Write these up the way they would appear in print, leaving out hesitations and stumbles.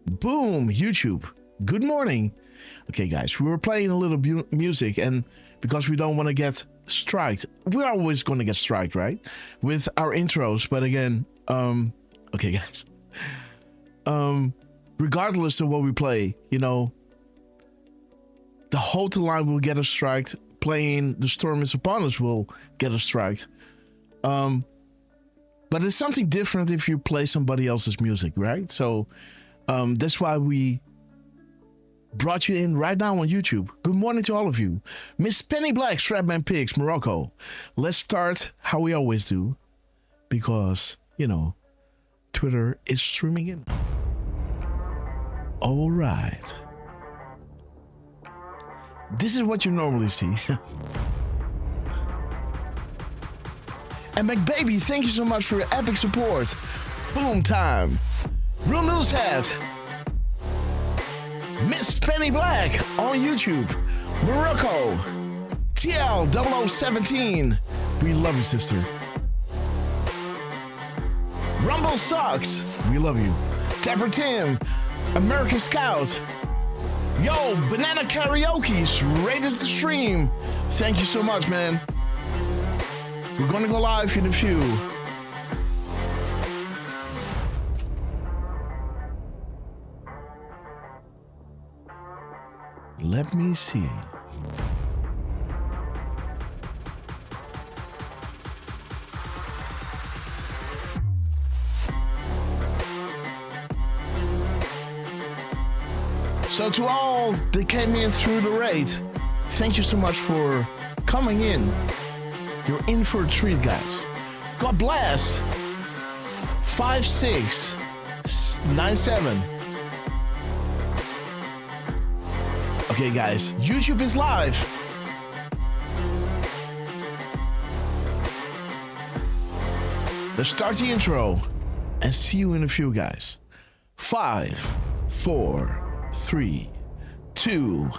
Boom, YouTube. Good morning. Okay, guys, we were playing a little music, and because we don't want to get striked, we're always going to get striked, right? With our intros. But again, okay, guys, regardless of what we play, you know, the hotel line will get us striked. Playing The Storm Is Upon Us will get us striked. But it's something different if you play somebody else's music, right? So that's why we brought you in right now on YouTube. Good morning to all of you. Miss Penny Black, Strapman Pigs, Morocco. Let's start how we always do, because, you know, Twitter is streaming in. All right. This is what you normally see. And McBaby, thank you so much for your epic support. Boom time. Real News Hat. Miss Penny Black on YouTube. Morocco. TL0017. We love you, sister. Rumble Socks. We love you. Tapper Tim. American Scout. Yo, Banana Karaoke's rated to stream. Thank you so much, man. We're gonna go live in a few. Let me see. So to all that came in through the raid, thank you so much for coming in. You're in for a treat, guys. God bless. 5697. Okay, guys, YouTube is live. Let's start the intro and see you in a few, guys. 5, 4, 3, 2,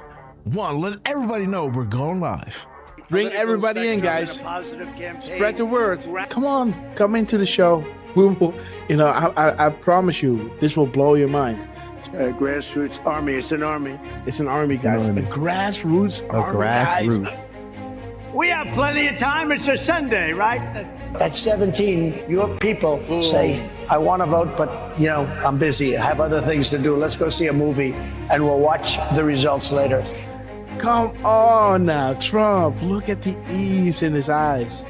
1. Let everybody know we're going live. Bring everybody in, guys. Spread the word. Come on, come into the show. We will, you know, I promise you, this will blow your mind. Grassroots army. It's an army. It's an army, guys. A grassroots army, guys. We have plenty of time. It's a Sunday, right? At 17, your people say, I want to vote, but, you know, I'm busy. I have other things to do. Let's go see a movie, and we'll watch the results later. Come on now, Trump. Look at the ease in his eyes.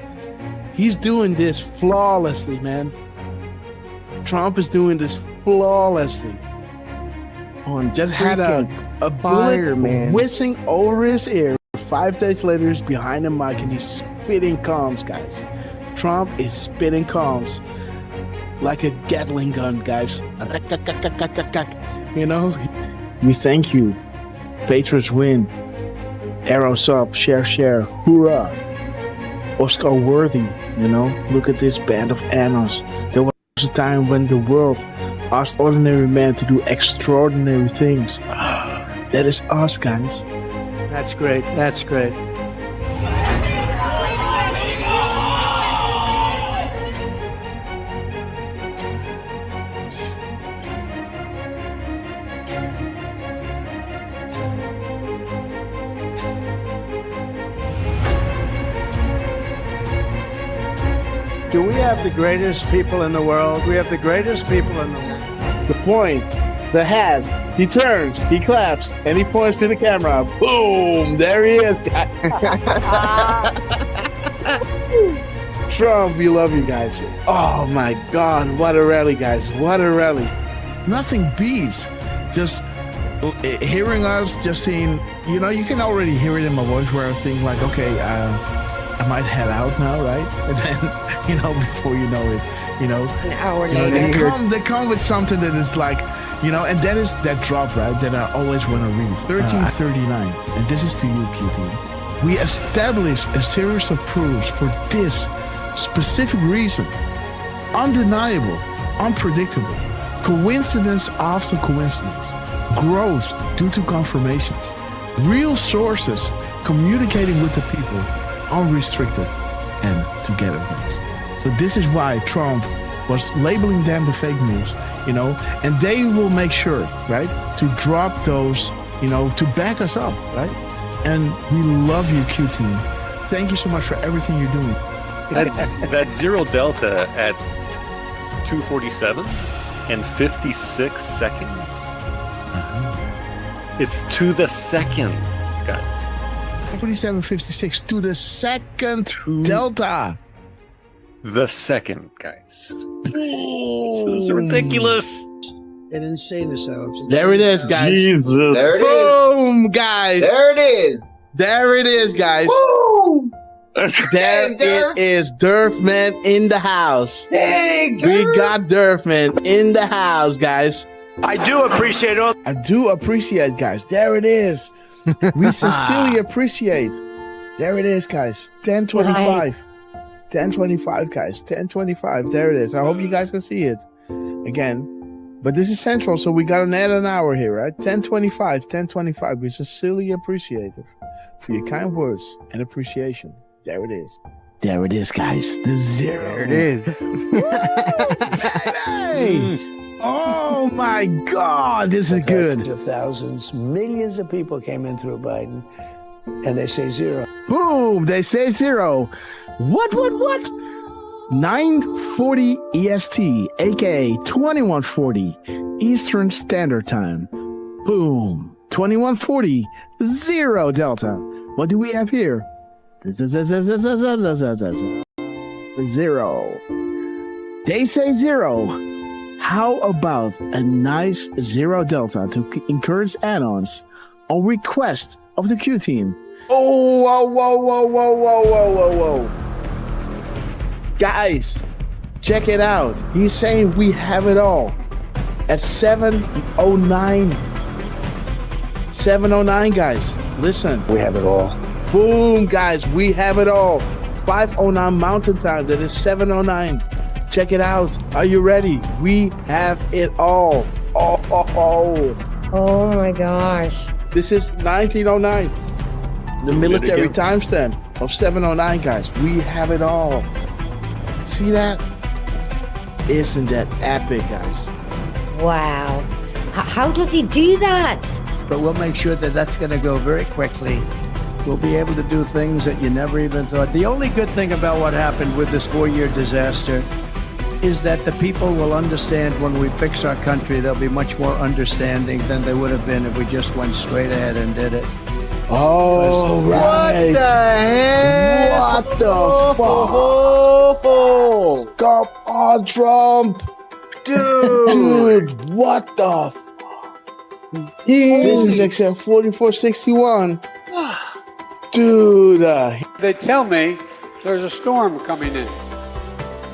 He's doing this flawlessly, man. Trump is doing this flawlessly. Just had a bullet whizzing over his ear. 5 days later, he's behind the mic and he's spitting calms, guys. Trump is spitting calms like a Gatling gun, guys. You know, we thank you. Patriots win. Arrows up, share, hoorah. Oscar worthy, you know. Look at this band of annals. There was a time when the world asked ordinary men to do extraordinary things. That is us, guys. That's great. That's great. Do we have the greatest people in the world? We have the greatest people in the world. The point, the hat, he turns, he claps, and he points to the camera. Boom! There he is, guys. Trump, we love you guys. Oh my God, what a rally, guys. What a rally. Nothing beats just hearing us, just seeing, you know, you can already hear it in my voice where I think like, okay, I might head out now, right? And then, you know, before you know it, you know, an hour later, later, they come with something that is like, you know, and that is that drop, right? That I always want to read. 1339, and this is to you, QT. We establish a series of proofs for this specific reason. Undeniable, unpredictable, coincidence after coincidence, growth due to confirmations, real sources communicating with the people, unrestricted and together, guys. So this is why Trump was labeling them the fake news you know, and they will make sure, right, to drop those, you know, to back us up, right? And we love you, Q Team. Thank you so much for everything you're doing. That's 0 Delta at 2:47 and 56 seconds. It's to the second, guys. 47.56 to the second Delta. The second, guys. This is ridiculous. An insane assault. There it is, guys. Jesus. There it is. Boom, guys. There it is. There it is, guys. Woo! There Dang, Derf. it is. Derfman in the house. Dang, We Derf. got Derfman in the house, guys. I do appreciate all. I do appreciate, guys. There it is. We sincerely appreciate. There it is, guys. 10:25. 10:25, guys. 10:25. There it is. I hope you guys can see it again. But this is Central, so we got an add an hour here, right? 10:25. 10:25. We sincerely appreciate it for your kind words and appreciation. There it is. There it is, guys. The zero. There it is. Hey! Oh my God, this is good. Of thousands, millions of people came in through Biden, and they say zero. Boom! They say zero. What? 9:40 EST, aka 21:40 Eastern Standard Time. Boom! 21:40 0 Delta. What do we have here? Zero. They say zero. How about a nice 0 Delta to encourage add-ons on request of the Q Team? Oh, whoa. Guys, check it out. He's saying we have it all at 7:09. 7:09, guys. Listen. We have it all. Boom, guys. We have it all. 5:09 Mountain Time. That is 7:09. Check it out. Are you ready? We have it all. Oh my gosh. This is 1909. The military timestamp of 7:09, guys. We have it all. See that? Isn't that epic, guys? Wow. How does he do that? But we'll make sure that that's going to go very quickly. We'll be able to do things that you never even thought. The only good thing about what happened with this 4-year disaster is that the people will understand when we fix our country. They'll be much more understanding than they would have been if we just went straight ahead and did it. Oh, right. What the heck? What the fuck? Stop on Trump. Dude, what the fuck? This is XM 4461. Dude. They tell me there's a storm coming in.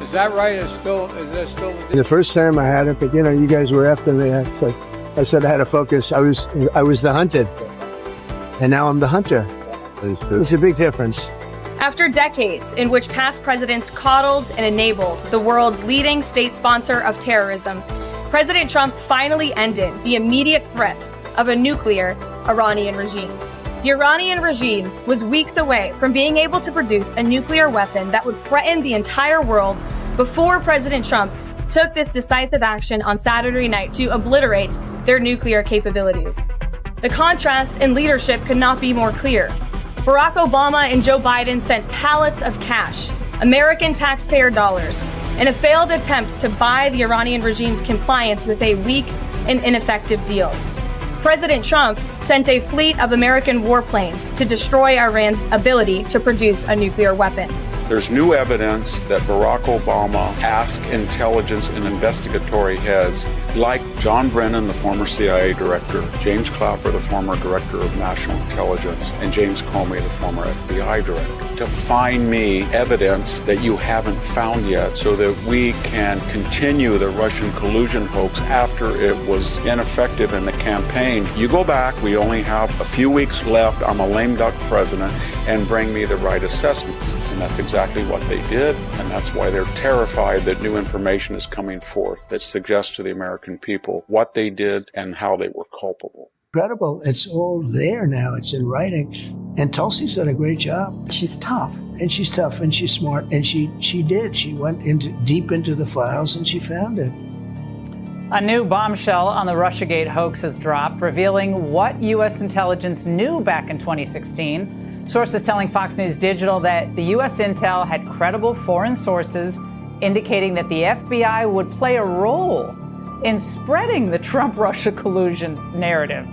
Is that right? Is that still The first time I had it, but you guys were after me. I said I had to focus. I was the hunted, and now I'm the hunter. It's a big difference. After decades in which past presidents coddled and enabled the world's leading state sponsor of terrorism, President Trump finally ended the immediate threat of a nuclear Iranian regime. The Iranian regime was weeks away from being able to produce a nuclear weapon that would threaten the entire world before President Trump took this decisive action on Saturday night to obliterate their nuclear capabilities. The contrast in leadership could not be more clear. Barack Obama and Joe Biden sent pallets of cash, American taxpayer dollars, in a failed attempt to buy the Iranian regime's compliance with a weak and ineffective deal. President Trump sent a fleet of American warplanes to destroy Iran's ability to produce a nuclear weapon. There's new evidence that Barack Obama asked intelligence and investigatory heads like John Brennan, the former CIA director, James Clapper, the former director of national intelligence, and James Comey, the former FBI director, to find me evidence that you haven't found yet so that we can continue the Russian collusion hoax after it was ineffective in the campaign. You go back, we only have a few weeks left, I'm a lame duck president, and bring me the right assessments. And that's exactly what they did, and that's why they're terrified that new information is coming forth that suggests to the American people what they did and how they were culpable. Incredible. It's all there now. It's in writing. And Tulsi's done a great job. She's tough. And she's tough and she's smart. And she did. She went deep into the files and she found it. A new bombshell on the Russiagate hoax has dropped, revealing what U.S. intelligence knew back in 2016. Sources telling Fox News Digital that the U.S. intel had credible foreign sources indicating that the FBI would play a role in spreading the Trump-Russia collusion narrative.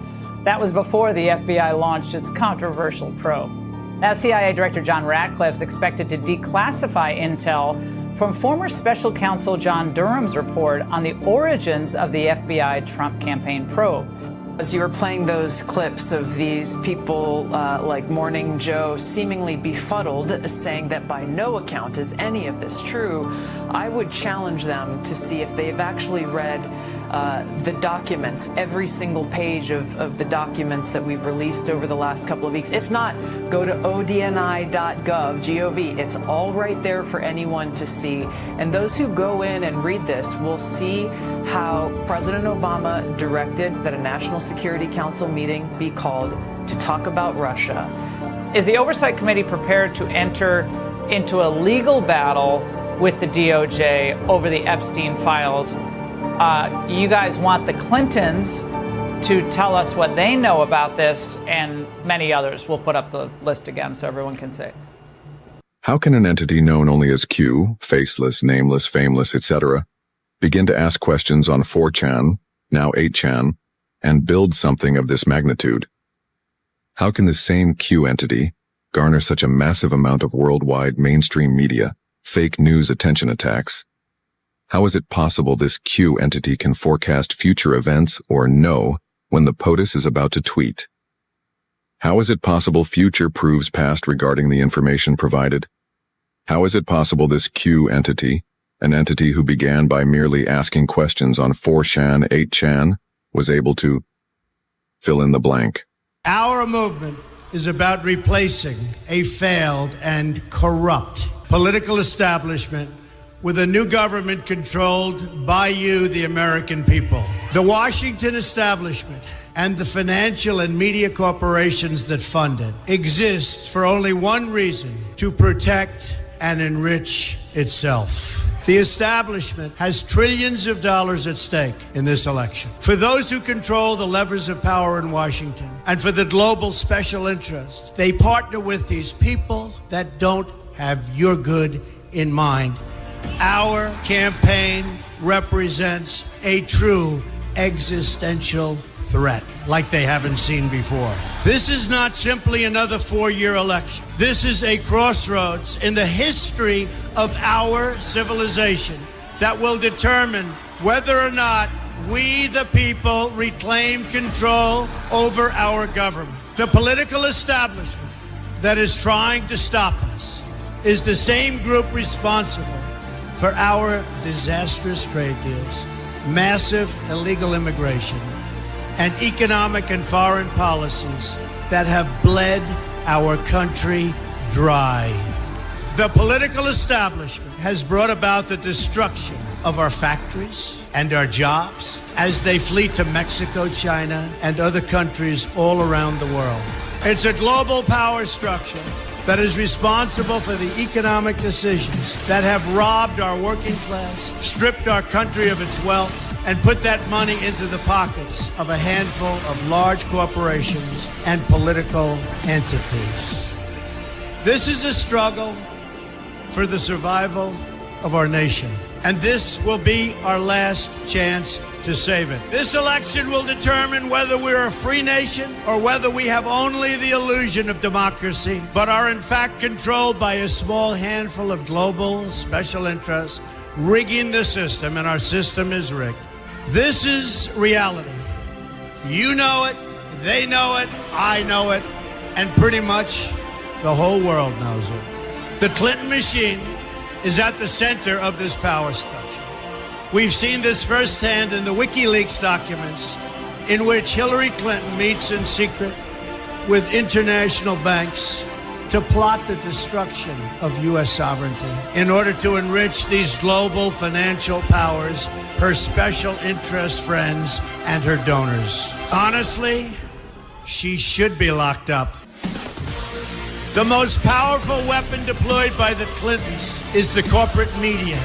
That was before the FBI launched its controversial probe. Now, CIA Director John Ratcliffe is expected to declassify intel from former special counsel John Durham's report on the origins of the FBI Trump campaign probe. As you were playing those clips of these people like Morning Joe seemingly befuddled, saying that by no account is any of this true, I would challenge them to see if they've actually read the documents, every single page of the documents that we've released over the last couple of weeks. If not, go to odni.gov, G-O-V. It's all right there for anyone to see. And those who go in and read this will see how President Obama directed that a National Security Council meeting be called to talk about Russia. Is the Oversight Committee prepared to enter into a legal battle with the DOJ over the Epstein files? You guys want the Clintons to tell us what they know about this, and many others. We'll put up the list again so everyone can see. How can an entity known only as Q, faceless, nameless, fameless, etc., begin to ask questions on 4chan, now 8chan, and build something of this magnitude? How can the same Q entity garner such a massive amount of worldwide mainstream media, fake news attention attacks? How is it possible this Q entity can forecast future events or know when the POTUS is about to tweet? How is it possible future proves past regarding the information provided? How is it possible this Q entity, an entity who began by merely asking questions on 4chan, 8chan, was able to fill in the blank? Our movement is about replacing a failed and corrupt political establishment with a new government controlled by you, the American people. The Washington establishment and the financial and media corporations that fund it exist for only one reason: to protect and enrich itself. The establishment has trillions of dollars at stake in this election. For those who control the levers of power in Washington and for the global special interests, they partner with these people that don't have your good in mind. Our campaign represents a true existential threat like they haven't seen before. This is not simply another 4-year election. This is a crossroads in the history of our civilization that will determine whether or not we, the people, reclaim control over our government. The political establishment that is trying to stop us is the same group responsible for our disastrous trade deals, massive illegal immigration, and economic and foreign policies that have bled our country dry. The political establishment has brought about the destruction of our factories and our jobs as they flee to Mexico, China, and other countries all around the world. It's a global power structure that is responsible for the economic decisions that have robbed our working class, stripped our country of its wealth, and put that money into the pockets of a handful of large corporations and political entities. This is a struggle for the survival of our nation, and this will be our last chance to save it. This election will determine whether we're a free nation or whether we have only the illusion of democracy, but are in fact controlled by a small handful of global special interests rigging the system, and our system is rigged. This is reality. You know it, they know it, I know it, and pretty much the whole world knows it. The Clinton machine is at the center of this power structure. We've seen this firsthand in the WikiLeaks documents, in which Hillary Clinton meets in secret with international banks to plot the destruction of U.S. sovereignty in order to enrich these global financial powers, her special interest friends, and her donors. Honestly, she should be locked up. The most powerful weapon deployed by the Clintons is the corporate media,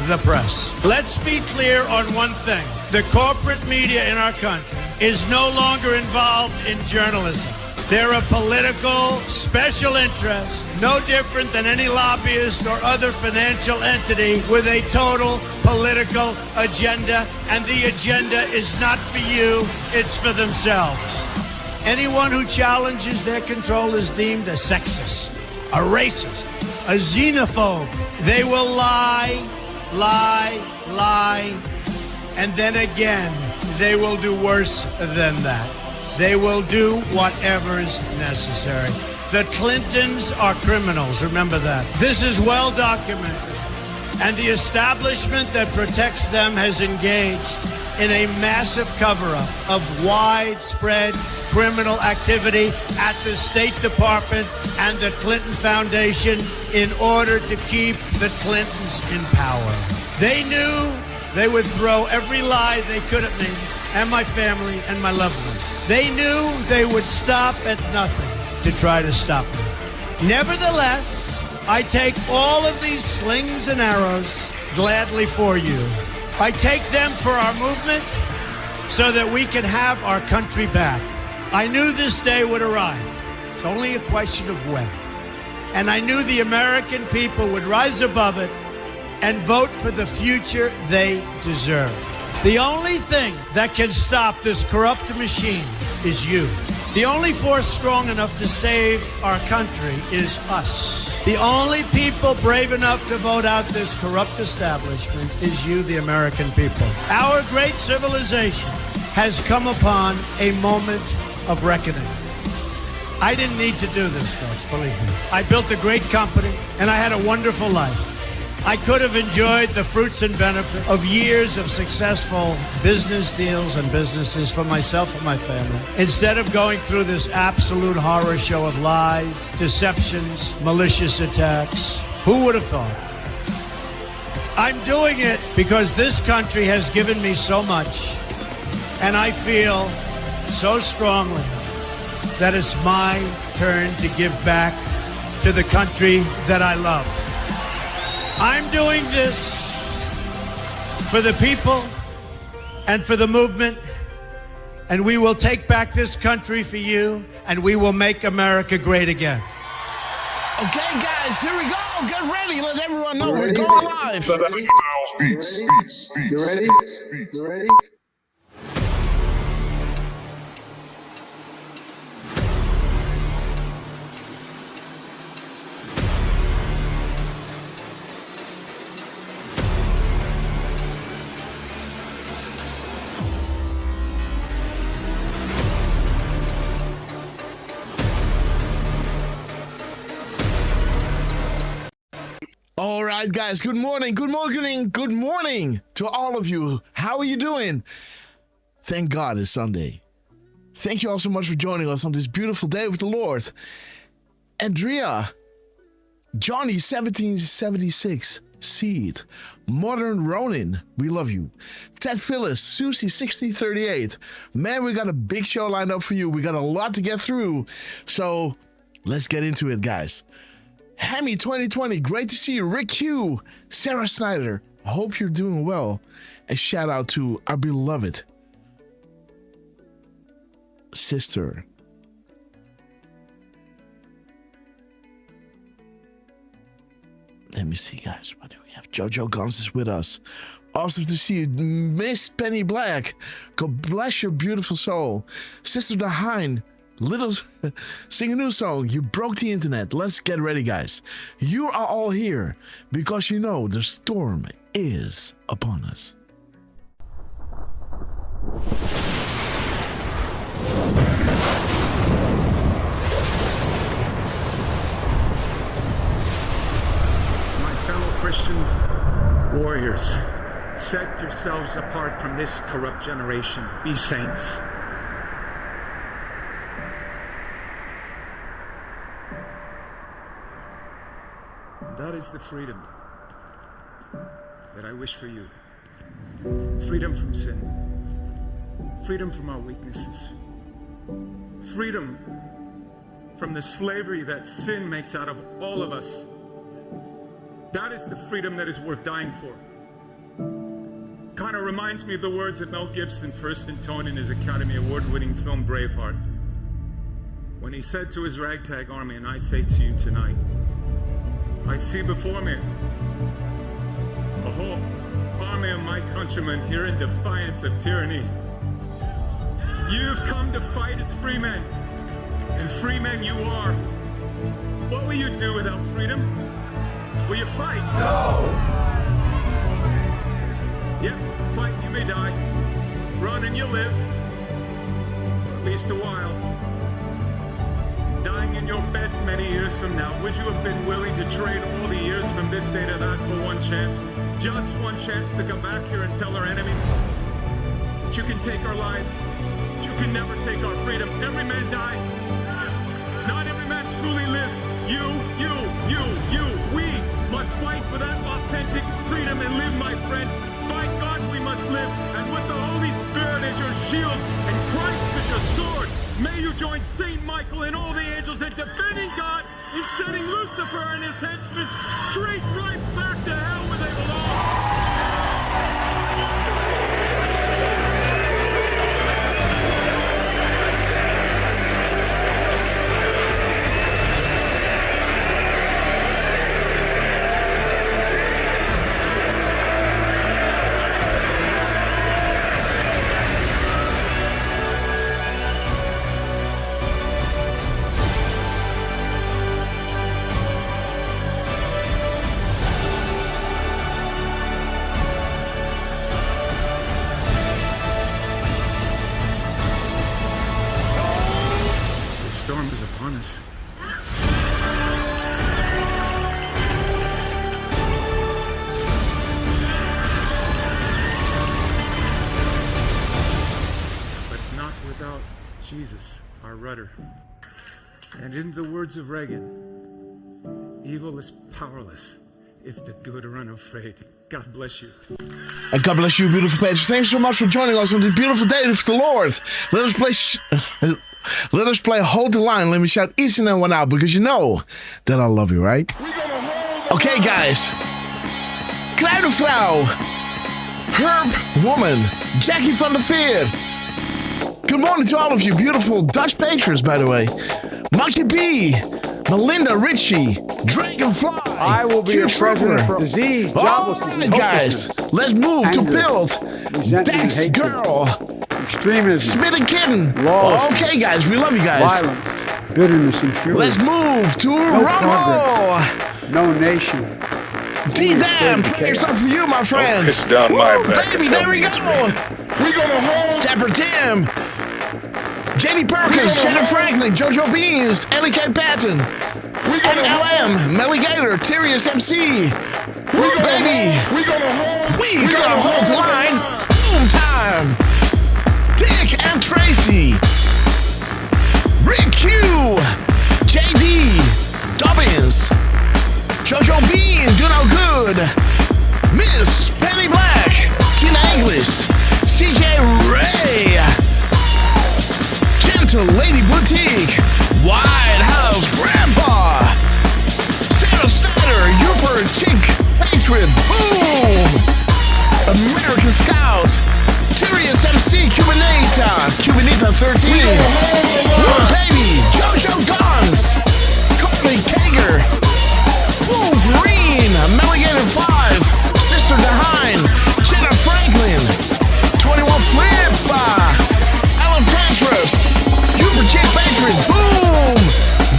the press. Let's be clear on one thing. The corporate media in our country is no longer involved in journalism. They're a political special interest, no different than any lobbyist or other financial entity with a total political agenda, and the agenda is not for you, it's for themselves. Anyone who challenges their control is deemed a sexist, a racist, a xenophobe. They will lie, and then again, they will do worse than that. They will do whatever is necessary. The Clintons are criminals, remember that. This is well documented. And the establishment that protects them has engaged in a massive cover-up of widespread criminal activity at the State Department and the Clinton Foundation in order to keep the Clintons in power. They knew they would throw every lie they could at me and my family and my loved ones. They knew they would stop at nothing to try to stop me. Nevertheless, I take all of these slings and arrows gladly for you. I take them for our movement so that we can have our country back. I knew this day would arrive. It's only a question of when. And I knew the American people would rise above it and vote for the future they deserve. The only thing that can stop this corrupt machine is you. The only force strong enough to save our country is us. The only people brave enough to vote out this corrupt establishment is you, the American people. Our great civilization has come upon a moment of reckoning. I didn't need to do this, folks, believe me. I built a great company, and I had a wonderful life. I could have enjoyed the fruits and benefit of years of successful business deals and businesses for myself and my family, instead of going through this absolute horror show of lies, deceptions, malicious attacks. Who would have thought? I'm doing it because this country has given me so much, and I feel so strongly that it's my turn to give back to the country that I love. I'm doing this for the people and for the movement, and we will take back this country for you, and we will make America great again. Okay, guys, here we go. Get ready. Let everyone know we're going live. You ready? You ready? All right, guys. Good morning to all of you. How are you doing? Thank God it's Sunday. Thank you all so much for joining us on this beautiful day with the Lord. Andrea, Johnny 1776, Seed, Modern Ronin, we love you. Ted Phyllis, Susie 6038. Man, we got a big show lined up for you. We got a lot to get through. So let's get into it, guys. Hammy 2020, great to see you. Rick Hugh, Sarah Snyder, hope you're doing well. A shout out to our beloved sister. Let me see, guys. What do we have? Jojo Guns is with us. Awesome to see you. Miss Penny Black, God bless your beautiful soul. Sister Dahine, Little, sing a new song. You broke the internet. Let's get ready, guys. You are all here because you know the storm is upon us. My fellow Christian warriors, set yourselves apart from this corrupt generation. Be saints. That is the freedom that I wish for you. Freedom from sin. Freedom from our weaknesses. Freedom from the slavery that sin makes out of all of us. That is the freedom that is worth dying for. kind of reminds me of the words that Mel Gibson first intoned in his Academy Award-winning film Braveheart, when he said to his ragtag army, and I say to you tonight, I see before me a whole army of my countrymen here in defiance of tyranny. You've come to fight as free men, and free men you are. What will you do without freedom? Will you fight? No! Yep, fight, you may die. Run and you'll live. For at least a while. Dying in your beds many years from now, would you have been willing to trade all the years from this day to that for one chance? Just one chance to come back here and tell our enemies that you can take our lives, but you can never take our freedom. Every man dies. Not every man truly lives. You, we must fight for that authentic freedom and live, my friend. By God, we must live, and with the Holy Spirit as your shield and Christ as your sword, may you join Saint Michael and all the angels in defending God and sending Lucifer and his henchmen straight right back to hell where they belong. Storm is upon us. But not without Jesus, our rudder. And in the words of Reagan, evil is powerless if the good are unafraid. God bless you. And God bless you, beautiful patrons. Thanks so much for joining us on this beautiful day of the Lord. Let us play Hold the Line. Let me shout each and every one out because you know that I love you, right? Okay, guys. Kleine Vrouw. Herb Woman. Jackie van der Veer. Good morning to all of you beautiful Dutch patrons, by the way. Monkey B. Melinda Ritchie. Dragonfly. I will be a president from disease, joblessness, and guys, let's move to build Dex Girl. Extremism. Smith and Kitten. Lawlessness. Okay, guys, we love you guys. Violence, bitterness, and fury. Let's move to Rumble. No nation. D-Damn, prayers up for you, my friend. It's down my back. Baby, there we go. We gonna hold. Tapper Tim. JD Perkins, Shannon Franklin, JoJo Beans, Ellie K. Patton, MLM, Melligator, Tyrius MC. Baby, we gonna hold the line. Boom time. Dick and Tracy, Rick Q, JD, Dobbins, JoJo Bean, do no good, Miss Penny Black, Tina English, CJ Ray, Gentle Lady Boutique, White House Grandpa, Sarah Snyder, Uper Chick Patriot, boom, American Scout, Tyrius MC, Cubanita 13, Baby, JoJo Guns, Carly Kager, Wolverine, Melligator 5, Sister Dehain, Jenna Franklin, 21 Flip, Alan Fantras, Super Chick Patriot, boom,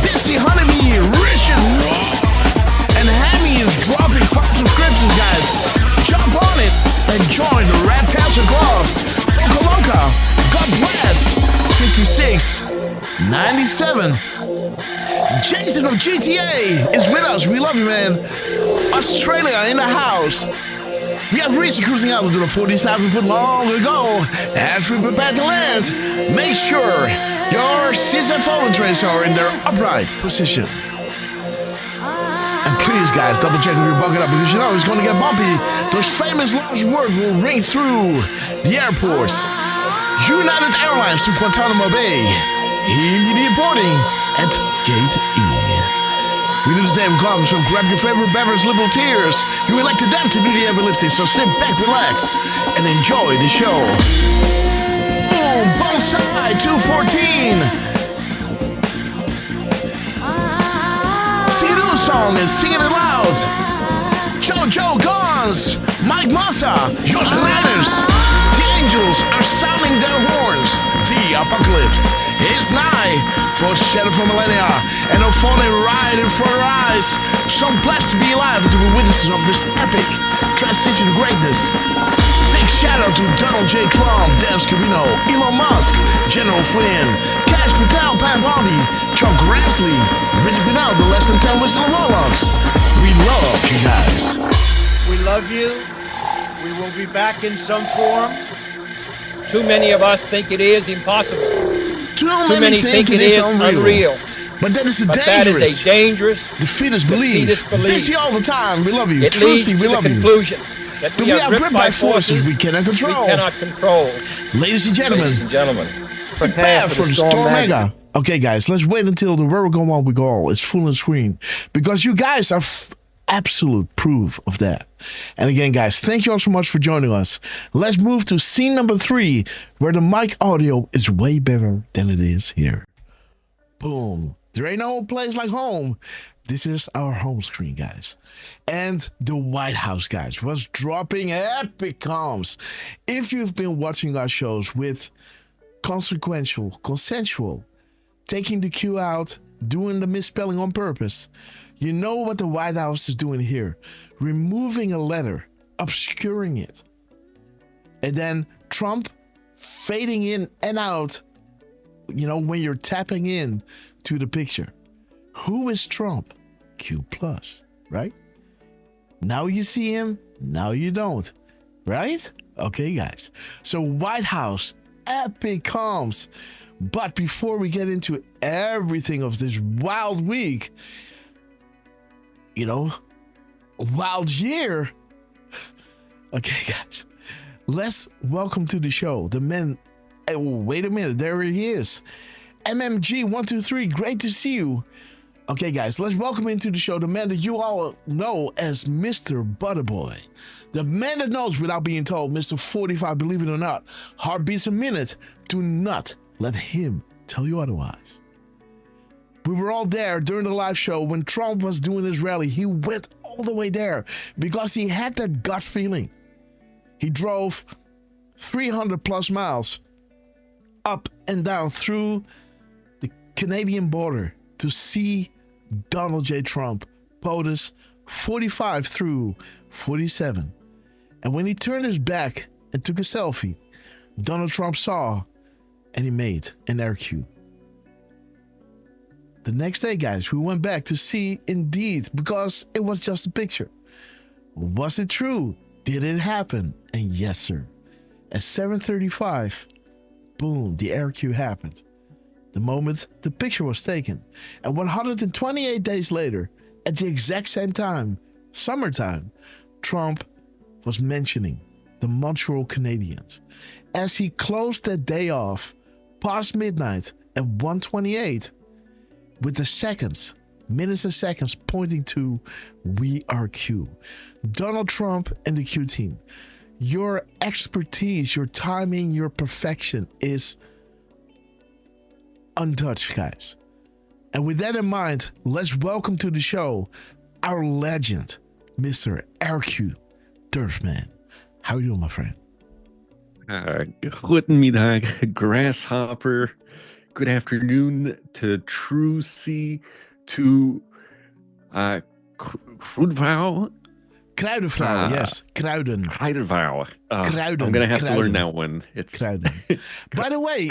Bissy Honeybee, Richard Raw, and Hammy is dropping 5 subscriptions, guys. Jump on it and join the Red Passer Club. Okalonka, God bless. 56, 97. Jason of GTA is with us. We love you, man. Australia in the house. We have recently cruising out to the 40,000 foot long ago. As we prepare to land, make sure your seats and fallen trays are in their upright position. And please, guys, double check if you're buckled up because you know it's going to get bumpy. Those famous last words will ring through the airports. United Airlines to Guantanamo Bay. Immediate boarding at Gate E. We do the same come, so grab your favorite beverage, liberal tears. You elected them to do the heavy lifting, so sit back, relax, and enjoy the show. Boom, Bonsai 214. Sing a new song and sing it loud. Joe Gons, Mike Massa, Jos Rijders. The angels are sounding their horns. The apocalypse is nigh. Foreshadow for millennia and unfolding right in front of our eyes. So blessed to be alive and to be witnesses of this epic transition to greatness. Big shout out to Donald J. Trump, Dan Scavino, Elon Musk, General Flynn, Cash Patel, Pat Bondi, Chuck Grassley, Richard Pinell, the less than 10 Whistle Warlocks. We love you guys. We love you. We will be back in some form. Too many of us think it is impossible. Too many think it is unreal. But that is dangerous. That is a dangerous. Defeaters believe. Busy all the time. We love you. It Truly, we love you. Conclusion that we are gripped by forces we cannot control. We cannot control. Ladies and gentlemen, prepare for the Storm Mega. Okay, guys, let's wait until the Where We Go On We Go is full on screen, because you guys are absolute proof of that. And again, guys, thank you all so much for joining us. Let's move to scene number 3, where the mic audio is way better than it is here. Boom. There ain't no place like home. This is our home screen, guys. And the White House, guys, was dropping epic comms. If you've been watching our shows with consensual, taking the Q out, doing the misspelling on purpose, you know what the White House is doing here. Removing a letter, obscuring it. And then Trump fading in and out, you know, when you're tapping in to the picture. Who is Trump? Q+, right? Now you see him, now you don't, right? Okay, guys. So White House, epic comms. But before we get into everything of this wild week, you know, wild year. Okay, guys, let's welcome to the show the man. Oh, wait a minute, there he is. MMG123, great to see you. Okay, guys, let's welcome into the show the man that you all know as Mr. Butterboy. The man that knows without being told, Mr. 45, believe it or not. Heartbeats a minute. Do not let him tell you otherwise. We were all there during the live show when Trump was doing his rally. He went all the way there because he had that gut feeling. He drove 300 plus miles up and down through the Canadian border to see Donald J. Trump, POTUS 45 through 47. And when he turned his back and took a selfie, Donald Trump saw and he made an RQ. The next day, guys, we went back to see indeed, because it was just a picture. Was it true? Did it happen? And yes, sir. At 7:35, boom, the RQ happened. The moment the picture was taken. And 128 days later, at the exact same time, summertime, Trump was mentioning the Montreal Canadiens. As he closed that day off, past midnight at 1:28, with the seconds, minutes and seconds pointing to we are Q. Donald Trump and the Q team. Your expertise, your timing, your perfection is untouched, guys. And with that in mind, let's welcome to the show our legend, Mr. RQ Derf, man. How you doing, my friend? Guten Mittag, Grasshopper. Good afternoon to Trucy, to Kruidvrouw. Kruidenvrouw, yes. Kruidenvrouw. Kruiden. I'm going to have to learn that one. It's Kruiden. By the way,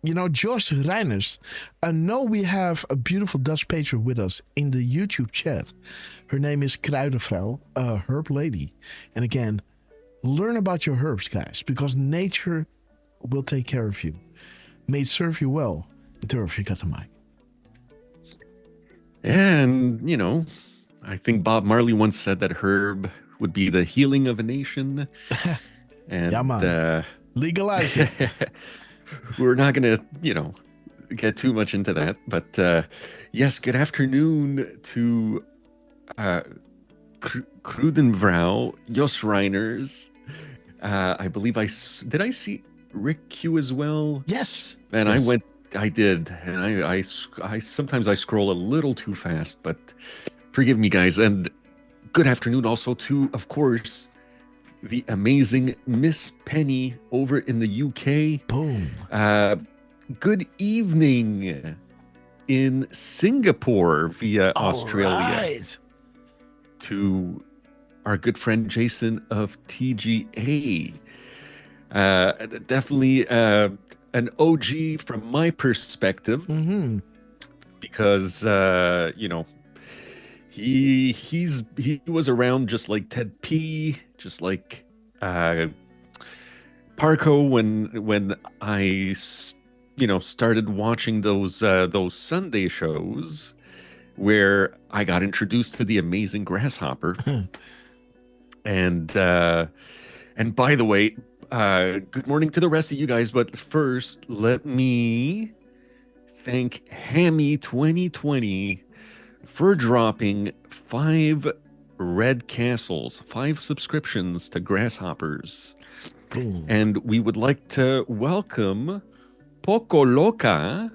you know, Jos Rijders, I know we have a beautiful Dutch patron with us in the YouTube chat. Her name is Kruidenvrouw, a herb lady. And again, learn about your herbs, guys, because nature will take care of you. May it serve you well. Derf, you got the mic. And, you know, I think Bob Marley once said that herb would be the healing of a nation. And yeah, man. Legalize it. We're not going to, you know, get too much into that. But yes, good afternoon to Krudenvrau, Jos Reiners. I believe I see Rick Q as well. Yes. And yes. I did, and I sometimes I scroll a little too fast, but forgive me, guys. And good afternoon also to, of course, the amazing Miss Penny over in the UK. Boom. Good evening in Singapore via Australia. Right. To our good friend Jason of TGA. Definitely an OG from my perspective, because he was around just like Ted P, just like Parco when I started watching those Sunday shows where I got introduced to the amazing Grasshopper. And by the way, good morning to the rest of you guys, but first let me thank Hammy 2020 for dropping 5 red castles, 5 subscriptions to Grasshopper'S. Boom. And we would like to welcome Poco Loca,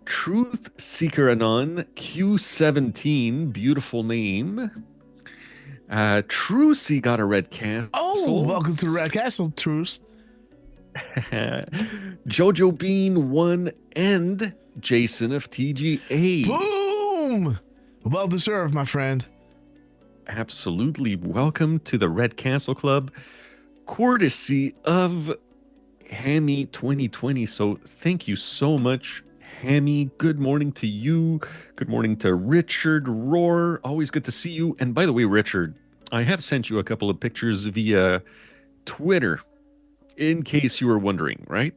Truth Seeker Anon, Q17, beautiful name. Trucy got a red castle. Oh, welcome to the Red Castle, Truce. Jojo Bean 1 and Jason of TGA. Boom! Well deserved, my friend. Absolutely. Welcome to the Red Castle Club, courtesy of Hammy 2020. So thank you so much, Hammy. Good morning to you. Good morning to Richard Roar. Always good to see you. And by the way, Richard, I have sent you a couple of pictures via Twitter, in case you were wondering, right?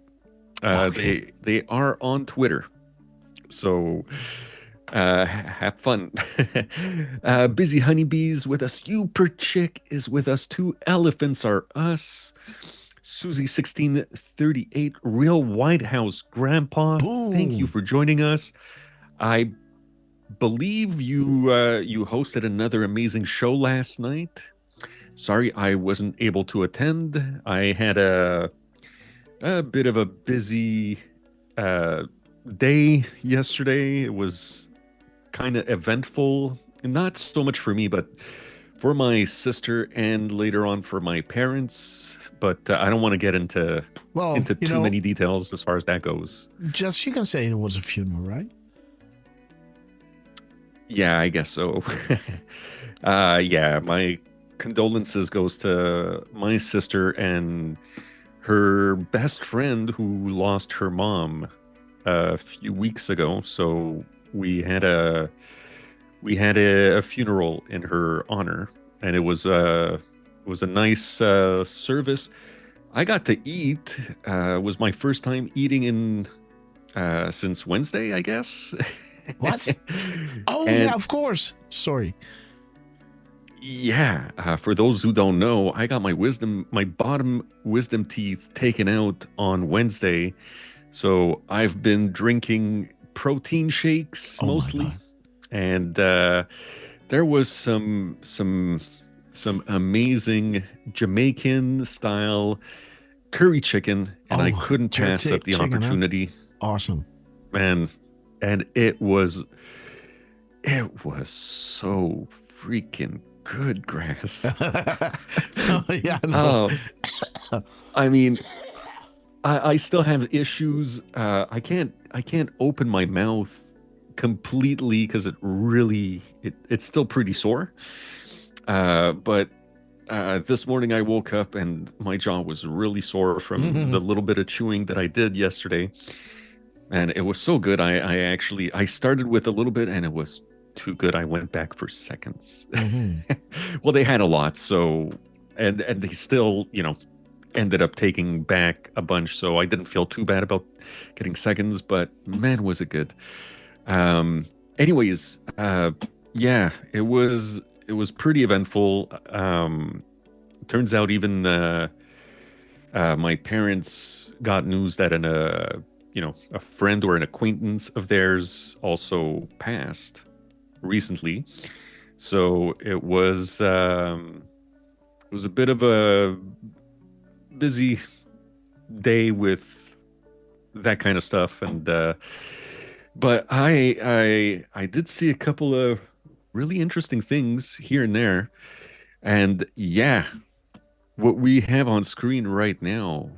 Okay. They are on Twitter. So have fun. Busy Honeybees with us. Super Chick is with us too. Elephants Are Us. Susie 1638, Real White House Grandpa. Boom. Thank you for joining us. I believe you hosted another amazing show last night. Sorry I wasn't able to attend. I had a bit of a busy day yesterday. It was kind of eventful, not so much for me, but for my sister and later on for my parents. But I don't want to get into too many details as far as that goes. Just you can say it was a funeral, right? Yeah, I guess so. Yeah, my condolences goes to my sister and her best friend who lost her mom a few weeks ago. So we had a funeral in her honor, and it was a nice service. I got to eat. It was my first time eating in since Wednesday, I guess. What? Oh, yeah, of course. Sorry. Yeah, for those who don't know, I got my bottom wisdom teeth taken out on Wednesday. So I've been drinking protein shakes mostly. And there was some amazing Jamaican style curry chicken, and I couldn't pass up the opportunity. Awesome. Man, and it was so freaking good, Grass. So, yeah, no. I mean, I still have issues. I can't open my mouth completely because it's still pretty sore. But this morning I woke up and my jaw was really sore from the little bit of chewing that I did yesterday. And it was so good. I started with a little bit and it was too good. I went back for seconds. Well, they had a lot. So, and they still, ended up taking back a bunch. So I didn't feel too bad about getting seconds, but man, was it good. Anyways, yeah, it was pretty eventful. Turns out even my parents got news that a friend or an acquaintance of theirs also passed recently. So it was a bit of a busy day with that kind of stuff, and but I did see a couple of really interesting things here and there, and yeah, what we have on screen right now,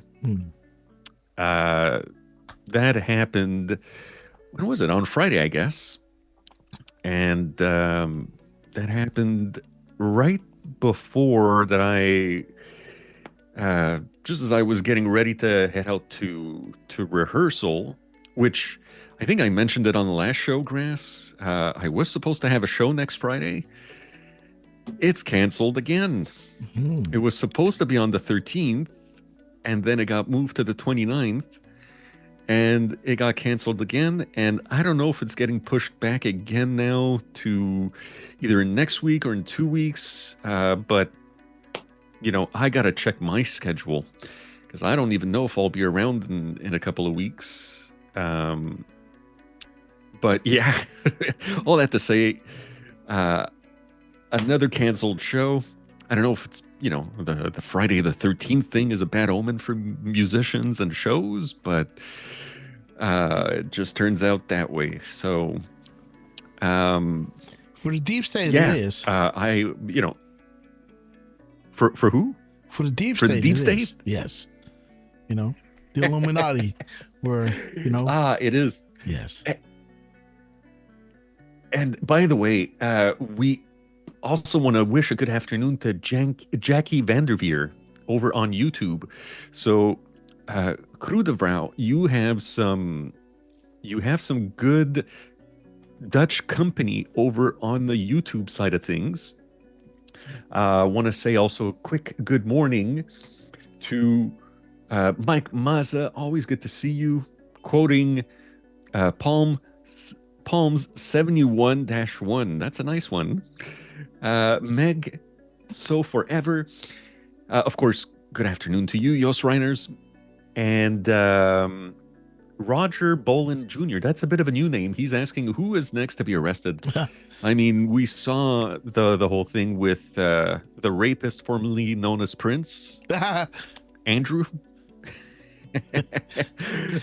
that happened. When was it? On Friday, I guess, and that happened right before that just as I was getting ready to head out to rehearsal, which I think I mentioned it on the last show, Grass. I was supposed to have a show next Friday. It's canceled again. It was supposed to be on the 13th, and then it got moved to the 29th, and it got canceled again. And I don't know if it's getting pushed back again now to either next week or in 2 weeks. But, I got to check my schedule because I don't even know if I'll be around in a couple of weeks. But yeah, all that to say, another canceled show. I don't know if it's, the Friday the 13th thing is a bad omen for musicians and shows, but it just turns out that way. So, for the deep state, yeah, it is. For who? For the deep for state, the deep it state? is. Yes. The Illuminati, where it is. Yes. And by the way, we also want to wish a good afternoon to Jackie Vanderveer over on YouTube. So, Krudevrouw, you have some good Dutch company over on the YouTube side of things. I want to say also a quick good morning to Mike Maza. Always good to see you. Quoting Palms 71-1. That's a nice one. Meg, so forever. Of course, good afternoon to you, Jos Reiners. And Roger Bolin Jr. That's a bit of a new name. He's asking who is next to be arrested. I mean, we saw the whole thing with the rapist formerly known as Prince, Andrew.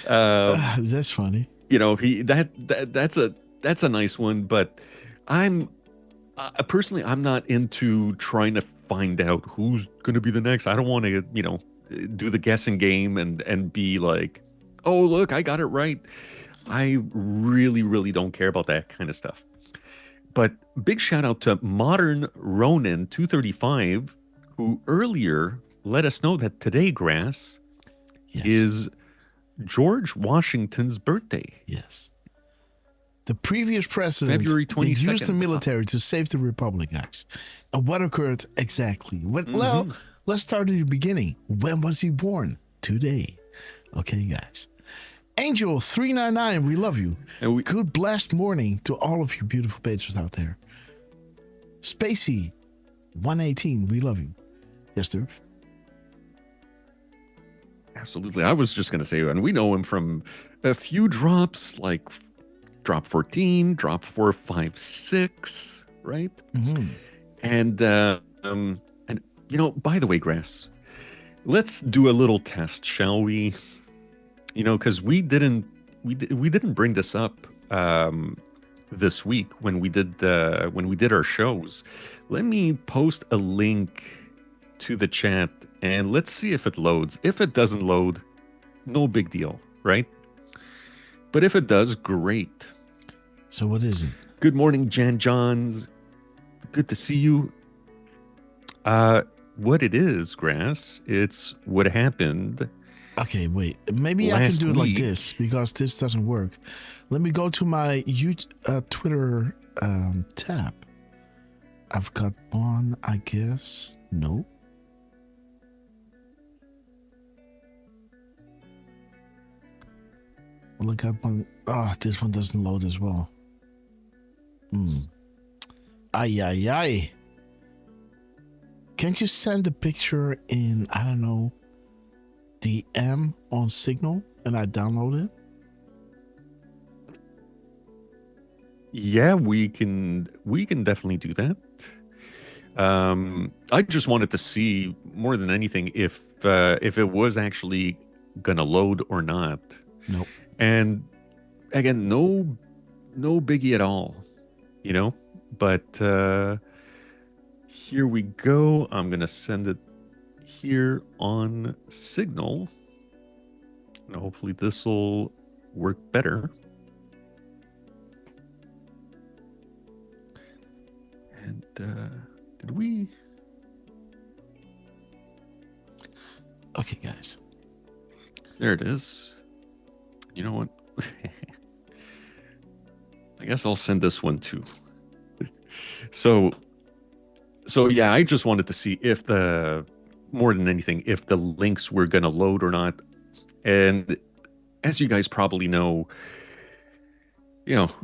That's funny. That's a nice one, but I'm personally, I'm not into trying to find out who's going to be the next. I don't want to, do the guessing game and be like, oh, look, I got it right. I really, really don't care about that kind of stuff. But big shout out to Modern Ronin 235, who earlier let us know that today, Grass, is George Washington's birthday. Yes. The previous president February 22nd. used the military to save the republic, guys. And what occurred exactly? Well, let's start at the beginning. When was he born? Today. Okay, guys. Angel 399, we love you. And good blessed morning to all of you beautiful patrons out there. Spacey 118, we love you. Yes, Derf? Absolutely. I was just going to say, and we know him from a few drops, like drop 14, drop 456, right? And by the way, Grass, let's do a little test, shall we? Because we didn't bring this up this week when we did our shows. Let me post a link to the chat and let's see if it loads. If it doesn't load, no big deal, right? But if it does, great. So what is it? Good morning, Jan Johns. Good to see you. What it is, Grass, it's what happened. Okay, wait. Maybe I can do it like week. this because this doesn't work. Let me go to my Twitter tab. I've got one, I guess. No. Well, I got one. Oh, this one doesn't load as well. Ay. Can't you send a picture in, I don't know, DM on Signal and I download it? Yeah, we can definitely do that. I just wanted to see more than anything if it was actually gonna load or not. Nope. And again, no biggie at all, you know. But here we go. I'm gonna send it here on Signal, and hopefully this will work better. And did we? Okay, guys. There it is. You know what? I guess I'll send this one too. So yeah, I just wanted to see if more than anything, if the links were going to load or not. And as you guys probably know,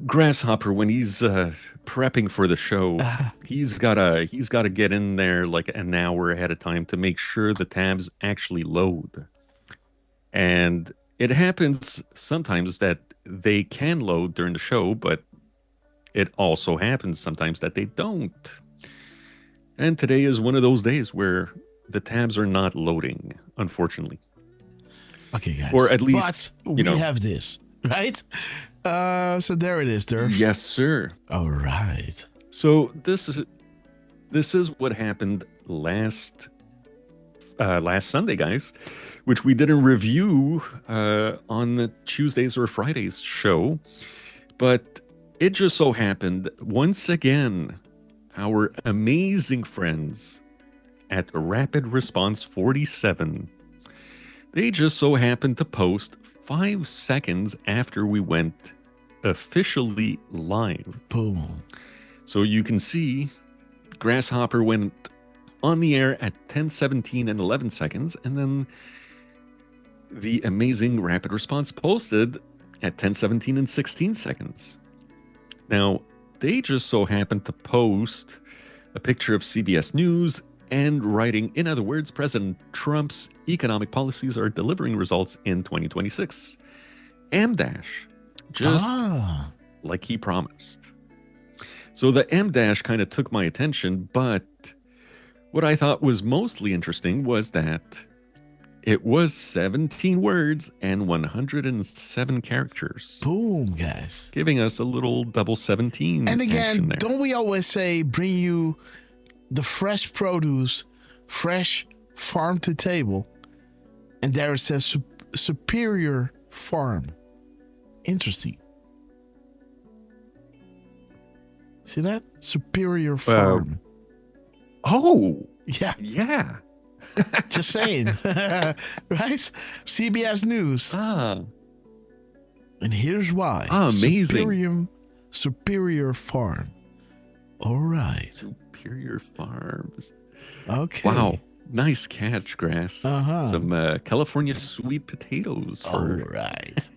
Grasshopper, when he's prepping for the show, he's gotta get in there like an hour ahead of time to make sure the tabs actually load. And it happens sometimes that they can load during the show, but it also happens sometimes that they don't. And today is one of those days where the tabs are not loading, unfortunately. Okay, guys. Or at least, but we have this, right? So there it is, Derf. Yes, sir. All right. So this is what happened last Sunday, guys, which we didn't review on the Tuesdays or Fridays show, but it just so happened once again, our amazing friends at Rapid Response 47, they just so happened to post 5 seconds after we went officially live. Boom. So you can see Grasshopper went on the air at 10:17 and 11 seconds, and then the amazing Rapid Response posted at 10:17 and 16 seconds. Now, they just so happened to post a picture of CBS News and writing, in other words, President Trump's economic policies are delivering results in 2026. M-dash, just like he promised. So the M-dash kind of took my attention, but what I thought was mostly interesting was that it was 17 words and 107 characters. Boom, guys. Giving us a little double 17 And again, action there. don't we always say bring you the fresh produce, fresh farm to table? And there it says superior farm. Interesting. See that? Superior farm. Oh. Yeah. Yeah. Just saying. Right? CBS News. And here's why. Amazing. Superior farm. All right. Superior Farms. Okay. Wow. Nice catch, Grass. Some California sweet potatoes. All right.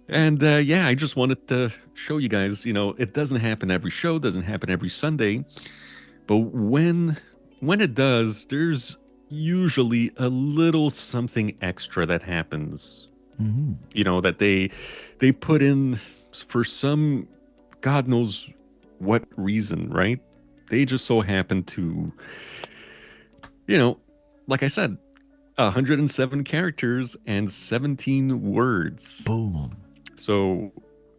And yeah, I just wanted to show you guys, it doesn't happen every show, doesn't happen every Sunday. But when it does, there's usually a little something extra that happens. Mm-hmm. That they put in for some God knows what reason, right? They just so happen to, like I said, 107 characters and 17 words. Boom. So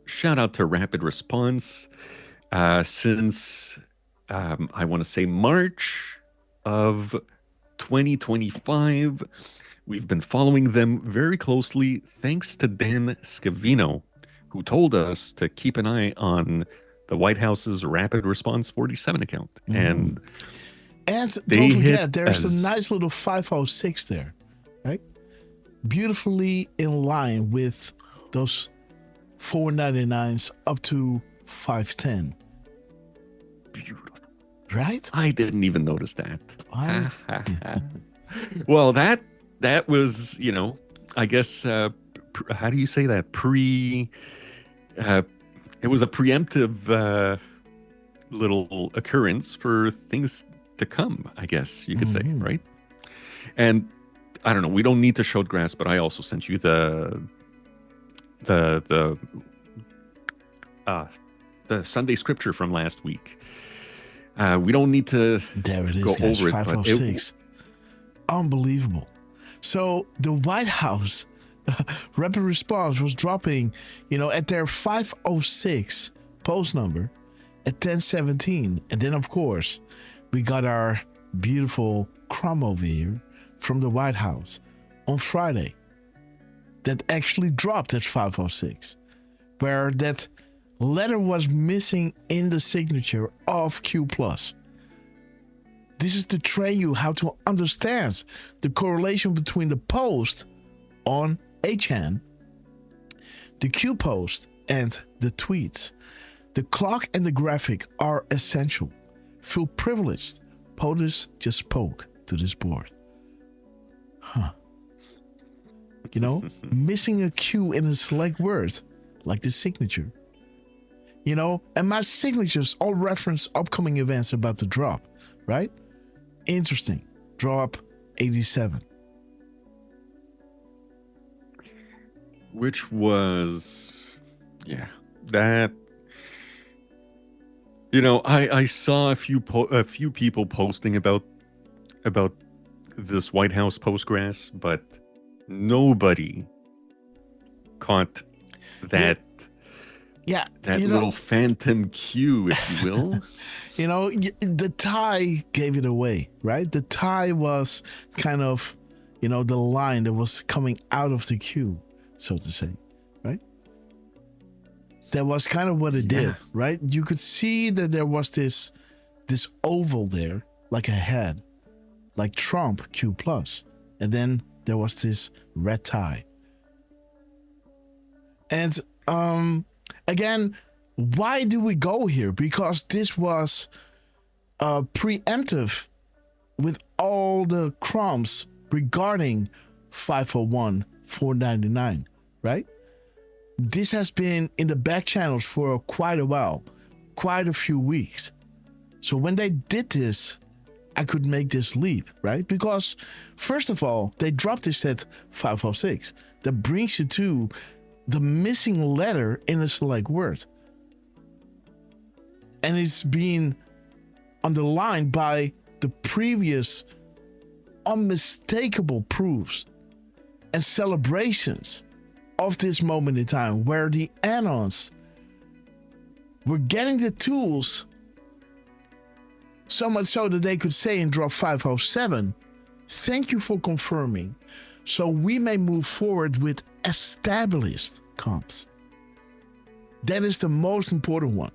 shout out to Rapid Response. Since I want to say March of 2025, we've been following them very closely thanks to Dan Scavino, who told us to keep an eye on the White House's Rapid Response 47 account. And don't forget, there's a nice little 506 there, right? Beautifully in line with those 499s up to 510. Beautiful. Right? I didn't even notice that. Well, that was, I guess, how do you say that? It was a preemptive little occurrence for things to come, I guess you could say, right? And I don't know, we don't need to show Grass, but I also sent you the the Sunday scripture from last week. We don't need to there it is, go guys, over it, 506. Unbelievable. So the White House rapid response was dropping, at their 506 post number at 10:17, and then of course we got our beautiful crumb over here from the White House on Friday that actually dropped at 506, where that letter was missing in the signature of Q+. This is to train you how to understand the correlation between the post on 8chan, the Q post, and the tweets. The clock and the graphic are essential. Feel privileged. POTUS just spoke to this board. Missing a Q in a select word, like the signature. And my signatures all reference upcoming events about to drop, right? Interesting. Drop 87. Which was, that. I saw a few people posting about this White House Postgres, but nobody caught that. Yeah, that little phantom Q, if you will. The tie gave it away, right? The tie was kind of, the line that was coming out of the Q, so to say, right? That was kind of what it did, right? You could see that there was this oval there, like a head, like Trump Q+, and then there was this red tie. And again, why do we go here? Because this was preemptive with all the crumbs regarding 501 499, right? This has been in the back channels for quite a while, quite a few weeks. So when they did this, I could make this leap, right? Because first of all, they dropped this at 506. That brings you to the missing letter in a select word. And it's being underlined by the previous unmistakable proofs and celebrations of this moment in time, where the Anons were getting the tools so much so that they could say in drop 507, thank you for confirming, so we may move forward with established comps. That is the most important one.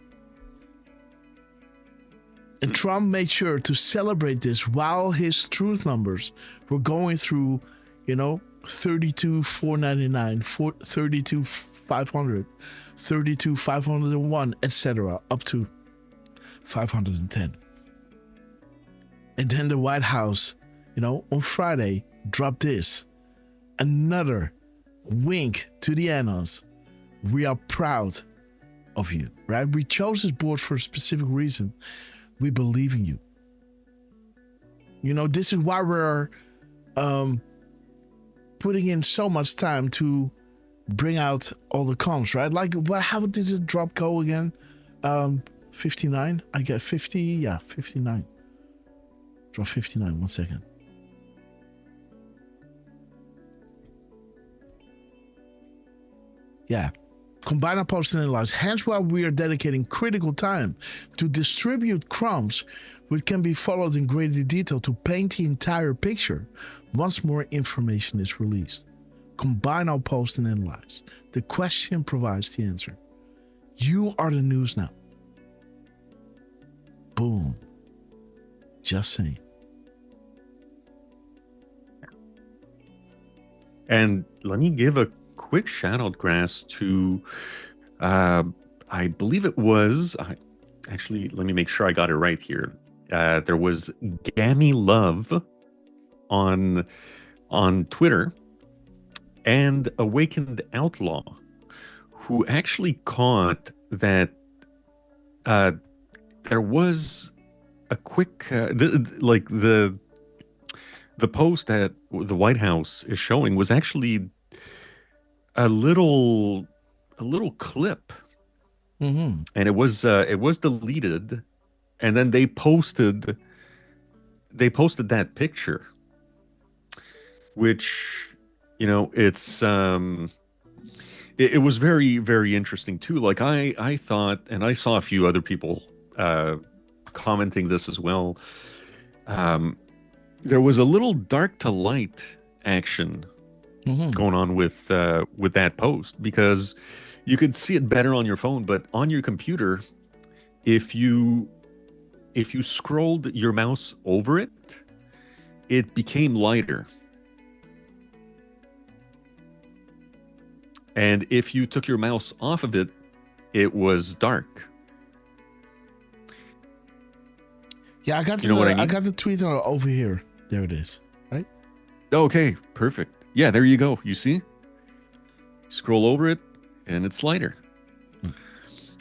And Trump made sure to celebrate this while his truth numbers were going through, 32 499, 32 500, 32 501, etc., up to 510. And then the White House, on Friday, dropped this. Another wink to the Anons. We are proud of you, right? We chose this board for a specific reason. We believe in you. This is why we're putting in so much time to bring out all the comps, right? Like, how did the drop go again? 59? I get 50? Yeah, 59. Drop 59, 1 second. Yeah. Combine our posts and analyze. Hence why we are dedicating critical time to distribute crumbs which can be followed in greater detail to paint the entire picture once more information is released. Combine our posts and analyze. The question provides the answer. You are the news now. Boom. Just saying. And let me give a quick shout out, Grass, to I believe it was actually, let me make sure I got it right here. There was Gammy Love on Twitter and Awakened Outlaw, who actually caught that there was a quick the post that the White House is showing was actually a little clip Mm-hmm. And it was deleted, and then they posted that picture, which, it's it was very, very interesting too. Like I thought, and I saw a few other people commenting this as well. There was a little dark to light action going on with that post, because you could see it better on your phone, but on your computer, if you scrolled your mouse over it, it became lighter. And if you took your mouse off of it, it was dark. Yeah, I got You know what I mean? I got the tweet over here. There it is. Right? Okay, perfect. Yeah, there you go. You see? Scroll over it, and it's lighter.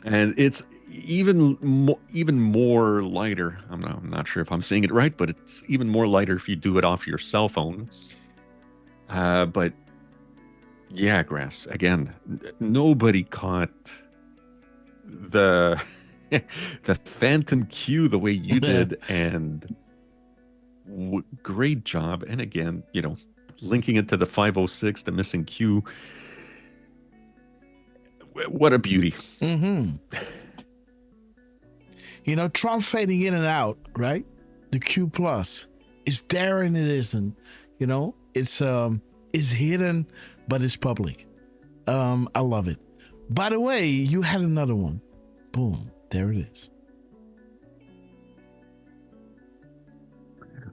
And it's even more lighter. I'm not sure if I'm saying it right, but it's even more lighter if you do it off your cell phone. But yeah, Grass, again, nobody caught the the phantom Q the way you did, and great job. And again, linking it to the 506, the missing Q. What a beauty. Mm-hmm. Trump fading in and out, right? The Q plus is there and it isn't. It's hidden, but it's public. I love it. By the way, you had another one. Boom. There it is.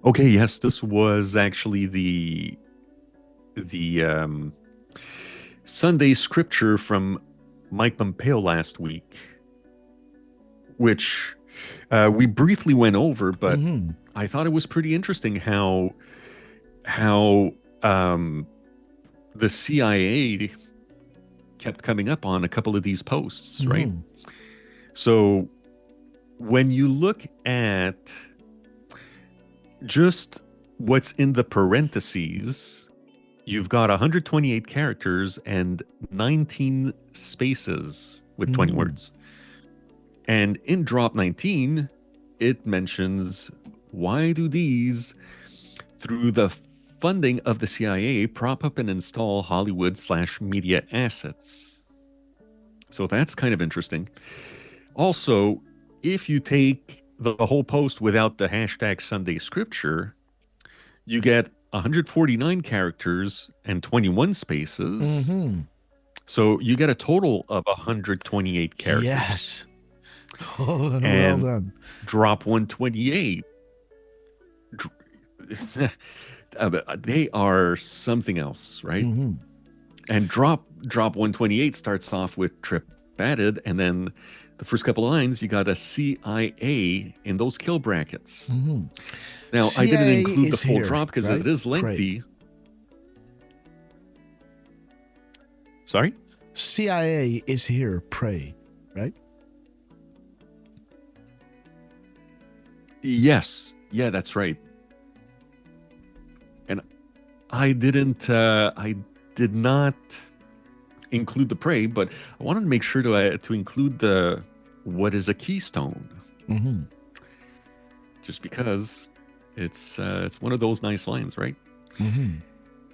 Okay, yes, this was actually the Sunday scripture from Mike Pompeo last week, which we briefly went over, but I thought it was pretty interesting how the CIA kept coming up on a couple of these posts, right? So when you look at just what's in the parentheses, you've got 128 characters and 19 spaces with 20 words. And in drop 19, it mentions, why do these, through the funding of the CIA, prop up and install Hollywood/media assets? So that's kind of interesting. Also, if you take the whole post without the hashtag Sunday Scripture, you get 149 characters and 21 spaces. So you get a total of 128 characters. Yes. Oh, and well done. Drop 128. They are something else, right? And drop 128 starts off with trip added, and then the first couple of lines, you got a CIA in those kill brackets. Now, I didn't include the full drop because it is lengthy. Sorry? CIA is here, pray, right? Yes. Yeah, that's right. And I did not include the pray, but I wanted to make sure to include the what is a keystone. Just because it's one of those nice lines, right?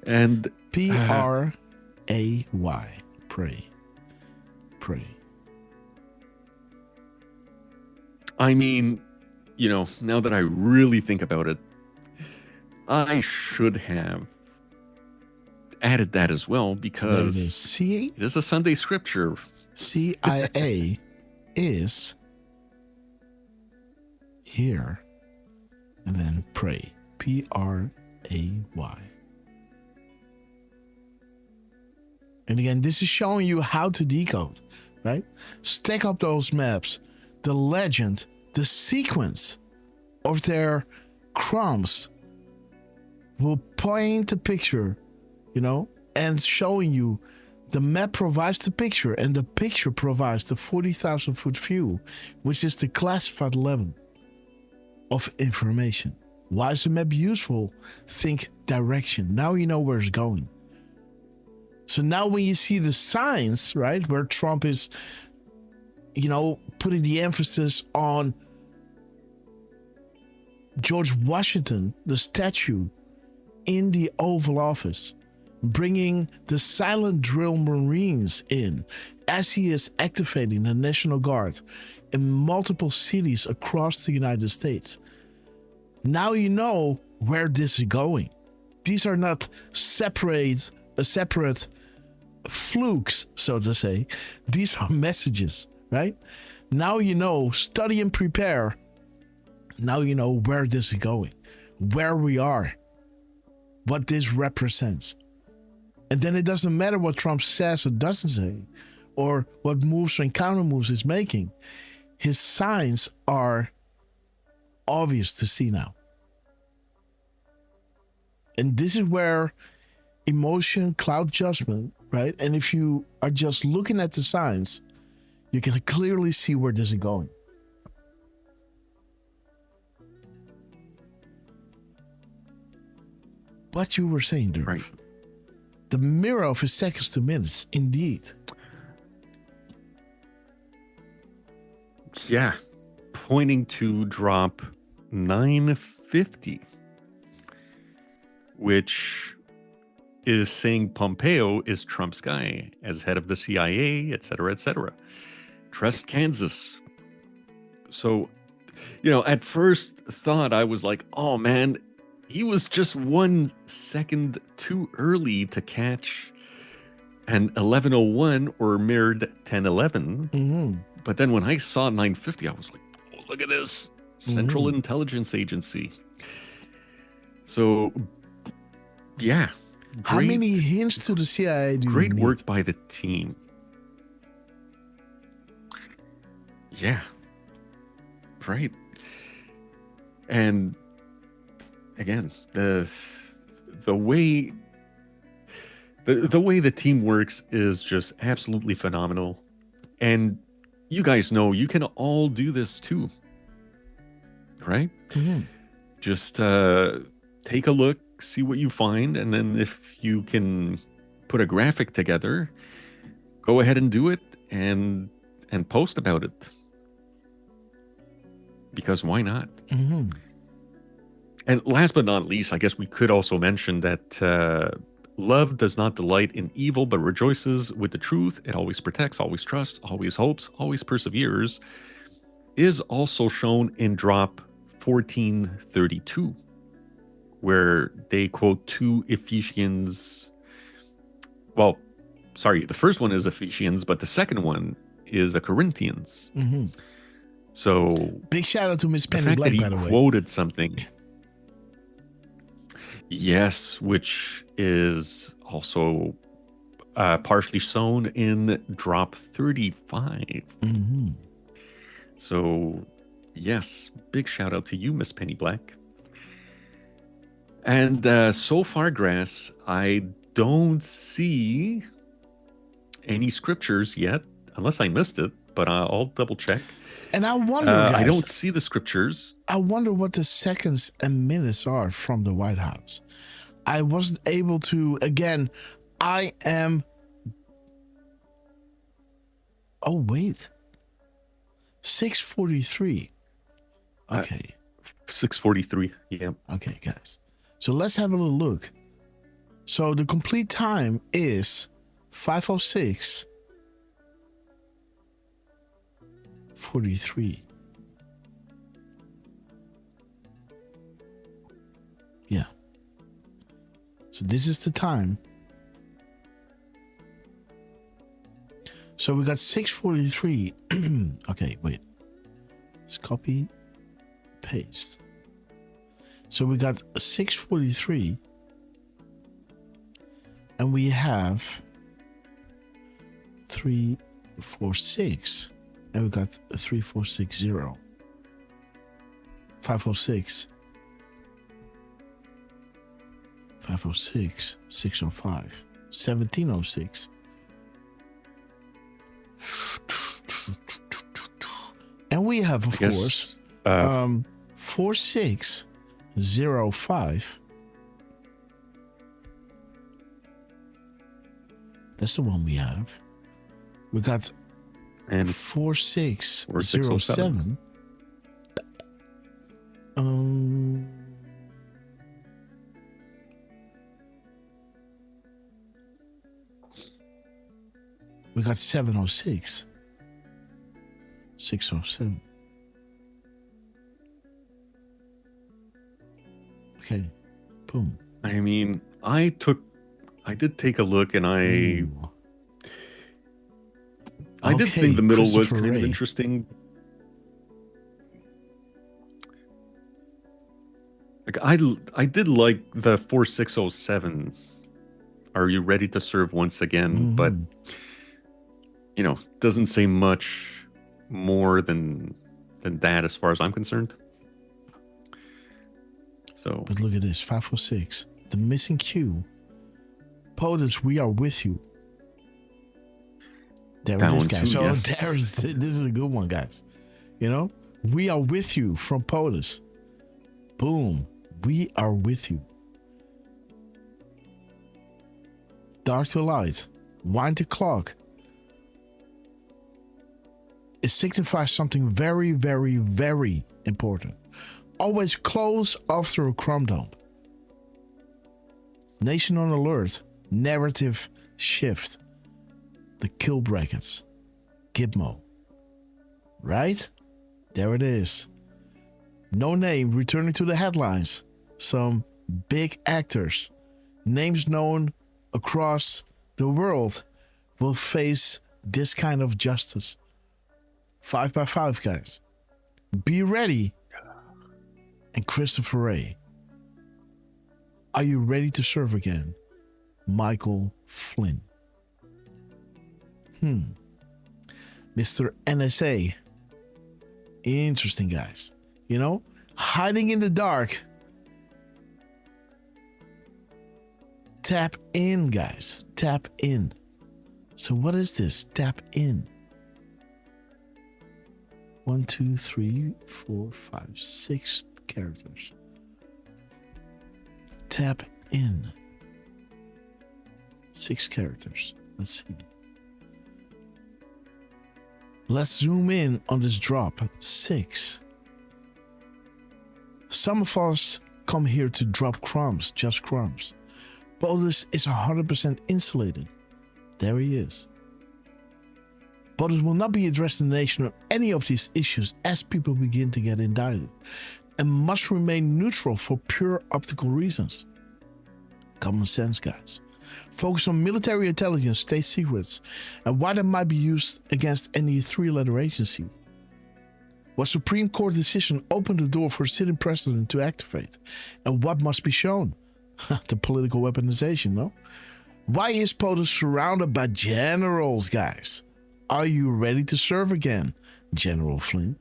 And Pray, pray. I mean, now that I really think about it, I should have added that as well, because it is a Sunday scripture. CIA is here, and then pray. Pray. And again, this is showing you how to decode, right? Stack up those maps, the legend, the sequence of their crumbs will paint a picture, and showing you the map provides the picture, and the picture provides the 40,000 foot view, which is the classified level of information. Why is the map useful? Think direction. Now you know where it's going. So now when you see the signs, right, where Trump is putting the emphasis on George Washington, the statue in the Oval Office, bringing the silent drill Marines in as he is activating the National Guard in multiple cities across the United States. Now you know where this is going. These are not separate flukes, so to say. These are messages, right? Now you know, study and prepare. Now you know where this is going, where we are, what this represents. And then it doesn't matter what Trump says or doesn't say, or what moves and counter moves he's making. His signs are obvious to see now. And this is where emotion cloud judgment, right? And if you are just looking at the signs, you can clearly see where this is going. What you were saying, Derf. Right. The mirror of his seconds to minutes, indeed. Yeah. Pointing to drop 950, which is saying Pompeo is Trump's guy as head of the CIA, et cetera, et cetera. Trust Kansas. So, at first thought, I was like, oh man, he was just 1 second too early to catch an 1101 or mirrored 1011. Mm-hmm. But then when I saw 950, I was like, oh, look at this. Central Intelligence Agency. So, yeah. How many hints to the CIA do you need? Great work by the team. Yeah. Right. And again, the way the team works is just absolutely phenomenal. And you guys know you can all do this too. Right? Mm-hmm. Just take a look, see what you find, and then if you can put a graphic together, go ahead and do it and post about it. Because why not? Mm-hmm. And last but not least, I guess we could also mention that love does not delight in evil, but rejoices with the truth. It always protects, always trusts, always hopes, always perseveres, is also shown in drop 1432, where they quote 2 Ephesians. Well, sorry, the first one is Ephesians, but the second one is the Corinthians. Mm-hmm. So big shout out to Miss Penny the fact Black, that by the he way. quoted something. Yes, which is also partially shown in drop 35. Mm-hmm. So, yes, big shout out to you, Miss Penny Black. And so far, Grass, I don't see any scriptures yet, unless I missed it, but I'll double check. And I wonder, guys, I don't see the scriptures. I wonder what the seconds and minutes are from the White House. I wasn't able to, again, I am... Oh, wait. 6:43. Okay. 6:43, yeah. Okay, guys. So let's have a little look. So the complete time is 5:06:43. Yeah. So this is the time. So we got 6:43. Okay, wait. Let's copy, paste. So we got 6:43. And we have 346. And we got 3460. 506. 506. 605. 1706. And we have, of course, 4605. That's the one we have. We got And 4607. We got 706. 607. Okay. Boom. I mean, I did take a look, and I did think the middle was kind of interesting. Like I did like the 4607. Are you ready to serve once again? But doesn't say much more than that as far as I'm concerned. So, but look at this, 546. The missing Q. POTUS, we are with you. There it is, guys. So this is a good one, guys. We are with you from POTUS. Boom. We are with you. Dark to light. Wind the clock. It signifies something very, very, very important. Always close after a crumb dump. Nation on alert. Narrative shift. The kill brackets. Gizmo. Right? There it is. No name returning to the headlines. Some big actors. Names known across the world will face this kind of justice. 5x5, guys. Be ready. And Christopher Ray. Are you ready to serve again? Michael Flynn. Mr. NSA. Interesting, guys. Hiding in the dark. Tap in, guys. Tap in. So what is this? Tap in. 1, 2, 3, 4, 5, 6 characters. Tap in. 6 characters. Let's see. Let's zoom in on this drop. 6. Some of us come here to drop crumbs, just crumbs. POTUS is 100% insulated. There he is. POTUS will not be addressing the nation on any of these issues as people begin to get indicted, and must remain neutral for pure optical reasons. Common sense, guys. Focus on military intelligence, state secrets, and why they might be used against any 3-letter agency. What Supreme Court decision opened the door for a sitting president to activate? And what must be shown? The political weaponization, no? Why is POTUS surrounded by generals, guys? Are you ready to serve again, General Flynn?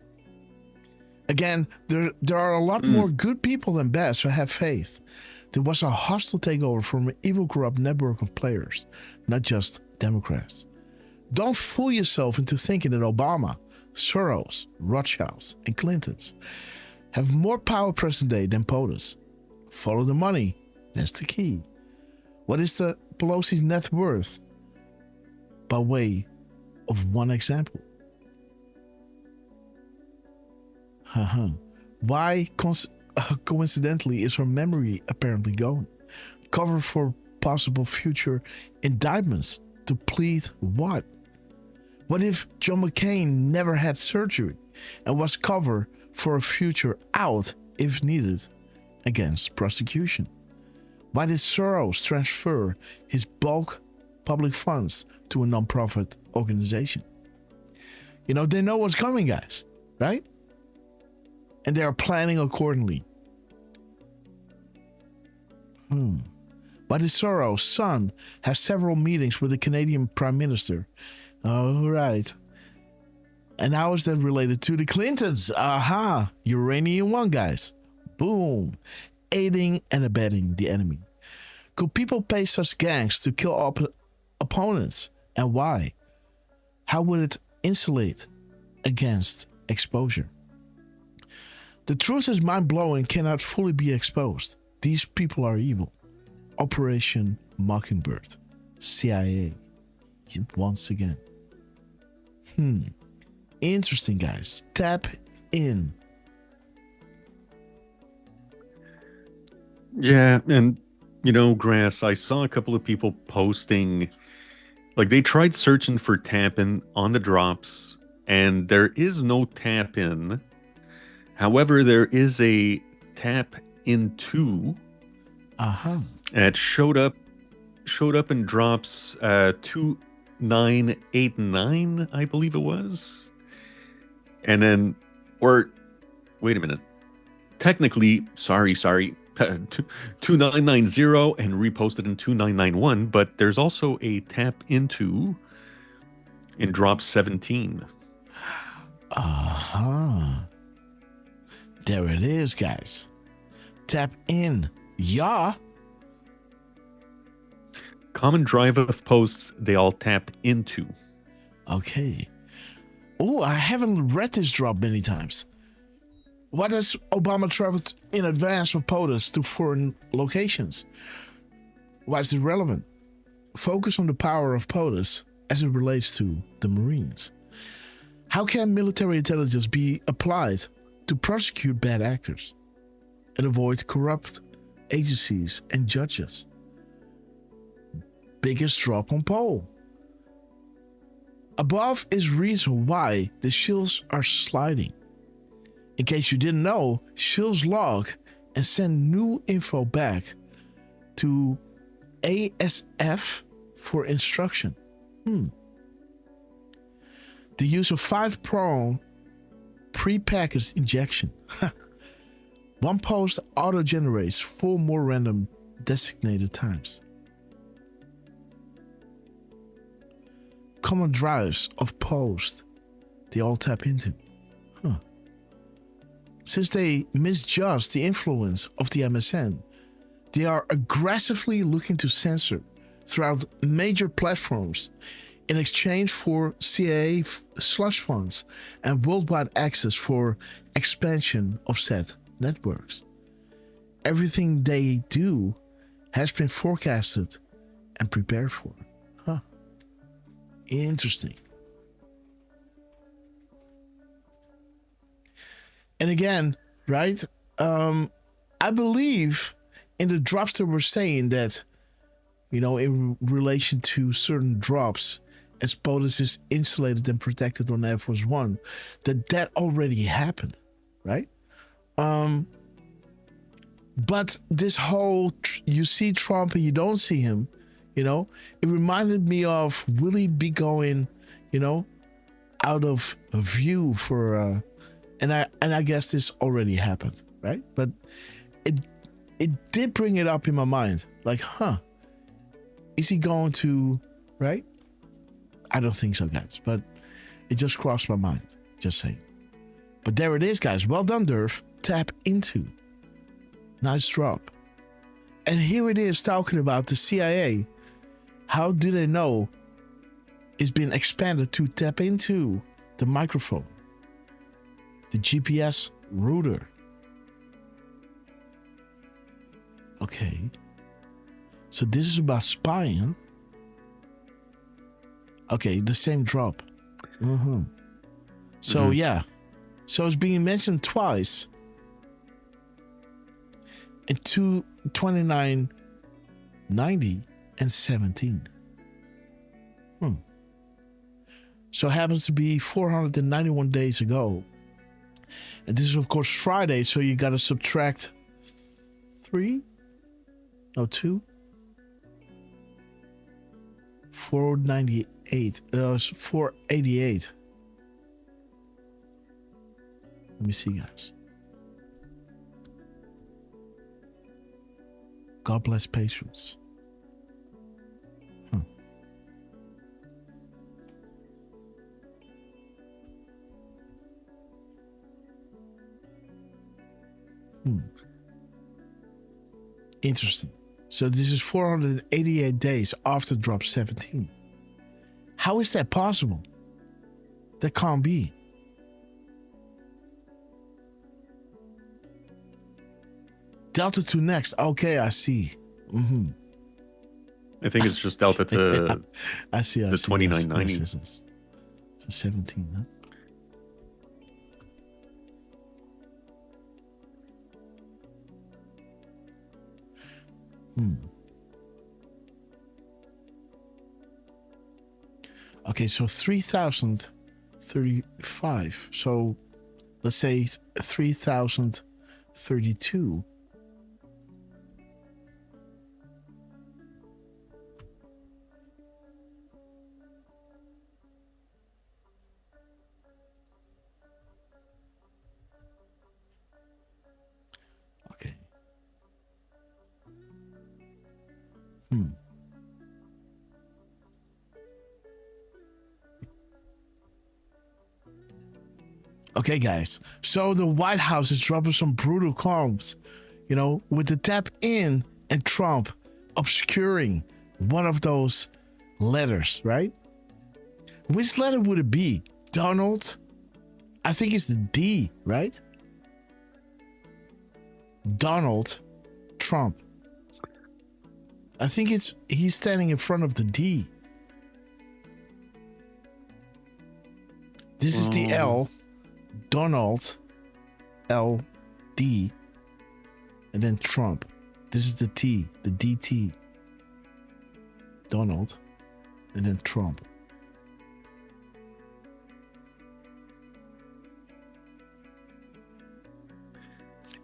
Again, there are a lot more good people than bad, so have faith. There was a hostile takeover from an evil, corrupt network of players, not just Democrats. Don't fool yourself into thinking that Obama, Soros, Rothschilds, and Clintons have more power present day than POTUS. Follow the money. That's the key. What is the Pelosi's net worth? By way of one example. Why coincidentally is her memory apparently going? Cover for possible future indictments to plead what? What if John McCain never had surgery and was covered for a future out if needed against prosecution? Why did Soros transfer his bulk public funds to a non-profit organization? They know what's coming, guys, right? And they are planning accordingly. Why did Soros' son have several meetings with the Canadian Prime Minister? All right. And how is that related to the Clintons? Aha! Uranium One, guys. Boom. Aiding and abetting the enemy. Could people pay such gangs to kill opponents? And why? How would it insulate against exposure? The truth is mind-blowing, cannot fully be exposed. These people are evil. Operation Mockingbird. CIA. Once again. Interesting, guys. Tap in. Yeah, and Grass, I saw a couple of people posting, like they tried searching for tap-in on the drops, and there is no tap-in. However, there is a tap-into. It showed up in drops 2989, I believe it was. And then, or wait a minute. Technically, sorry, 2990 and reposted in 2991, but there's also a tap into in drop 17. There it is, guys. Tap in. Yeah. Common drive of posts, they all tap into. Okay. Oh, I haven't read this drop many times. Why does Obama travel in advance of POTUS to foreign locations? Why is it relevant? Focus on the power of POTUS as it relates to the Marines. How can military intelligence be applied to prosecute bad actors and avoid corrupt agencies and judges? Biggest drop on poll. Above is reason why the shields are sliding. In case you didn't know, shields log and send new info back to ASF for instruction. The use of 5-prong pre-packaged injection. One post auto-generates 4 more random designated times. Common drives of post they all tap into. Since they misjudge the influence of the MSN, they are aggressively looking to censor throughout major platforms in exchange for CIA slush funds and worldwide access for expansion of said networks. Everything they do has been forecasted and prepared for. Interesting. And again, right? I believe in the drops that we're saying that, in relation to certain drops, as POTUS is insulated and protected on Air Force One, that already happened, right? But this whole, you see Trump and you don't see him, it reminded me of will he be going, out of view for, and I guess this already happened, right? But it did bring it up in my mind, like, is he going to, right? I don't think so, guys, but it just crossed my mind, just saying. But there it is, guys. Well done, Derf. Tap into. Nice drop. And here it is talking about the CIA. How do they know it's been expanded to tap into the microphone, the GPS router? Okay. So this is about spying. Okay, the same drop. So yeah. So it's being mentioned twice. In 2990 and 17. So it happens to be 491 days ago. And this is of course Friday, so you gotta subtract 2. 498. 488. Let me see, guys. God bless patience. Interesting. So this is 488 days after drop 17. How is that possible? That can't be. Delta 2 next. Okay, I see. I think it's just Delta to I see. the 2990. So 17, huh? Okay, so 3,035. So let's say 3,032. Okay. Okay, guys. So the White House is dropping some brutal bombs, you know, with the tap in and Trump obscuring one of those letters, right? Which letter would it be? Donald? I think it's the D, right? Donald Trump. I think he's standing in front of the D. This is the L. Donald, L, D, and then Trump. This is the T, the DT. Donald, and then Trump.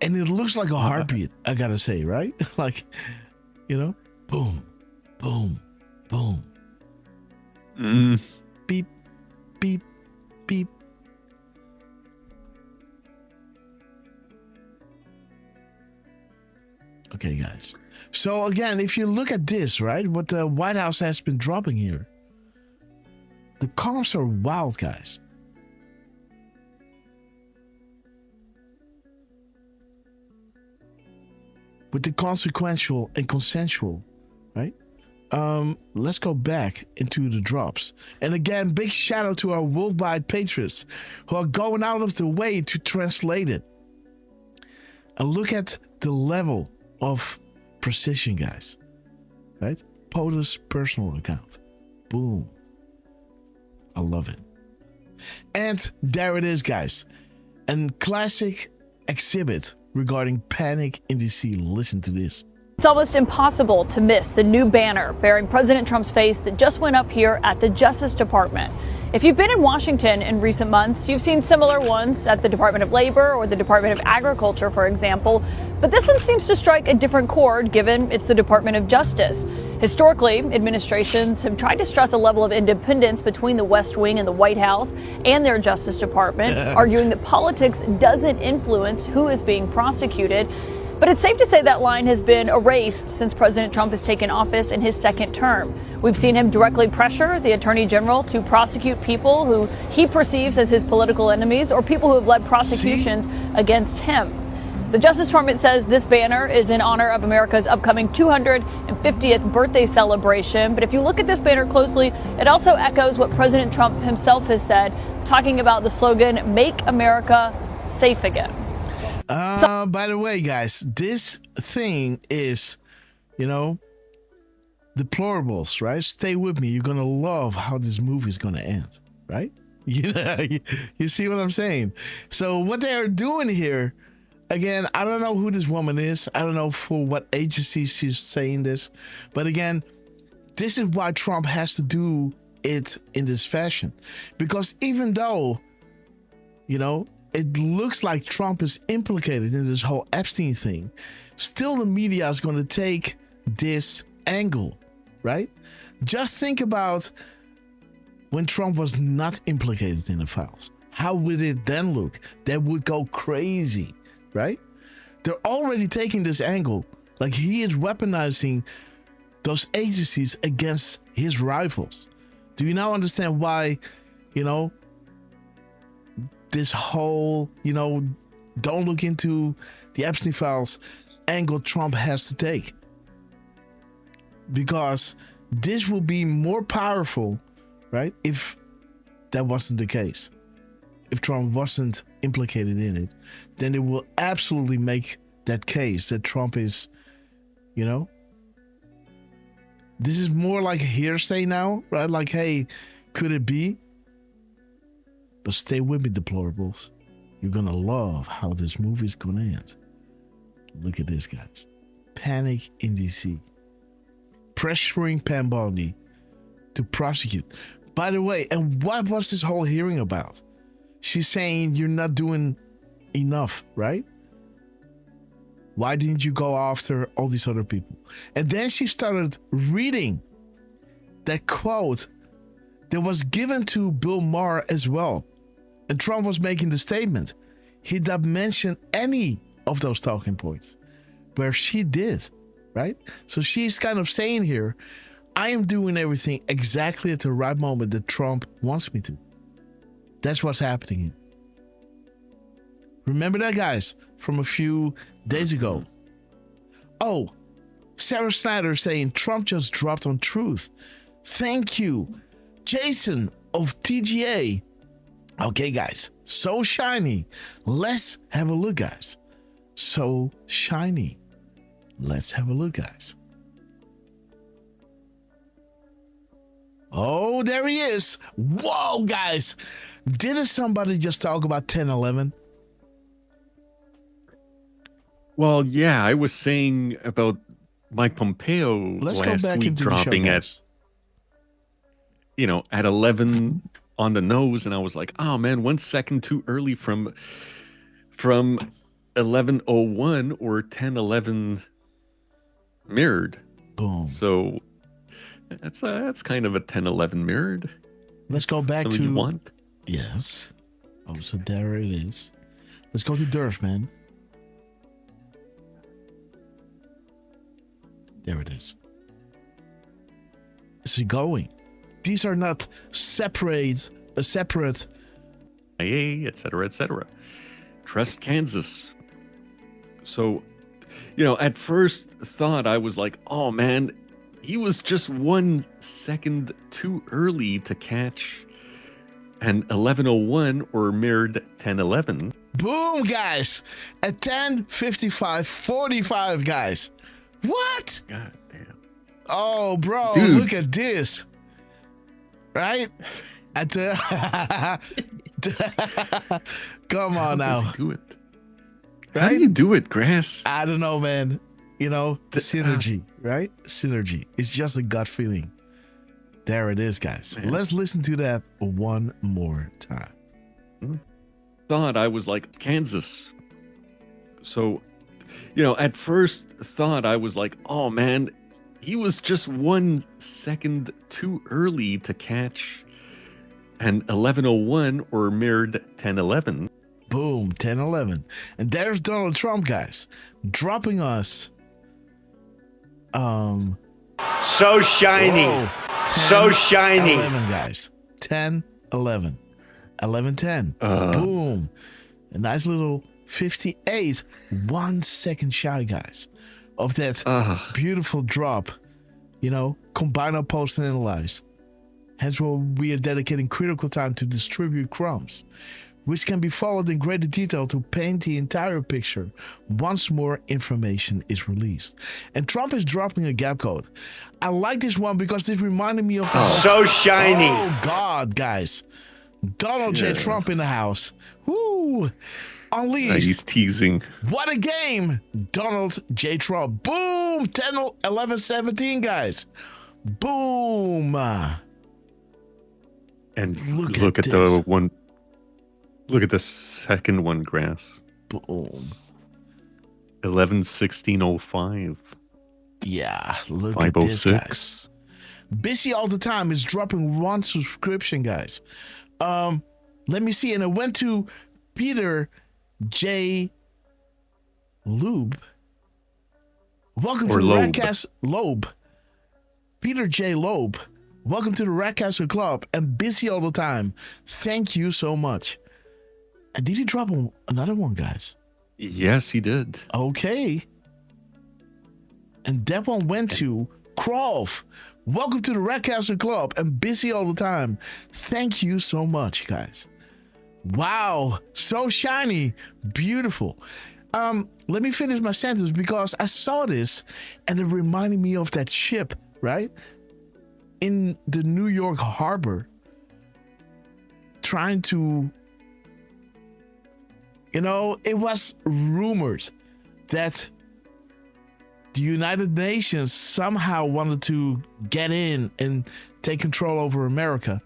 And it looks like a heartbeat, I gotta say, right? Like, you know, boom, boom, boom. Beep, beep, beep. Okay, guys. So again, if you look at this, right, what the White House has been dropping here, the comps are wild, guys. With the consequential and consensual, right? Let's go back into the drops. And again, big shout out to our worldwide patriots who are going out of the way to translate it. And look at the level of precision, guys. Right? POTUS personal account. Boom. I love it. And there it is, guys. A classic exhibit regarding panic in DC. Listen to this. It's almost impossible to miss the new banner bearing President Trump's face that just went up here at the Justice Department. If you've been in Washington in recent months, you've seen similar ones at the Department of Labor or the Department of Agriculture, for example. But this one seems to strike a different chord given it's the Department of Justice. Historically, administrations have tried to stress a level of independence between the West Wing and the White House and their Justice Department, arguing that politics doesn't influence who is being prosecuted. But it's safe to say that line has been erased since President Trump has taken office in his second term. We've seen him directly pressure the Attorney General to prosecute people who he perceives as his political enemies or people who have led prosecutions against him. The Justice Department says this banner is in honor of America's upcoming 250th birthday celebration. But if you look at this banner closely, it also echoes what President Trump himself has said, talking about the slogan, "Make America Safe Again." By the way, guys, this thing is, you know, deplorables, right? Stay with me. You're going to love how this movie is going to end, right? You see what I'm saying? So what they are doing here, again, I don't know who this woman is. I don't know for what agency she's saying this. But again, this is why Trump has to do it in this fashion. Because even though, you know, it looks like Trump is implicated in this whole Epstein thing, still the media is going to take this angle, right? Just think about when Trump was not implicated in the files. How would it then look? That would go crazy, right? They're already taking this angle. Like he is weaponizing those agencies against his rivals. Do you now understand why, you know, this whole, you know, don't look into the Epstein files angle Trump has to take? Because this will be more powerful, right, if that wasn't the case. If Trump wasn't implicated in it, then it will absolutely make that case that Trump is, you know, this is more like a hearsay now, right? Like, hey, could it be? But stay with me, deplorables. You're going to love how this movie is going to end. Look at this, guys. panic in DC, pressuring Pam Bondi to prosecute. By the way, and what was this whole hearing about? She's saying you're not doing enough, right? Why didn't you go after all these other people? And then she started reading that quote that was given to Bill Maher as well. And Trump was making the statement. He didn't mention any of those talking points, where she did, right? So she's kind of saying here, I am doing everything exactly at the right moment that Trump wants me to. That's what's happening here. Remember that, guys, from a few days ago. Oh, Sarah Snyder saying Trump just dropped on truth. Thank you. Jason of TGA. Okay, guys, so shiny. Let's have a look, guys. So shiny. Let's have a look, guys. Oh, there he is. Whoa, guys. Didn't somebody just talk about 10/11? Well, yeah, I was saying about Mike Pompeo Let's go last back week into the show, dropping guys. at 11 on the nose, and I was like, oh man, 1 second too early from 11:01 or 10:11 mirrored. Boom. So that's kind of a 10:11 mirrored. Let's go back Something to you want? Yes. Oh, so there it is. Let's go to Derf, man. There it is. Is it going? These are not separate, IA, etc., etc. Trust Kansas. So, at first thought I was like, oh man, he was just 1 second too early to catch an 11:01 or mirrored 10:11. Boom, guys. At 10:55:45, guys. What? God damn. Oh, bro, Dude. look at this. Right? At Come on now. How does he do it? How do you do it, Grass? I don't know, man. The synergy, right? Synergy. It's just a gut feeling. There it is, guys. Man. Let's listen to that one more time. Thought I was like Kansas. So, at first thought I was like, oh man, he was just 1 second too early to catch an 11:01 or mirrored 10:11. Boom, 10/11. And there's Donald Trump, guys, dropping us. So shiny. Whoa, 10, So shiny. 11, guys. 10/11. 11:10. Boom. A nice little 58. 1 second shy, guys, of that beautiful drop. Combine our post and analyze. Hence why we are dedicating critical time to distribute crumbs, which can be followed in greater detail to paint the entire picture once more information is released. And Trump is dropping a gap code. I like this one because this reminded me of the So shiny. Oh God, guys. Donald J. Trump in the house. Woo! Unleashed. He's teasing. What a game. Donald J. Trump. Boom! 10/11/17, guys. Boom! And Look at at the this. one. Look at the second one, Grass. Boom. 11:16:05. Yeah, look at this, 506. guys. Busy all the time is dropping one subscription, guys. Let me see. And I went to Peter J. Loeb. Welcome to Or the Loeb. Radcast Loeb. Peter J. Loeb. Welcome to the Radcaster Club and busy all the time. Thank you so much. And did he drop another one, guys? Yes, he did. Okay. And that one went to Croft. Welcome to the Radcaster Club and busy all the time. Thank you so much, guys. Wow, so shiny, beautiful. Let me finish my sentence because I saw this and it reminded me of that ship, right? In the New York harbor, trying to, it was rumored that the United Nations somehow wanted to get in and take control over America.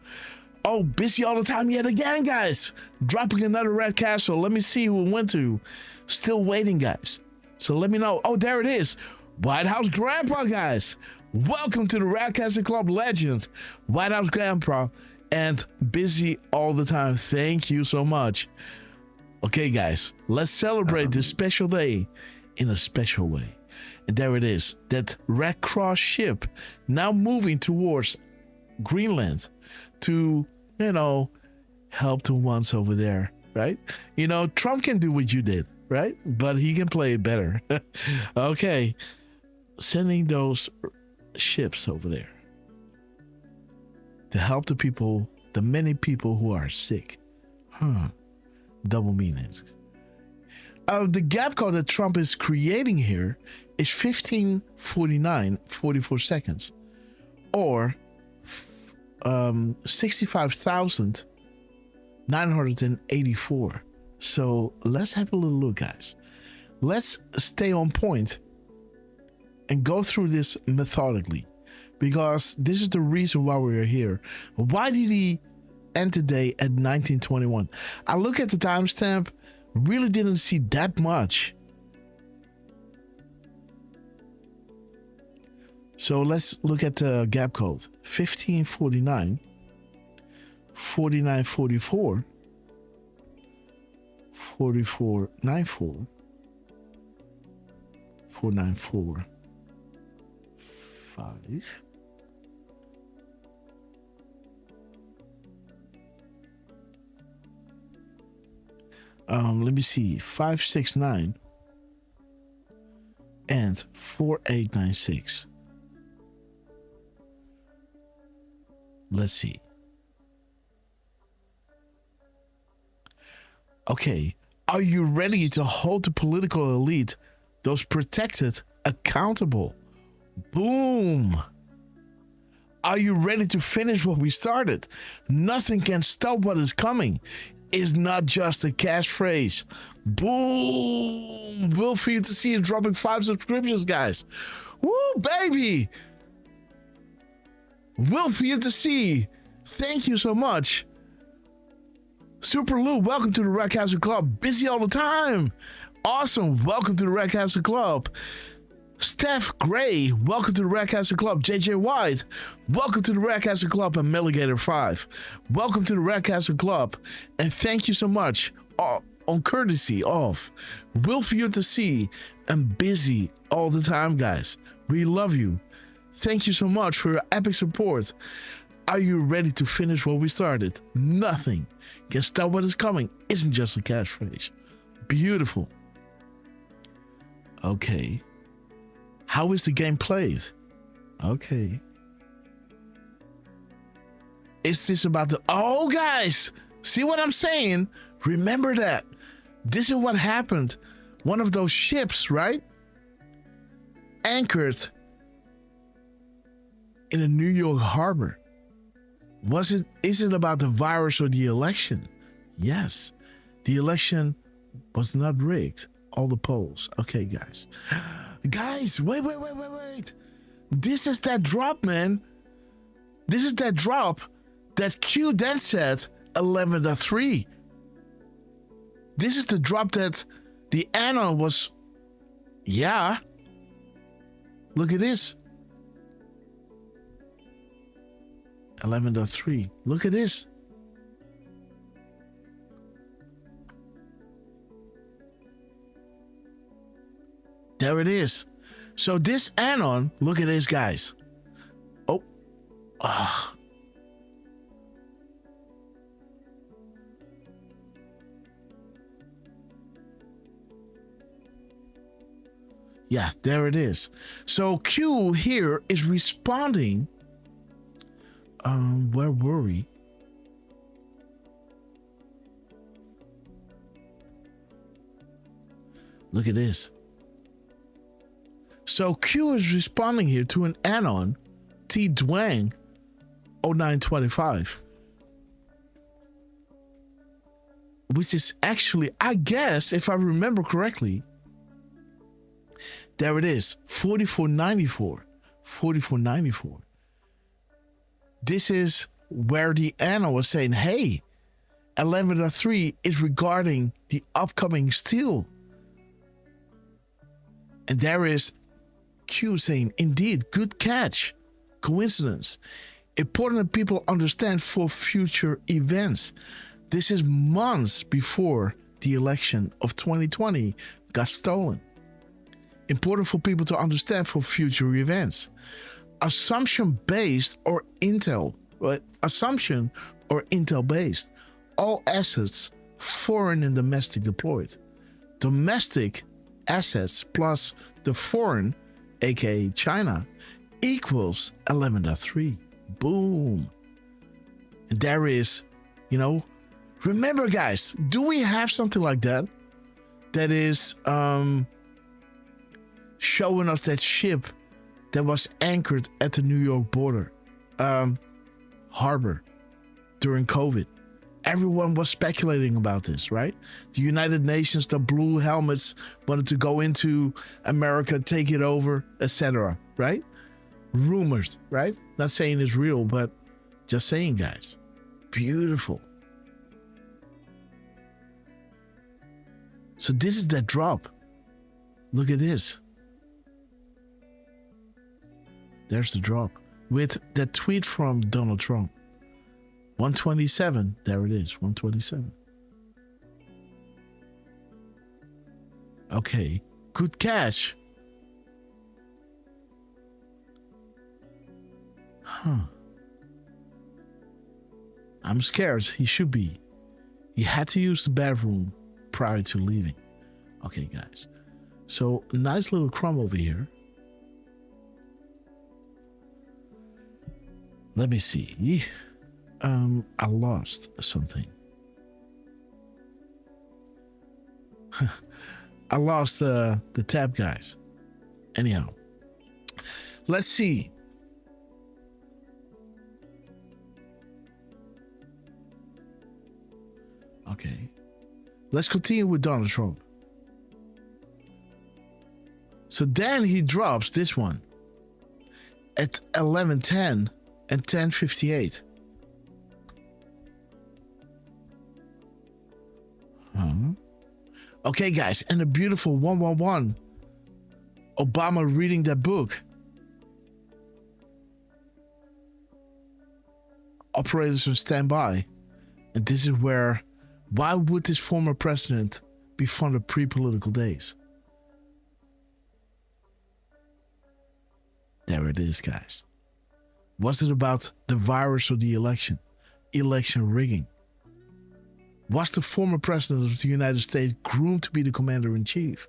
Oh, busy all the time yet again, guys. Dropping another red castle. Let me see who it went to. Still waiting, guys. So let me know. Oh, there it is. White House Grandpa, guys. Welcome to the Red Castle Club Legend. White House Grandpa and busy all the time. Thank you so much. Okay, guys. Let's celebrate this special day in a special way. And there it is. That Red Cross ship now moving towards Greenland to, help the ones over there, right? Trump can do what you did, right? But he can play it better. Okay. Sending those ships over there to help the people, the many people who are sick. Double meanings. The gap code that Trump is creating here is 15:49:44 seconds, or 65,984. So let's have a little look, guys. Let's stay on point and go through this methodically, because this is the reason why we're here. Why did he end today at 1921? I look at the timestamp, really didn't see that much. So let's look at the gap code. 1549, 4944, 4494, 494, 5. Let me see. 569 and 4896. Let's see. Okay, are you ready to hold the political elite, those protected, accountable? Boom. Are you ready to finish what we started? Nothing can stop what is coming. Is not just a catchphrase. Boom. Will for you to see you dropping 5 subscriptions, guys. Woo, baby. Will for you to see. Thank you so much. Super Lou, welcome to the Red Castle Club. Busy all the time. Awesome. Welcome to the Red Castle Club. Steph Gray, welcome to the Red Castle Club. JJ White, welcome to the Red Castle Club. And Milligator 5, welcome to the Red Castle Club. And thank you so much on courtesy of Will for you to see and busy all the time, guys. We love you. Thank you so much for your epic support. Are you ready to finish what we started? Nothing can stop what is coming. Isn't just a catchphrase. Beautiful. Okay. How is the game played? Okay. Is this about the... Oh, guys! See what I'm saying? Remember that. This is what happened. One of those ships, right? Anchored in a New York harbor. Is it about the virus or the election? Yes. The election was not rigged. All the polls. Okay, guys. Guys, wait. This is that drop, man. This is that drop that Q then said 11.3. This is the drop that the Anon was... Yeah. Look at this. 11.3. Look at this. There it is. So this Anon, look at this, guys. Oh. Ugh. Yeah, there it is. So Q here is responding. Where were we? Look at this. So Q is responding here to an Anon, T Dwang 0925. Which is actually, I guess, if I remember correctly, There it is, 44.94. 44.94. This is where the analyst was saying, hey, 11.3 is regarding the upcoming steal. And there is Q saying, indeed, good catch. Coincidence. Important that people understand for future events. This is months before the election of 2020 got stolen. Important for people to understand for future events. Assumption based or intel, right? Assumption or intel based. All assets, foreign and domestic deployed. Domestic assets plus the foreign, aka China, equals 11.3. Boom. And there is, remember guys, do we have something like that? That is showing us that ship that was anchored at the New York border, harbor during COVID. Everyone was speculating about this, right? The United Nations, the blue helmets wanted to go into America, take it over, etc., right? Rumors, right? Not saying it's real, but just saying, guys. Beautiful. So this is that drop. Look at this. There's the drop. With that tweet from Donald Trump. 127. There it is. 127. Okay. Good catch. Huh. I'm scared. He should be. He had to use the bathroom prior to leaving. Okay, guys. So, nice little crumb over here. Let me see. I lost something. I lost the tab, guys. Anyhow, let's see. Okay. Let's continue with Donald Trump. So then he drops this one at 11:10 and 10:58. Okay, guys, and a beautiful 111. Obama reading that book. Operators on standby. And this is where, why would this former president be funded pre-political days? There it is, guys. Was it about the virus or the election? Election rigging? Was the former president of the United States groomed to be the commander-in-chief?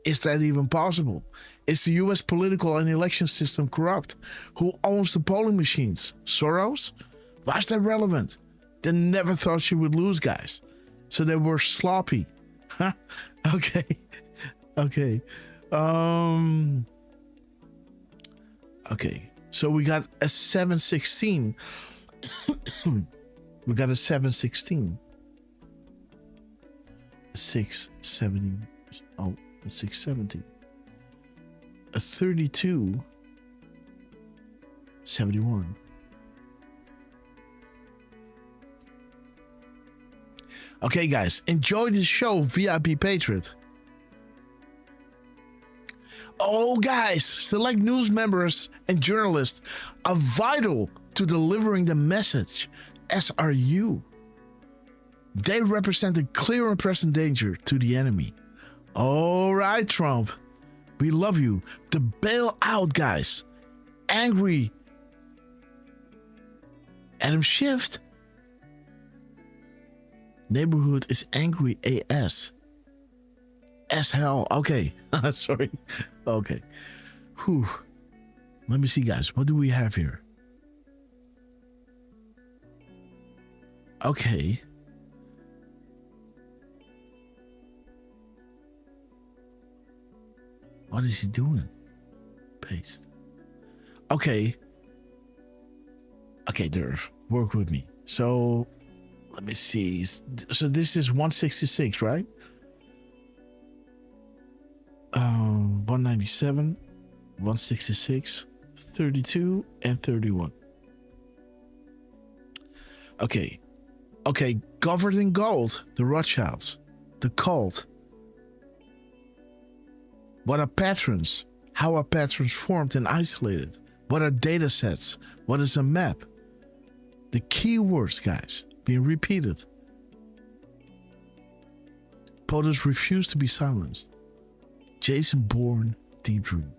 Is that even possible? Is the US political and election system corrupt? Who owns the polling machines? Soros? Why is that relevant? They never thought she would lose, guys. So they were sloppy. Huh? Okay. Okay. Okay. So we got a 716. We got a 716. 670. Oh, a 670. A 32. 71. Okay, guys, enjoy this show, VIP Patriot. Oh, guys, select news members and journalists are vital to delivering the message, as are you. They represent a clear and present danger to the enemy. All right, Trump, we love you. The bailout, guys. Angry Adam Schiff. Neighborhood is angry AS. As hell. Okay. Sorry. Okay. Whew. Let me see, guys. What do we have here? Okay. What is he doing? Paste. Okay. Okay, Derf. Work with me. So, let me see. So this is 166, right? 197, 166, 32, and 31. Okay. Okay, covered in gold, the Rothschilds, the cult. What are patterns? How are patterns formed and isolated? What are data sets? What is a map? The keywords, guys, being repeated. POTUS refuse to be silenced. Jason Bourne, Deep Dream.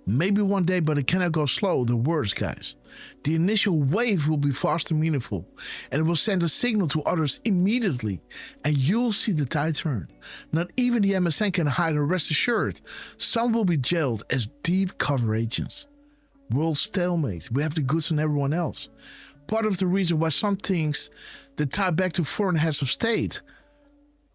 Maybe one day, but it cannot go slow. The words, guys. The initial wave will be fast and meaningful, and it will send a signal to others immediately, and you'll see the tide turn. Not even the MSN can hide, and rest assured, some will be jailed as deep cover agents. World stalemate. We have the goods on everyone else. Part of the reason why some things that tie back to foreign heads of state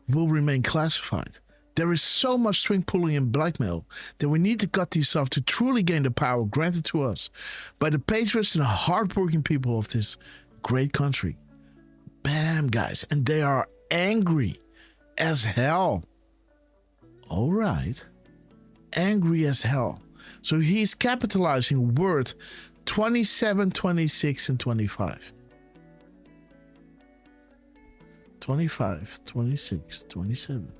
will remain classified. There is so much string pulling and blackmail that we need to cut these off to truly gain the power granted to us by the patriots and hardworking people of this great country. Bam, guys. And they are angry as hell. All right. Angry as hell. So he's capitalizing word 27, 26, and 25. 25, 26, 27.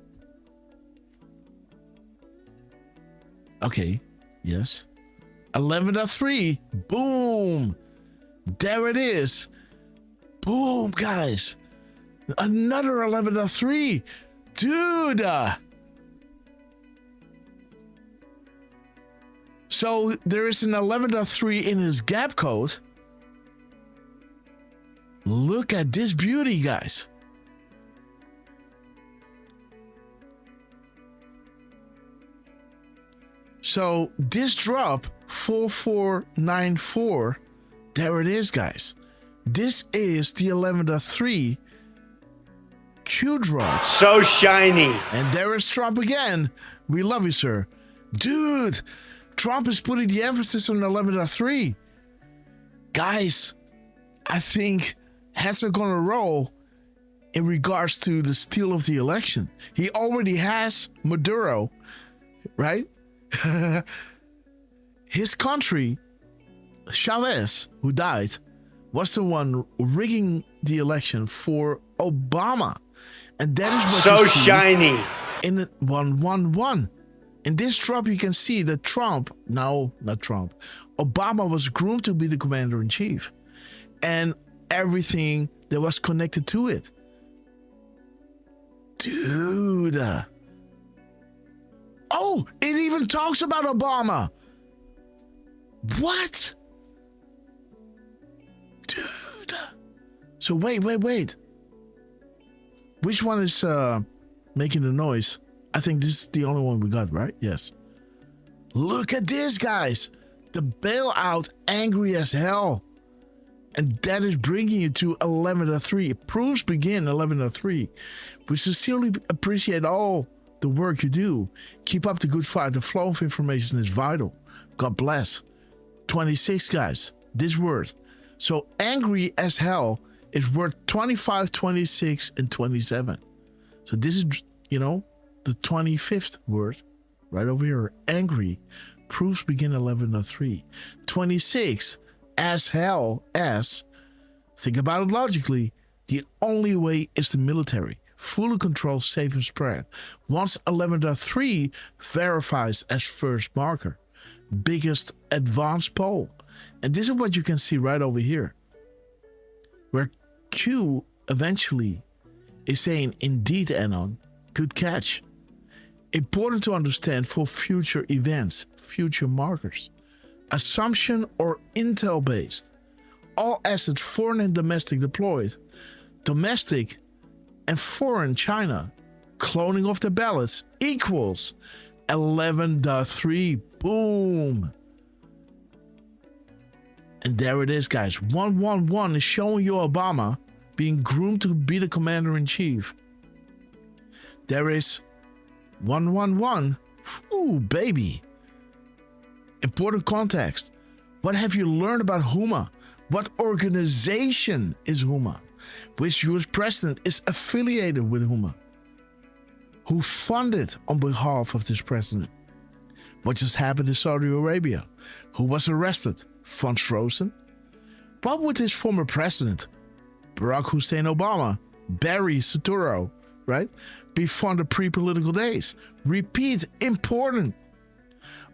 Okay, yes. 11.3. Boom. There it is. Boom, guys. Another 11.3. Dude. So there is an 11.3 in his gap code. Look at this beauty, guys. So this drop 4494, there it is, guys. This is the 11.3 Q drop. So shiny. And there is Trump again. We love you, sir. Dude, Trump is putting the emphasis on 11.3. Guys, I think heads are going to roll in regards to the steal of the election. He already has Maduro, right? His country, Chavez, who died, was the one rigging the election for Obama. And that is what so you see shiny in 111. In this drop, you can see that Obama was groomed to be the commander-in-chief. And everything that was connected to it. Dude. Oh, it even talks about Obama. What? Dude. So wait. Which one is making the noise? I think this is the only one we got, right? Yes. Look at this, guys. The bailout, angry as hell. And that is bringing you to 11.3. Proofs begin 11.3. We sincerely appreciate all the work you do. Keep up the good fight. The flow of information is vital. God bless. 26, guys. This word. So angry as hell is worth 25, 26, and 27. So this is, the 25th word right over here. Angry. Proofs begin 11.3. 26, as hell as. Think about it logically. The only way is the military. Fully control, safe and spread. Once 11.3 verifies as first marker. Biggest advanced poll. And this is what you can see right over here. Where Q eventually is saying, indeed, Anon, good catch. Important to understand for future events, future markers. Assumption or intel based. All assets, foreign and domestic, deployed. Domestic and foreign China. Cloning of the ballots equals 11.3. Boom. And there it is, guys. 111 is showing you Obama being groomed to be the commander-in-chief. There is 111. Ooh, baby. Important context. What have you learned about Huma? What organization is Huma? Which US president is affiliated with Huma? Who funded on behalf of this president? What just happened in Saudi Arabia? Who was arrested? Funds frozen? What would his former president, Barack Hussein Obama, Barry Soetoro, right, be from the pre-political days? Repeat, important.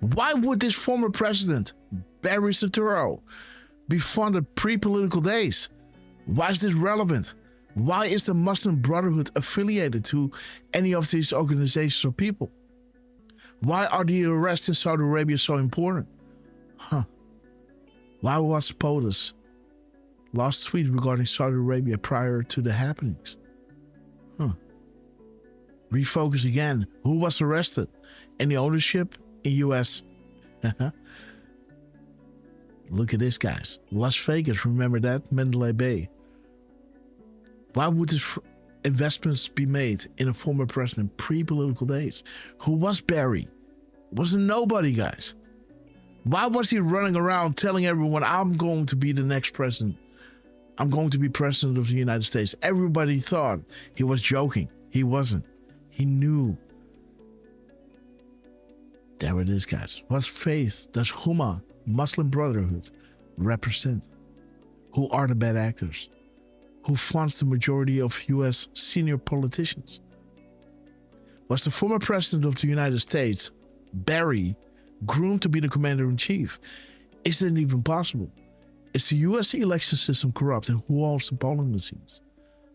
Why would this former president, Barry Soetoro, be from the pre-political days? Why is this relevant? Why is the Muslim Brotherhood affiliated to any of these organizations or people? Why are the arrests in Saudi Arabia so important? Why was POTUS last tweet regarding Saudi Arabia prior to the happenings? Refocus again. Who was arrested? Any ownership in US? Look at this, guys. Las Vegas, remember that? Mandalay Bay. Why would this investments be made in a former president pre-political days? Who was Barry? Wasn't nobody, guys. Why was he running around telling everyone, I'm going to be the next president? I'm going to be president of the United States. Everybody thought he was joking. He wasn't. He knew. There it is, guys. What faith does Huma, Muslim Brotherhood, represent? Who are the bad actors? Who funds the majority of US senior politicians? Was the former president of the United States, Barry, groomed to be the commander-in-chief? Is that even possible? Is the US election system corrupt, and who owns the polling machines?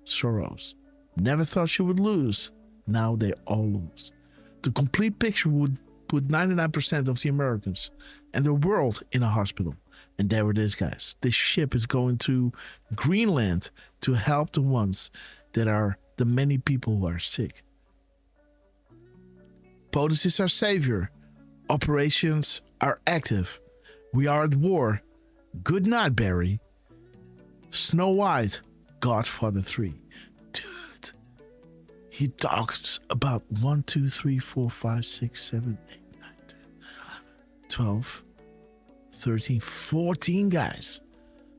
Soros. Never thought she would lose. Now they all lose. The complete picture would put 99% of the Americans and the world in a hospital. And there it is, guys. This ship is going to Greenland to help the ones that are the many people who are sick. POTUS is our savior. Operations are active. We are at war. Good night, Barry. Snow White, Godfather 3. Dude, he talks about 1, 2, 3, 4, 5, 6, 7, 8, 9, 10, 11, 12, 13, 14, guys.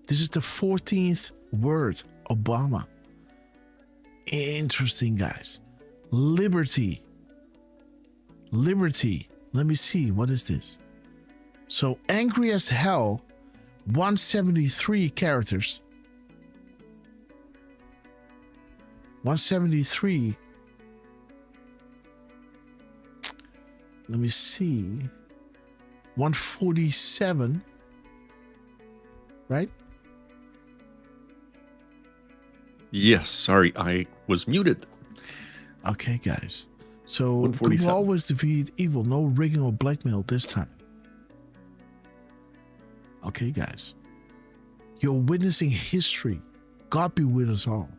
This is the 14th word, Obama. Interesting, guys. Liberty. Liberty. Let me see. What is this? So, angry as hell, 173 characters. 173. Let me see. 147. Right? Yes, sorry, I was muted. Okay, guys. So, good will always defeat evil. No rigging or blackmail this time. Okay, guys. You're witnessing history. God be with us all.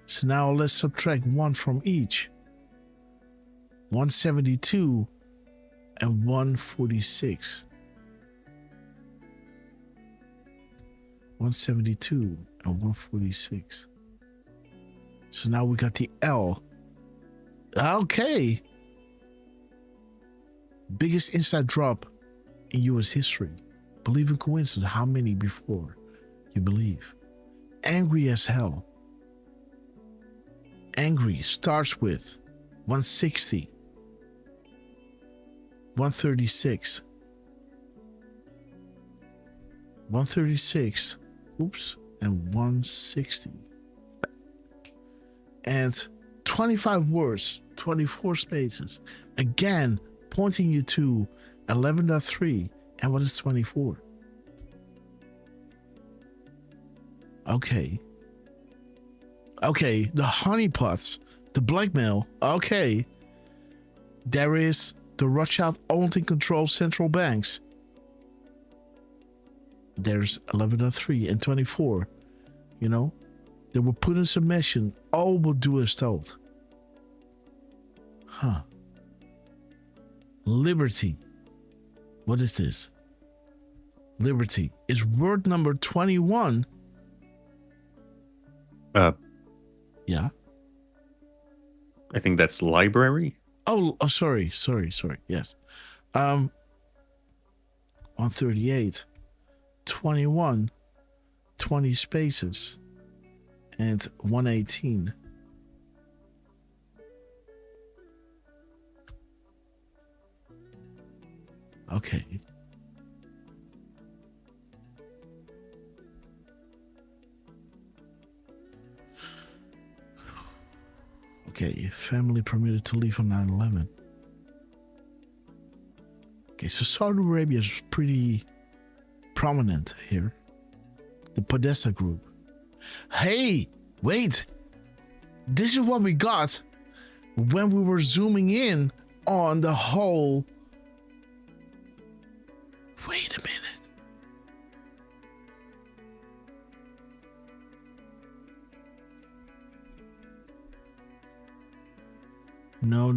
So now let's subtract 1 from each. 172 and 146. 172 and 146. So now we got the L. Okay. Biggest inside drop in US history. Believe in coincidence. How many before you believe? Angry as hell. Angry starts with 160. 136. 136. Oops. And 160. And 25 words, 24 spaces. Again, pointing you to 11.3. And what is 24? Okay. Okay, the honeypots, the blackmail. Okay. There is the Rothschild owned and controlled central banks. There's 11.3 and 24. You know, they were put in submission. All will do as told. Liberty. What is this? Liberty is word number 21. Yeah. I think that's library. Oh, sorry. Yes. 138, 21, 20 spaces, and 118. Okay. Okay, family permitted to leave on 9/11. Okay, so Saudi Arabia is pretty prominent here. The Podesta group. Hey, wait. This is what we got when we were zooming in on the whole. Wait a minute. No.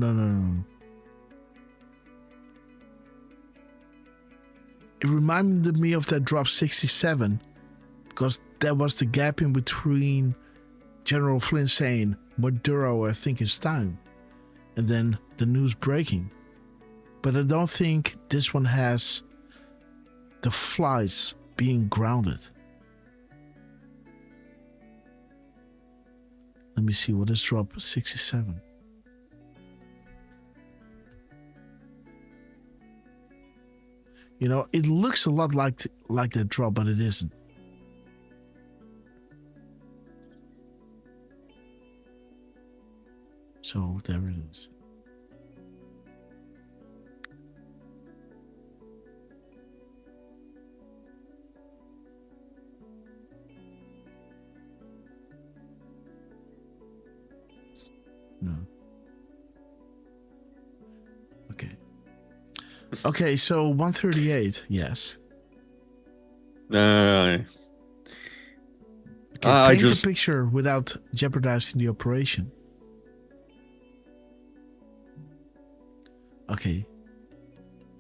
It reminded me of that drop 67 because that was the gap in between General Flynn saying, Maduro, I think it's time, and then the news breaking. But I don't think this one has the flights being grounded. Let me see, what is drop 67? You know, it looks a lot like that drop, but it isn't. So there it is. No. Okay. Okay, so 138, yes. I Paint just a picture without jeopardizing the operation. Okay.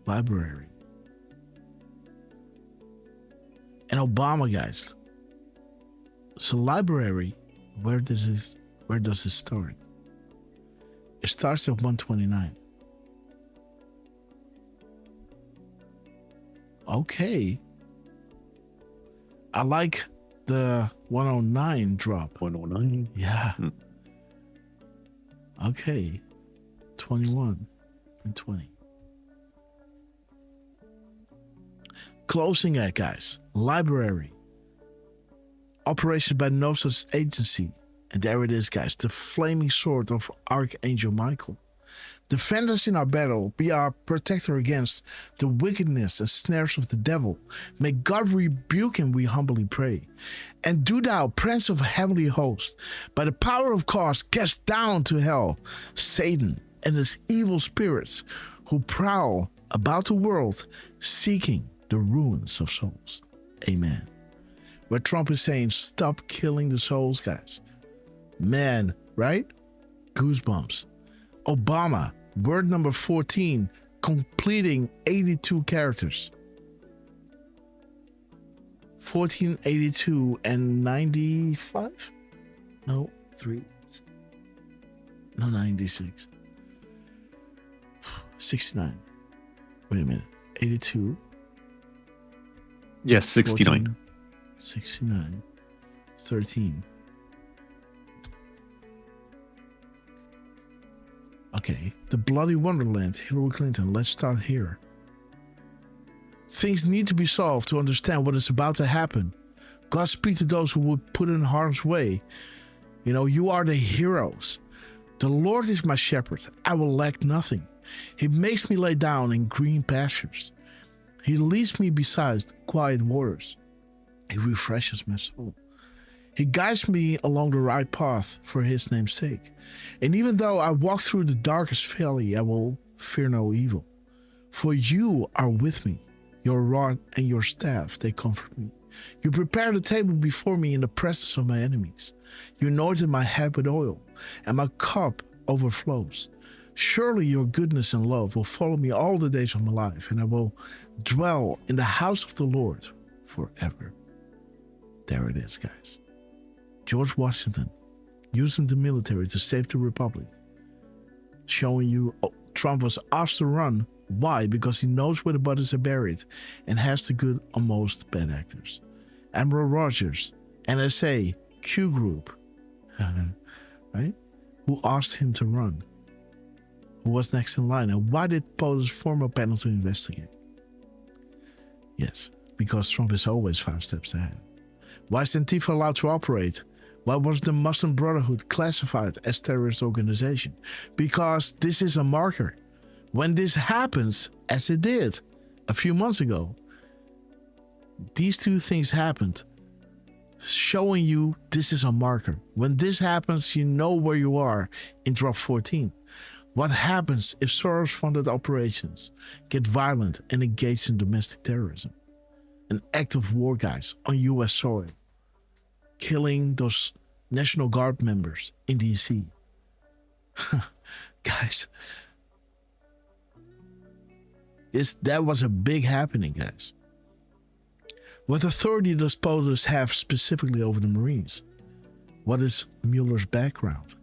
Library. And Obama, guys. So library, where does it start? It starts at 129. Okay. I like the 109 drop. 109? Yeah. Okay. 21 and 20. Closing it, guys. Library. Operated by no such agency. And there it is, guys. The flaming sword of Archangel Michael. Defend us in our battle. Be our protector against the wickedness and snares of the devil. May God rebuke him, we humbly pray. And do thou, prince of heavenly hosts, by the power of God, cast down to hell Satan and his evil spirits who prowl about the world seeking the ruins of souls. Amen. Where Trump is saying, stop killing the souls, guys. Man, right? Goosebumps. Obama, word number 14, completing 82 characters. 1482 and 95? No, 3. No, 96. 69. Wait a minute. 82. Yes, 69. 14, 69. 13. Okay, the bloody wonderland, Hillary Clinton. Let's start here. Things need to be solved to understand what is about to happen. God speak to those who would put in harm's way. You know, you are the heroes. The Lord is my shepherd. I will lack nothing. He makes me lay down in green pastures. He leads me beside quiet waters. He refreshes my soul. He guides me along the right path for his name's sake. And even though I walk through the darkest valley, I will fear no evil. For you are with me. Your rod and your staff, they comfort me. You prepare the table before me in the presence of my enemies. You anointed my head with oil, and my cup overflows. Surely your goodness and love will follow me all the days of my life, and I will dwell in the house of the Lord forever. There it is, guys. George Washington using the military to save the republic, showing you Trump was asked to run. Why? Because he knows where the bodies are buried and has the good on most bad actors. Admiral Rogers, NSA, Q Group, right? Who asked him to run? Who was next in line? And why did POTUS form a panel to investigate? Yes, because Trump is always 5 steps ahead. Why is Antifa allowed to operate? Why was the Muslim Brotherhood classified as terrorist organization? Because this is a marker. When this happens, as it did a few months ago, these two things happened, showing you this is a marker. When this happens, you know where you are in drop 14. What happens if Soros-funded operations get violent and engage in domestic terrorism? An act of war, guys, on US soil. Killing those National Guard members in DC. Guys, that was a big happening, guys. What authority does POTUS have specifically over the Marines? What is Mueller's background?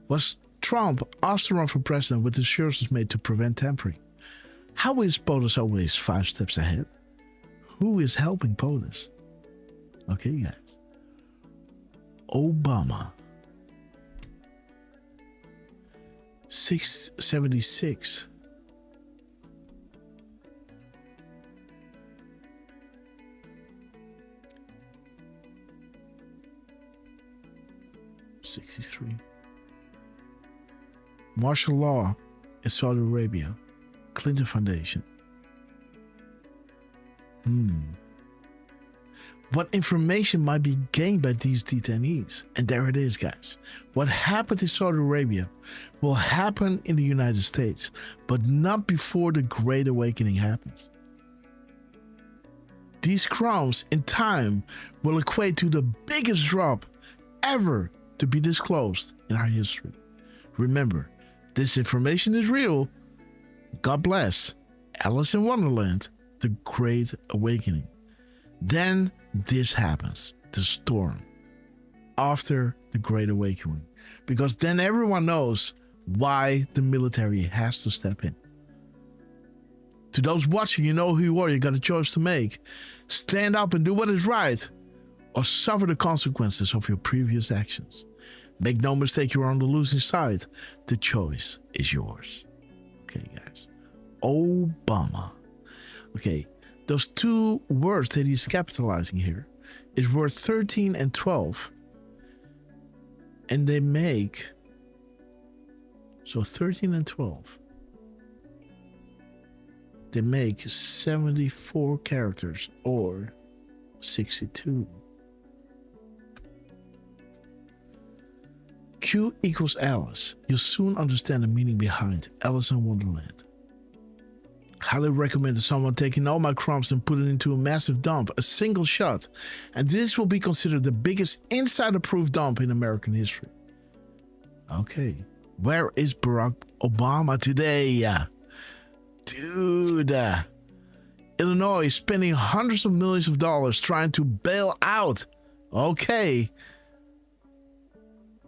Was Trump asked to run for president with assurances made to prevent tampering? How is POTUS always 5 steps ahead? Who is helping POTUS? Okay, guys. Obama. 676. '63. Martial law in Saudi Arabia. Clinton Foundation. What information might be gained by these detainees? And there it is, guys. What happened in Saudi Arabia will happen in the United States, but not before the Great Awakening happens. These crimes in time will equate to the biggest drop ever to be disclosed in our history. Remember, this information is real. God bless. Alice in Wonderland, the Great Awakening. Then this happens, the storm, after the Great Awakening. Because then everyone knows why the military has to step in. To those watching, you know who you are. You got a choice to make. Stand up and do what is right, or suffer the consequences of your previous actions. Make no mistake, you're on the losing side. The choice is yours. Okay, guys. Obama. Okay, those two words that he's capitalizing here is word 13 and 12. And they make, so 13 and 12, they make 74 characters, or 62. Q equals Alice. You'll soon understand the meaning behind Alice in Wonderland. Highly recommend that someone taking all my crumbs and put it into a massive dump, a single shot, and this will be considered the biggest insider-proof dump in American history. Okay, where is Barack Obama today? Dude, Illinois is spending hundreds of millions of dollars trying to bail out. Okay.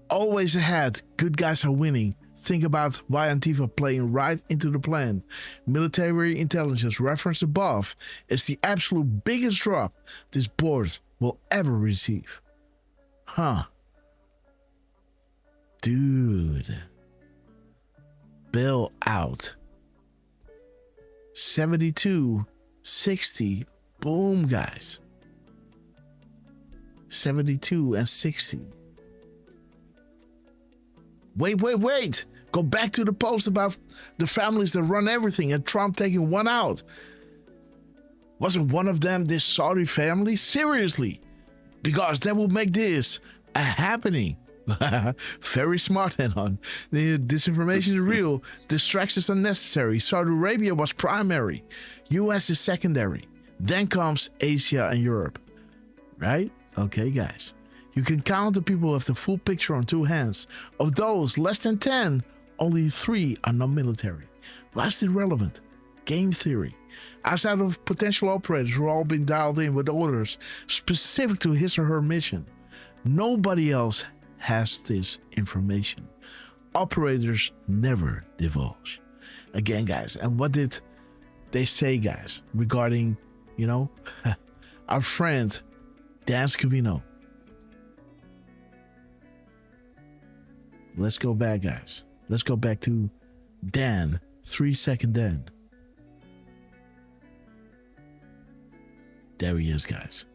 Always ahead, good guys are winning. Think about why Antifa playing right into the plan. Military intelligence referenced above is the absolute biggest drop this board will ever receive. Huh. Dude. Bail out. 72, 60, boom, guys. 72 and 60. Wait. Go back to the post about the families that run everything and Trump taking one out. Wasn't one of them this Saudi family? Seriously. Because that will make this a happening. Very smart, Henon. This information is real. Distractions are necessary. Saudi Arabia was primary. US is secondary. Then comes Asia and Europe. Right? Okay, guys. You can count the people who have the full picture on 2 hands. Of those, less than 10, only 3 are non-military. Why is it relevant? Game theory. Outside of potential operators who are all being dialed in with orders specific to his or her mission, nobody else has this information. Operators never divulge. Again, guys, and what did they say, guys, regarding, our friend Dan Scavino? Let's go back, guys. Let's go back to Dan, 3 Second Dan. There he is, guys.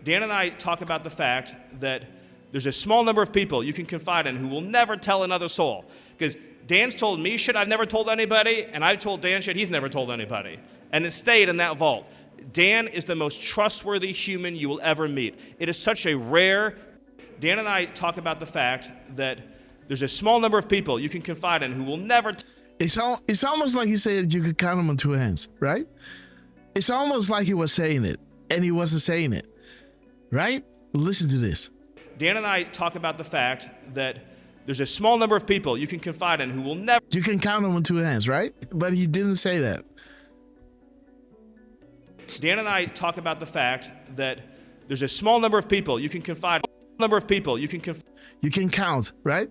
Dan and I talk about the fact that there's a small number of people you can confide in who will never tell another soul. Because Dan's told me shit I've never told anybody, and I've told Dan shit he's never told anybody. And it stayed in that vault. Dan is the most trustworthy human you will ever meet. It is such a rare... Dan and I talk about the fact that there's a small number of people you can confide in who will never... It's almost like he said you could count them on two hands, right? It's almost like he was saying it, and he wasn't saying it, right? Listen to this. Dan and I talk about the fact that there's a small number of people you can confide in who will never... You can count them on two hands, right? But he didn't say that. Dan and I talk about the fact that there's a small number of people you can confide in. You can count, right?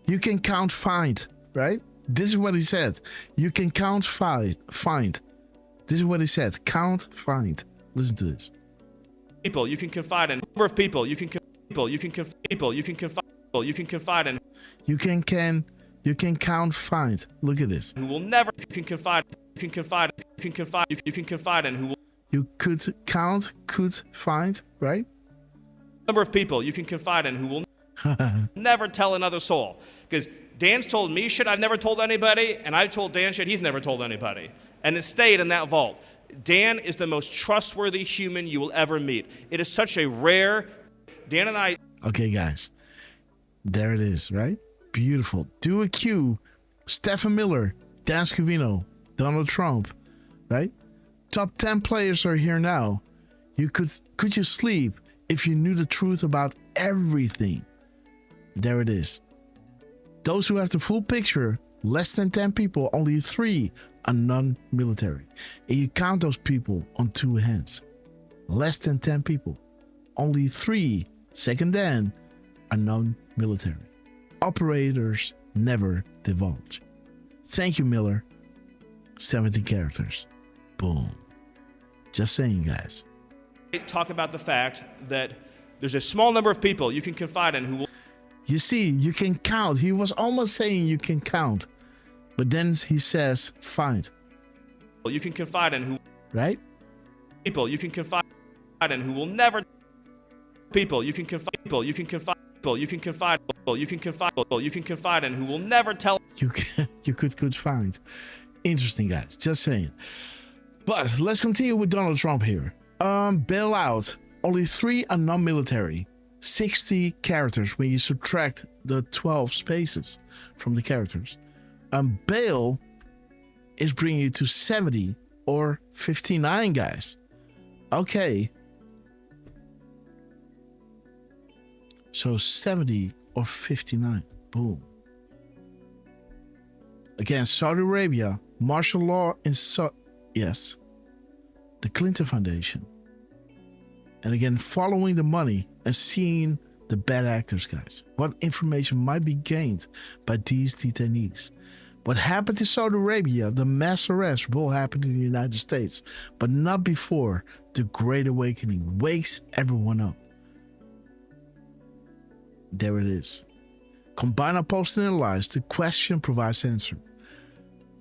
You can count, find, right? This is what he said. You can count, find. This is what he said. Count, find. Listen to this. People you can confide in. Number of people you can confide in. You can count, find. Look at this. Who will never confide in who will... You could count, could find, right? Number of people you can confide in who will never tell another soul. Because Dan's told me shit I've never told anybody, and I've told Dan shit he's never told anybody. And it stayed in that vault. Dan is the most trustworthy human you will ever meet. It is such a rare... Dan and I... Okay, guys. There it is, right? Beautiful. Do a Q. Stephen Miller, Dan Scavino, Donald Trump, right? Top 10 players are here now. Could you sleep if you knew the truth about everything? There it is. Those who have the full picture, less than 10 people, only 3 are non-military. And you count those people on 2 hands. Less than 10 people, only 3, second Dan, are non-military. Operators never divulge. Thank you, Miller. 70 characters. Boom. Just saying, guys. Talk about the fact that there's a small number of people you can confide in who will... You see, you can count. He was almost saying you can count. But then he says, find. You can confide in who... Right? People you can confide in who will never... People you can confide in who will never tell... You could find. Interesting, guys. Just saying. But let's continue with Donald Trump here. Bailout. Only 3 are non-military. 60 characters when you subtract the 12 spaces from the characters. Bail is bringing you to 70 or 59, guys. Okay. So 70 or 59. Boom. Again, Saudi Arabia, martial law in yes. The Clinton Foundation. And again, following the money and seeing the bad actors, guys. What information might be gained by these detainees. What happened in Saudi Arabia, the mass arrest will happen in the United States, but not before the Great Awakening wakes everyone up. There it is. Combine our post and analyze, the question provides answer.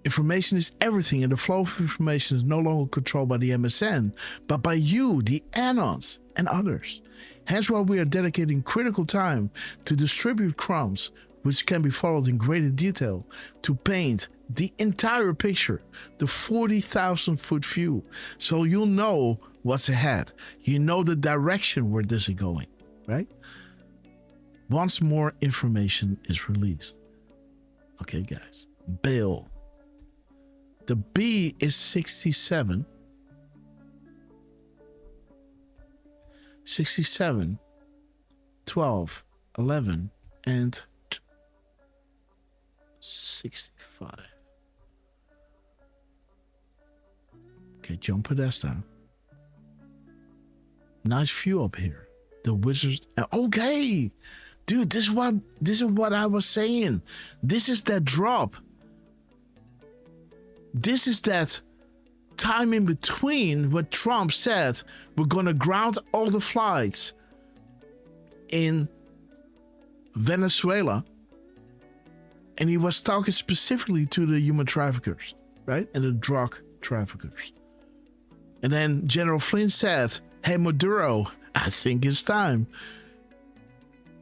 Information is everything, and the flow of information is no longer controlled by the MSN, but by you, the Anons, and others. Hence why we are dedicating critical time to distribute crumbs, which can be followed in greater detail, to paint the entire picture, the 40,000-foot view, so you'll know what's ahead. You know the direction where this is going, right? Once more information is released. Okay, guys. Bail. The B is 67. 67, 12, 11, and 65. Okay, John Podesta. Nice view up here. The wizards. Okay, dude, this is what I was saying. This is that drop. This is that time in between what Trump said we're gonna ground all the flights in Venezuela, and he was talking specifically to the human traffickers, right, and the drug traffickers. And then General Flynn said, "Hey, Maduro, I think it's time."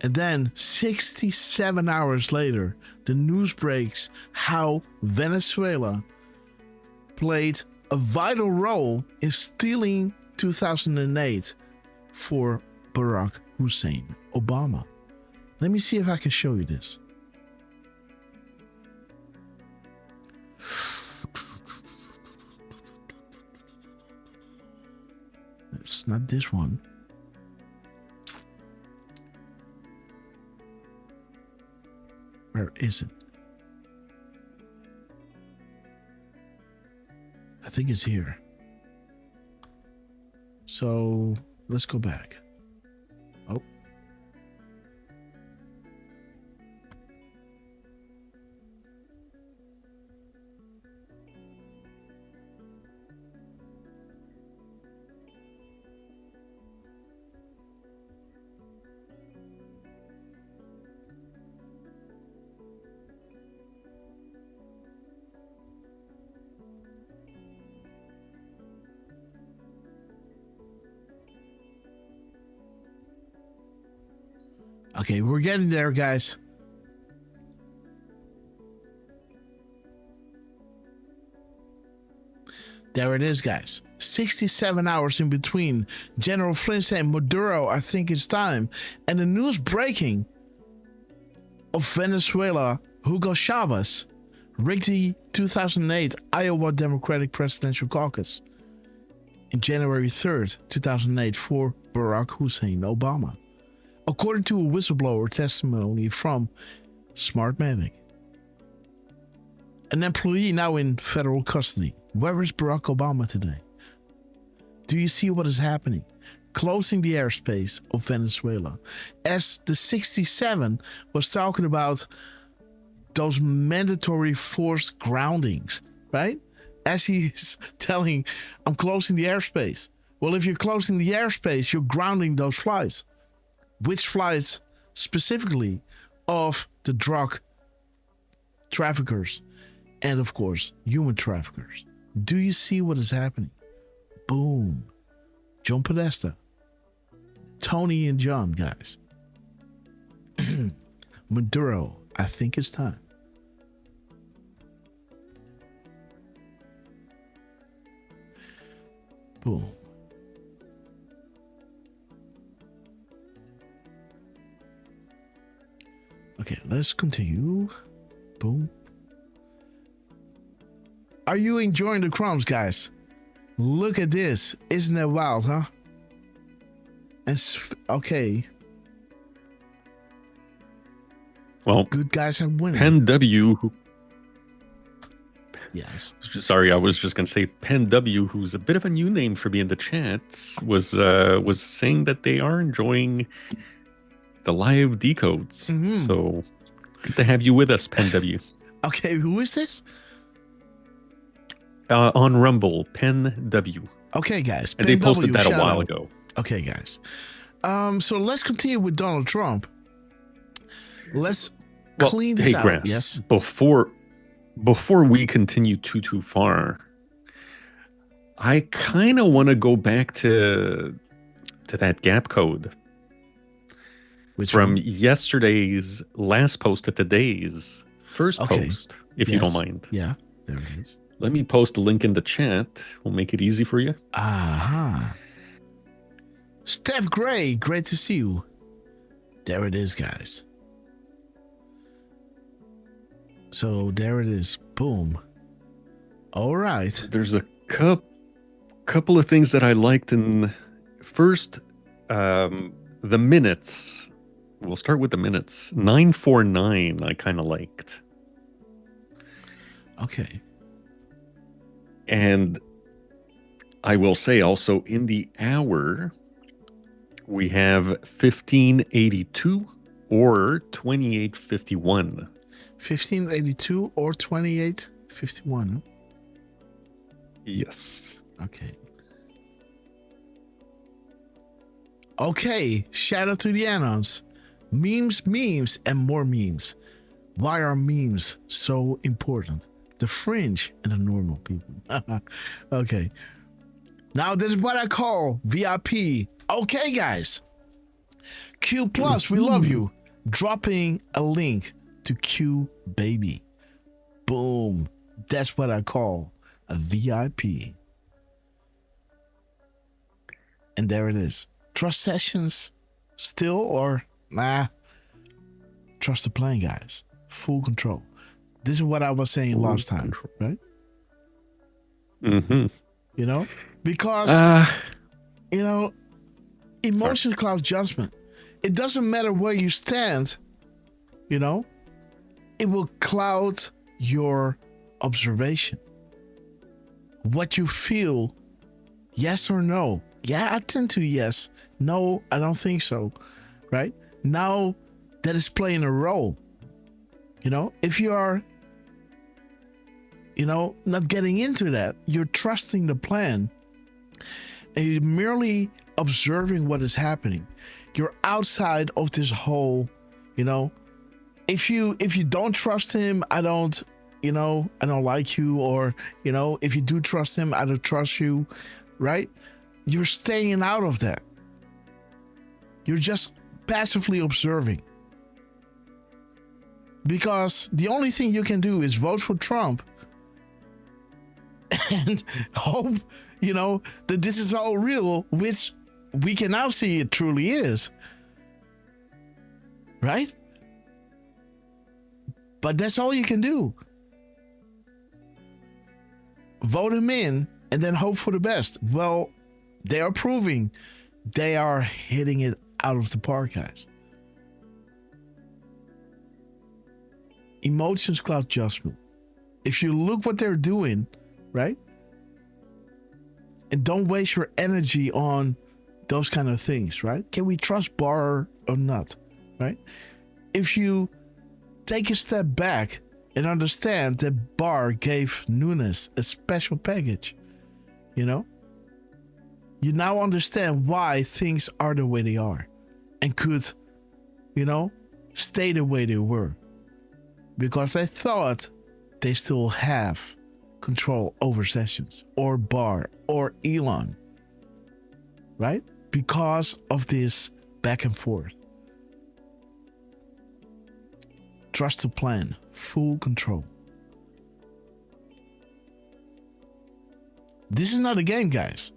And then 67 hours later, the news breaks how Venezuela played a vital role in stealing 2008 for Barack Hussein Obama. Let me see if I can show you this. It's not this one. Where is it? I think it's here. So let's go back. Oh. Okay, we're getting there, guys. There it is, guys. 67 hours in between General Flynn saying, "Maduro, I think it's time," and the news breaking of Venezuela, Hugo Chavez rigged the 2008 Iowa Democratic Presidential Caucus in January 3rd, 2008 for Barack Hussein Obama. According to a whistleblower testimony from Smartmatic, an employee now in federal custody. Where is Barack Obama today? Do you see what is happening? Closing the airspace of Venezuela. As the 67 was talking about those mandatory forced groundings, right? As he's telling, I'm closing the airspace. Well, if you're closing the airspace, you're grounding those flights. Which flights specifically of the drug traffickers and, of course, human traffickers. Do you see what is happening? Boom. John Podesta. Tony and John, guys. Maduro, I think it's time. Boom. Okay, let's continue. Boom. Are you enjoying the crumbs, guys? Look at this. Isn't that wild, huh? Okay. Well, good guys are winning. Pen W. Yes. Sorry, I was just going to say Pen W, who's a bit of a new name for me in the chats, was saying that they are enjoying the live decodes. Mm-hmm. So good to have you with us, Pen W. Okay, who is this? On Rumble, Pen W. Okay, guys. And they posted that a while ago. Okay, guys. So let's continue with Donald Trump. Let's clean this out. Grass, yes. Before we continue too far, I kind of want to go back to that gap code. From yesterday's last post to today's first post, if you don't mind. Yeah, there it is. Let me post a link in the chat. We'll make it easy for you. Aha. Steph Gray, great to see you. There it is, guys. So there it is. Boom. All right. There's a couple of things that I liked in first, the minutes. We'll start with the minutes. 949 I kind of liked. Okay. And I will say also in the hour, we have 1582 or 2851. 1582 or 2851. Yes. Okay. Okay. Shout out to the Anons. Memes, and more memes. Why are memes so important? The fringe and the normal people. Okay. Now, this is what I call VIP. Okay, guys. Q Plus, we love you. Dropping a link to Q Baby. Boom. That's what I call a VIP. And there it is. Trust sessions still or nah? Trust the plan, guys. Full control. This is what I was saying last time, right? Mm-hmm. You know? Because, you know, emotion clouds judgment. It doesn't matter where you stand, you know? It will cloud your observation. What you feel, yes or no. Yeah, I tend to yes. No, I don't think so. Right? Now that is playing a role. You know, if you are, you know, not getting into that, you're trusting the plan and you're merely observing what is happening. You're outside of this whole, you know, if you don't trust him, I don't like you, or, you know, if you do trust him, I don't trust you, right? You're staying out of that. You're just passively observing. Because the only thing you can do is vote for Trump and hope, you know, that this is all real, which we can now see it truly is. Right? But that's all you can do. Vote him in and then hope for the best. Well, they are proving they are hitting it out of the park, guys. Emotions cloud judgment. If you look what they're doing, right? And don't waste your energy on those kind of things, right? Can we trust Barr or not, right? If you take a step back and understand that Barr gave Nunes a special package, you know? You now understand why things are the way they are and could, you know, stay the way they were. Because they thought they still have control over Sessions or Barr or Elon, right? Because of this back and forth. Trust the plan, full control. This is not a game, guys.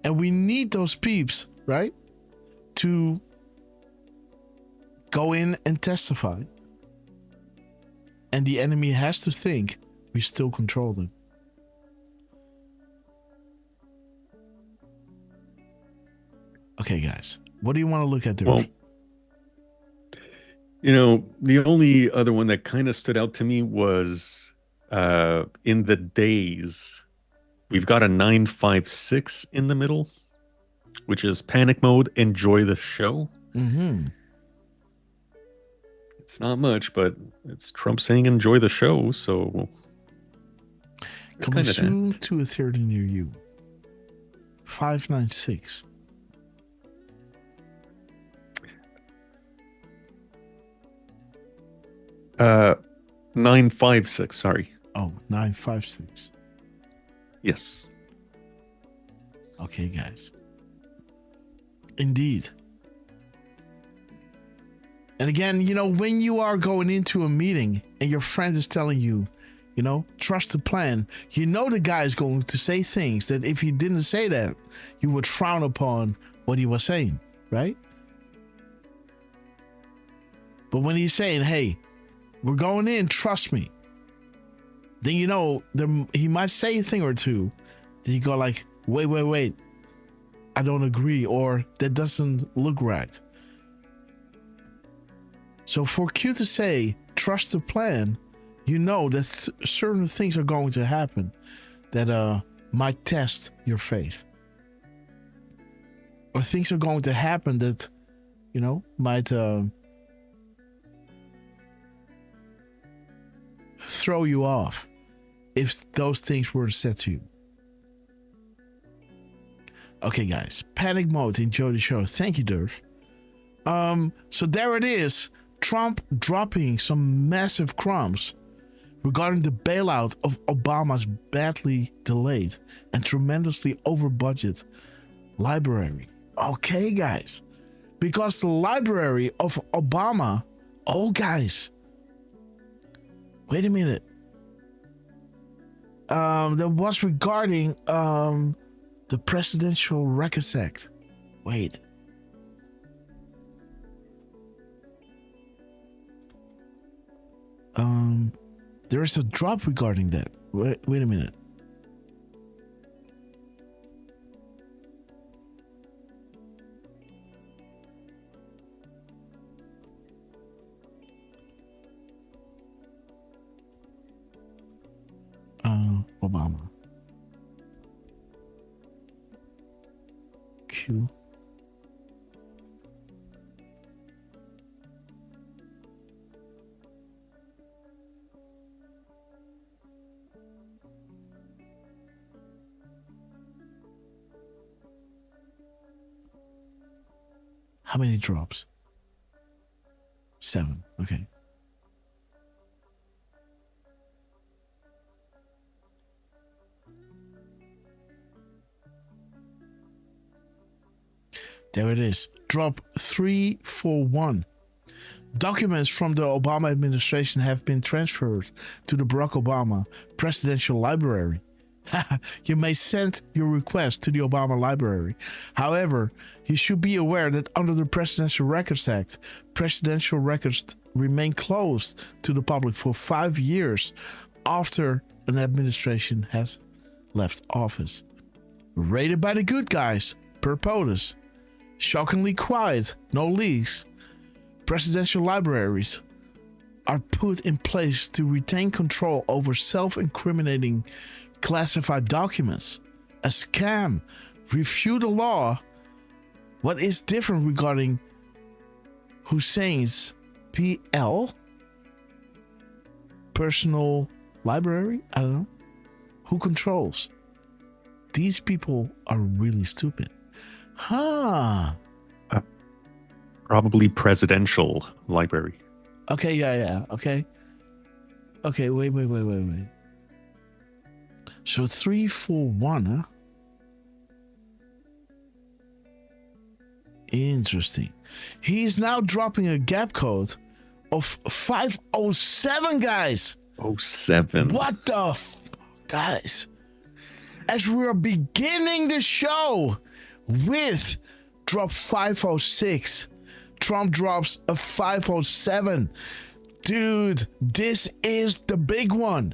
And we need those peeps, right? To go in and testify. And the enemy has to think we still control them. Okay, guys. What do you want to look at there? Well, you know, the only other one that kind of stood out to me was in the days. We've got a 956 in the middle, which is panic mode, enjoy the show. Mm-hmm. It's not much, but it's Trump saying enjoy the show, so coming soon to a theater near you. 596. Uh, 956, sorry. Oh, 956. Yes. Okay, guys. Indeed. And again, you know, when you are going into a meeting and your friend is telling you, you know, trust the plan, you know the guy is going to say things that if he didn't say that, you would frown upon what he was saying, right? But when he's saying, hey, we're going in, trust me, then you know he might say a thing or two. Then you go like, wait, I don't agree, or that doesn't look right. So for Q to say, trust the plan, you know that certain things are going to happen that might test your faith. Or things are going to happen that, you know, might throw you off if those things were said to you. Okay, guys. Panic mode, enjoy the show. Thank you, Derf. So there it is. Trump dropping some massive crumbs regarding the bailout of Obama's badly delayed and tremendously over budget library. Okay, guys. Because the library of Obama, oh, guys. Wait a minute. That was regarding the Presidential Records Act. Wait. There is a drop regarding that. Wait a minute. Obama. Q. How many drops? 7. Okay. There it is. Drop 341. Documents from the Obama administration have been transferred to the Barack Obama Presidential Library. You may send your request to the Obama Library. However, you should be aware that under the Presidential Records Act, presidential records remain closed to the public for 5 years after an administration has left office. Rated by the good guys, per POTUS. Shockingly quiet, no leaks. Presidential libraries are put in place to retain control over self-incriminating classified documents. A scam. Review the law. What is different regarding Hussein's PL? Personal library? I don't know. Who controls? These people are really stupid. Huh. Probably presidential library. Okay, yeah. Okay. Okay, wait. So 341, huh? Interesting. He's now dropping a gap code of 507, guys. 07. What the guys? As we're beginning the show with drop 506, Trump drops a 507. Dude, this is the big one.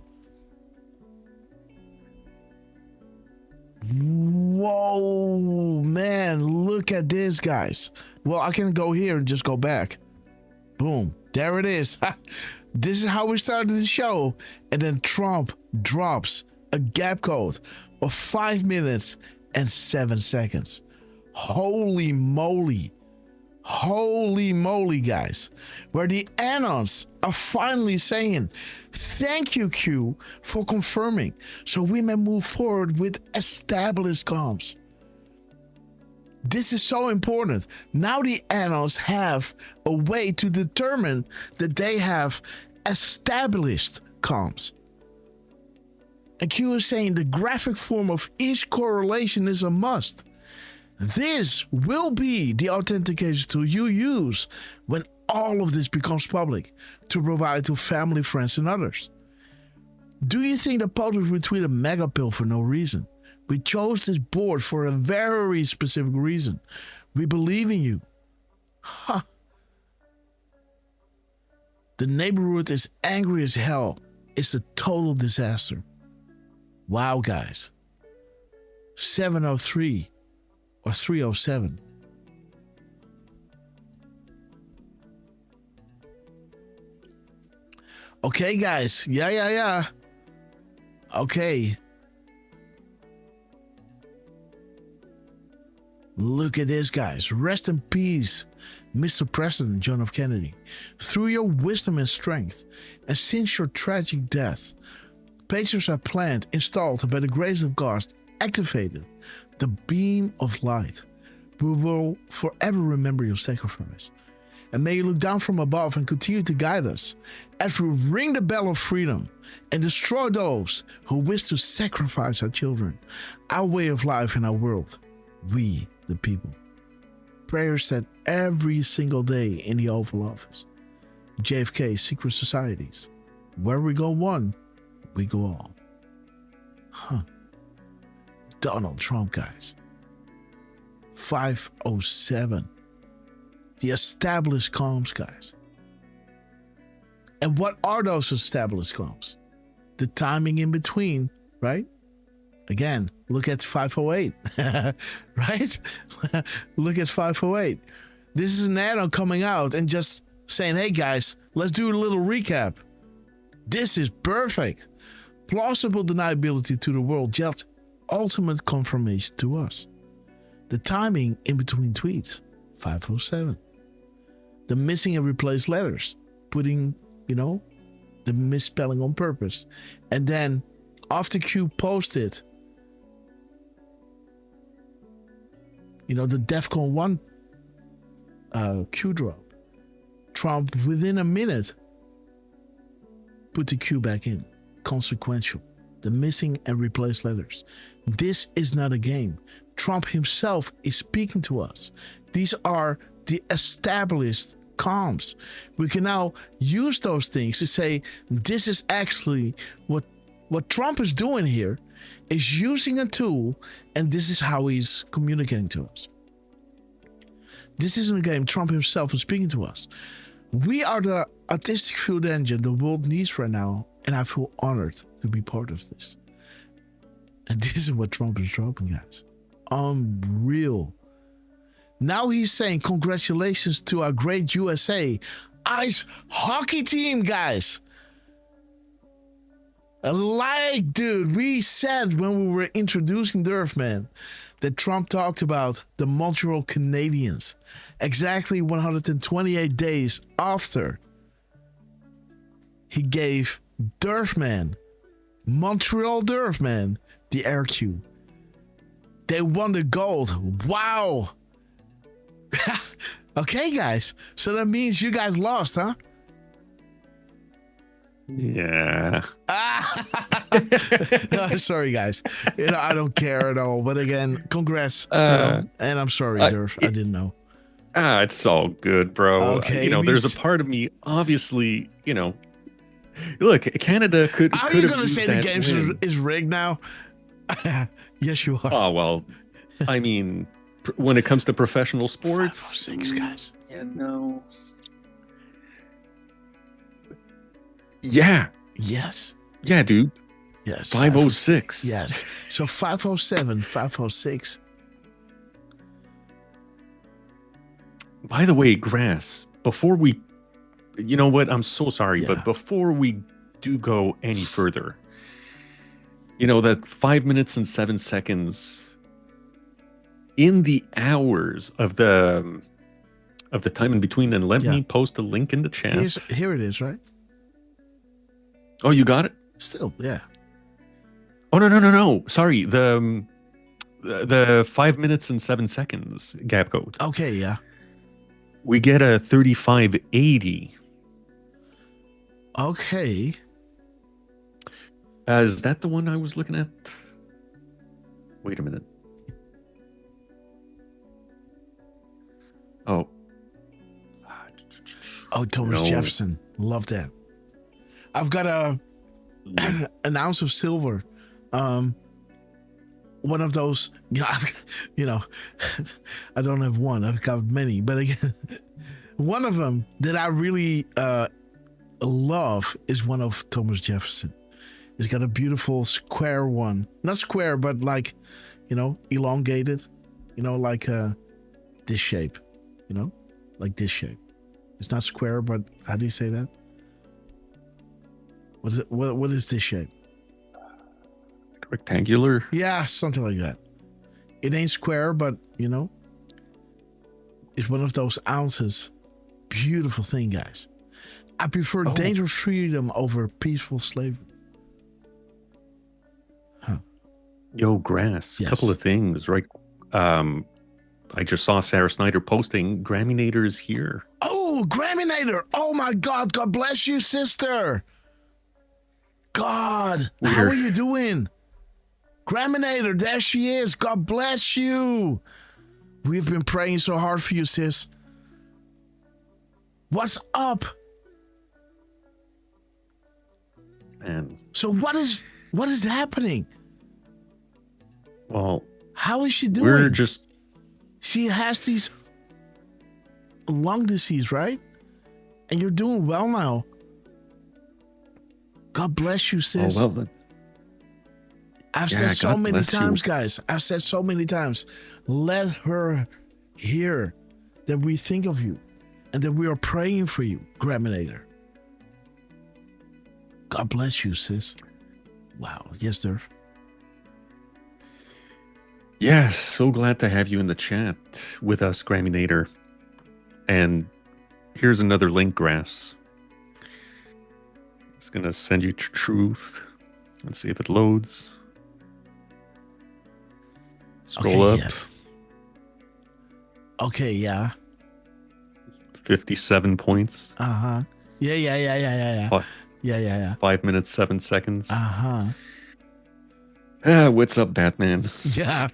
Whoa, man, look at this, guys. Well, I can go here and just go back. Boom, there it is. This is how we started the show. And then Trump drops a gap code of 5 minutes and 7 seconds. Holy moly. Holy moly, guys. Where the Anons are finally saying, thank you, Q, for confirming, so we may move forward with established comms. This is so important. Now the Anons have a way to determine that they have established comms. And Q is saying the graphic form of each correlation is a must. This will be the authentication tool you use when all of this becomes public to provide to family, friends, and others. Do you think that POTUS would tweet a mega pill for no reason? We chose this board for a very specific reason. We believe in you. Huh. The neighborhood is angry as hell. It's a total disaster. Wow, guys. 703 or 307. Okay, guys. Yeah. Okay. Look at this, guys. Rest in peace, Mr. President John F. Kennedy. Through your wisdom and strength, and since your tragic death, pagers are planned, installed, and by the grace of God, activated the beam of light. We will forever remember your sacrifice. And may you look down from above and continue to guide us as we ring the bell of freedom and destroy those who wish to sacrifice our children, our way of life, and our world. We, the people. Prayers said every single day in the Oval Office. JFK secret societies. Where we go one, we go all. Huh. Donald Trump, guys. 507. The established comms, guys. And what are those established comms? The timing in between, right? Again, look at 508, right? Look at 508. This is an add-on coming out and just saying, hey guys, let's do a little recap. This is perfect. Plausible deniability to the world, yet ultimate confirmation to us. The timing in between tweets, 507. The missing and replaced letters, putting, the misspelling on purpose. And then after Q posted, the DEFCON 1 Q drop, Trump within a minute put the Q back in. Consequential. The missing and replaced letters. This is not a game. Trump himself is speaking to us. These are the established comms. We can now use those things to say, this is actually what Trump is doing here, is using a tool, and this is how he's communicating to us. This isn't a game. Trump himself is speaking to us. We are the artistic field engine the world needs right now, and I feel honored to be part of this. And this is what Trump is dropping, guys. Unreal. Now he's saying congratulations to our great USA ice hockey team, guys. Like, dude, we said when we were introducing Derf, man, that Trump talked about the Montreal Canadiens exactly 128 days after he gave Derfman, Montreal Derfman, the air cue. They won the gold. Wow. Okay, guys. So that means you guys lost, huh? Yeah. Sorry, guys. I don't care at all. But again, congrats. And I'm sorry, Derf. I didn't know. It's all good, bro. Okay, there's a part of me, obviously, look, Canada could. Are you going to say the game is rigged now? Yes, you are. Oh, well, I mean, when it comes to professional sports. 506, guys. Yeah, no. Yeah. Yes. Yeah, dude. Yes. 506. Yes. So 507, 506. By the way, Grass, before we, you know what? I'm so sorry, but before we do go any further, that 5 minutes and 7 seconds in the hours of the time in between, then let me post a link in the chat. Here it is, right? Oh, you got it? Still, yeah. Oh, no. Sorry. The 5 minutes and 7 seconds gap code. Okay, yeah. We get a 3580. Okay. Is that the one I was looking at? Wait a minute. Oh. Thomas Jefferson. Love that. I've got an ounce of silver. One of those, I don't have one. I've got many, but again, one of them that I really love is one of Thomas Jefferson. It's got a beautiful square one, not square, but like, elongated, like this shape, like this shape. It's not square, but how do you say that? What is it? What is this shape? Rectangular? Yeah, something like that. It ain't square, but it's one of those ounces. Beautiful thing, guys. I prefer dangerous freedom over peaceful slavery. Huh. Yo, Grass. Yes. Couple of things, right? I just saw Sarah Snyder posting Grammynator is here. Oh, Oh, Graminator. Oh my God. God bless you, sister. God, how are you doing? Graminator, there she is. God bless you. We've been praying so hard for you, sis. What's up? And so what is happening? Well, how is she doing? She has these lung disease, right? And you're doing well now. God bless you, sis. Oh, well, I've said so many times, guys. I've said so many times. Let her hear that we think of you and that we are praying for you, Graminator. God bless you, sis. Wow. Yes, Derf. Yes, so glad to have you in the chat with us, Graminator. And here's another link, Grass. It's going to send you to Truth. Let's see if it loads. Scroll up. Yes. Okay, yeah. 57 points. Uh-huh. Yeah. Yeah. 5 minutes, 7 seconds. Uh-huh. What's up, Batman? Yeah.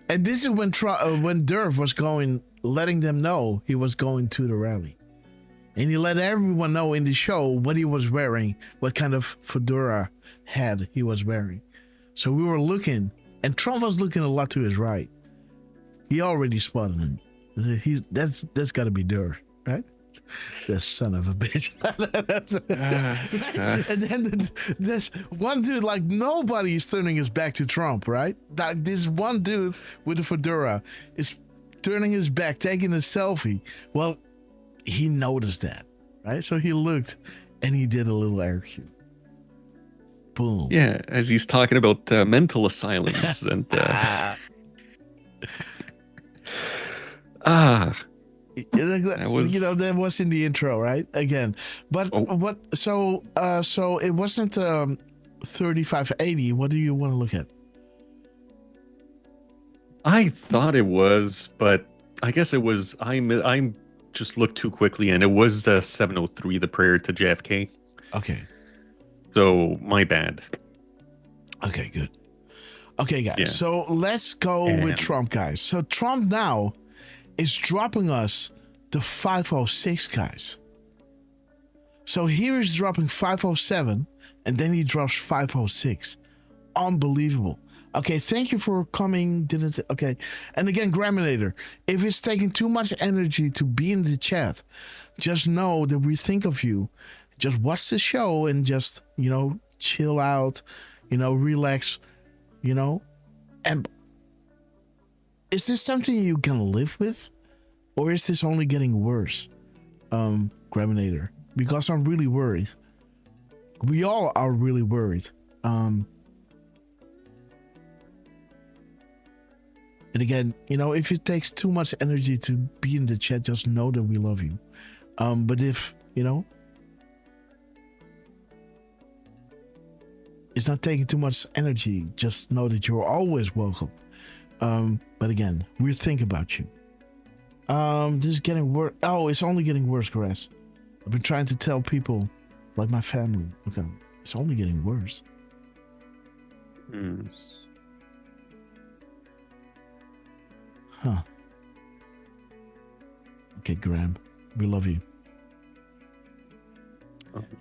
And this is when Derf was letting them know he was going to the rally. And he let everyone know in the show what he was wearing, what kind of fedora hat he was wearing. So we were looking, and Trump was looking a lot to his right. He already spotted him. That's got to be Derf, right? That son of a bitch. And then there's one dude, like nobody is turning his back to Trump, right? Like this one dude with the fedora is turning his back, taking a selfie. Well, he noticed that, right? So he looked and he did a little air cue. Boom. Yeah, as he's talking about mental asylums and that was in the intro, right? Again, but so it wasn't 3580. What do you want to look at? I thought it was, but I guess it was. I'm just looked too quickly, and it was 703, the prayer to JFK. Okay. So my bad. Okay, good. Okay, guys. Yeah. So let's go with Trump, guys. So Trump now is dropping us to 506, guys. So here is dropping 507, and then he drops 506. Unbelievable. Okay, thank you for coming. Okay, and again, Graminator, if it's taking too much energy to be in the chat, just know that we think of you. Just watch the show and just, chill out, relax, and is this something you can live with, or is this only getting worse, Graminator? Because I'm really worried. We all are really worried. And again, if it takes too much energy to be in the chat, just know that we love you. But if, it's not taking too much energy, just know that you're always welcome. But again, we think about you. This is getting worse. Oh, it's only getting worse, Grass. I've been trying to tell people, like my family, okay, it's only getting worse. Huh. Okay, Graham, we love you.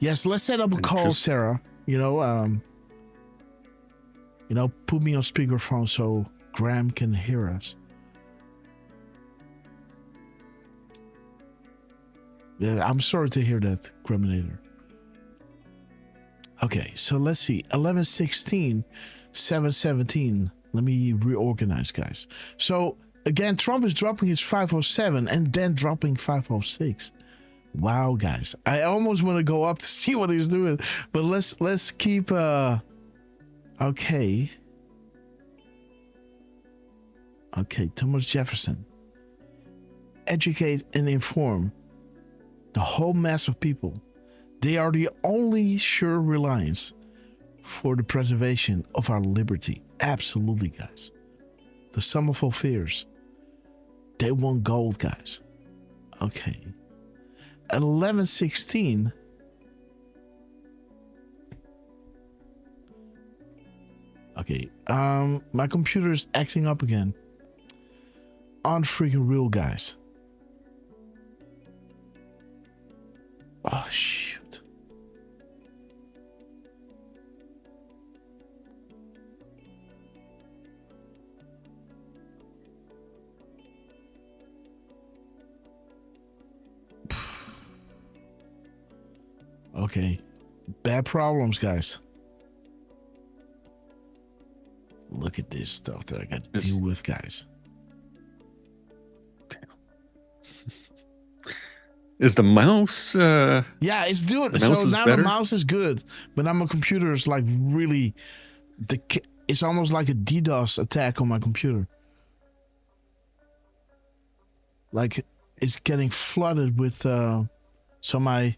Yes, let's set up a call, Sarah. Put me on speakerphone so Graham can hear us. Yeah, I'm sorry to hear that, Graminator. Okay, so let's see. 1116, 717. Let me reorganize, guys. So again, Trump is dropping his 507 and then dropping 506. Wow, guys. I almost want to go up to see what he's doing, but let's keep okay. Okay, Thomas Jefferson. Educate and inform the whole mass of people. They are the only sure reliance for the preservation of our liberty. Absolutely, guys. The sum of all fears. They want gold, guys. Okay. At 11:16. Okay. My computer is acting up again. Unfreaking real, guys. Oh shoot. Okay. Bad problems, guys. Look at this stuff that I got to deal with, guys. Is the mouse? Yeah, it's doing. The So mouse is now better? the mouse is good, but now my computer is like really. It's almost like a DDoS attack on my computer. Like it's getting flooded with. So my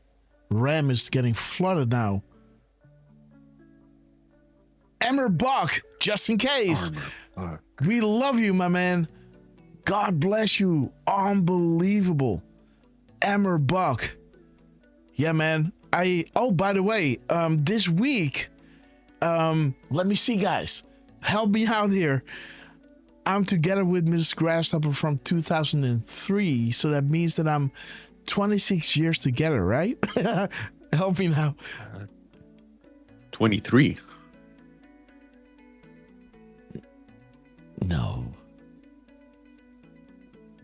RAM is getting flooded now. Emmer Buck, just in case. We love you, my man. God bless you. Unbelievable. Emmer Buck. Yeah, man. Oh, by the way, this week, let me see, guys. Help me out here. I'm together with Miss Grasshopper from 2003, so that means that I'm 26 years together, right? Help me now. 23. No.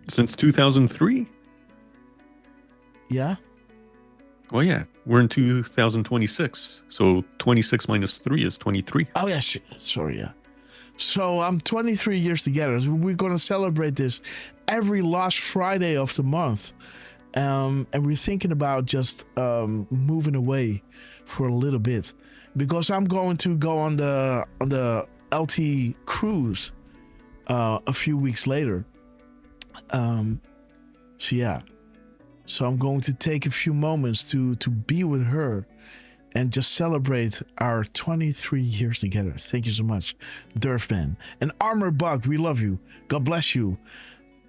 Since 2003? Yeah. Well, yeah. We're in 2026. So 26 minus 3 is 23. Oh, yeah. Sorry, yeah. So I'm 23 years together. So we're going to celebrate this every last Friday of the month. And we're thinking about just moving away for a little bit. Because I'm going to go on the LT cruise a few weeks later. So yeah. So I'm going to take a few moments to be with her and just celebrate our 23 years together. Thank you so much, Derf Man. And Armor Bug, we love you. God bless you.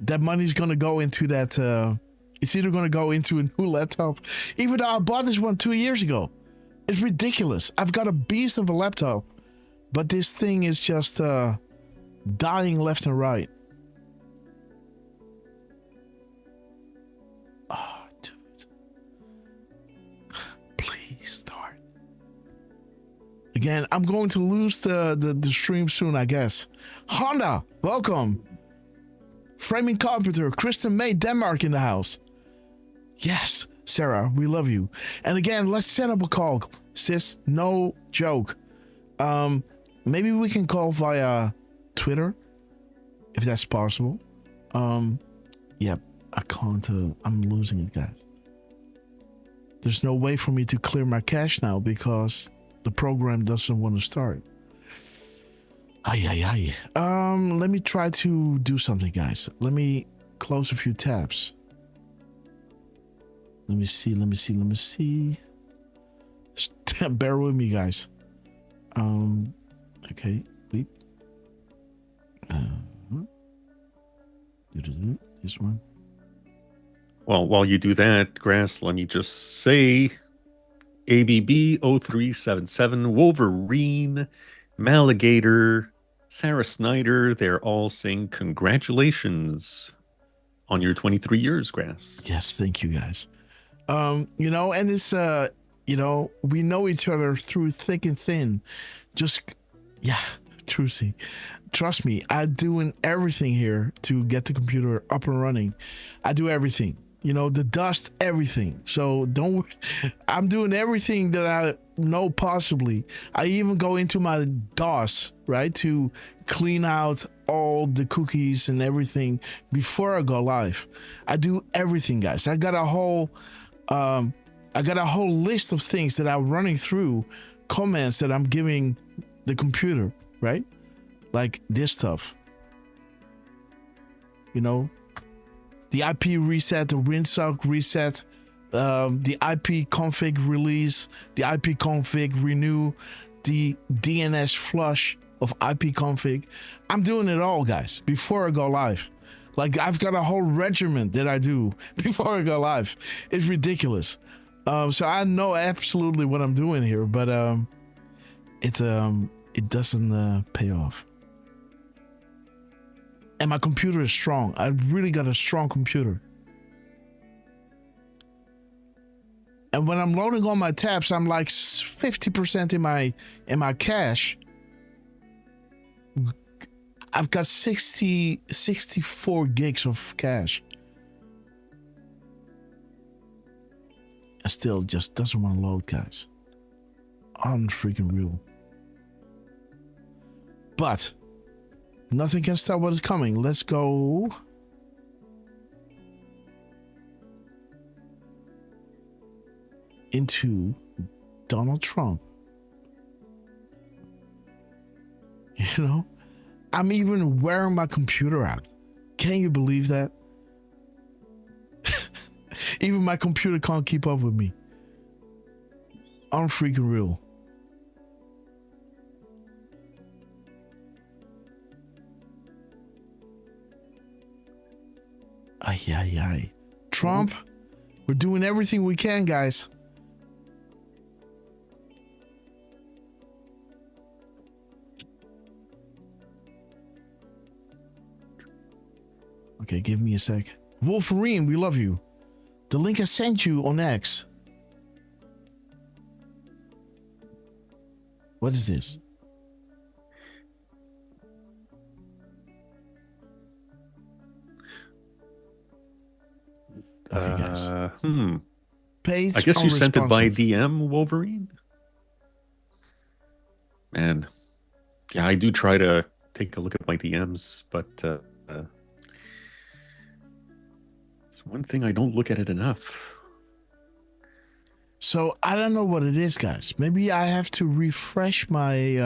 That money's going to go into that. It's either going to go into a new laptop, even though I bought this one 2 years ago. It's ridiculous. I've got a beast of a laptop, but this thing is just dying left and right. Oh, dude. Please start. Again, I'm going to lose the stream soon, I guess. Honda, welcome. Framing Carpenter, Kristen May, Denmark in the house. Yes, Sarah, we love you. And again, let's set up a call, sis. No joke. Maybe we can call via Twitter, if that's possible. Yep, I can't. I'm losing it, guys. There's no way for me to clear my cache now because the program doesn't want to start. Let me try to do something, guys. Let me close a few tabs. Let me see. Bear with me, guys. Okay, wait. This one. Well, while you do that, Grass, let me just say ABB 0377, Wolverine, Maligator, Sarah Snyder, they're all saying congratulations on your 23 years, Grass. Yes, thank you, guys. And it's we know each other through thick and thin. Trucy. Trust me, I'm doing everything here to get the computer up and running. I do everything. The dust, everything. So don't worry. I'm doing everything that I know possibly. I even go into my DOS, right, to clean out all the cookies and everything before I go live. I do everything, guys. I got a whole list of things that I'm running through, comments that I'm giving the computer, right? Like this stuff. The IP reset, the Windsock reset, the IP config release, the IP config renew, the DNS flush of IP config. I'm doing it all, guys, before I go live. Like I've got a whole regiment that I do before I go live. It's ridiculous. So I know absolutely what I'm doing here, but it doesn't pay off. And my computer is strong. I really got a strong computer. And when I'm loading all my tabs, I'm like 50% in my cache. I've got 64 gigs of cache. And still just doesn't want to load, guys. Unfreaking real. But nothing can stop what is coming. Let's go. Into Donald Trump. You know, I'm even wearing my computer out. Can you believe that? Even my computer can't keep up with me. Unfreaking real. Ay, ay, ay. Trump, we're doing everything we can, guys. Okay, give me a sec. Wolverine, we love you. The link I sent you on X. What is this? Okay, guys. Paid I guess you sent it by unresponsive. DM, Wolverine? Man. Yeah, I do try to take a look at my DMs, but it's one thing I don't look at it enough. So I don't know what it is, guys. Maybe I have to refresh my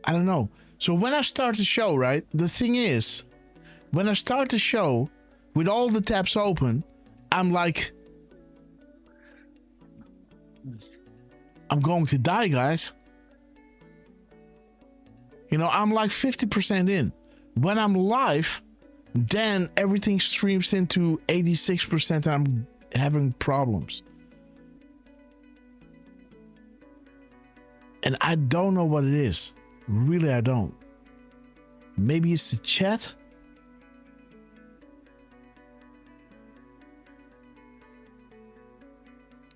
I don't know. So when I start the show, right? The thing is, when I start the show with all the tabs open, I'm like, I'm going to die, guys. You know, I'm like 50% in. When I'm live, then everything streams into 86% and I'm having problems. And I don't know what it is. Really, I don't. Maybe it's the chat?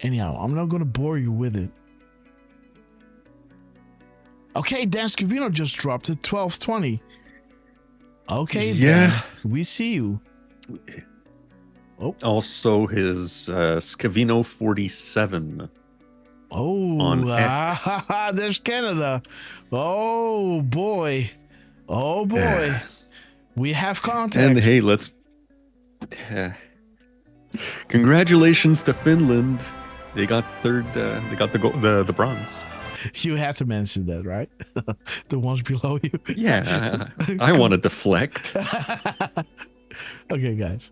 Anyhow, I'm not going to bore you with it. Okay, Dan Scavino just dropped at 12:20. Okay, Yeah. Dan, we see you. Oh. Also, his Scavino 47. Oh, on X. There's Canada. Oh boy. Oh boy. Yeah. We have contact. And hey, let's. Congratulations to Finland. They got third. They got the bronze. You had to mention that, right? The ones below you. Yeah, I want to deflect. Okay, guys.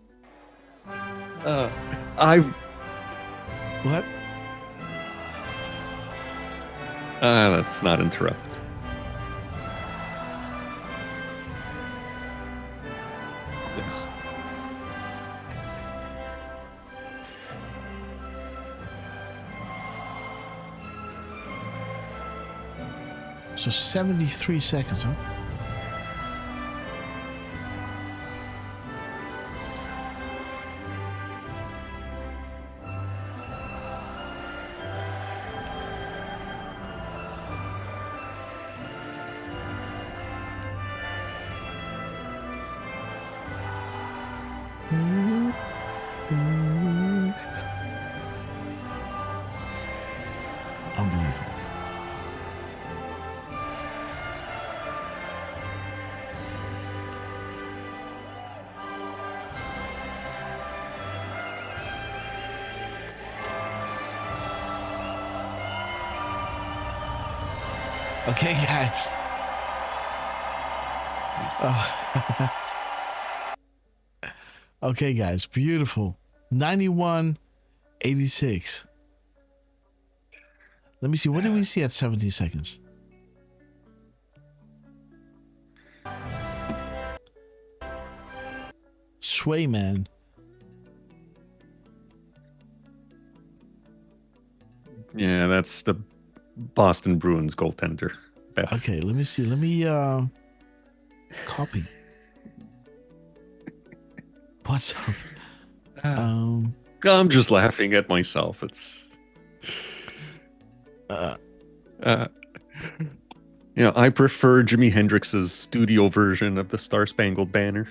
What? Let's not interrupt. So 73 seconds, huh? Unbelievable. Okay, guys. Okay, guys. Beautiful. 91.86. Let me see. What do we see at 70 seconds? Sway, man. Yeah, that's the Boston Bruins goaltender. Beth. Okay, let me see. Let me copy. What's up? I'm just laughing at myself. It's I prefer Jimi Hendrix's studio version of the Star Spangled Banner.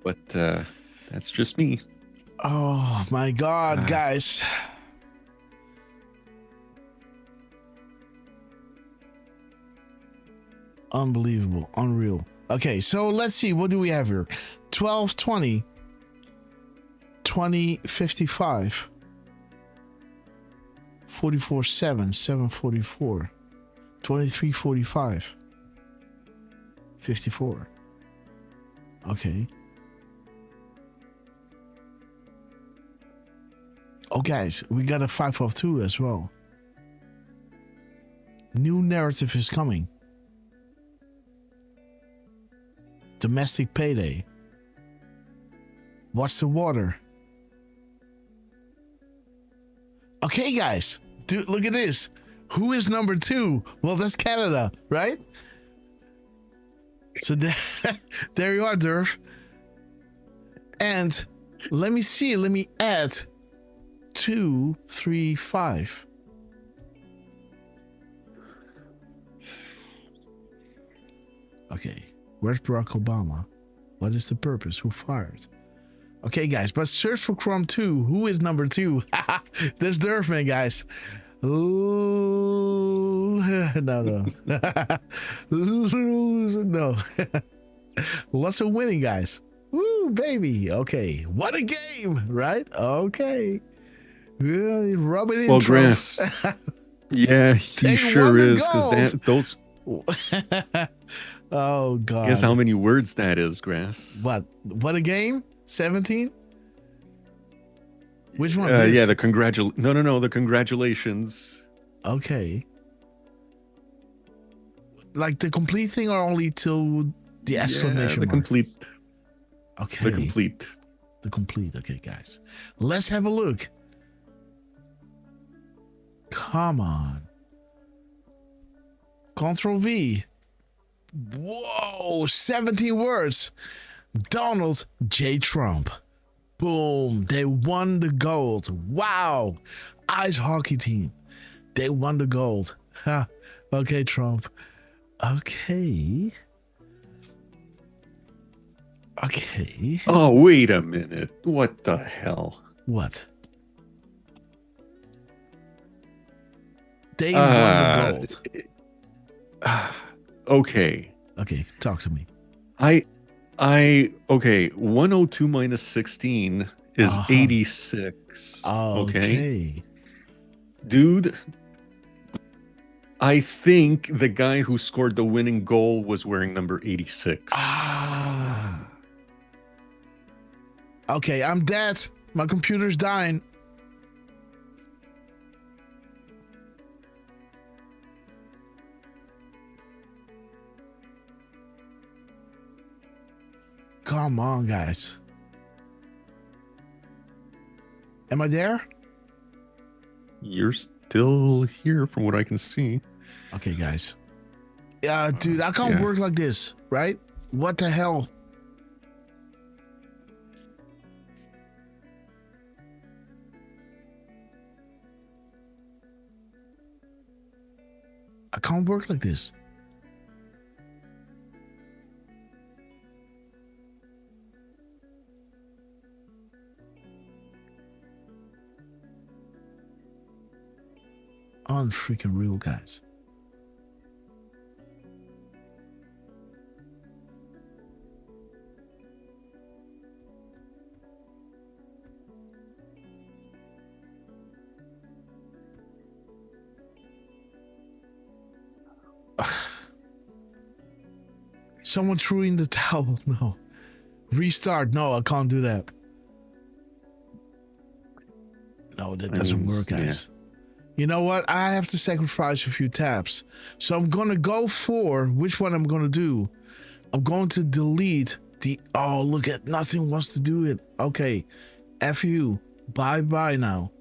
But that's just me. Oh my God, guys. Unbelievable. Unreal. Okay, so let's see. What do we have here? 12:20. 20:55. 44:7. 7:44. 23:45. 54. Okay. Oh, guys, we got a 5-2 as well. New narrative is coming. Domestic payday. What's the water? Okay, guys. Dude, look at this. Who is number 2? Well, that's Canada, right? So there you are, Derf. And let me see. Let me add 2, 3, 5. Okay. Where's Barack Obama? What is the purpose? Who fired? Okay, guys, but search for Chrome 2. Who is number 2? There's Derfman, guys. Ooh, no. No. Lots of winning, guys. Woo, baby. Okay. What a game, right? Okay. Rub it in. Well, Grass. Yeah, he sure is. Because those. Oh, God. Guess how many words that is, Grass? What a game? 17? Which one? Yeah, the the congratulations. Okay. Like the complete thing, or only till the exclamation mark? Complete. Okay. The complete. The complete. Okay, guys. Let's have a look. Come on. Control V. Whoa, 17 words. Donald J. Trump. Boom, they won the gold. Wow. Ice hockey team. They won the gold. Ha. Okay, Trump. Okay. Okay. Oh, wait a minute. What the hell? What? They won the gold. Okay. Okay, talk to me. Okay, 102 minus 16 is 86. Okay. Dude, I think the guy who scored the winning goal was wearing number 86. Okay, I'm dead. My computer's dying. Come on, guys. Am I there? You're still here from what I can see. Okay, guys. Dude, I can't work like this, right? What the hell? I can't work like this. Unfreaking real, guys. Someone threw in the towel. No. Restart. No, I can't do that. No, that doesn't work, guys. You know what? I have to sacrifice a few tabs. So I'm going to go for which one I'm going to do. I'm going to delete Oh, look at nothing wants to do it. Okay, F you. Bye now.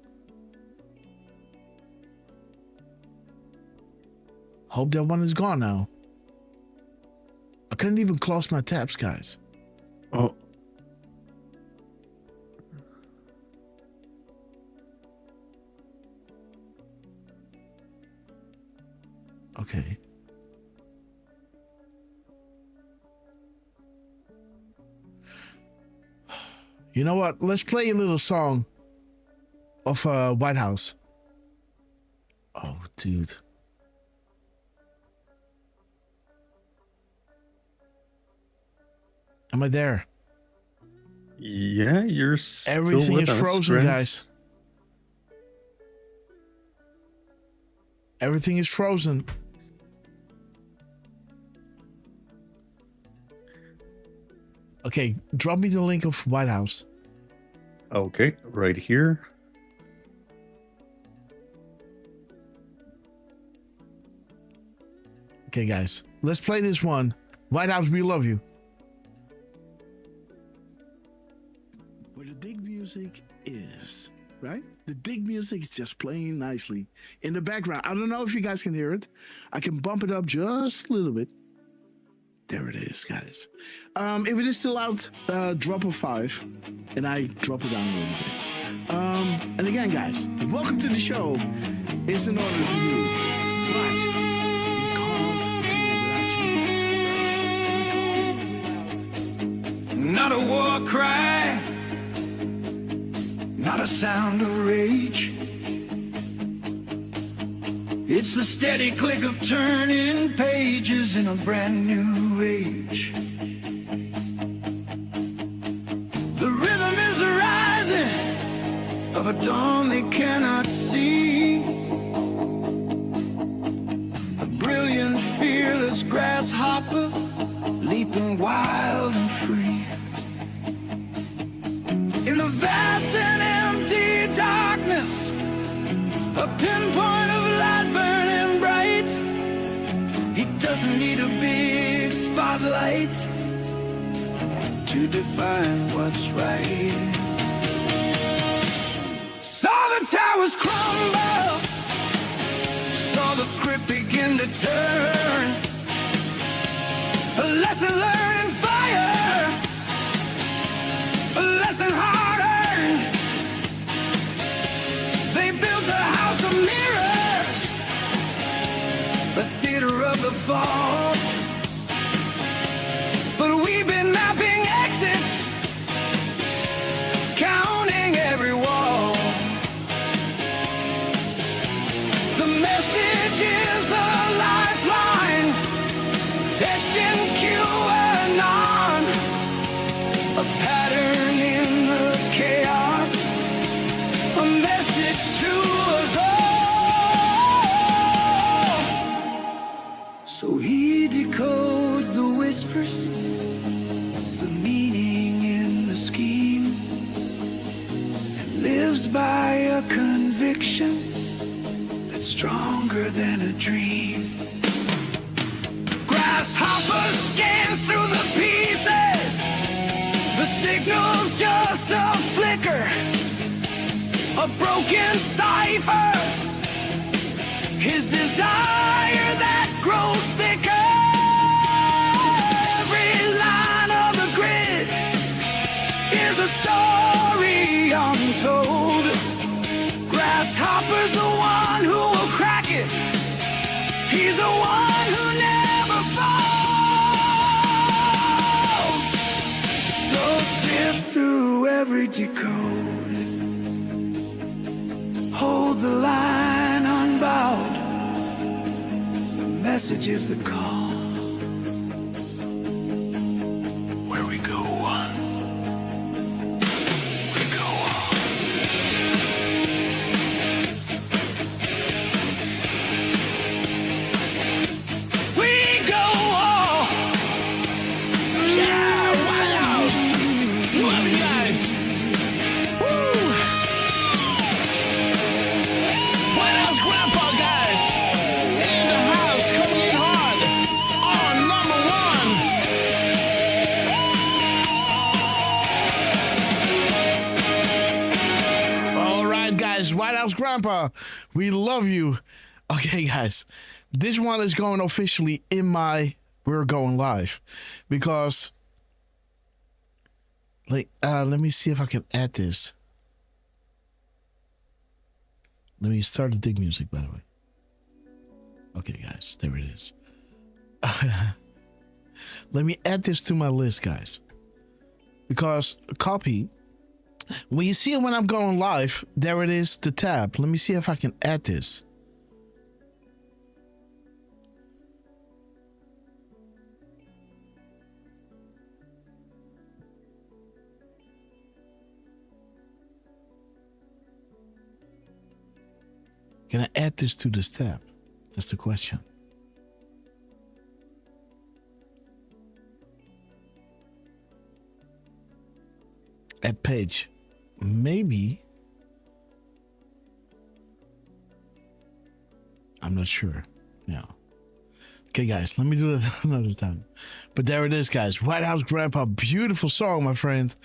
Hope that one is gone now. I couldn't even close my tabs, guys. Oh. Okay. You know what? Let's play a little song of White House. Oh, dude. Am I there? Yeah, you're still Everything with is us, frozen, Brent. guys. Everything is frozen. Okay, drop me the link of White House. Okay, right here. Okay, guys, let's play this one. White House, we love you. Where the dig music is, right? The dig music is just playing nicely in the background. I don't know if you guys can hear it. I can bump it up just a little bit. There it is, guys. If it is still out, drop a 5, and I drop it down a little bit. And again, guys, welcome to the show. It's an honor to you, but we can't do it without you. Not a war cry, not a sound of rage. It's the steady click of turning pages in a brand new age. The rhythm is the rising of a dawn they cannot see. A brilliant, fearless grasshopper leaping wild and free. In the vast and empty darkness, a pinpoint of light burning bright. He doesn't need a big spotlight to define what's right. Saw the towers crumble, saw the script begin to turn. A lesson learned in fire, a lesson hard earned. They built a house of mirrors, a theater of the falls. But we've been mapping exits, counting every wall. The message is the lifeline, etched in QAnon, a pattern in the chaos, a message to us all. So he decodes the whispers, the meaning in the scheme, and lives by a conviction that's stronger than a dream. Grasshopper scans through the pieces, the signal's just a flicker, a broken cipher, his desire that grows thicker. Every line of the grid is a story untold. Grasshopper's the one who will crack it, he's the one who never falls. So sift through every decode, hold the line unbowed. The message is the call. Where we go on, we go on. We go on. Yeah, White House. Love you guys. Woo. White House Grandpa, guys. In the house, coming in hard. guys. White House Grandpa, we love you. Okay, guys. This one is going officially in my We're Going Live. Because, like, let me see if I can add this. Let me start the dig music, by the way. Okay, guys. There it is. Let me add this to my list, guys. Because copy, when you see it when I'm going live, there it is, the tab. Let me see if I can add this. Can I add this to this tab? That's the question. Add page. Maybe. I'm not sure. Yeah. Okay, guys, let me do it another time. But there it is, guys. White House Grandpa. Beautiful song, my friend.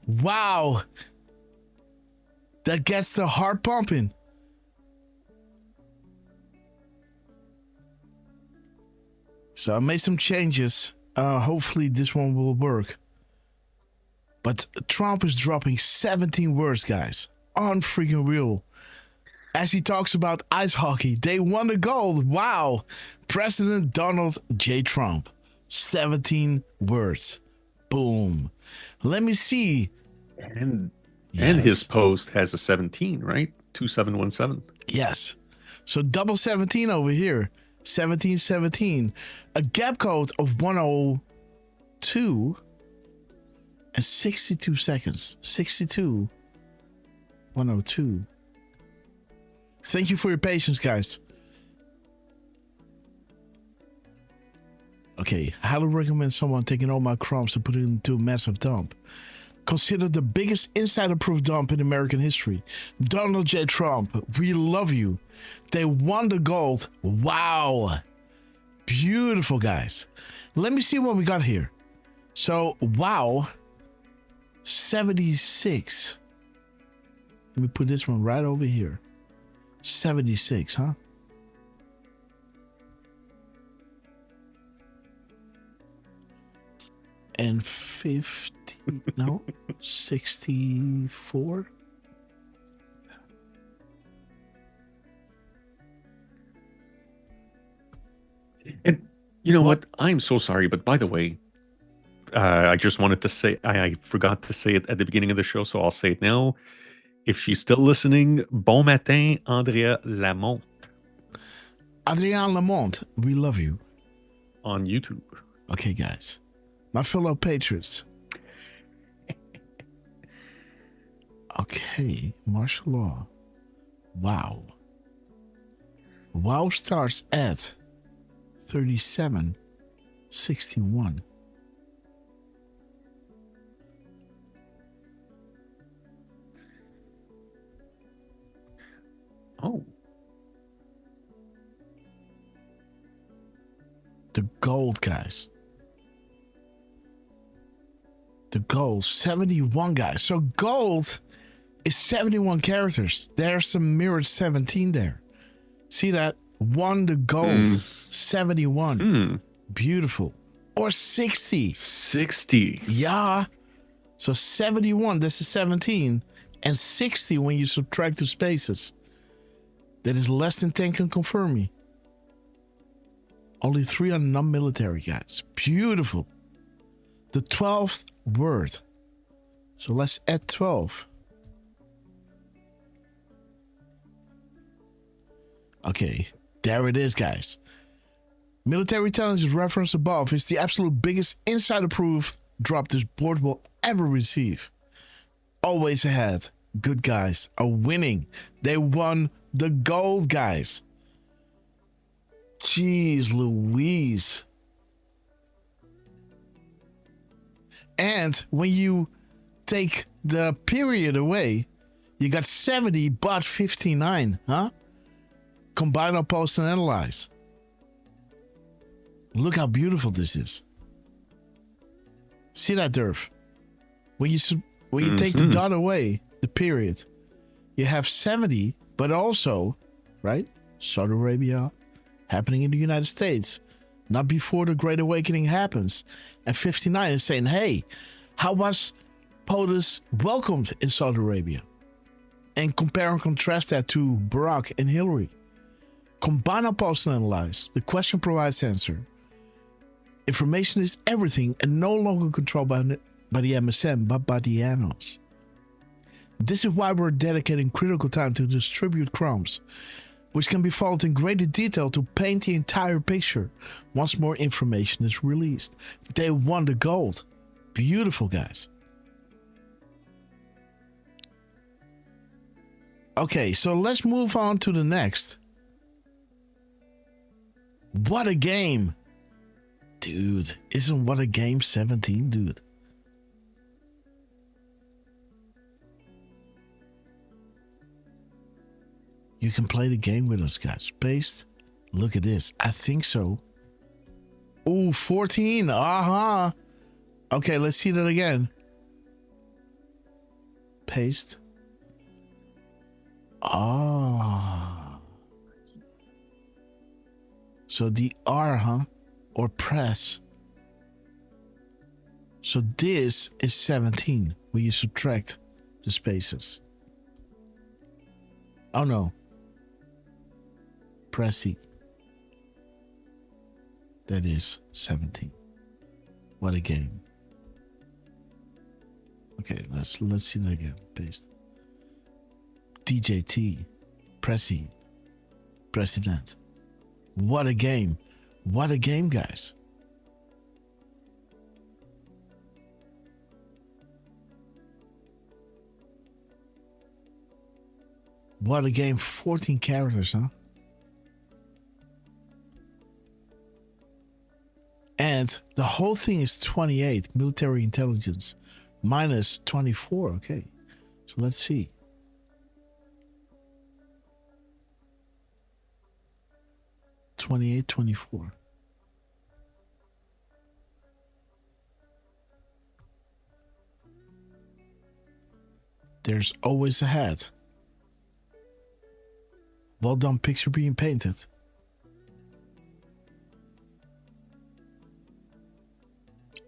Wow. That gets the heart pumping. So I made some changes. Hopefully this one will work. But Trump is dropping 17 words, guys. Unfreaking real. As he talks about ice hockey, they won the gold. Wow. President Donald J. Trump. 17 words. Boom. Let me see. And his post has a 17, right? 2717. Yes. So double 17 over here. 1717. A gap code of 102. And 62 seconds. 62. 102. Thank you for your patience, guys. Okay, highly recommend someone taking all my crumbs and put it into a massive dump. Considered the biggest insider-proof dump in American history. Donald J. Trump, we love you. They won the gold. Wow. Beautiful, guys. Let me see what we got here. So, wow. 76. Let me put this one right over here. 76, huh? And 50, no, 64. And you know what? I'm so sorry, but by the way, I just wanted to say, I forgot to say it at the beginning of the show, so I'll say it now. If she's still listening, bon matin, Andrea Lamont. Adrienne Lamont, we love you. On YouTube. Okay, guys. My fellow patriots. Okay, martial law. Wow. Wow starts at 37:61. Oh. The gold, guys. The gold, 71, guys. So gold is 71 characters. There's some mirrored 17 there. See that? Won the gold. 71. Beautiful. Or 60. 60. Yeah. So 71, that's a 17. And 60 when you subtract the spaces. That is less than 10 can confirm me. Only 3 are non-military, guys. Beautiful. The 12th word. So let's add 12. Okay, there it is, guys. Military intelligence reference above is the absolute biggest insider-proof drop this board will ever receive. Always ahead. Good guys are winning. They won the gold, guys. Jeez Louise. And when you take the period away, you got 70 but 59, huh? Combine, oppose, and analyze. Look how beautiful this is. See that, Derf? When you take the dot away, the period, You have 70, but also, right? Saudi Arabia happening in the United States, not before the Great Awakening happens. And 59 is saying, hey, how was POTUS welcomed in Saudi Arabia? And compare and contrast that to Barack and Hillary. Combine our post and analyze. The question provides answer. Information is everything and no longer controlled by the MSM, but by the analysts. This is why we're dedicating critical time to distribute crumbs, which can be followed in greater detail to paint the entire picture once more information is released. They won the gold. Beautiful, guys. Okay, so let's move on to the next. What a game. Dude, isn't What a Game 17, dude? You can play the game with us, guys. Paste. Look at this. I think so. Ooh, 14. Aha. Okay, let's see that again. Paste. Ah. So the R, huh? Or press. So this is 17 when you subtract the spaces. Oh no. Press C. That is 17. What a game. Okay, let's see that again. Paste. DJT. Press E. President. What a game. What a game, guys. What a game. 14 characters, huh? And the whole thing is 28 military intelligence minus 24. Okay, so let's see. $28.24. There's always a hat. Well done, picture being painted.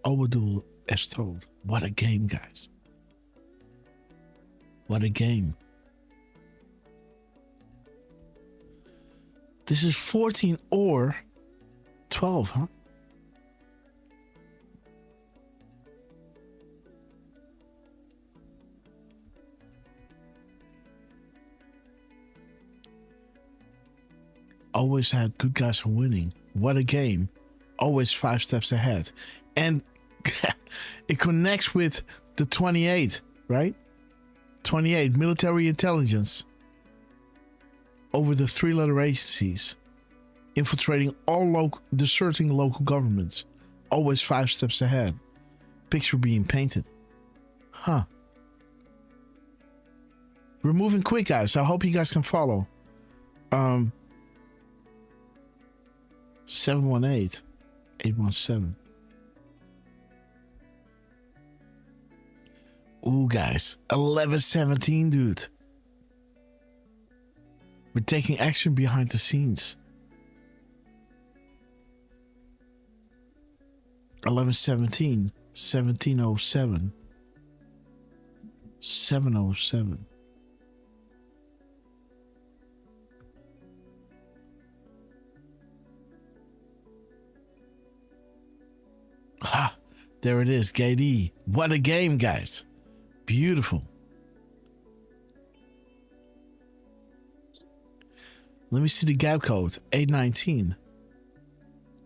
Overdue as told. What a game, guys. What a game. This is 14 or 12, huh? Always had good guys are winning. What a game. Always 5 steps ahead. And it connects with the 28, right? 28, military intelligence. Over the 3-letter agencies. Infiltrating all deserting local governments. Always 5 steps ahead. Picture being painted. Huh. We're moving quick, guys. I hope you guys can follow. 718 817. Ooh, guys. 1117, dude. We're taking action behind the scenes. 1117, 1707, 707. Ha! There it is, Gate E. What a game, guys. Beautiful. Let me see the gap code. 819.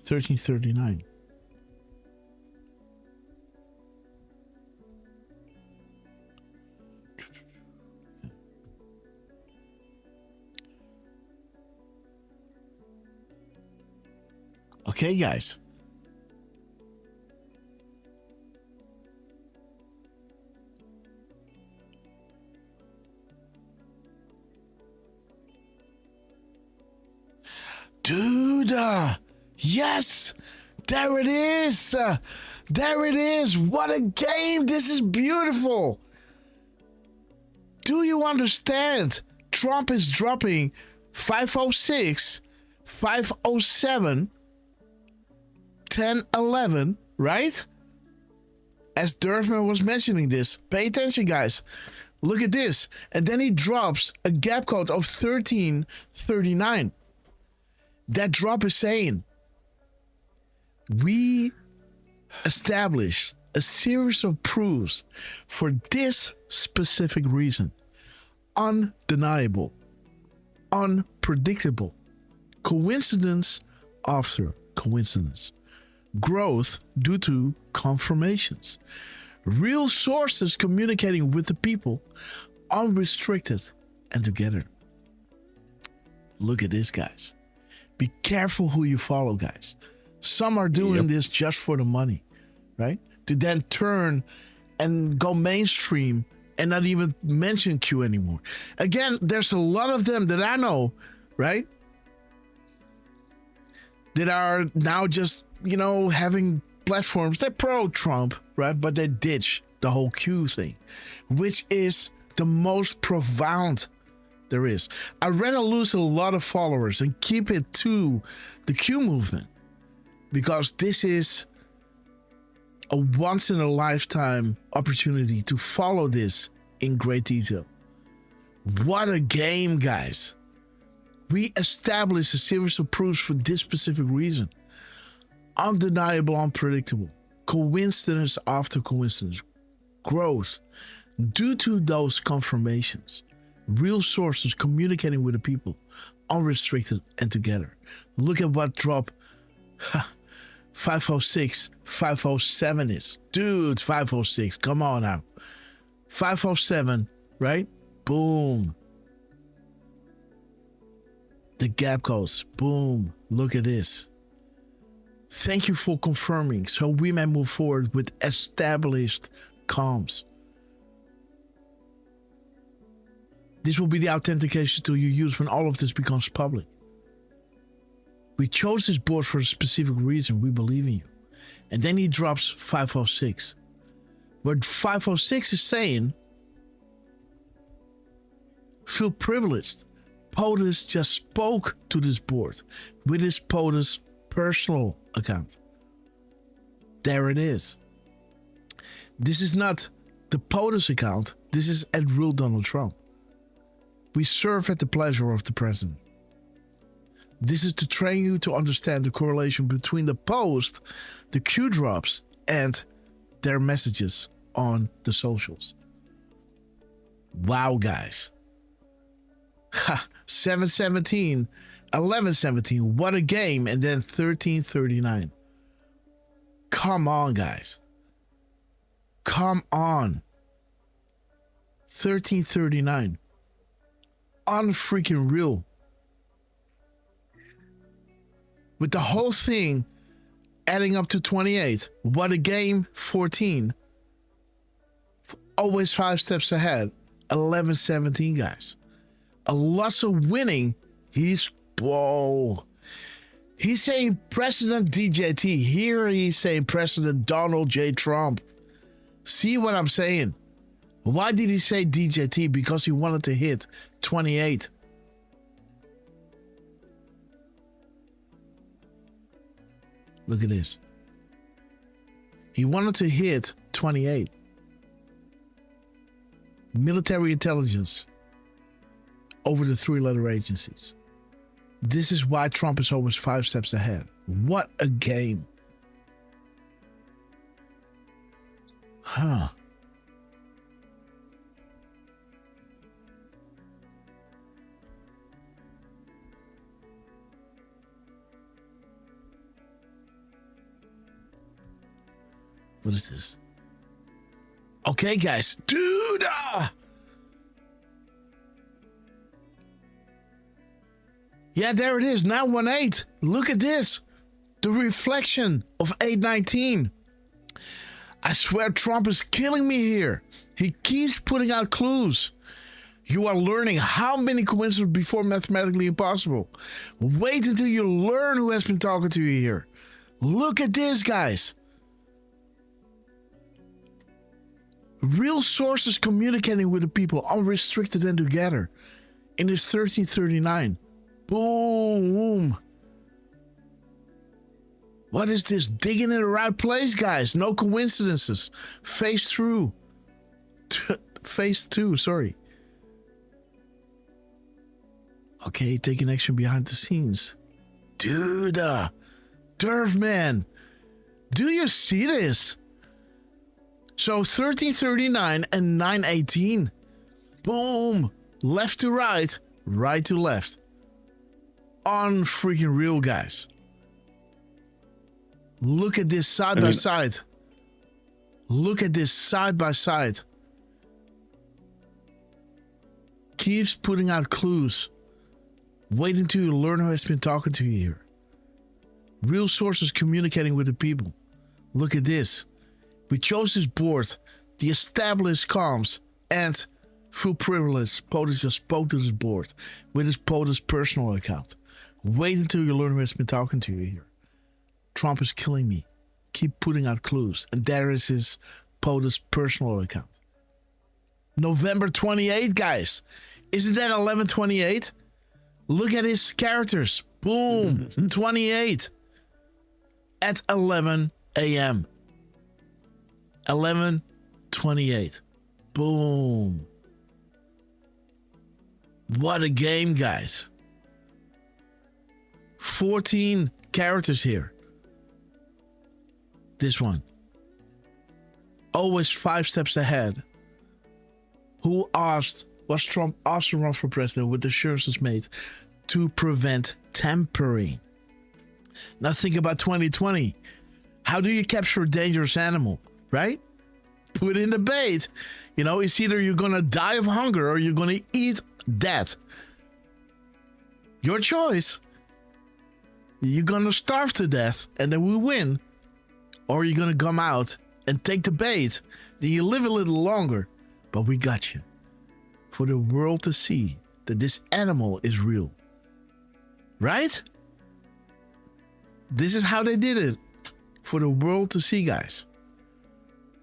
1339. Okay, guys. Dude, yes, there it is. There it is. What a game. This is beautiful. Do you understand? Trump is dropping 506, 507, 1011, right? As Derf was mentioning this. Pay attention, guys. Look at this. And then he drops a gap code of 1339. That drop is saying, we established a series of proofs for this specific reason. Undeniable, unpredictable, coincidence after coincidence, growth due to confirmations, real sources communicating with the people, unrestricted and together. Look at this, guys. Be careful who you follow, guys. Some are doing this just for the money, right? To then turn and go mainstream and not even mention Q anymore. Again, there's a lot of them that I know, right? That are now just, you know, having platforms. They're pro-Trump, right? But they ditch the whole Q thing, which is the most profound there is. I'd rather lose a lot of followers and keep it to the Q movement, because this is a once-in-a-lifetime opportunity to follow this in great detail. What a game, guys. We established a series of proofs for this specific reason. Undeniable, unpredictable. Coincidence after coincidence. Growth due to those confirmations. Real sources communicating with the people. Unrestricted and together. Look at what drop 506, 507 is. Dude, 506. Come on now. 507, right? Boom. The gap goes. Boom. Look at this. Thank you for confirming, so we may move forward with established comms. This will be the authentication tool you use when all of this becomes public. We chose this board for a specific reason. We believe in you. And then he drops 506. Where 506 is saying, feel privileged. POTUS just spoke to this board with his POTUS personal account. There it is. This is not the POTUS account. This is at real Donald Trump. We serve at the pleasure of the president. This is to train you to understand the correlation between the post, the Q drops, and their messages on the socials. Wow, guys. 717, 1117, what a game, and then 1339. Come on, guys. Come on. 1339. Unfreaking real. With the whole thing adding up to 28. What a game, 14. Always 5 steps ahead. 1117, guys. A lots of winning. He's saying President DJT. Here he's saying President Donald J. Trump. See what I'm saying? Why did he say DJT? Because he wanted to hit 28. Look at this. He wanted to hit 28. Military intelligence over the 3-letter agencies. This is why Trump is always 5 steps ahead. What a game. Huh. What is this? Okay, guys. Dude! Yeah, there it is. 918. Look at this. The reflection of 819. I swear Trump is killing me here. He keeps putting out clues. You are learning how many coincidences before mathematically impossible. Wait until you learn who has been talking to you here. Look at this, guys. Real sources communicating with the people, unrestricted and together. In this 1339. Boom. What is this? Digging in the right place, guys. No coincidences. Phase 2. Phase 2, sorry. Okay, taking action behind the scenes. Dude, Derf, man. Do you see this? So 1339 and 918. Boom. Left to right, right to left. Unfreaking real, guys. Look at this side by side. Look at this side by side. Keeps putting out clues. Wait until you learn who has been talking to you here. Real sources communicating with the people. Look at this. We chose this board. The established comms and full privilege. POTUS just spoke to this board with his POTUS personal account. Wait until you learn who has been talking to you here. Trump is killing me. Keep putting out clues. And there is his POTUS personal account. November 28, guys. Isn't that 11/28? Look at his characters. Boom. 28. At 11 a.m. 11/28. Boom. What a game, guys. 14 characters here. This one. Always 5 steps ahead. Who asked, was Trump also run for president with assurances made to prevent tampering? Now think about 2020. How do you capture a dangerous animal, right? Put in the bait. You know, it's either you're going to die of hunger or you're going to eat that. Your choice. You're going to starve to death and then we win. Or you're going to come out and take the bait. Then you live a little longer. But we got you. For the world to see that this animal is real. Right? This is how they did it. For the world to see, guys.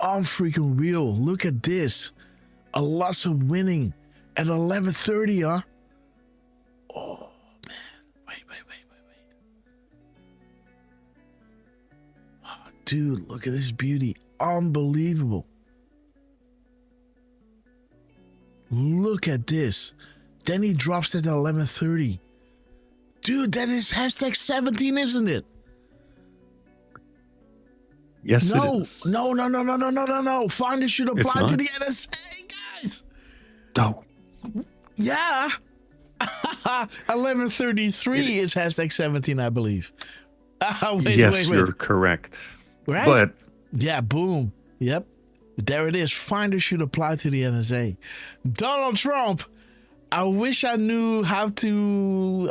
Unfreaking real. Look at this. A lots of winning at 11:30, huh? Oh, man. Wait. Oh, dude, look at this beauty. Unbelievable. Look at this. Then he drops it at 11:30. Dude, that is hashtag 17, isn't it? Yes, no, it is. No. Finders should apply to the NSA, guys. No. Yeah. 11:33 is hashtag 17, I believe. Wait. You're correct. Right? But yeah, boom. Yep. There it is. Finders should apply to the NSA. Donald Trump. I wish I knew how to.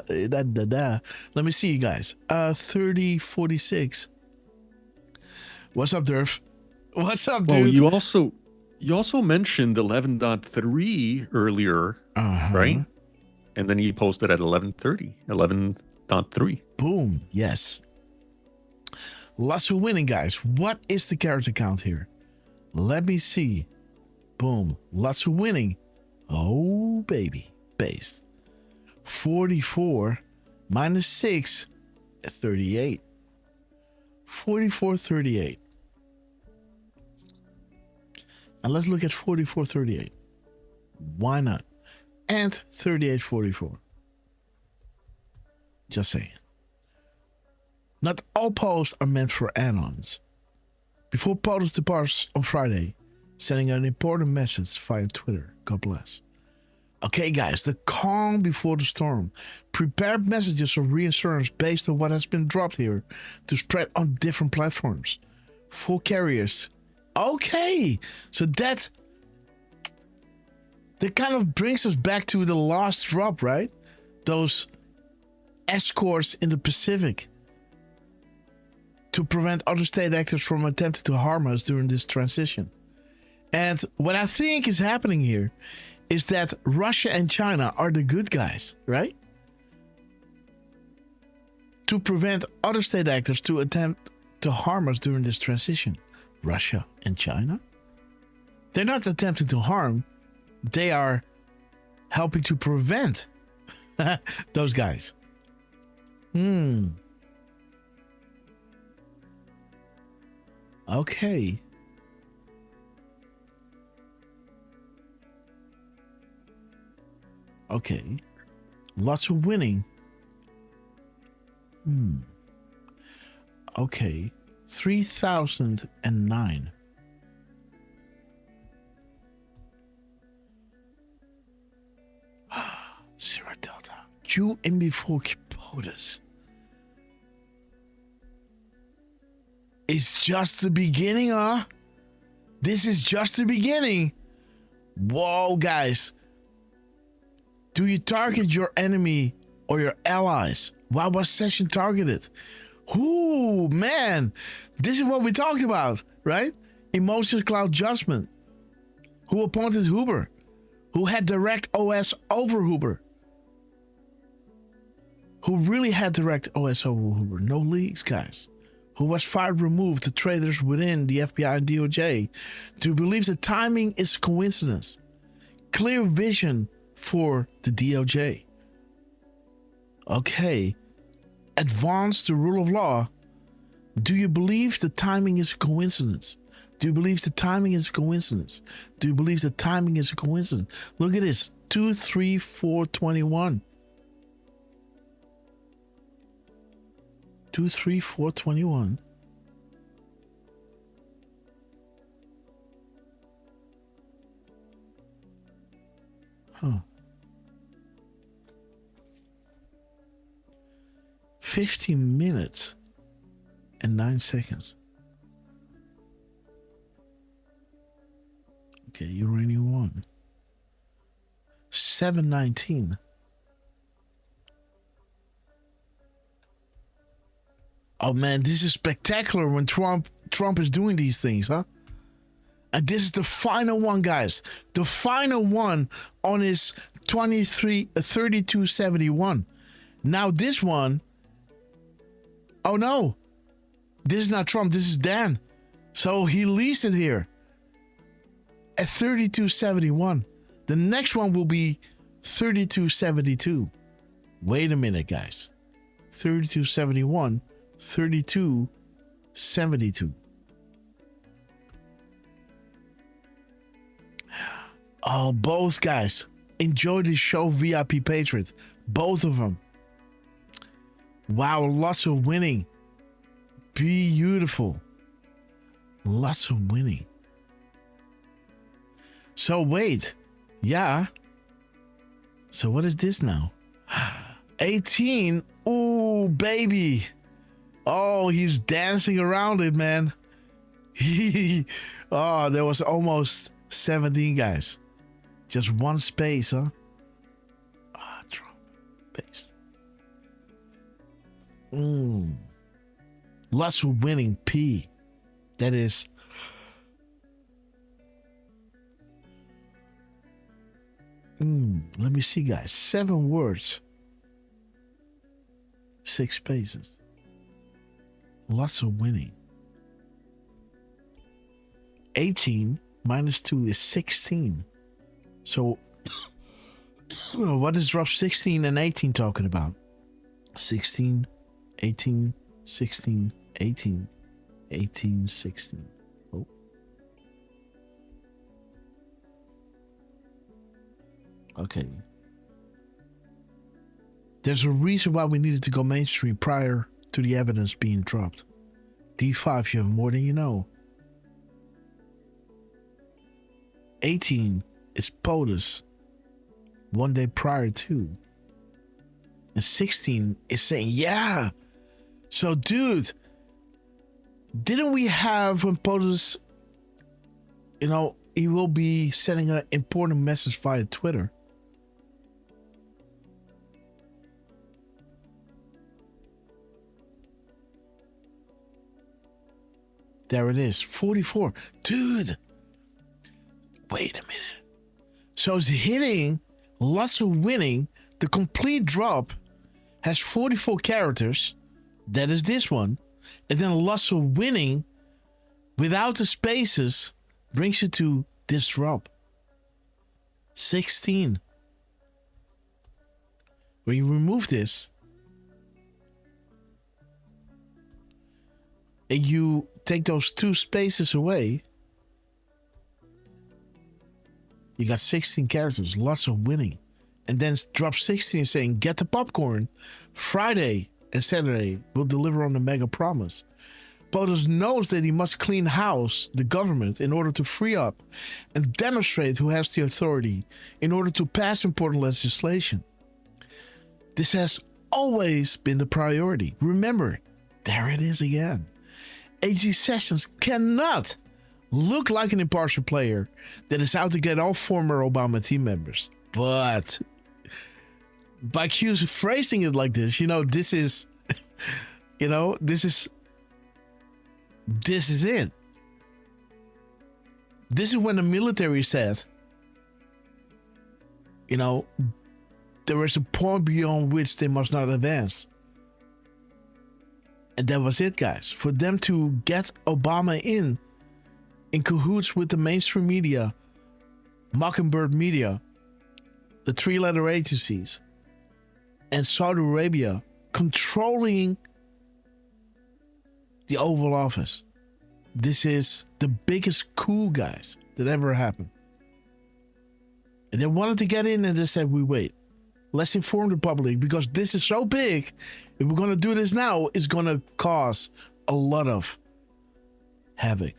Let me see, you guys. 3046. What's up, Derf? What's up, dude? Well, you also mentioned 11.3 earlier, right? And then you posted at 11:30, 11.3. Boom. Yes. Lots of winning, guys. What is the character count here? Let me see. Boom. Lots of winning. Oh, baby. Based. 44 minus 6, 38. 44.38. And let's look at 44.38. Why not? And 38.44. Just saying. Not all posts are meant for add-ons. Before POTUS departs on Friday, sending an important message via Twitter. God bless. Okay, guys, the calm before the storm. Prepared messages of reassurance based on what has been dropped here to spread on different platforms. For carriers. Okay, so that kind of brings us back to the last drop, right? Those escorts in the Pacific to prevent other state actors from attempting to harm us during this transition. And what I think is happening here is that Russia and China are the good guys, right? To prevent other state actors to attempt to harm us during this transition. Russia and China? They're not attempting to harm. They are helping to prevent those guys. Okay. Okay. Lots of winning. Okay. 3009. Zero Delta. Q in before POTUS. It's just the beginning, huh? This is just the beginning. Whoa, guys. Do you target your enemy or your allies? Why was session targeted? Ooh, man. This is what we talked about, right? Emotion cloud judgment. Who appointed Huber? Who had direct OS over Huber? Who really had direct OS over Huber? No leaks, guys. Who was fired, removed, the traitors within the FBI and DOJ. Do you believe the timing is coincidence? Clear vision for the DOJ. Okay. Advance the rule of law. Do you believe the timing is a coincidence? Do you believe the timing is a coincidence? Do you believe the timing is a coincidence? Look at this. 2, 3, 4, 21. 2, 3, 4, 21. Huh. 15 minutes and 9 seconds. Okay, uranium 1. 719. Oh man, this is spectacular when Trump is doing these things, huh? And this is the final one, guys. The final one on his 3271. Now this one. Oh no. This is not Trump, this is Dan. So he leased it here. At 3271. The next one will be 3272. Wait a minute, guys. 3271, 3272. Oh, both guys. Enjoy the show, VIP Patriot. Both of them. Wow, lots of winning. Beautiful. Lots of winning. So wait. Yeah. So what is this now? 18. Ooh, baby. Oh, he's dancing around it, man. Oh, there was almost 17 guys. Just one space, huh? Ah, Trump. Paste. Lots of winning. P. That is. Let me see, guys. 7 words. 6 spaces. Lots of winning. 18 minus 2 is 16. So, what is drop 16 and 18 talking about? 16, 18, 16, 18, 18, 16. Oh. Okay. There's a reason why we needed to go mainstream prior to the evidence being dropped. D5, you have more than you know. 18 is POTUS 1 day prior to. And 16 is saying, yeah. So, dude, didn't we have when POTUS, he will be sending an important message via Twitter? There it is, 44. Dude, wait a minute. So it's hitting, lots of winning. The complete drop has 44 characters. That is this one. And then lots of winning without the spaces brings you to this drop. 16. When you remove this and you take those 2 spaces away, you got 16 characters, lots of winning. And then drop 16 saying, get the popcorn. Friday and Saturday will deliver on the mega promise. POTUS knows that he must clean house, the government, in order to free up and demonstrate who has the authority in order to pass important legislation. This has always been the priority. Remember, there it is again. AG Sessions cannot look like an impartial player that is out to get all former Obama team members. But by Q's phrasing it like this, this is, this is it. This is when the military said, there is a point beyond which they must not advance. And that was it, guys. For them to get Obama in cahoots with the mainstream media, Mockingbird Media, the 3-letter agencies, and Saudi Arabia controlling the Oval Office. This is the biggest coup, guys, that ever happened. And they wanted to get in and they said, we wait. Let's inform the public because this is so big. If we're going to do this now, it's going to cause a lot of havoc.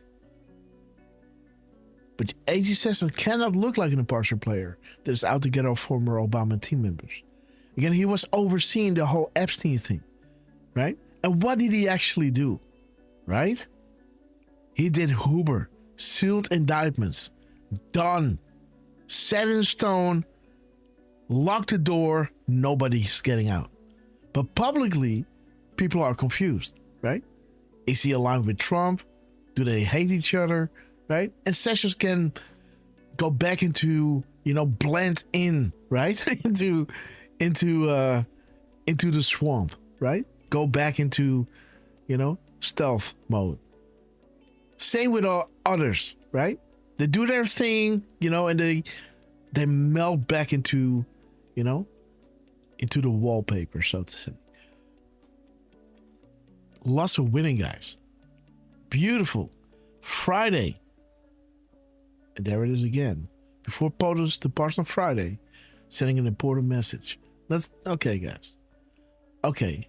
But AG Sessions cannot look like an impartial player that is out to get our former Obama team members. Again, he was overseeing the whole Epstein thing, right? And what did he actually do, right? He did Hoover, sealed indictments, done, set in stone, locked the door, nobody's getting out. But publicly, people are confused, right? Is he aligned with Trump? Do they hate each other, right? And Sessions can go back into, blend in, right? into the swamp, right? Go back into, stealth mode. Same with all others, right? They do their thing, and they melt back into, into the wallpaper, so to say. Lots of winning, guys. Beautiful. Friday. And there it is again. Before POTUS departs on Friday, sending an important message. Okay, guys. Okay.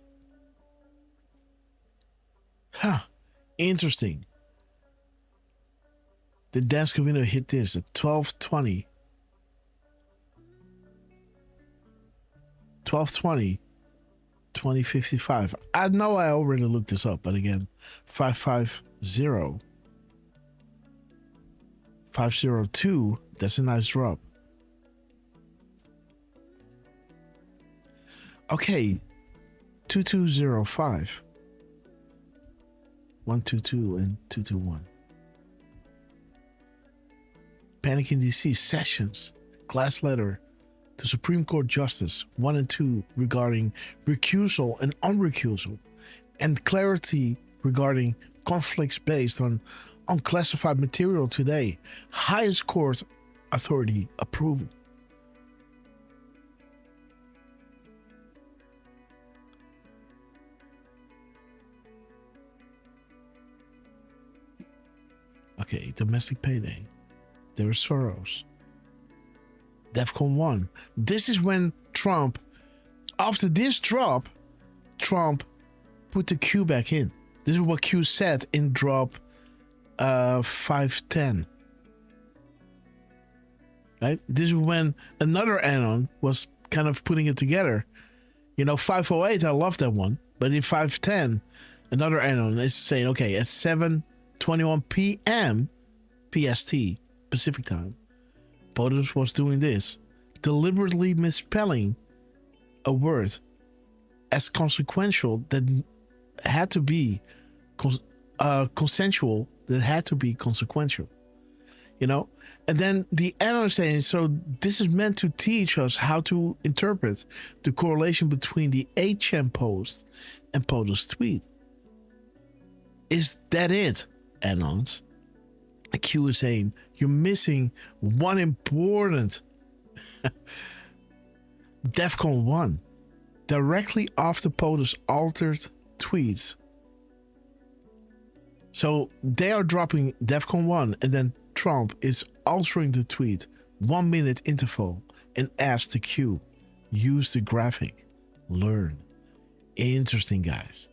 Interesting. The dance winner hit this at 12:20. 12:20, 2055. I know I already looked this up, but again, 550, 502. That's a nice drop. Okay, 2205, 122 and 221. Panic in DC, Sessions, glass letter to Supreme Court Justice 1 and 2 regarding recusal and unrecusal, and clarity regarding conflicts based on unclassified material today. Highest court authority approval. Okay, domestic payday. There is Soros. DEFCON 1. This is when Trump, after this drop, Trump put the Q back in. This is what Q said in drop 510. Right? This is when another anon was kind of putting it together. 508, I love that one. But in 510, another anon is saying, okay, at 7:21 p.m. PST, Pacific time, POTUS was doing this, deliberately misspelling a word as consequential that had to be consensual, that had to be consequential. And then the analyst saying, so this is meant to teach us how to interpret the correlation between the 8chan post and POTUS tweet. Is that it, anons? Q is saying, you're missing one important DEFCON 1. Directly after POTUS altered tweets. So they are dropping DEFCON 1 and then Trump is altering the tweet 1 minute interval and asks the Q, use the graphic, learn. Interesting, guys.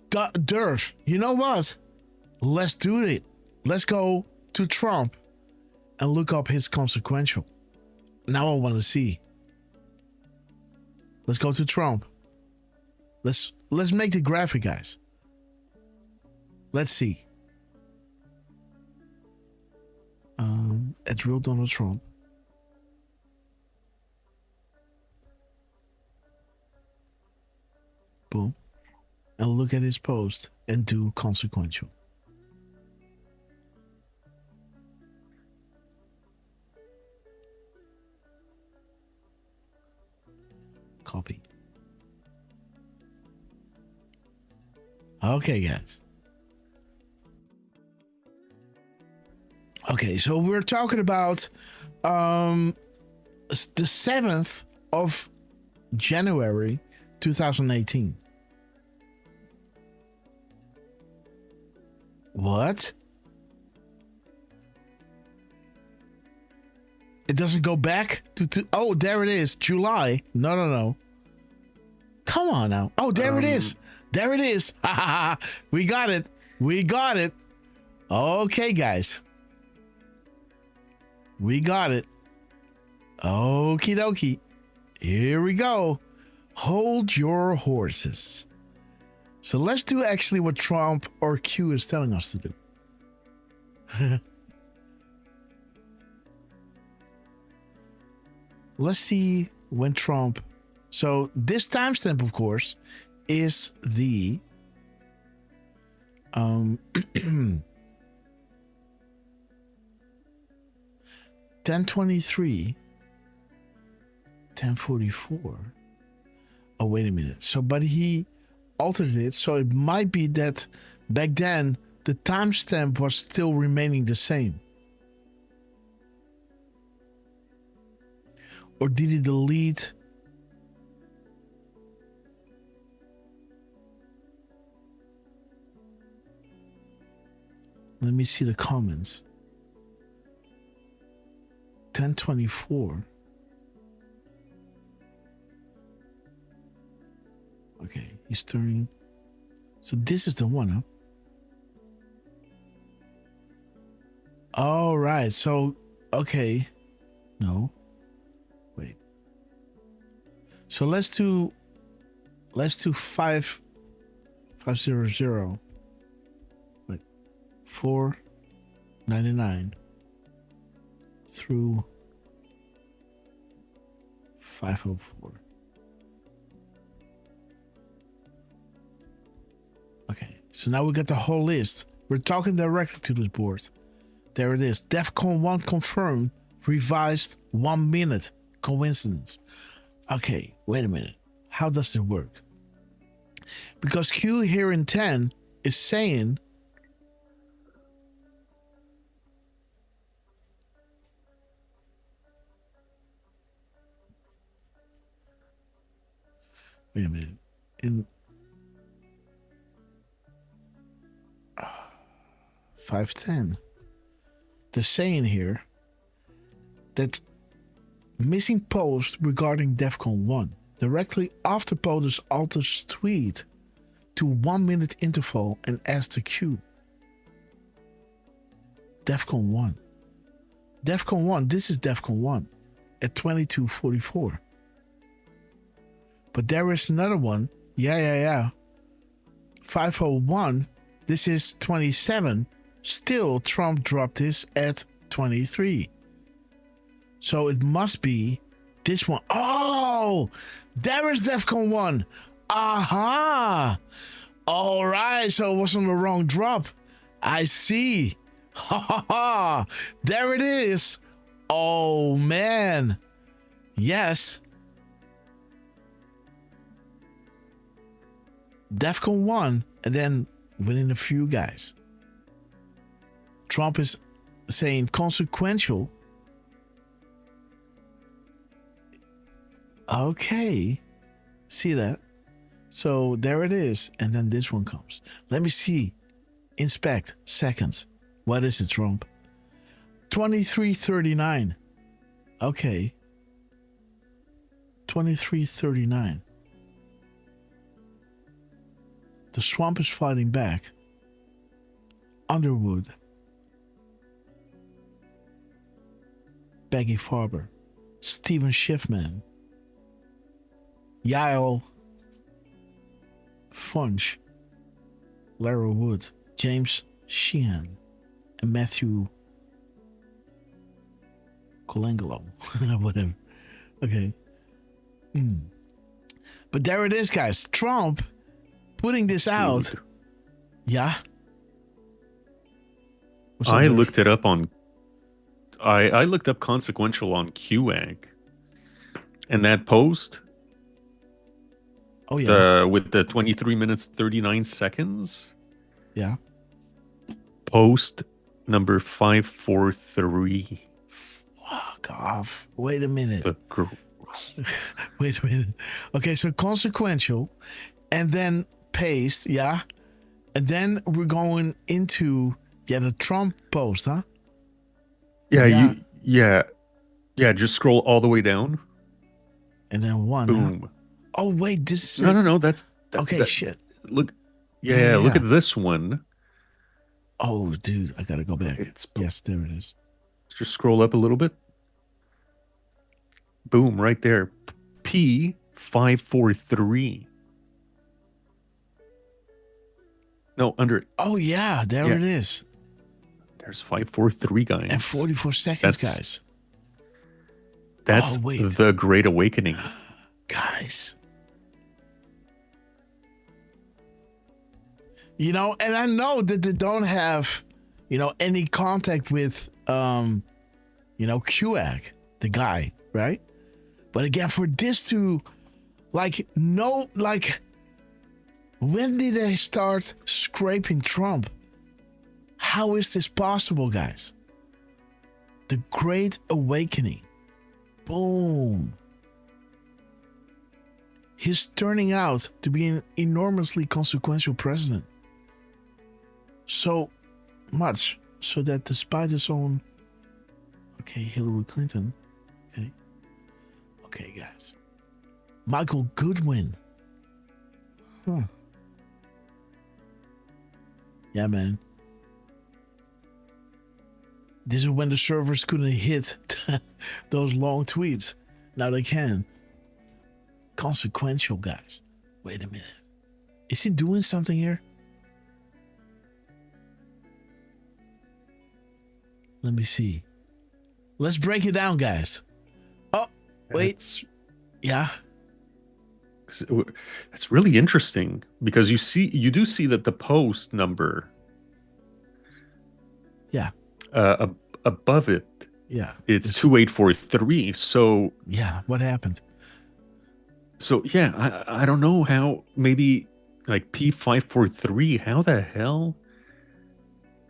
Derf, you know what? Let's do it. Let's go to Trump and look up his consequential. Now I want to see. Let's go to Trump. Let's make the graphic, guys. Let's see. At real Donald Trump. Boom. And look at his post and do consequential. Copy. Okay, guys. Okay, so we're talking about the 7th of January 2018. What? It doesn't go back to oh, there it is. July. No. Come on now. Oh, there it is. There it is. We got it. We got it. Okay, guys. We got it. Okie dokie. Here we go. Hold your horses. So let's do actually what Trump or Q is telling us to do. Let's see when Trump. So this timestamp, of course, is the 10:23, 10:44. Oh, wait a minute. So, but he altered it, so it might be that back then the timestamp was still remaining the same. Or did he delete? Let me see the comments. 10:24. Okay, he's turning. So this is the one, huh? All right. So, okay. No. Wait. So let's do 500. Wait. 499 through 504. Okay, so now we got the whole list. We're talking directly to this board. There it is. DEFCON 1 confirmed, revised 1 minute. Coincidence. Okay, wait a minute. How does this work? Because Q here in 10 is saying wait a minute. In 510, they're saying here that missing post regarding DEFCON 1 directly after POTUS alters tweet to 1 minute interval and adds the Q. DEFCON 1. DEFCON 1, this is DEFCON 1 at 22:44. But there is another one. Yeah. 501. This is 27. Still, Trump dropped this at 23. So it must be this one. Oh, there is DEFCON 1. Aha. All right. So it was on the wrong drop. I see. Ha ha ha. There it is. Oh, man. Yes. DEFCON 1 and then within a few guys. Trump is saying consequential. Okay. See that? So there it is. And then this one comes. Let me see. Inspect. Seconds. What is it, Trump? 2339. Okay. 2339. The swamp is fighting back. Underwood. Peggy Farber. Stephen Schiffman. Yael Funch. Lara Wood. James Sheehan. And Matthew Colangelo. Whatever. Okay. But there it is, guys. Trump putting this out. Yeah. I looked it up on. I looked up consequential on QAG, and that post. Oh yeah. With the 23 minutes 39 seconds. Yeah. Post number 543. Fuck off. Wait a minute. Wait a minute. Okay, so consequential, and then paste, yeah, and then we're going into the Trump post, huh? Yeah. Just scroll all the way down, and then one. Boom. Huh? Oh wait, this is no. That's okay. Shit. Look, look at this one. Oh, dude, I gotta go back. Yes, there it is. Just scroll up a little bit. Boom, right there. P543. No, under. Oh yeah, there it is. There's 543, guys. And 44 seconds, guys. That's the Great Awakening. Guys. You know, and I know that they don't have, any contact with, QAG, the guy, right? But again, for this to, when did they start scraping Trump? How is this possible, guys? The Great Awakening. Boom. He's turning out to be an enormously consequential president. So much so that despite his own... Okay, Hillary Clinton. Okay, guys. Michael Goodwin. Huh. Yeah, man. This is when the servers couldn't hit those long tweets. Now they can. Consequential, guys. Wait a minute. Is he doing something here? Let me see. Let's break it down, guys. Oh, wait. Yeah. That's really interesting because you do see that the post number. Yeah. Above it. Yeah. It's 2843. So. Yeah. What happened? So yeah, I don't know how. Maybe like P543. How the hell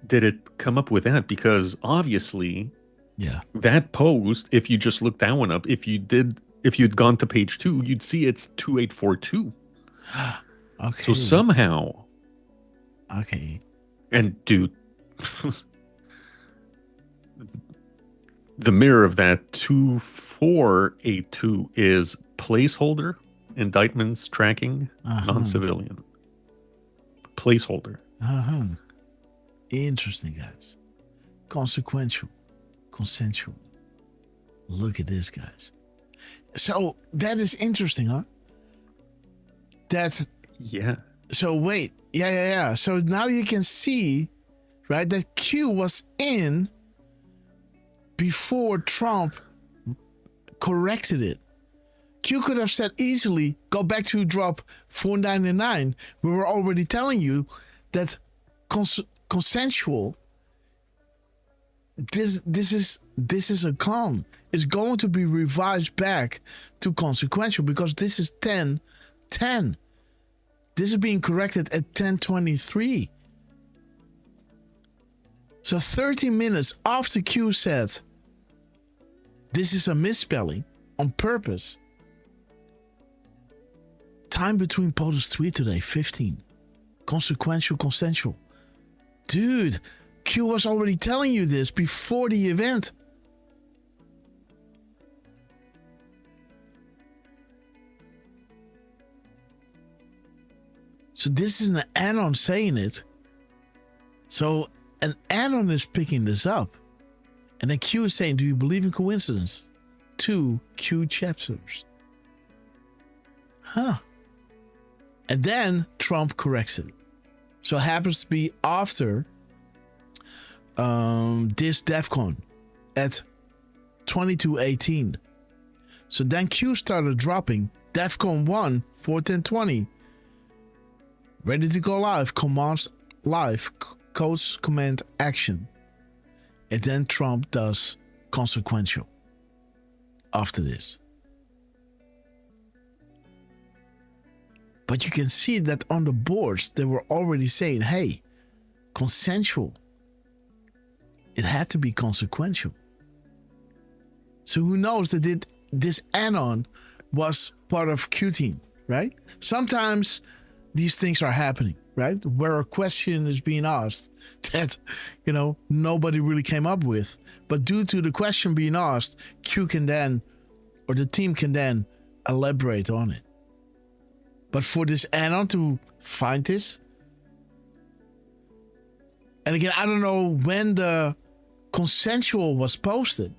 did it come up with that? Because obviously, that post. If you just look that one up, if you'd gone to page 2, you'd see it's 2842. Okay. So somehow. Okay. And dude. The mirror of that 2482 is placeholder, indictments, tracking, non-civilian. Placeholder. Interesting, guys. Consequential. Consensual. Look at this, guys. So that is interesting, huh? Yeah. So wait. Yeah. So now you can see, right, that Q was in before Trump corrected it. Q could have said easily, go back to drop 499. We were already telling you that consensual. This is a con. It's going to be revised back to consequential because this is 10:10. This is being corrected at 10:23 So 30 minutes after Q said, this is a misspelling on purpose. Time between POTUS tweet today, 15. Consequential, consensual. Dude, Q was already telling you this before the event. So this is an anon saying it. So an anon is picking this up. And then Q is saying, do you believe in coincidence? 2 Q chapters. Huh. And then Trump corrects it. So it happens to be after this DEFCON at 22:18. So then Q started dropping DEFCON 1 4:10:20. Ready to go live. Commands live. Codes command action. And then Trump does consequential after this. But you can see that on the boards, they were already saying, hey, consensual. It had to be consequential. So who knows that this anon was part of Q team, right? Sometimes these things are happening, right? Where a question is being asked that, nobody really came up with. But due to the question being asked, Q can then, or the team can then elaborate on it. But for this anon to find this, and again, I don't know when the consensual was posted,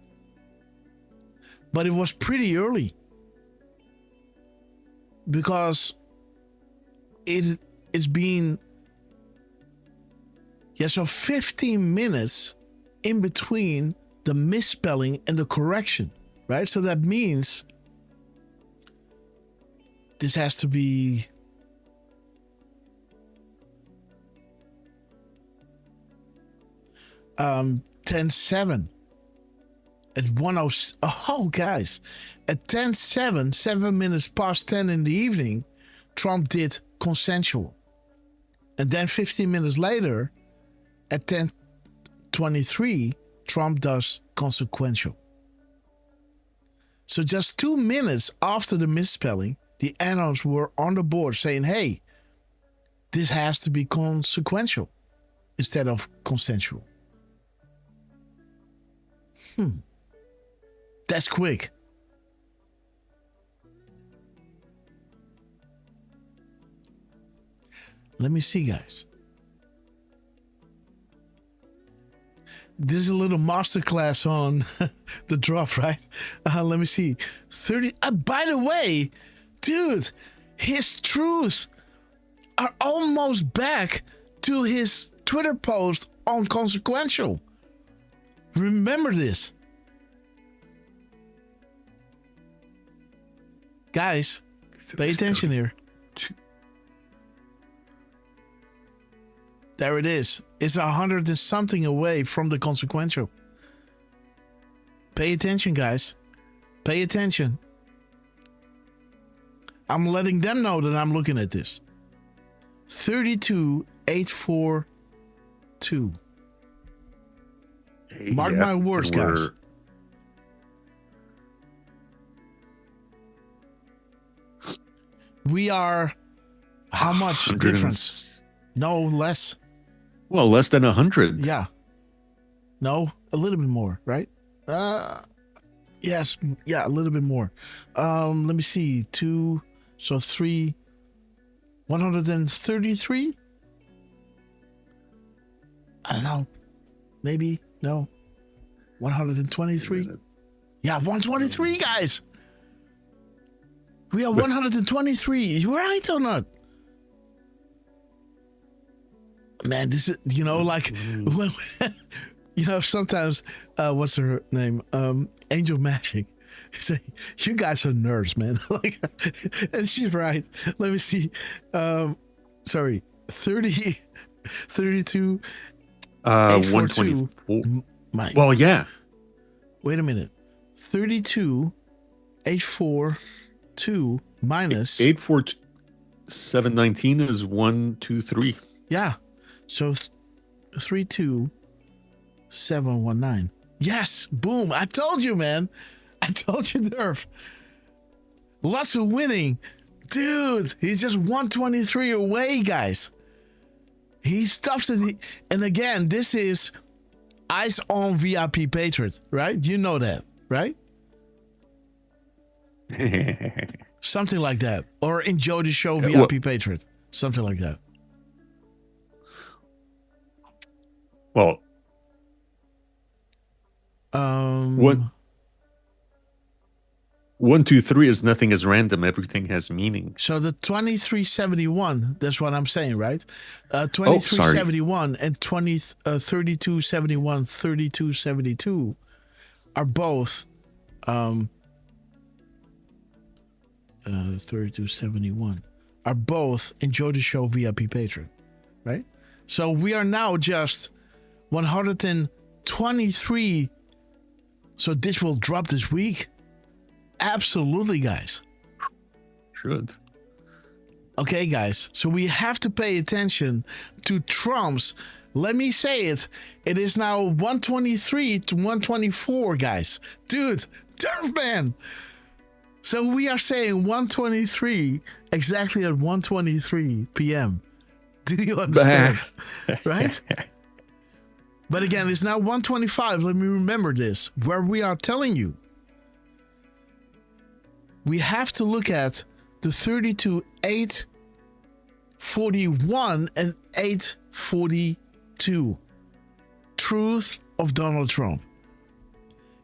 but it was pretty early because it is being, so 15 minutes in between the misspelling and the correction, right? So that means this has to be 10:07 at 10. Oh, guys, at 10:07, 7 minutes past 10 in the evening, Trump did consensual, and then 15 minutes later, at 10:23, Trump does consequential. So just 2 minutes after the misspelling, the anons were on the board saying, hey, this has to be consequential instead of consensual. That's quick. Let me see, guys. This is a little masterclass on the drop, right? Let me see. 30. By the way, dude, his truths are almost back to his Twitter post on consequential. Remember this. Guys, pay attention here. There it is. It's 100 and something away from the consequential. Pay attention, guys. Pay attention. I'm letting them know that I'm looking at this. 32,842. Mark my words, guys. We are how much difference? No, less. Well, less than 100. Yeah. No, a little bit more, right? Yes, yeah, a little bit more. Let me see. 2, so 3, 133? I don't know. Maybe, no. 123? Yeah, 123, guys. We are 123. You right or not? Man, this is, like, when, sometimes, what's her name? Angel Magic. Say, you guys are nerds, man. Like, and she's right. Let me see. 32, 124. Well, yeah. Wait a minute. 32,842 minus 84719 is 123. Yeah. So 32, 719. Yes, boom. I told you, man. I told you, Derf. Lots of winning. Dude, he's just 123 away, guys. He stops it. And again, this is Eyes on VIP Patriot, right? You know that, right? Something like that. Or Enjoy the Show VIP Patriot. Something like that. Well, what? 1, 2, 3 is nothing is random. Everything has meaning. So the 2371, that's what I'm saying, right? 2371 and 3271, 3272 are both 3271 are both Enjoy the Show VIP Patron, right? So we are now just 123. So this will drop this week. Absolutely, guys. Should. Okay, guys. So we have to pay attention to Trump's. Let me say it. It is now 123 to 124, guys. Dude, Derf man. So we are saying 123 exactly at 123 p.m. Do you understand? Right? But again, it's now 125. Let me remember this. Where we are telling you. We have to look at the 32, 841 and 842. Truth of Donald Trump.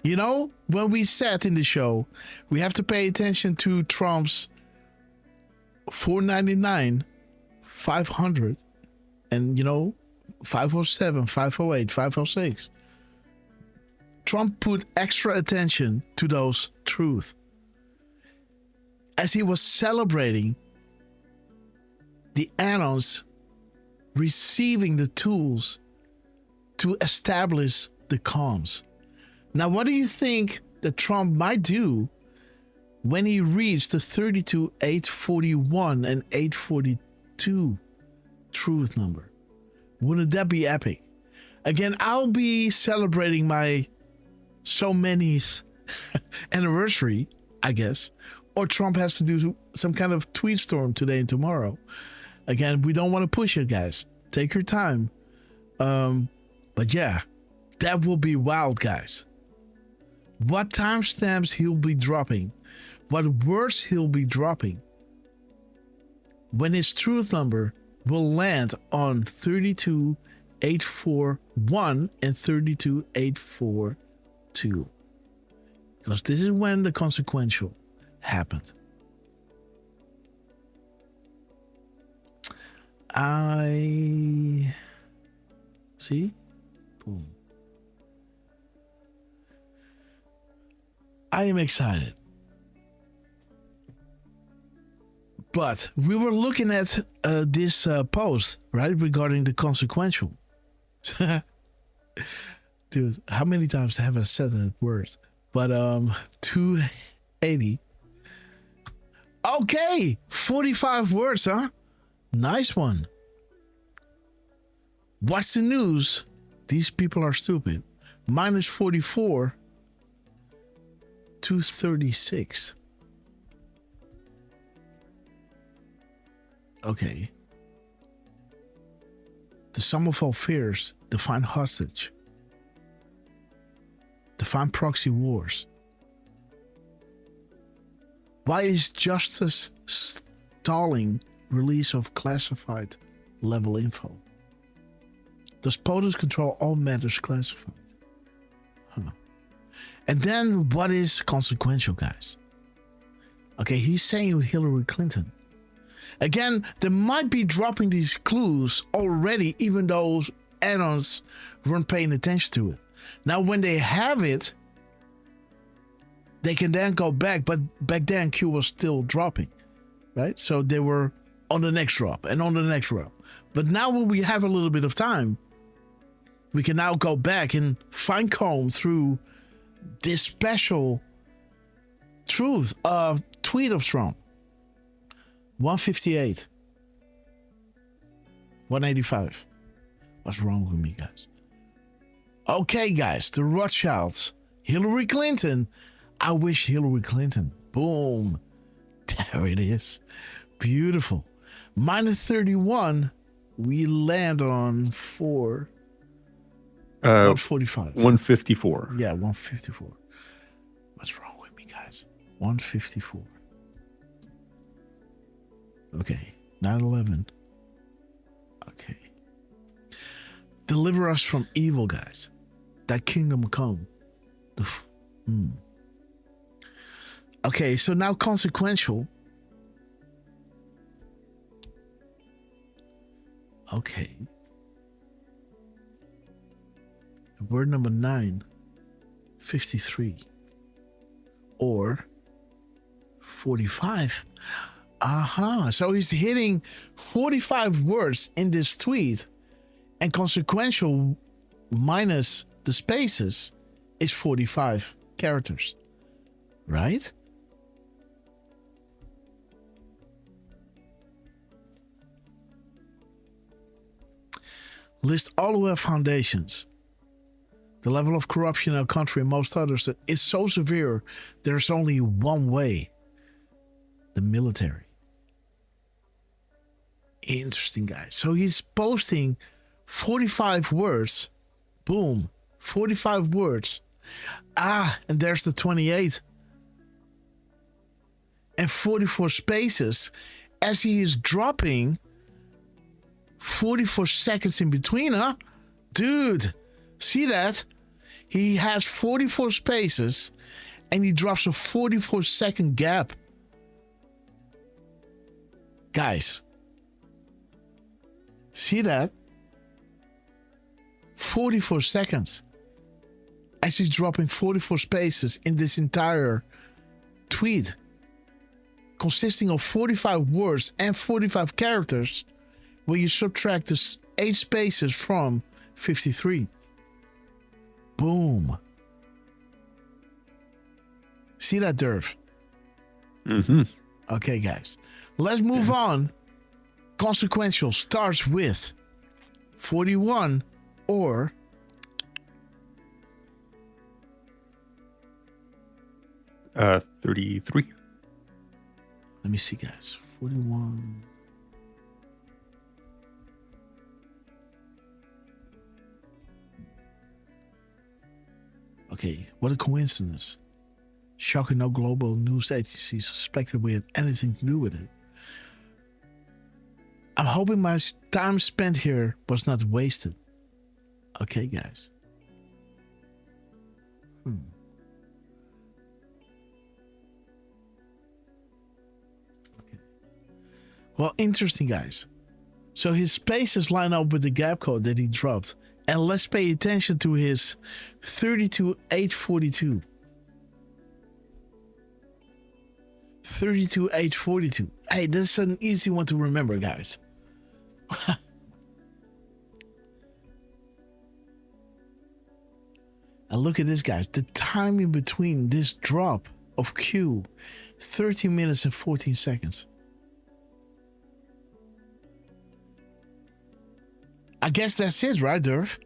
You know, when we said in the show, we have to pay attention to Trump's 499, 500, and, 507, 508, 506. Trump put extra attention to those truths. As he was celebrating the annals receiving the tools to establish the comms. Now, what do you think that Trump might do when he reached the 32, 841 and 842 truth number? Wouldn't that be epic? Again, I'll be celebrating my so manyth anniversary, I guess. Or Trump has to do some kind of tweet storm today and tomorrow. Again, we don't want to push it, guys. Take your time. But yeah, that will be wild, guys. What timestamps he'll be dropping. What words he'll be dropping. When his truth number will land on 32,841 and 32,842. Because this is when the consequential happened. I see. Boom. I am excited. But we were looking at this post, right, regarding the consequential. Dude, how many times have I said that word? But 280. Okay, 45 words, huh? Nice one. What's the news? These people are stupid. Minus 44 to 36. Okay. The sum of all fears, define hostage. Define proxy wars. Why is justice stalling release of classified level info? Does POTUS control all matters classified? And then what is consequential, guys? Okay, he's saying Hillary Clinton. Again, they might be dropping these clues already, even those add-ons weren't paying attention to it. Now, when they have it, they can then go back, but back then Q was still dropping, right? So they were on the next drop and on the next drop. But now when we have a little bit of time, we can now go back and fine comb through this special truth of tweet of Trump. 158. 185. What's wrong with me, guys? Okay, guys, the Rothschilds. Hillary Clinton. I wish Hillary Clinton. Boom. There it is. Beautiful. Minus 31. We land on 145. 154. Yeah, 154. What's wrong with me, guys? 154. Okay. 9/11. Okay. Deliver us from evil, guys. That kingdom come. Okay, so now consequential. Okay. Word number 9, 53. Or 45. Aha. So he's hitting 45 words in this tweet. And consequential minus the spaces is 45 characters. Right? List all who have foundations. The level of corruption in our country and most others is so severe, there's only one way. The military. Interesting, guys. So he's posting 45 words. Boom. 45 words. And there's the 28. And 44 spaces as he is dropping 44 seconds in between, huh? Dude, see that? He has 44 spaces and he drops a 44-second gap. Guys, see that? 44 seconds as he's dropping 44 spaces in this entire tweet, consisting of 45 words and 45 characters, when you subtract the 8 spaces from 53. Boom. See that, Derf? Mm-hmm. Okay, guys. Let's move on. Consequential starts with 41 or 33. Let me see, guys. 41. Okay, what a coincidence. Shocking, no global news agency suspected we had anything to do with it. I'm hoping my time spent here was not wasted. Okay, guys. Okay. Well, interesting, guys. So his spaces line up with the gap code that he dropped. And let's pay attention to his 32,842. 32,842. Hey, this is an easy one to remember, guys. And look at this, guys. The timing between this drop of Q, 13 minutes and 14 seconds. I guess that's it, right, Derf?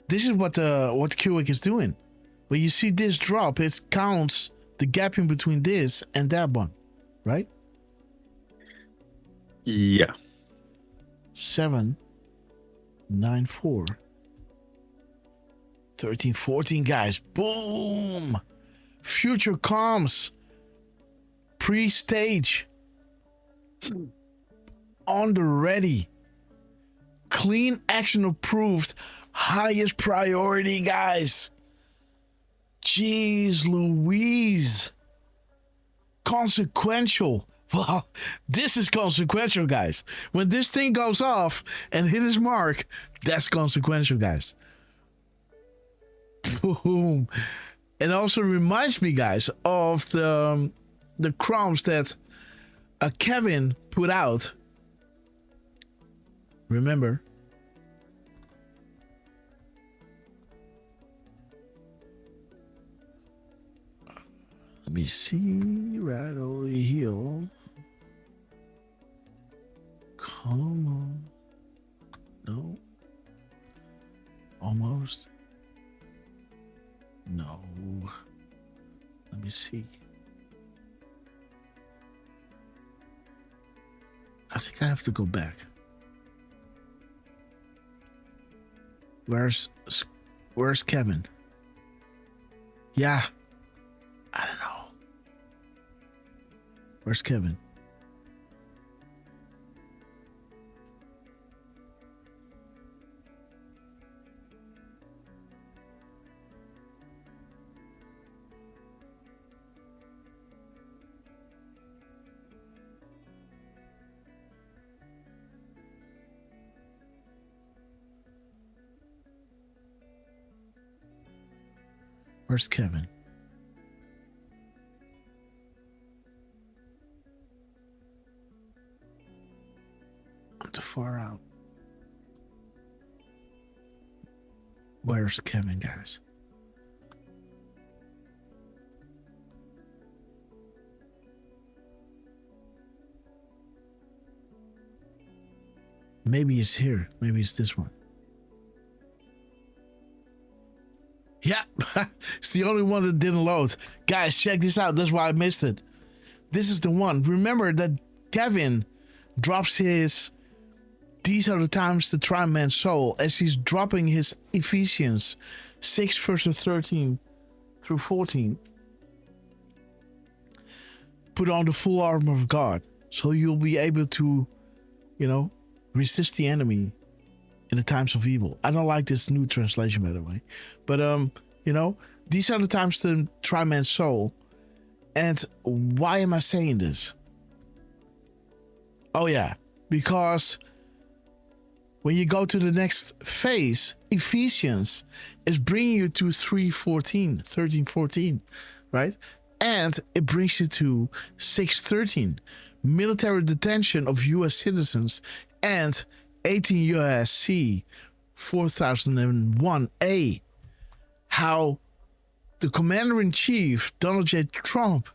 This is what Q is doing. When you see this drop, it counts the gap in between this and that one, right? Yeah. 7, 9, 4, 13, 14, guys. Boom! Future comms. Pre-stage. On the ready. Clean action approved. Highest priority, guys. Jeez Louise. Consequential. Well, this is consequential, guys. When this thing goes off and hit his mark, that's consequential, guys. Boom. It also reminds me, guys, of the crumbs that Kevin put out. Remember? Let me see right over here. Come on. No. No. Let me see. I think I have to go back. Where's Kevin? Yeah. I don't know. Where's Kevin? Where's Kevin? I'm too far out. Where's Kevin, guys? Maybe it's here. Maybe it's this one. Yeah, it's the only one that didn't load. Guys, check this out. That's why I missed it. This is the one. Remember that Kevin drops his "These are the times to try man's soul" as he's dropping his Ephesians 6 verses 13 through 14. Put on the full armor of God so you'll be able to, resist the enemy in the times of evil. I don't like this new translation, by the way. But, these are the times to try man's soul. And why am I saying this? Oh, yeah. Because when you go to the next phase, Ephesians is bringing you to 13:14, right? And it brings you to 6:13, military detention of U.S. citizens, and 18 U.S.C. 4001A, how the commander-in-chief, Donald J. Trump,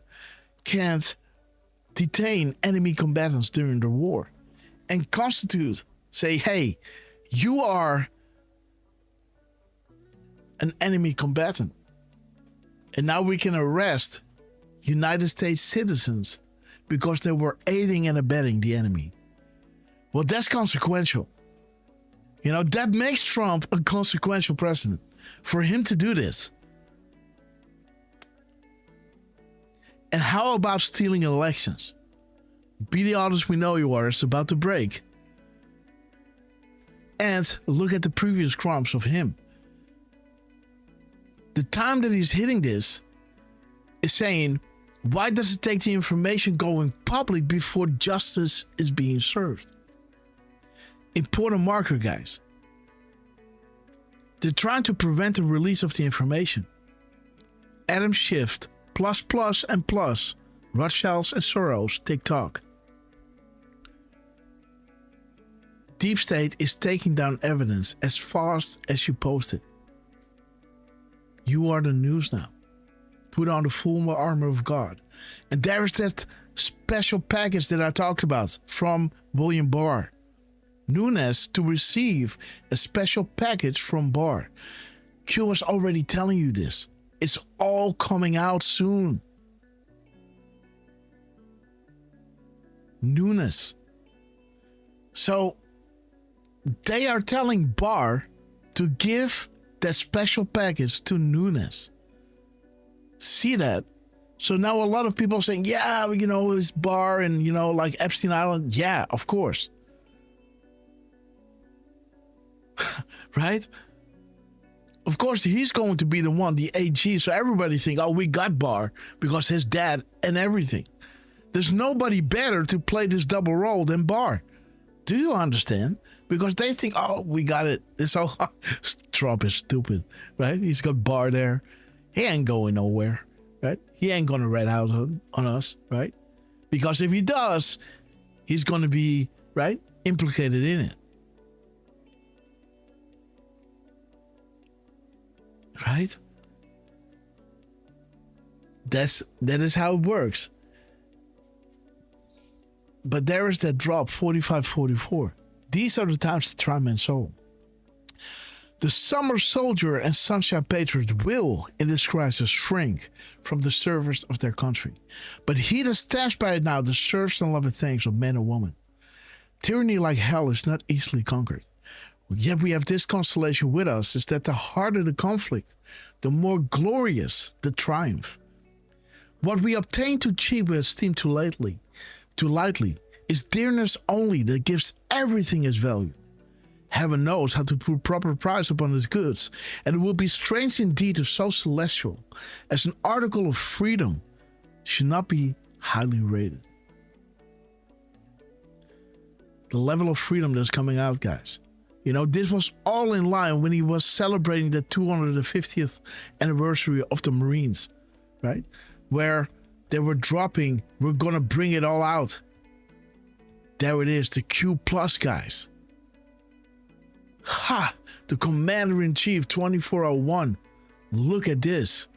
can't detain enemy combatants during the war and say, hey, you are an enemy combatant. And now we can arrest United States citizens because they were aiding and abetting the enemy. Well, that's consequential. That makes Trump a consequential president. For him to do this. And how about stealing elections? Be the honest we know you are. It's about to break. And look at the previous crimes of him. The time that he's hitting this is saying, why does it take the information going public before justice is being served? Important marker, guys. They're trying to prevent the release of the information. Adam Schiff, plus and plus, Rothschilds and Soros, TikTok. Deep State is taking down evidence as fast as you post it. You are the news now. Put on the full armor of God. And there is that special package that I talked about from William Barr. Nunes to receive a special package from Barr. Q was already telling you this. It's all coming out soon. Nunes. So they are telling Barr to give that special package to Nunes. See that? So now a lot of people are saying, yeah, it's Barr and, like Epstein Island. Yeah, of course. Right? Of course, he's going to be the one, the AG. So everybody think, oh, we got Barr because his dad and everything. There's nobody better to play this double role than Barr. Do you understand? Because they think, oh, we got it. It's all Trump is stupid, right? He's got Barr there. He ain't going nowhere, right? He ain't going to rat out on us, right? Because if he does, he's going to be, right, implicated in it. Right? That is how it works. But there is that drop, 45-44. These are the times to try man's soul. The summer soldier and sunshine patriot will, in this crisis, shrink from the service of their country. But he that stands by it now deserves and loving things of man and woman. Tyranny like hell is not easily conquered. Yet we have this consolation with us, is that the harder the conflict, the more glorious the triumph. What we obtain too cheap we esteem too lightly, is dearness only that gives everything its value. Heaven knows how to put proper price upon his goods, and it would be strange indeed if so celestial as an article of freedom should not be highly rated. The level of freedom that's coming out, guys. You know, this was all in line when he was celebrating the 250th anniversary of the Marines, right? Where they were dropping, we're gonna bring it all out. There it is, the Q Plus guys. Ha! The Commander-in-Chief 2401. Look at this.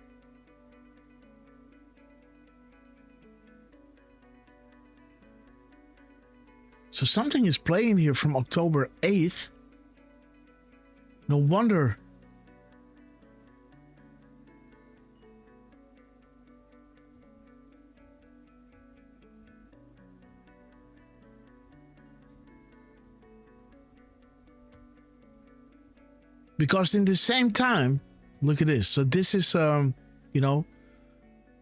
So something is playing here from October 8th. No wonder. Because in the same time, look at this. So this is, you know,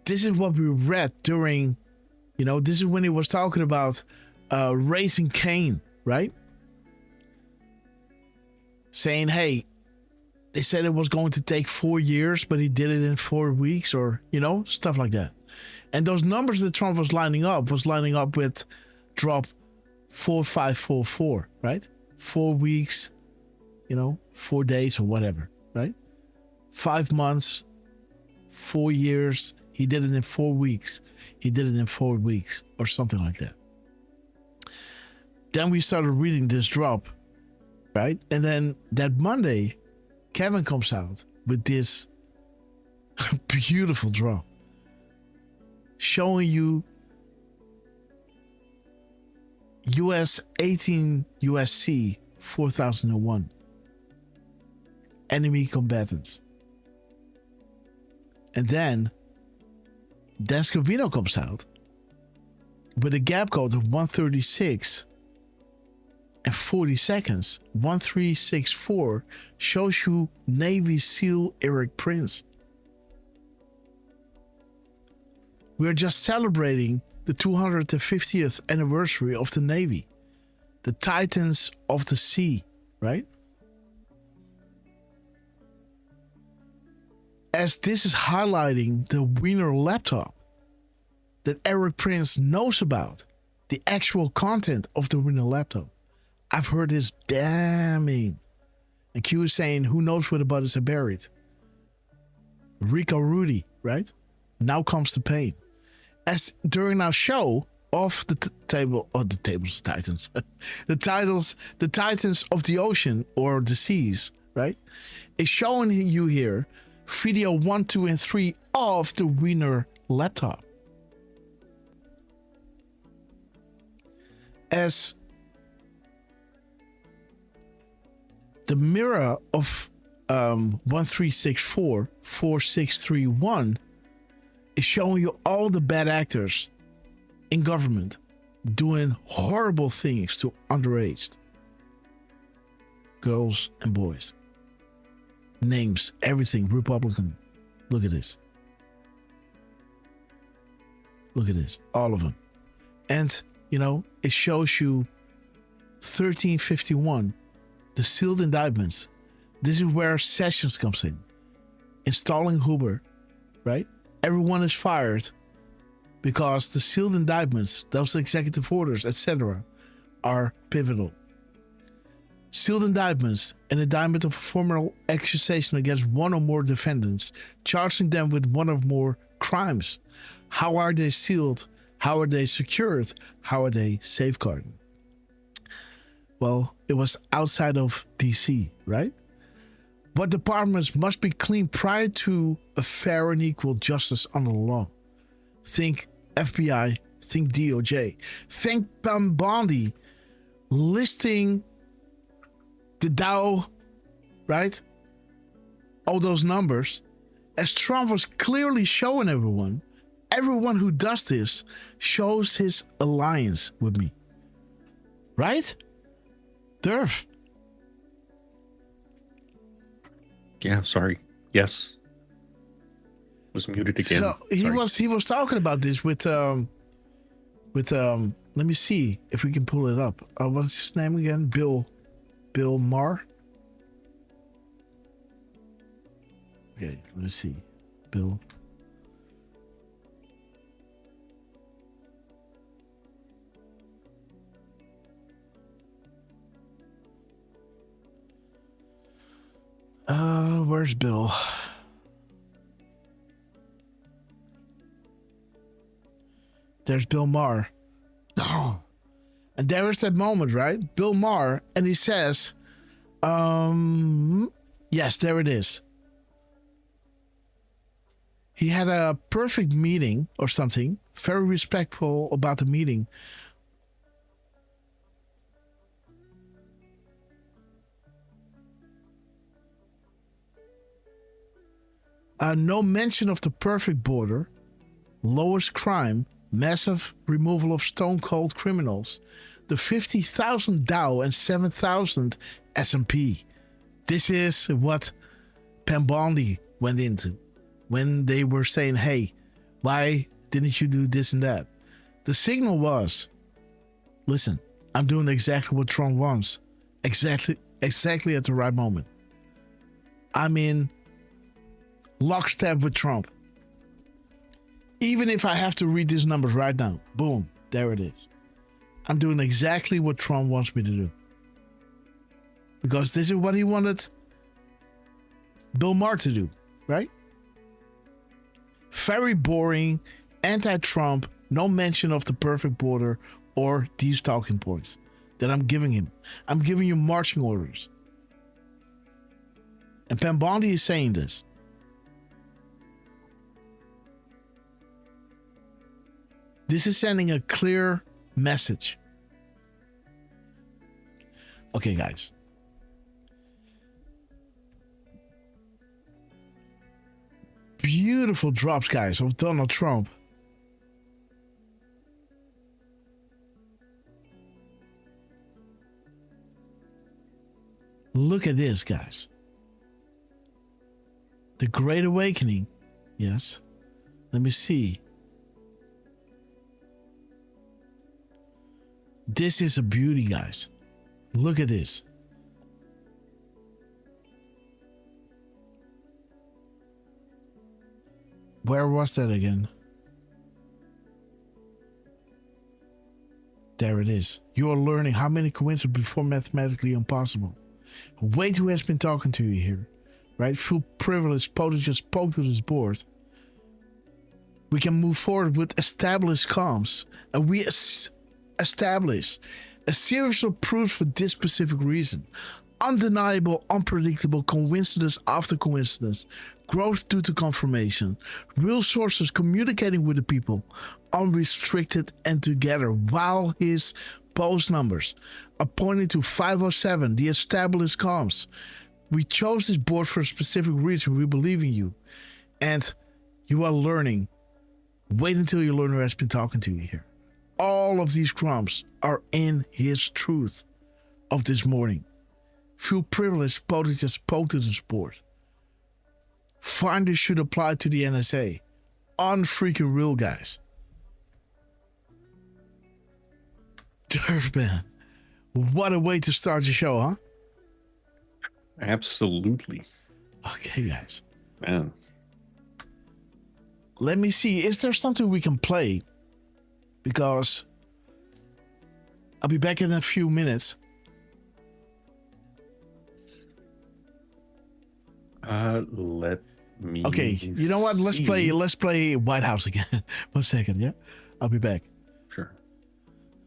this is what we read during, you know, this is when he was talking about Raising Cain, right? Saying, hey, they said it was going to take 4 years, but he did it in 4 weeks, or, you know, stuff like that. And those numbers that Trump was lining up with drop 4544, right? 4 weeks, you know, 4 days or whatever, right? 5 months, 4 years. He did it in 4 weeks. He did it in 4 weeks or something like that. Then we started reading this drop, right? And then that Monday, Kevin comes out with this beautiful drop showing you US 18 USC 4001 enemy combatants. And then Scovino comes out with a gap code of 136 and 40 seconds. 1364 shows you Navy SEAL Eric Prince. We are just celebrating the 250th anniversary of the Navy, the Titans of the Sea, right? As this is highlighting the Wiener laptop that Eric Prince knows about, the actual content of the Wiener laptop. I've heard this damning. And Q is saying, who knows where the bodies are buried? Rico Rudy, right? Now comes the pain. As during our show of the tables of Titans, the Titans of the Ocean or the Seas, right? Is showing you here video 1, 2, and 3 of the Wiener laptop. As the mirror of 1364 4631 is showing you all the bad actors in government doing horrible things to underage girls and boys. Names, everything, Republican. Look at this. Look at this. All of them. And, you know, it shows you 1351, the sealed indictments. This is where Sessions comes in. Installing Huber, right? Everyone is fired because the sealed indictments, those executive orders, etc., are pivotal. Sealed indictments, an indictment of a formal accusation against one or more defendants, charging them with one or more crimes. How are they sealed? How are they secured? How are they safeguarded? Well, it was outside of DC, right? What departments must be clean prior to a fair and equal justice under the law? Think FBI, think DOJ, think Pam Bondi listing the Dow, right? all those numbers, as Trump was clearly showing everyone who does this shows his alliance with me. Right? Derf. Yeah, sorry. Yes. Was muted again. So he was talking about this with let me see if we can pull it up. What's his name again? Bill Maher. Okay, let me see. Bill. Where's Bill? There's Bill Maher. And there is that moment, right? Bill Maher, and he says, yes, there it is. He had a perfect meeting or something, very respectful about the meeting. No mention of the perfect border, lowest crime, massive removal of stone-cold criminals, the 50,000 Dow and 7,000 S&P. This is what Pam Bondi went into when they were saying, hey, why didn't you do this and that? The signal was, listen, I'm doing exactly what Trump wants. Exactly at the right moment. I'm in lockstep with Trump. Even if I have to read these numbers right now, boom, there it is. I'm doing exactly what Trump wants me to do. Because this is what he wanted Bill Maher to do, right? Very boring, anti-Trump, no mention of the perfect border or these talking points that I'm giving him. I'm giving you marching orders. And Pam Bondi is saying this. This is sending a clear message. Okay, guys. Beautiful drops, guys, of Donald Trump. Look at this, guys. The Great Awakening. Yes. Let me see. This is a beauty, guys. Look at this. Where was that again? There it is. You are learning how many coincidences before mathematically impossible. Wait who has been talking to you here. Right? Full privilege, POTUS just spoke to this board. We can move forward with established comms. And we establish a series of proofs for this specific reason. Undeniable, unpredictable coincidence after coincidence, growth due to confirmation, real sources communicating with the people, unrestricted and together, while his post numbers are pointing to 507, the established comms. We chose this board for a specific reason. We believe in you. And you are learning. Wait until your learner has been talking to you here. All of these crumbs are in his truth of this morning. Feel privileged, POTUS just spoke to this board. Finders should apply to the NSA. Unfreaking real, guys. Derf, man. What a way to start the show, huh? Absolutely. Okay, guys. Man. Let me see. Is there something we can play? Because I'll be back in a few minutes. Let me. Okay, you know what? Let's play White House again. 1 second, yeah? I'll be back. Sure.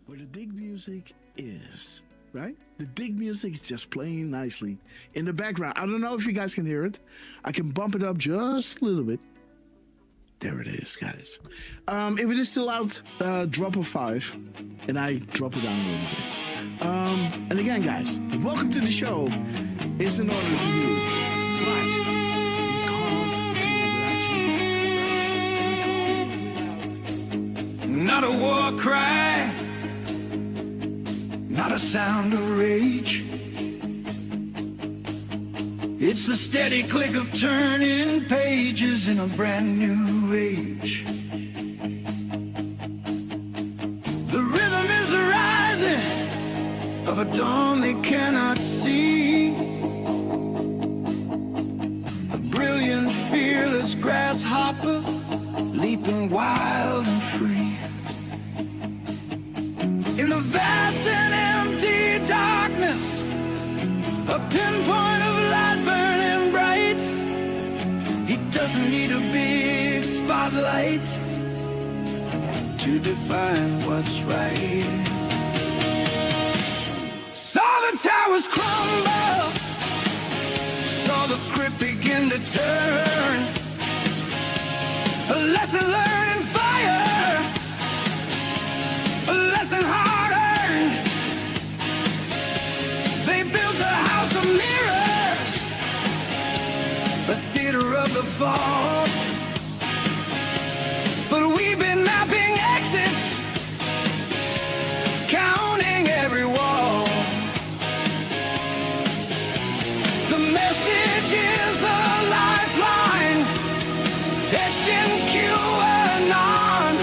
Where the dig music is, right? The dig music is just playing nicely in the background. I don't know if you guys can hear it. I can bump it up just a little bit. There it is, guys. If it is still out, drop a 5, and I drop it down a little bit. And again, guys, welcome to the show. It's an honor to you. But not a war cry, not a sound of rage. It's the steady click of turning pages in a brand new age. The rhythm is the rising of a dawn they cannot see. A brilliant, fearless grasshopper leaping wild and free. In the vast and empty darkness, a pinpoint of light burning bright. He doesn't need a big spotlight to define what's right. Saw the towers crumble, saw the script begin to turn. A lesson learned in fire, a lesson hard earned. They built a house of mirrors, a theater of the falls. But we've been mapping exits, counting every wall. The message is the lifeline, etched in QAnon,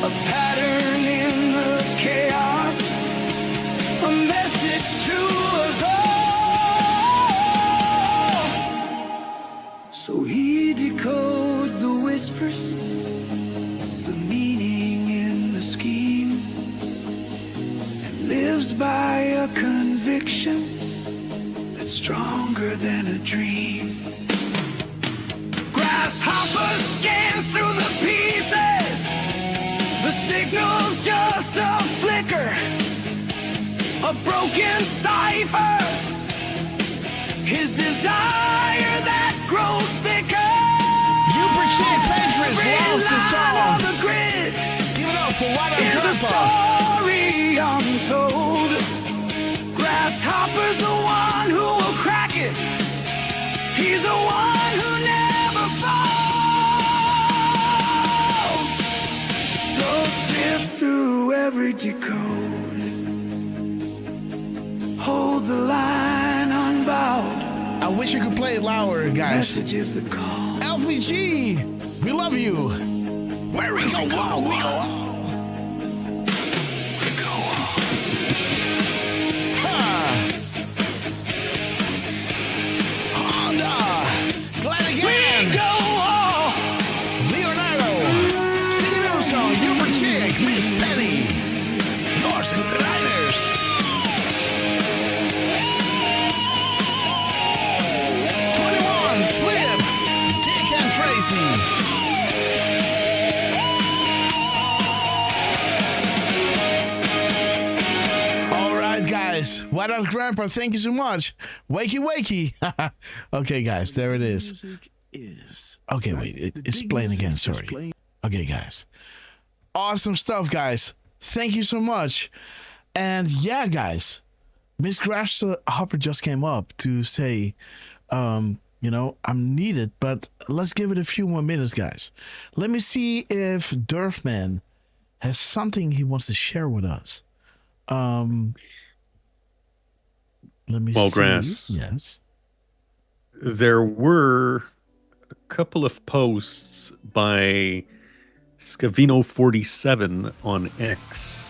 a pattern in the chaos, a message to us all. So he decodes the whispers, the meaning in the scheme, and lives by a conviction that's stronger than a dream. Grasshopper scans through the pieces, the signal's just a flicker, a broken cipher, his desire that grows thicker. You appreciate patrons lost the song. On the grid, give it up for what I'm is a story untold. Grasshopper's the one who will crack it. He's the one who never falls. So sift through every decode, hold the line unbowed. I wish you could play it louder, guys. Message is the call. LPG, we love you. Where we go, we go on. Honda, glad again. We go on. Leonardo, sing a new song. Uber Chick, Miss Penny, yours and Liners. 21, Flip, Dick and Tracy. All right, guys. What up, Grandpa? Thank you so much. Wakey, wakey. Okay, guys, there it is. Okay, wait. It's playing again. Sorry. Okay, guys. Awesome stuff, guys. Thank you so much. And yeah, guys, Miss Grasshopper just came up to say, you know, I'm needed, but let's give it a few more minutes, guys. Let me see if Derfman has something he wants to share with us. Let me see. Grass. Yes. There were a couple of posts by Scavino47 on X.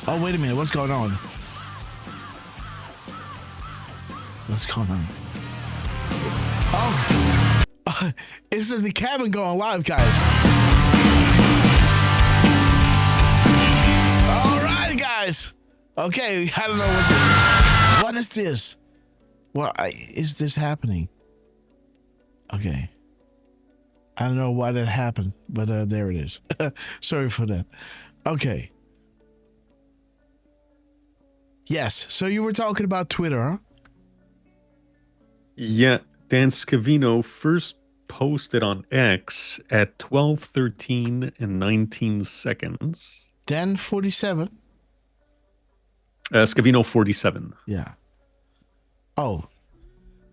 Oh, wait a minute. What's going on? What's going on? Oh, it's in the cabin going live, guys. All right, guys. Okay, I don't know what is this? What is this happening? Okay. I don't know why that happened, but there it is. Sorry for that. Okay. Yes, so you were talking about Twitter, huh? Yeah, Dan Scavino first posted on X at 12:13 and 19 seconds. Dan 47? Scavino 47. Yeah. Oh,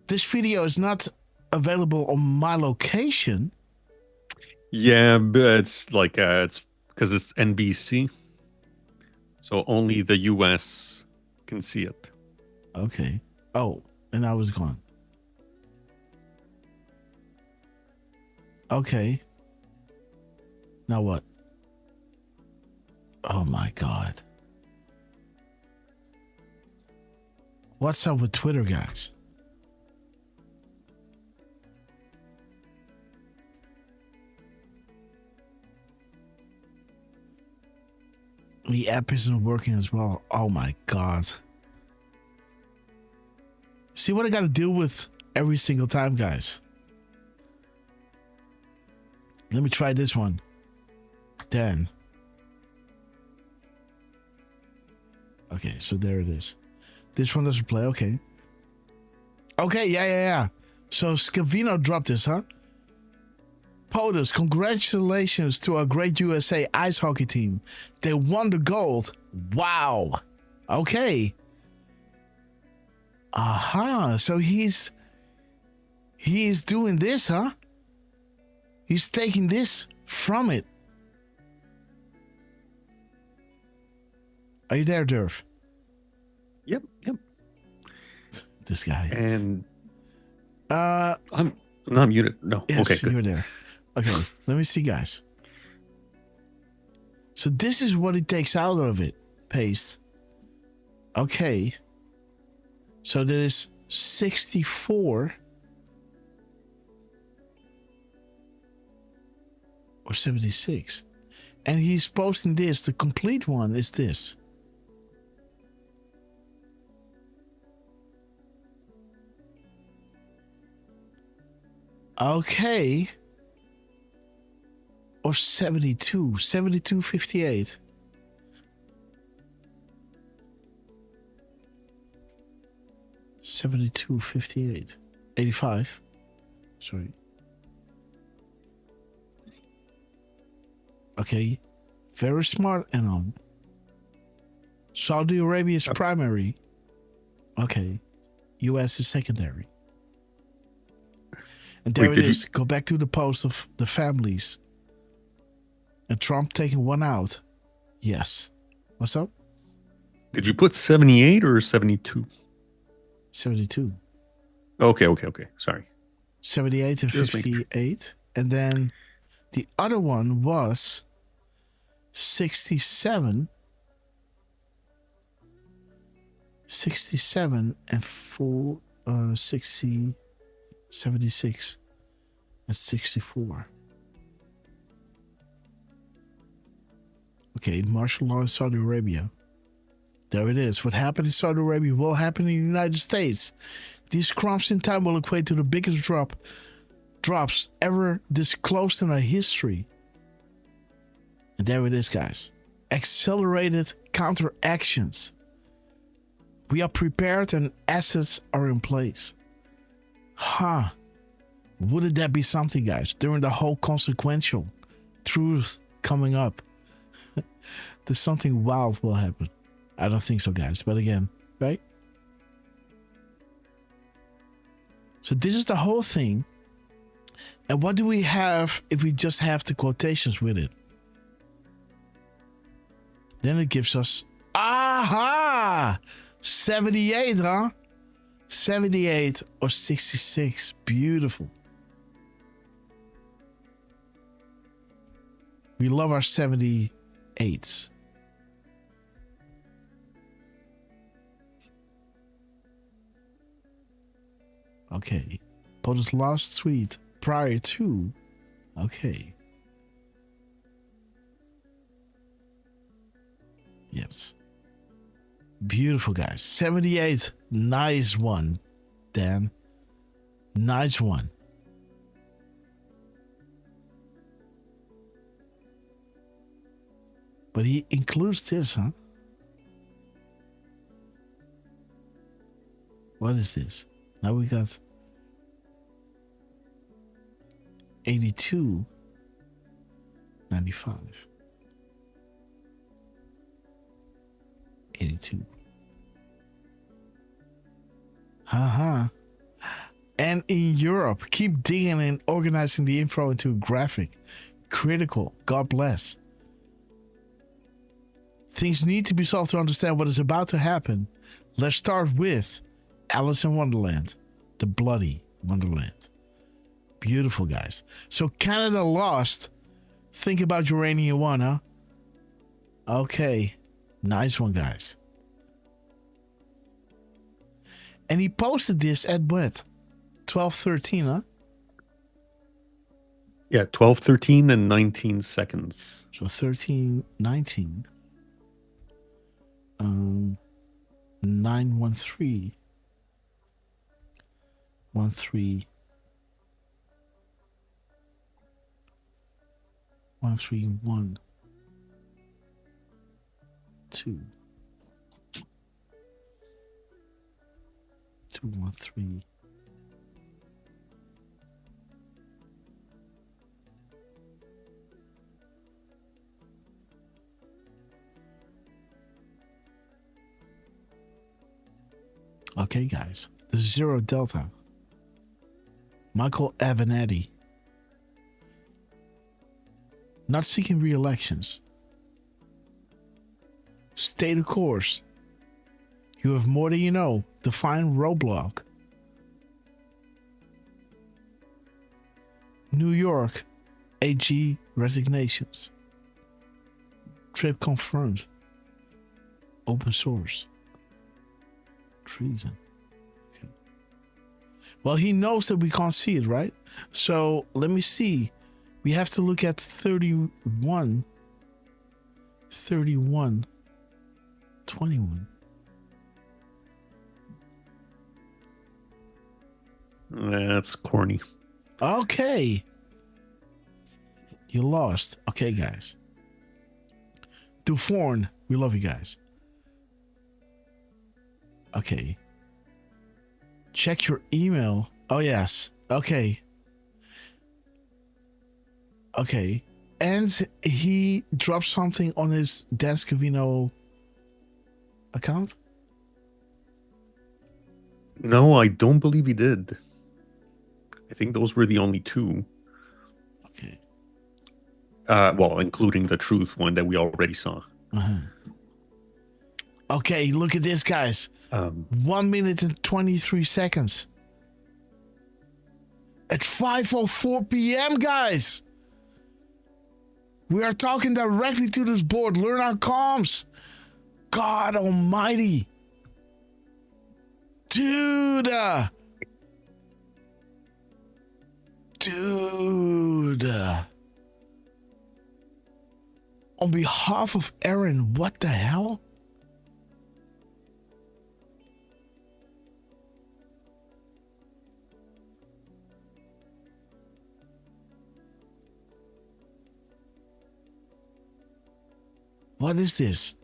this video is not available on my location. Yeah, but it's like it's because it's NBC. So only the US can see it. Okay. Oh, and I was gone. Okay. Now what? Oh my God. What's up with Twitter, guys? The app isn't working as well. Oh my God. See what I got to deal with every single time, guys. Let me try this one. Dan. Okay, so there it is. This one doesn't play. Okay. Okay, yeah. So Scavino dropped this, huh? POTUS, congratulations to our great USA ice hockey team. They won the gold. Wow. Okay. Aha. So he's doing this, huh? He's taking this from it. Are you there, Derf? Yep. This guy. And I'm not muted. No. Yes, okay, good. You're there. Okay, let me see, guys. So this is what it takes out of it. Paste. Okay. So there is 64 or 76. And he's posting this. The complete one is this. Okay. Or 72. 72.58. $72.58. 85. Sorry. Okay. Very smart, Anon. Saudi Arabia is primary. Okay. US is secondary. And there it is. Go back to the post of the families. And Trump taking one out. Yes. What's up? Did you put 78 or 72? 72. Okay. Sorry. 78 and 58. And then the other one was 67. 67 and 60, 76 and 64. Okay, martial law in Saudi Arabia. There it is. What happened in Saudi Arabia will happen in the United States. These crumbs in time will equate to the biggest drops ever disclosed in our history. And there it is, guys. Accelerated counteractions. We are prepared and assets are in place. Wouldn't that be something, guys? During the whole consequential truth coming up. There's something wild will happen. I don't think so, guys. But again, right? So this is the whole thing. And what do we have if we just have the quotations with it? Then it gives us, 78, huh? 78 or 66. Beautiful. We love our 78s. Okay. POTUS last tweet prior to. Okay. Yes. Beautiful, guys. 78. Nice one, Dan. Nice one. But he includes this, huh? What is this? Now we got 82, 95, 82. And in Europe, keep digging and organizing the info into a graphic. Critical. God bless. Things need to be solved to understand what is about to happen. Let's start with Alice in Wonderland. The bloody Wonderland. Beautiful, guys. So Canada lost. Think about Uranium 1, huh? Okay. Nice one, guys. And he posted this at what? 12:13, huh? Yeah, 12:13 and 19 seconds. So 13:19. 913. 13. 131. 2. 213. Okay, guys. The 0 Delta. Michael Avenatti. Not seeking re-elections. Stay the course. You have more than you know. Define roadblock. New York. AG resignations. Trip confirmed. Open source. Treason. Okay. Well, he knows that we can't see it, right? So let me see. We have to look at 31. 21. 21. That's corny. Okay. You lost. Okay, guys. Duforn, we love you guys. Okay. Check your email. Oh, yes. Okay. Okay. And he dropped something on his Dan Scavino account? No, I don't believe he did. I think those were the only two. Okay. Well, including the truth one that we already saw. Uh-huh. Okay, look at this, guys. 1 minute and 23 seconds. At 5:04 p.m., guys. We are talking directly to this board. Learn our comms. God almighty. Dude. Dude. On behalf of Aaron, what the hell? What is this?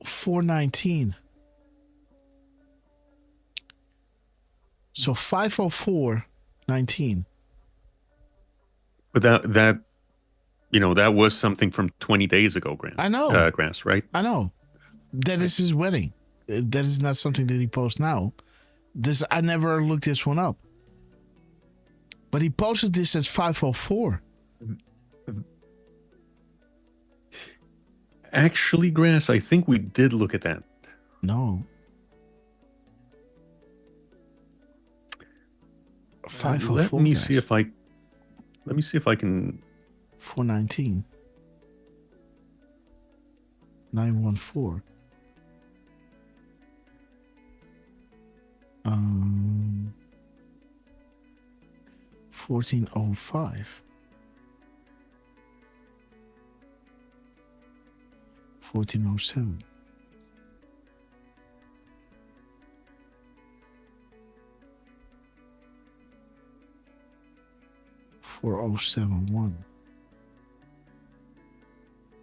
$419. So 504.19. But that that was something from 20 days ago, Grant. I know. Grass, right? I know. That is his wedding. That is not something that he posts now. I never looked this one up. But he posted this at 5:04. Actually, Grass, I think we did look at that. No. 5:04. Let me see if I can. 419. 914. 1405. 1407. 4071.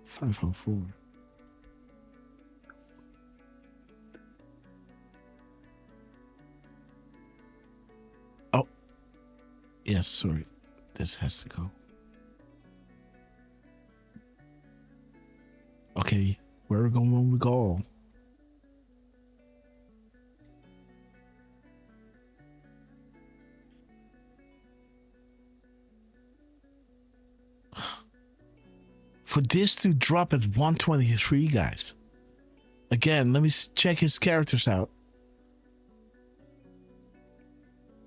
504. Oh, yes, sorry. This has to go. Okay, where are we going when we go? For this to drop at 123, guys. Again, let me check his characters out.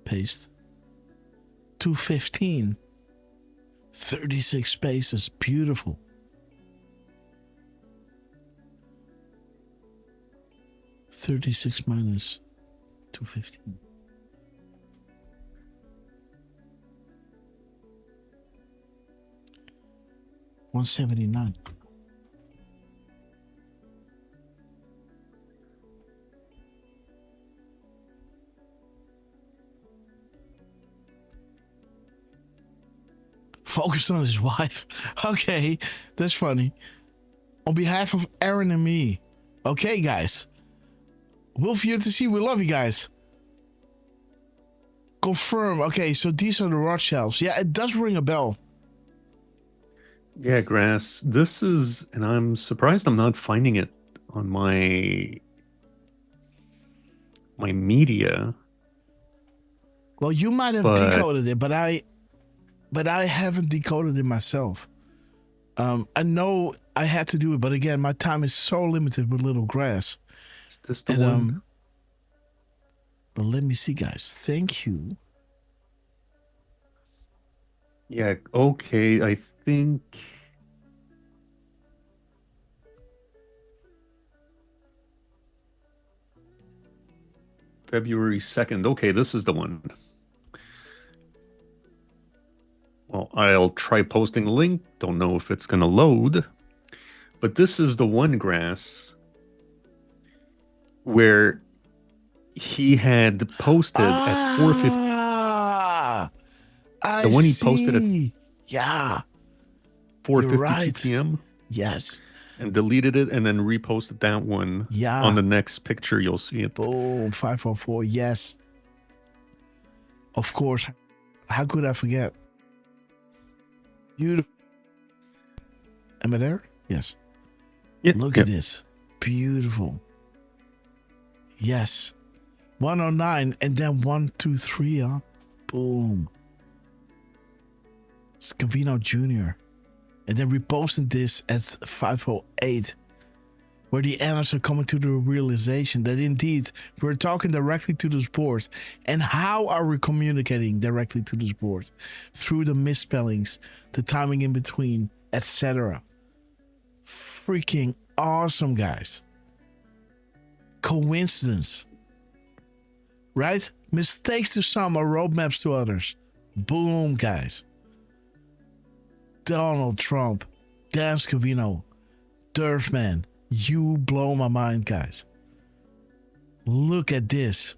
Paste. 215. 36 spaces. Beautiful. $36 minus 215. $179. Focus on his wife. Okay, that's funny. On behalf of Aaron and me. Okay, guys. Wolf here to see. We love you guys. Confirm. Okay, so these are the Rothschilds. Yeah, it does ring a bell. Yeah, Grass. This is, and I'm surprised I'm not finding it on my media. Well, you might have decoded it, but I haven't decoded it myself. I know I had to do it, but again, my time is so limited with Little Grass. Is this the one? But let me see, guys. Thank you. Yeah, okay. I think February 2nd. Okay, this is the one. Well, I'll try posting the link. Don't know if it's going to load. But this is the one, Grass, where he had posted at 4:50. The one he posted at 4:52 p.m. Yes. And deleted it and then reposted that one. Yeah. On the next picture, you'll see it. Boom, 504. Yes. Of course. How could I forget? Beautiful. Am I there? Yes. Yep. Look at this. Beautiful. Yes. 109 and then 123, huh? Boom. Scavino Jr. And then reposting this at 508, where the analysts are coming to the realization that indeed we're talking directly to this board. And how are we communicating directly to this board? Through the misspellings, the timing in between, etc. Freaking awesome, guys. Coincidence. Right? Mistakes to some are roadmaps to others. Boom, guys. Donald Trump, Dan Scavino, Derf, man, you blow my mind, guys. Look at this.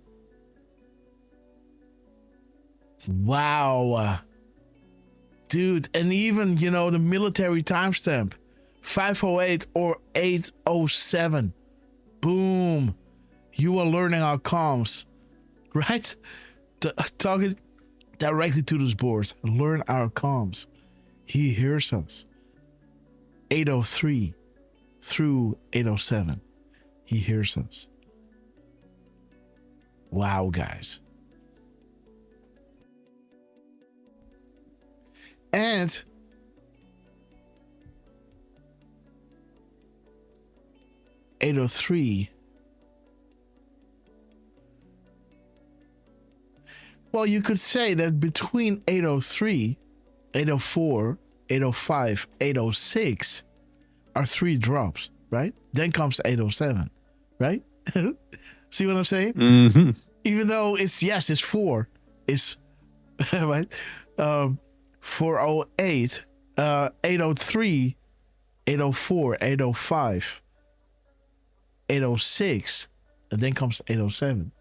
Wow. Dude, and even, the military timestamp, 508 or 807. Boom. You are learning our comms, right? Talking directly to this board. Learn our comms. He hears us. 803 through 807. He hears us. Wow, guys. And .803. Well, you could say that between 803, 804, 805, 806 are 3 drops, right? Then comes 807, right? See what I'm saying? Mm-hmm. Even though it's 4, it's right. 408, 803, 804, 805, 806, and then comes 807.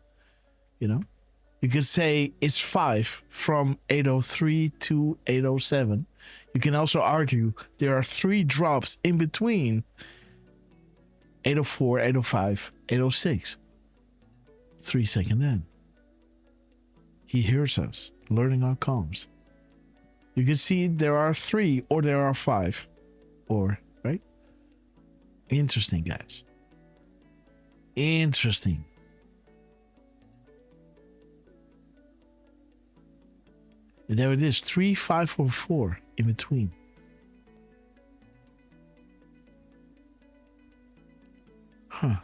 You could say it's 5 from 803 to 807. You can also argue there are 3 drops in between 804, 805, 806. 3 seconds in. He hears us, learning our comms. You can see there are 3 or there are 5. Or, right? Interesting, guys. Interesting. And there it is, 3, 5, or 4 in between. Huh.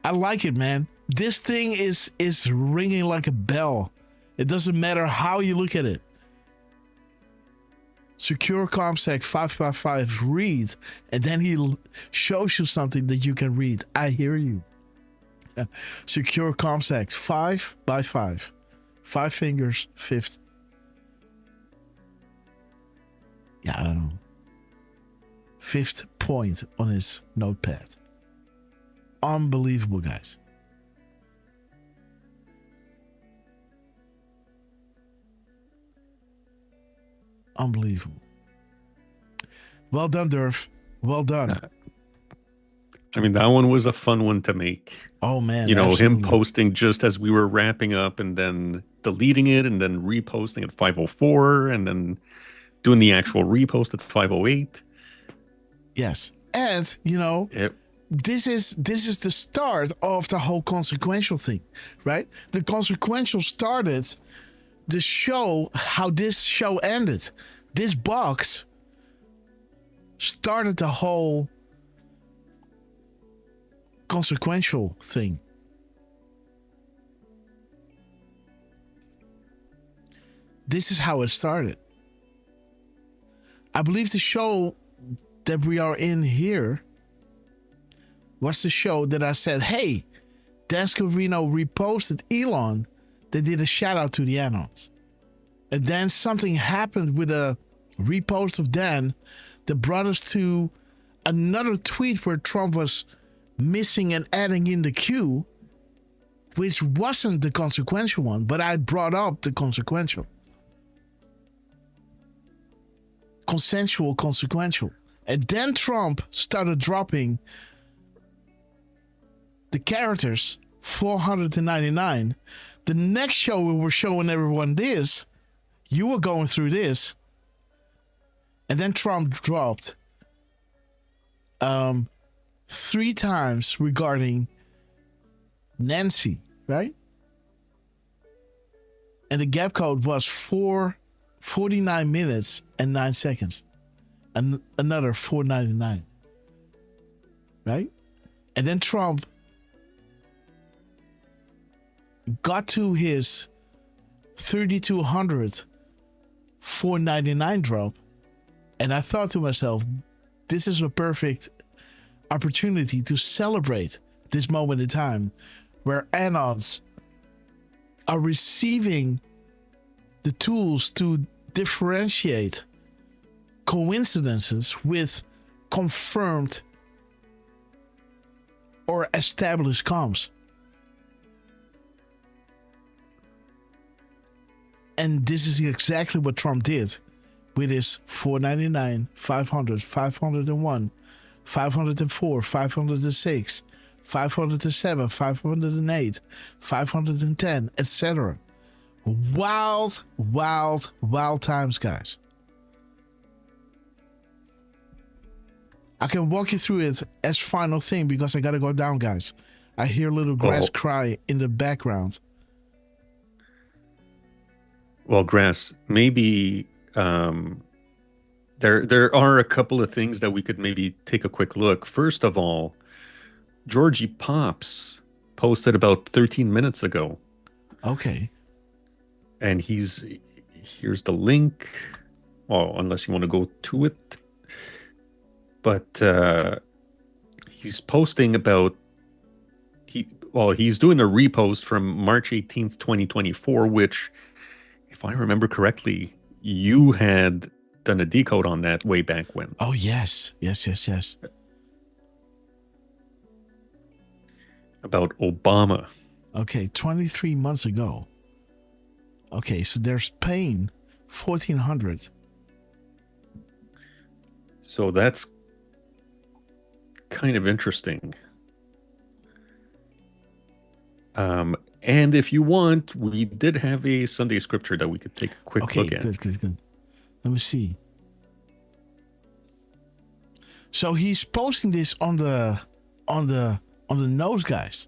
I like it, man. This thing is ringing like a bell. It doesn't matter how you look at it. Secure ComSec 5x5 read, and then he shows you something that you can read. I hear you. Secure ComSec 5x5. 5 fingers, fifth. Yeah, I don't know. Fifth point on his notepad. Unbelievable, guys. Unbelievable. Well done, Derf. Well done. I mean, that one was a fun one to make. Oh, man. You know, absolutely. him posting just as we were wrapping up and then deleting it and then reposting at 5:04 and then doing the actual repost at 5:08. Yes. And, you know, this is the start of the whole consequential thing, right? The consequential started the show, how this show ended. This box started the whole consequential thing. This is how it started. I believe the show that we are in here was the show that I said, hey, Dan Scavrino reposted Elon. They did a shout out to the Anons. And then something happened with a repost of Dan that brought us to another tweet where Trump was missing and adding in the queue, which wasn't the consequential one, but I brought up the consequential. Consensual, consequential. And then Trump started dropping the characters 499. The next show we were showing everyone this. You were going through this. And then Trump dropped 3 times regarding Nancy, right? And the gap code was 49 minutes and 9 seconds. And another 499. Right? And then Trump got to his 3,200 499 drop, and I thought to myself, this is a perfect opportunity to celebrate this moment in time where Anons are receiving the tools to differentiate coincidences with confirmed or established comms. And this is exactly what Trump did with his 499, 500, 501, 504, 506, 507, 508, 510, etc. Wild, wild, wild times, guys. I can walk you through it as final thing because I gotta go down, guys. I hear little grass cry in the background. Well, Grass, maybe there are a couple of things that we could maybe take a quick look. First of all, Georgie Pops posted about 13 minutes ago. Okay. And here's the link. Well, unless you want to go to it. But he's posting about he's doing a repost from March 18th, 2024, which, if I remember correctly, you had done a decode on that way back when. Oh, yes. Yes. About Obama. Okay, 23 months ago. Okay, so there's pain, 1,400. So that's kind of interesting. And if you want, we did have a Sunday scripture that we could take a quick look at. Good. Let me see. So he's posting this on the notes, guys.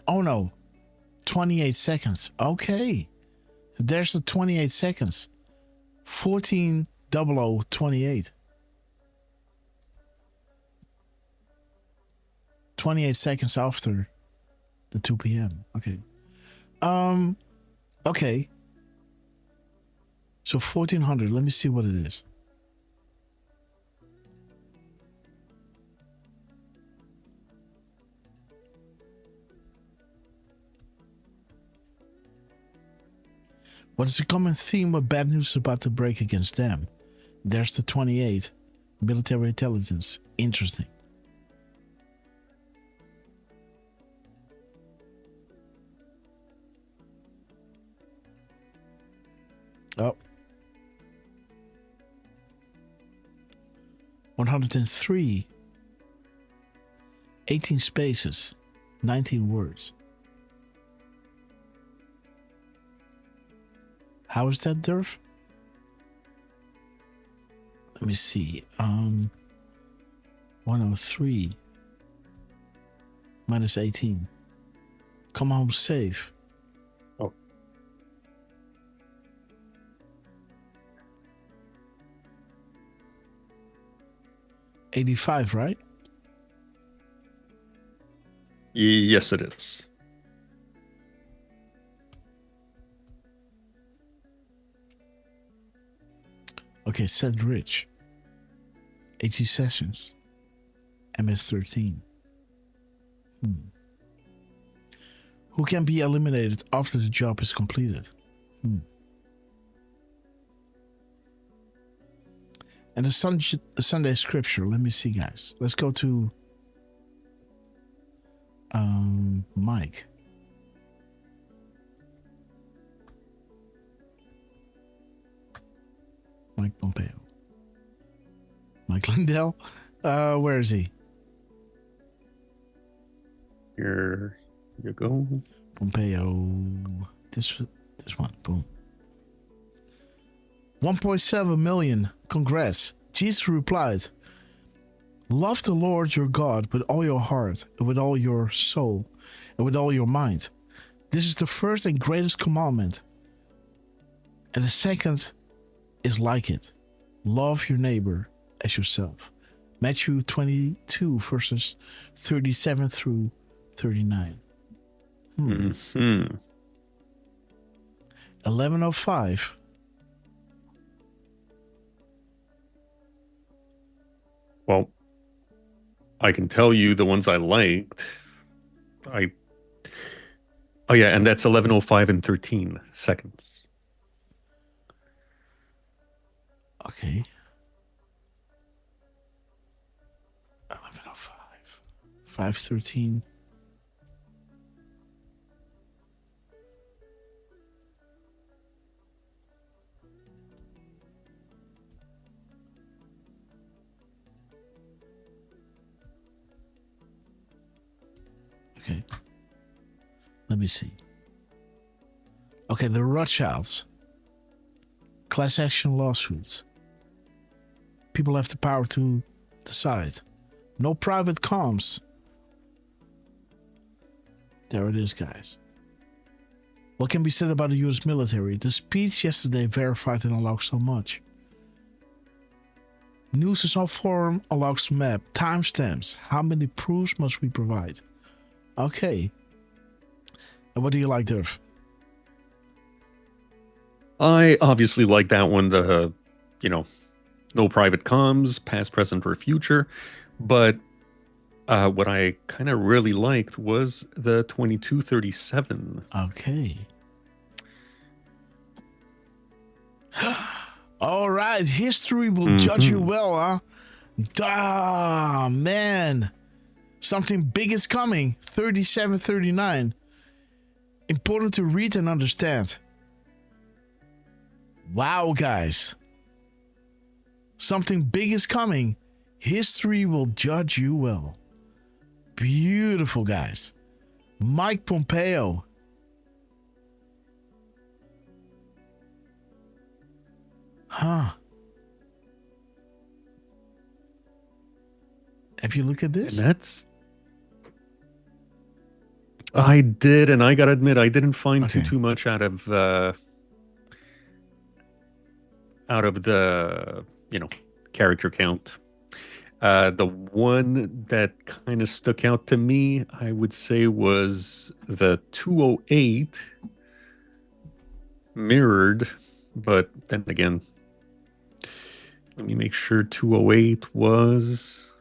Oh no, 28 seconds. Okay. So there's the 28 seconds. 14:00:28. 28 seconds after the 2 p.m. Okay. Okay. So 1400. Let me see what it is. What is the common theme when bad news is about to break against them? There's the 28. Military intelligence. Interesting. Oh. 103. 18 spaces. 19 words. How is that, Derf? Let me see. 103 minus 18. Come home safe. Oh. $85, right? Yes, it is. Okay, said Rich. 80 sessions. MS-13. Who can be eliminated after the job is completed? And the Sunday scripture. Let me see, guys. Let's go to Mike. Mike Pompeo. Mike Lindell. Where is he? Here you go. Pompeo. This one. Boom. 1.7 million. Congrats. Jesus replied, love the Lord your God with all your heart, and with all your soul, and with all your mind. This is the first and greatest commandment. And the second is like it. Love your neighbor as yourself. Matthew 22 verses 37 through 39. 11:05. Well, I can tell you the ones I liked. Oh yeah, and that's 11:05 and 13 seconds. Okay. 11:05. 5:13. Okay. Let me see. Okay, the Rothschilds. Class action lawsuits. People have the power to decide. No private comms. There it is, guys. What can be said about the US military? The speech yesterday verified and unlocked so much. News is on forum, unlocks the map. Timestamps. How many proofs must we provide? Okay. And what do you like, Derf? I obviously like that one, the, no private comms, past, present, or future. But what I kind of really liked was the 2237. Okay. All right. History will judge you well, huh? Ah, man. Something big is coming. 3739. Important to read and understand. Wow, guys. Something big is coming. History will judge you well. Beautiful, guys. Mike Pompeo. Huh. Have you looked at this? And I did, and I gotta admit, I didn't find too much out of out of the, character count. The one that kind of stuck out to me, I would say, was the 208 mirrored, but then again, let me make sure 208 was...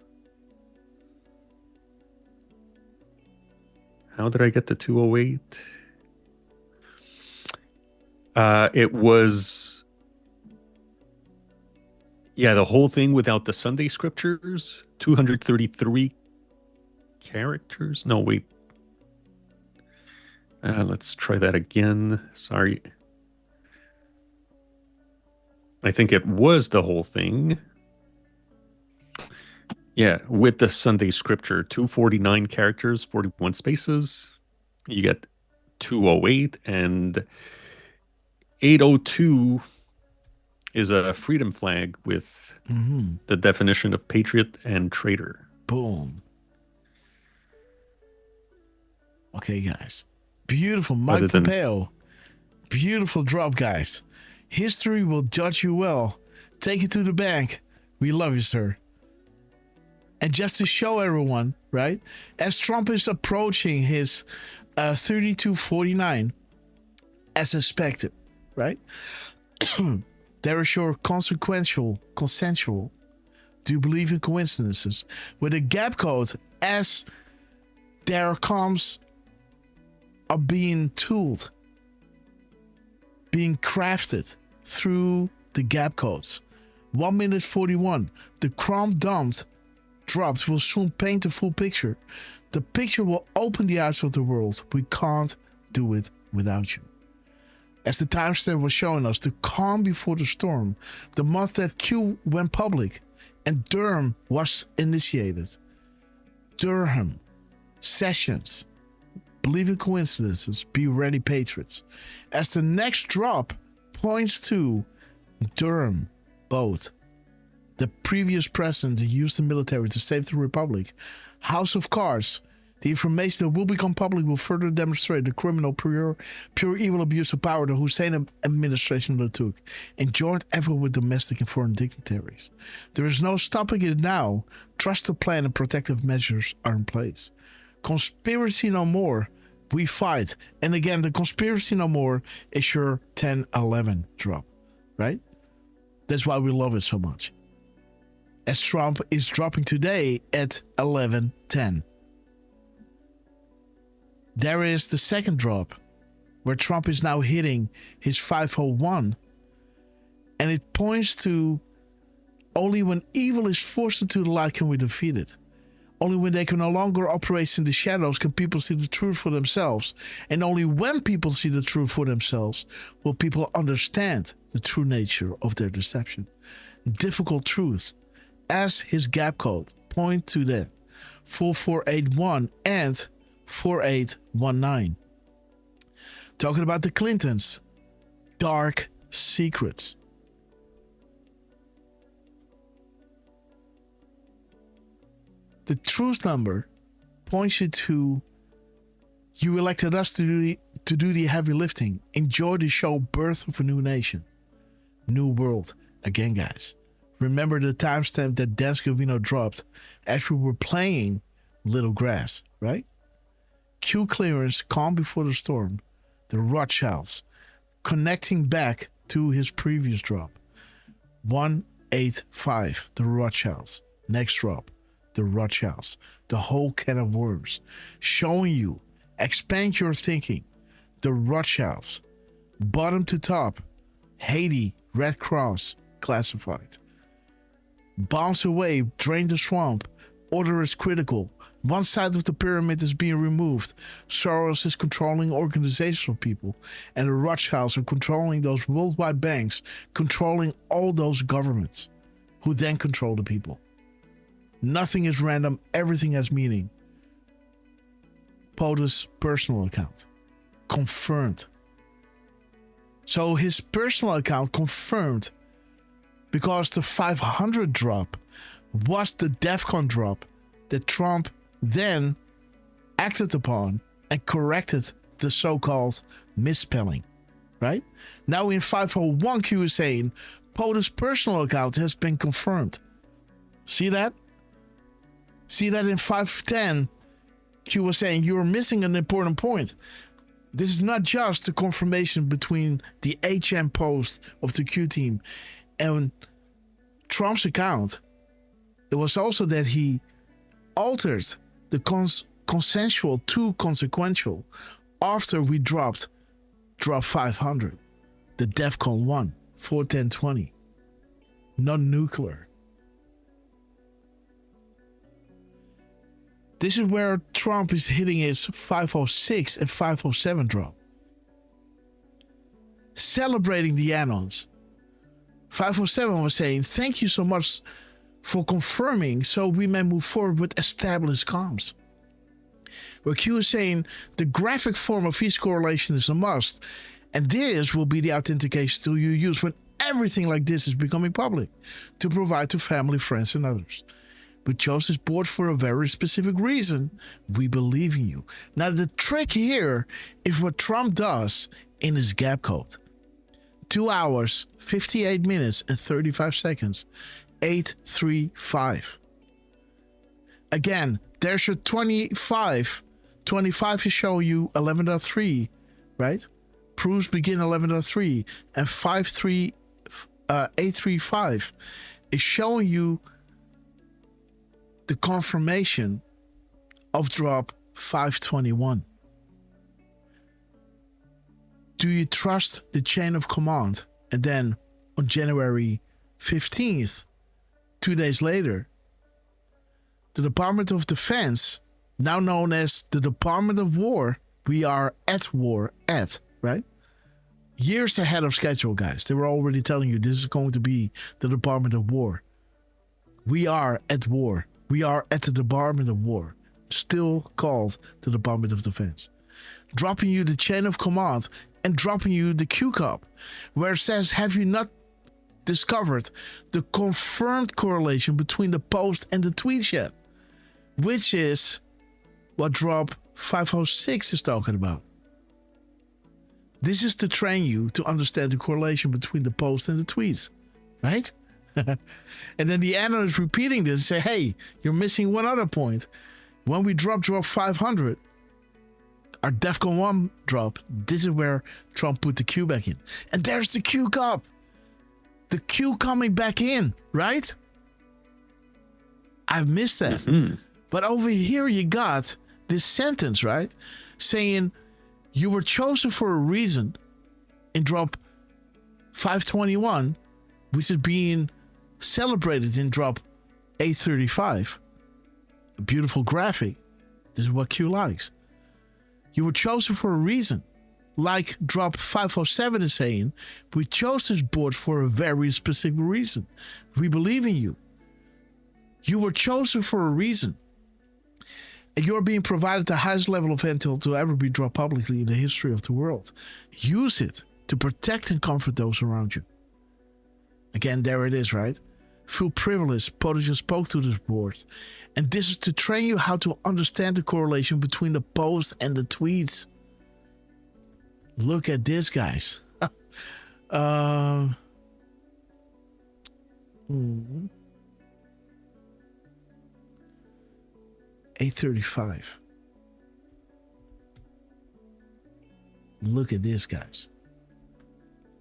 How did I get the 208? It was... Yeah, the whole thing without the Sunday scriptures. 233 characters. No, wait. Let's try that again. Sorry. I think it was the whole thing. Yeah, with the Sunday scripture. 249 characters, 41 spaces. You get 208, and 802 is a freedom flag with the definition of patriot and traitor. Boom. Okay, guys. Beautiful. Mike Pompeo. Beautiful drop, guys. History will judge you well. Take it to the bank. We love you, sir. And just to show everyone, right, as Trump is approaching his 3249, as expected, right, there is your consensual, do you believe in coincidences, with a gap code as their comms are being tooled, being crafted through the gap codes. 1 minute 41, the Chrome drops will soon paint a full picture. The picture will open the eyes of the world. We can't do it without you. As the timestamp was showing us, the calm before the storm, the month that Q went public and Durham was initiated. Durham, Sessions, believe in coincidences, be ready patriots. As the next drop points to Durham, both. The previous president used the military to save the republic. House of Cards. The information that will become public will further demonstrate the criminal, pure evil abuse of power the Hussein administration undertook, and joined everyone with domestic and foreign dignitaries. There is no stopping it now. Trust the plan and protective measures are in place. Conspiracy no more. We fight. And again, the conspiracy no more is your 10-11 drop, right? That's why we love it so much. As Trump is dropping today at 11:10. There is the second drop, where Trump is now hitting his 501, and it points to only when evil is forced into the light can we defeat it. Only when they can no longer operate in the shadows can people see the truth for themselves, and only when people see the truth for themselves will people understand the true nature of their deception. Difficult truth. As his gap code point to that 4481 and 4819. Talking about the Clintons, dark secrets. The truth number points you to you elected us to do the heavy lifting. Enjoy the show Birth of a New Nation. New World. Again, guys. Remember the timestamp that Dan Scavino dropped as we were playing Little Grass, right? Q clearance, calm before the storm. The Rothschilds, connecting back to his previous drop. 185, the Rothschilds. Next drop, the Rothschilds. The whole can of worms. Showing you, expand your thinking. The Rothschilds. Bottom to top, Haiti, Red Cross, classified. Bombs away, drain the swamp. Order is critical. One side of the pyramid is being removed. Soros is controlling organizational people, and the Rothschilds are controlling those worldwide banks, controlling all those governments, who then control the people. Nothing is random, everything has meaning. POTUS personal account. Confirmed. So his personal account confirmed, because the 500 drop was the DEFCON drop that Trump then acted upon and corrected the so-called misspelling, right? Now in 501 Q is saying, POTUS's personal account has been confirmed. See that? See that in 510, Q was saying you're missing an important point. This is not just the confirmation between the HM post of the Q team and Trump's account. It was also that he altered the consensual to consequential after we dropped 500, the DEFCON 1, 41020, non-nuclear. This is where Trump is hitting his 506 and 507 drop. Celebrating the add-ons. 507 was saying, thank you so much for confirming so we may move forward with established comms. Where Q is saying the graphic form of feast correlation is a must, and this will be the authentication tool you use when everything like this is becoming public to provide to family, friends, and others. We chose this board for a very specific reason. We believe in you. Now, the trick here is what Trump does in his gap code. 2 hours, 58 minutes, and 35 seconds. 835. Again, there's your 25. 25 is showing you 11.3, right? Proofs begin 11.3. And 835 is showing you the confirmation of drop 521. Do you trust the chain of command? And then on January 15th, 2 days later, the Department of Defense, now known as the Department of War, we are at war, right? Years ahead of schedule, guys. They were already telling you this is going to be the Department of War. We are at war. We are at the Department of War, still called the Department of Defense. Dropping you the chain of command and dropping you the Q cup, where it says, have you not discovered the confirmed correlation between the post and the tweet yet? Which is what drop 506 is talking about. This is to train you to understand the correlation between the post and the tweets, right? And then the analyst is repeating this and say, hey, you're missing one other point. When we drop 500, our DEFCON 1 drop, this is where Trump put the Q back in. And there's the Q cup. The Q coming back in, right? I've missed that. Mm-hmm. But over here you got this sentence, right? Saying you were chosen for a reason in drop 521, which is being celebrated in drop 835. A beautiful graphic. This is what Q likes. You were chosen for a reason. Like drop 507 is saying, we chose this board for a very specific reason. We believe in you. You were chosen for a reason. And you're being provided the highest level of intel to ever be dropped publicly in the history of the world. Use it to protect and comfort those around you. Again, there it is, right? Feel privileged, POTUS just spoke to this board. And this is to train you how to understand the correlation between the posts and the tweets. Look at this, guys. 835. Look at this, guys.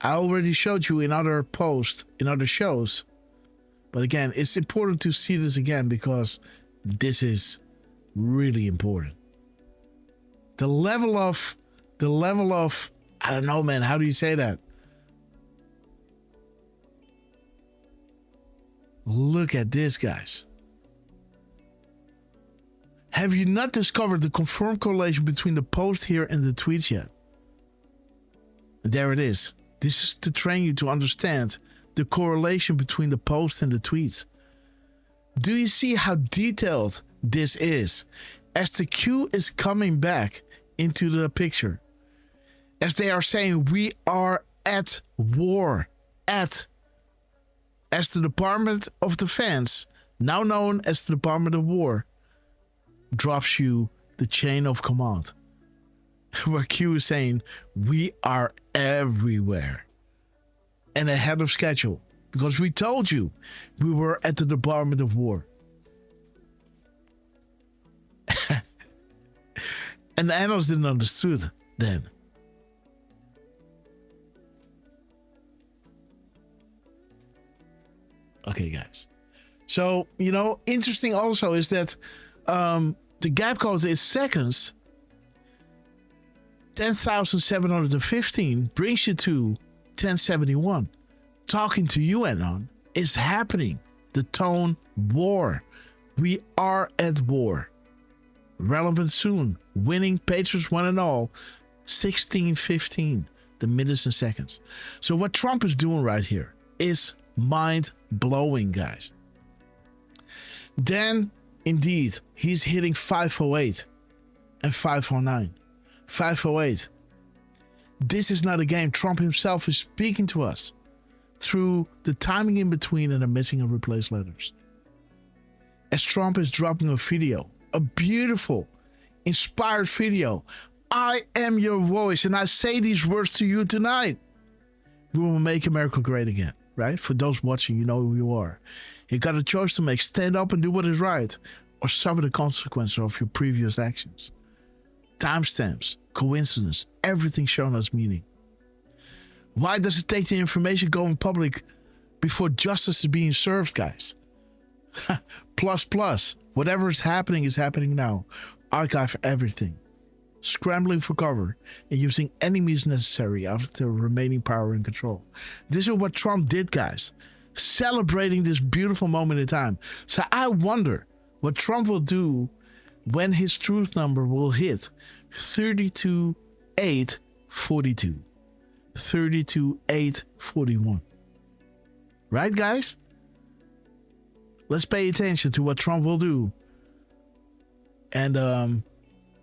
I already showed you in other posts, in other shows. But again, it's important to see this again because this is really important. The level of, I don't know, man, how do you say that? Look at this, guys. Have you not discovered the confirmed correlation between the post here and the tweets yet? There it is. This is to train you to understand the correlation between the post and the tweets. Do you see how detailed this is? As the Q is coming back into the picture. As they are saying, we are at war. As the Department of Defense, now known as the Department of War, drops you the chain of command. Where Q is saying, we are everywhere. And ahead of schedule. because we told you we were at the Department of War. And the analysts didn't understood then. Okay, guys. So, interesting also is that the gap code is seconds. 10,715 brings you to 1071. Talking to you, Anon, is happening. The tone war. We are at war. Relevant soon. Winning Patriots one and all. 16-15. The minutes and seconds. So what Trump is doing right here is mind-blowing, guys. Then, indeed, he's hitting 508 and 509. 508. This is not a game. Trump himself is speaking to us through the timing in between and the missing and replaced letters. As Trump is dropping a video, a beautiful, inspired video. I am your voice, and I say these words to you tonight. We will make America great again, right? For those watching, you know who you are. You got a choice to make. Stand up and do what is right, or suffer the consequences of your previous actions. Timestamps, coincidence, everything shown as meaning. Why does it take the information going public before justice is being served, guys? Plus. Whatever is happening now. Archive everything. Scrambling for cover and using any means necessary after remaining power and control. This is what Trump did, guys. Celebrating this beautiful moment in time. So I wonder what Trump will do when his truth number will hit 32,842. 32,841. Right, guys? Let's pay attention to what Trump will do. And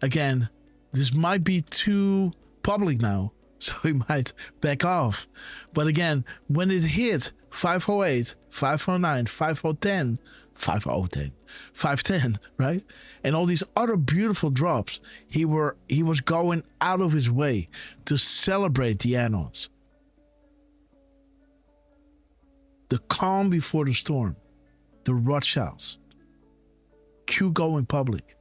again, this might be too public now, so he might back off. But again, when it hit 508, 509, 5010, 5010, 510, right? And all these other beautiful drops, he was going out of his way to celebrate the Anons. The calm before the storm. The Rothschilds. Q going public.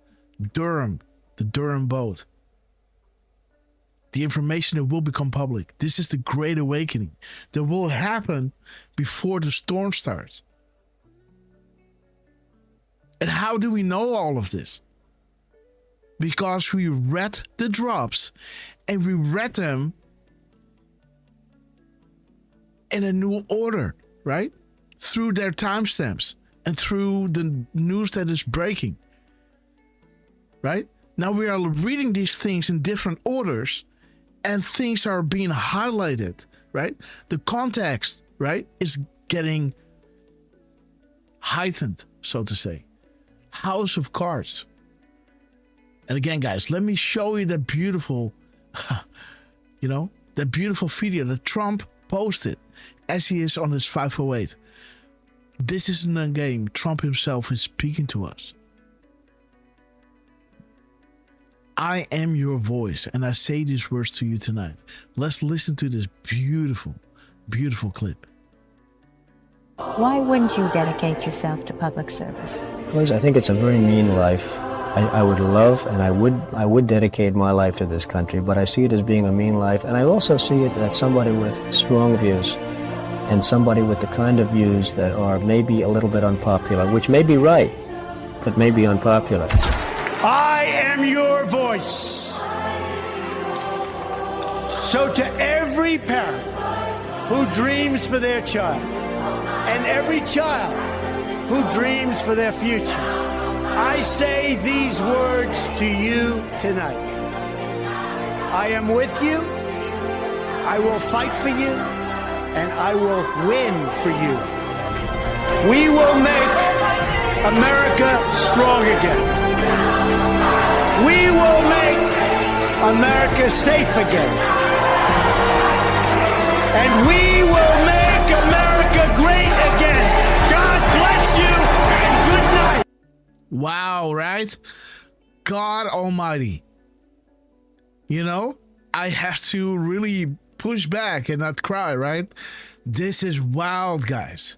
Durham. The Durham boat. The information that will become public. This is the great awakening that will happen before the storm starts. And how do we know all of this? Because we read the drops and we read them in a new order, right? Through their timestamps and through the news that is breaking, right? Now we are reading these things in different orders and things are being highlighted, right? The context, right, is getting heightened, so to say. House of Cards. And again, guys, let me show you that beautiful, that beautiful video that Trump posted as he is on his 508. This isn't a game. Trump himself is speaking to us. I am your voice, and I say these words to you tonight. Let's listen to this beautiful, beautiful clip. Why wouldn't you dedicate yourself to public service? Because I think it's a very mean life. I would love and I would dedicate my life to this country, but I see it as being a mean life, and I also see it as somebody with strong views and somebody with the kind of views that are maybe a little bit unpopular, which may be right, but may be unpopular. I am your voice. So to every parent who dreams for their child, and every child who dreams for their future, I say these words to you tonight. I am with you, I will fight for you, and I will win for you. We will make America strong again. We will make America safe again. And we will make America great again. God bless you and good night. Wow, right? God Almighty. I have to really push back and not cry, right? This is wild, guys.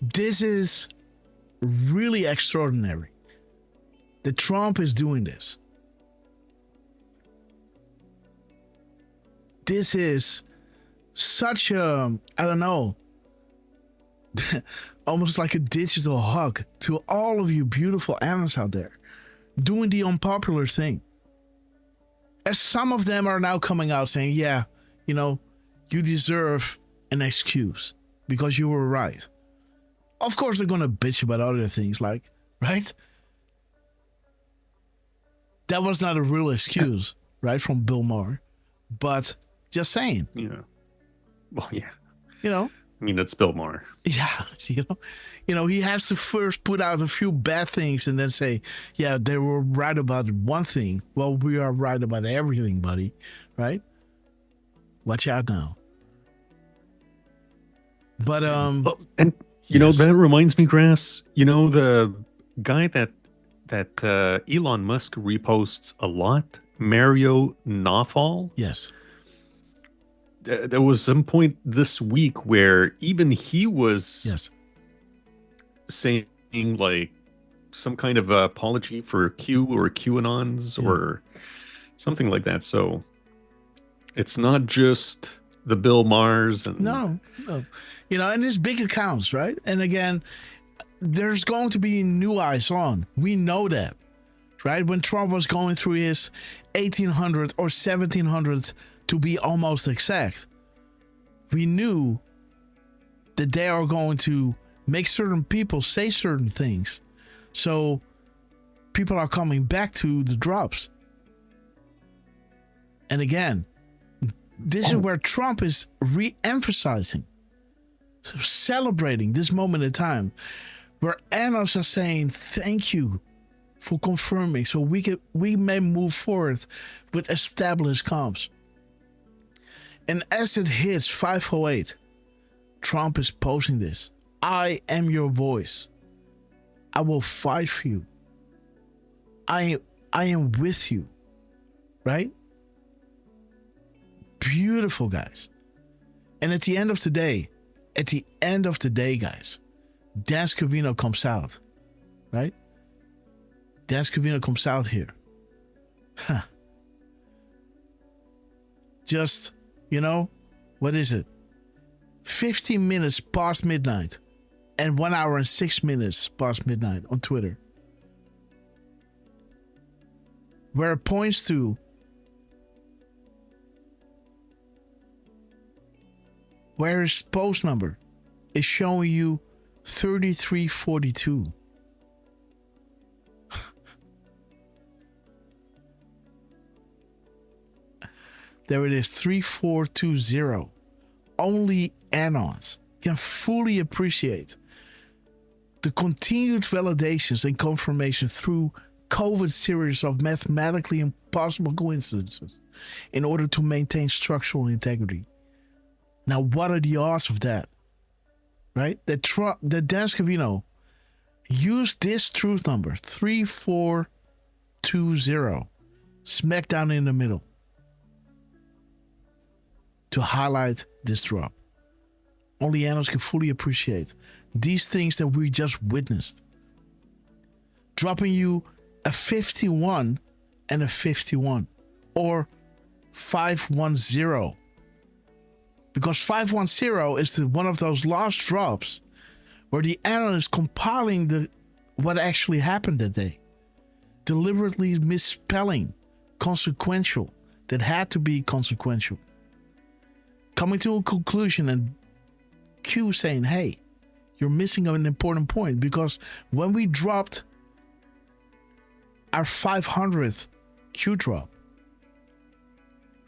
This is really extraordinary that Trump is doing this. This is such a, I don't know, almost like a digital hug to all of you beautiful animals out there doing the unpopular thing. As some of them are now coming out saying, yeah, you know, you deserve an excuse because you were right. Of course, they're going to bitch about other things, like, right? That was not a real excuse, right, from Bill Maher. But just saying. Yeah. Well, yeah. You know? I mean, it's Bill Maher. Yeah. You know, he has to first put out a few bad things and then say, yeah, they were right about one thing. Well, we are right about everything, buddy. Right? Watch out now. But, and you know, that reminds me, Grass, you know, the guy that Elon Musk reposts a lot, Mario Nawfal? Yes. There was some point this week where even he was saying like some kind of apology for Q or QAnons or something like that. So it's not just the Bill Mahers. And No. You know, and it's big accounts, right? And again, there's going to be new eyes on. We know that, right? When Trump was going through his 1800 or 1700 to be almost exact, we knew that they are going to make certain people say certain things. So people are coming back to the drops. And again, this is where Trump is re-emphasizing, celebrating this moment in time, where analysts are saying, thank you for confirming so we may move forward with established comps. And as it hits 508, Trump is posting this. I am your voice. I will fight for you. I am with you. Right? Beautiful, guys. And at the end of the day, guys, Dan Scavino comes out. Right? Dan Scavino comes out here. Huh. Just, you know, what is it? 15 minutes past midnight and 1 hour and 6 minutes past midnight on Twitter, where it points to where his post number is showing you 3342. There it is, 3420. Only anons can fully appreciate the continued validations and confirmation through COVID series of mathematically impossible coincidences in order to maintain structural integrity. Now, what are the odds of that? Right? That Dan Scavino used this truth number, 3420, smack down in the middle, to highlight this drop. Only analysts can fully appreciate these things that we just witnessed. Dropping you a 51 and a 51, or 510. Because 510 is one of those last drops where the analyst compiling what actually happened that day, deliberately misspelling consequential that had to be consequential, coming to a conclusion, and Q saying, hey, you're missing an important point, because when we dropped our 500th Q drop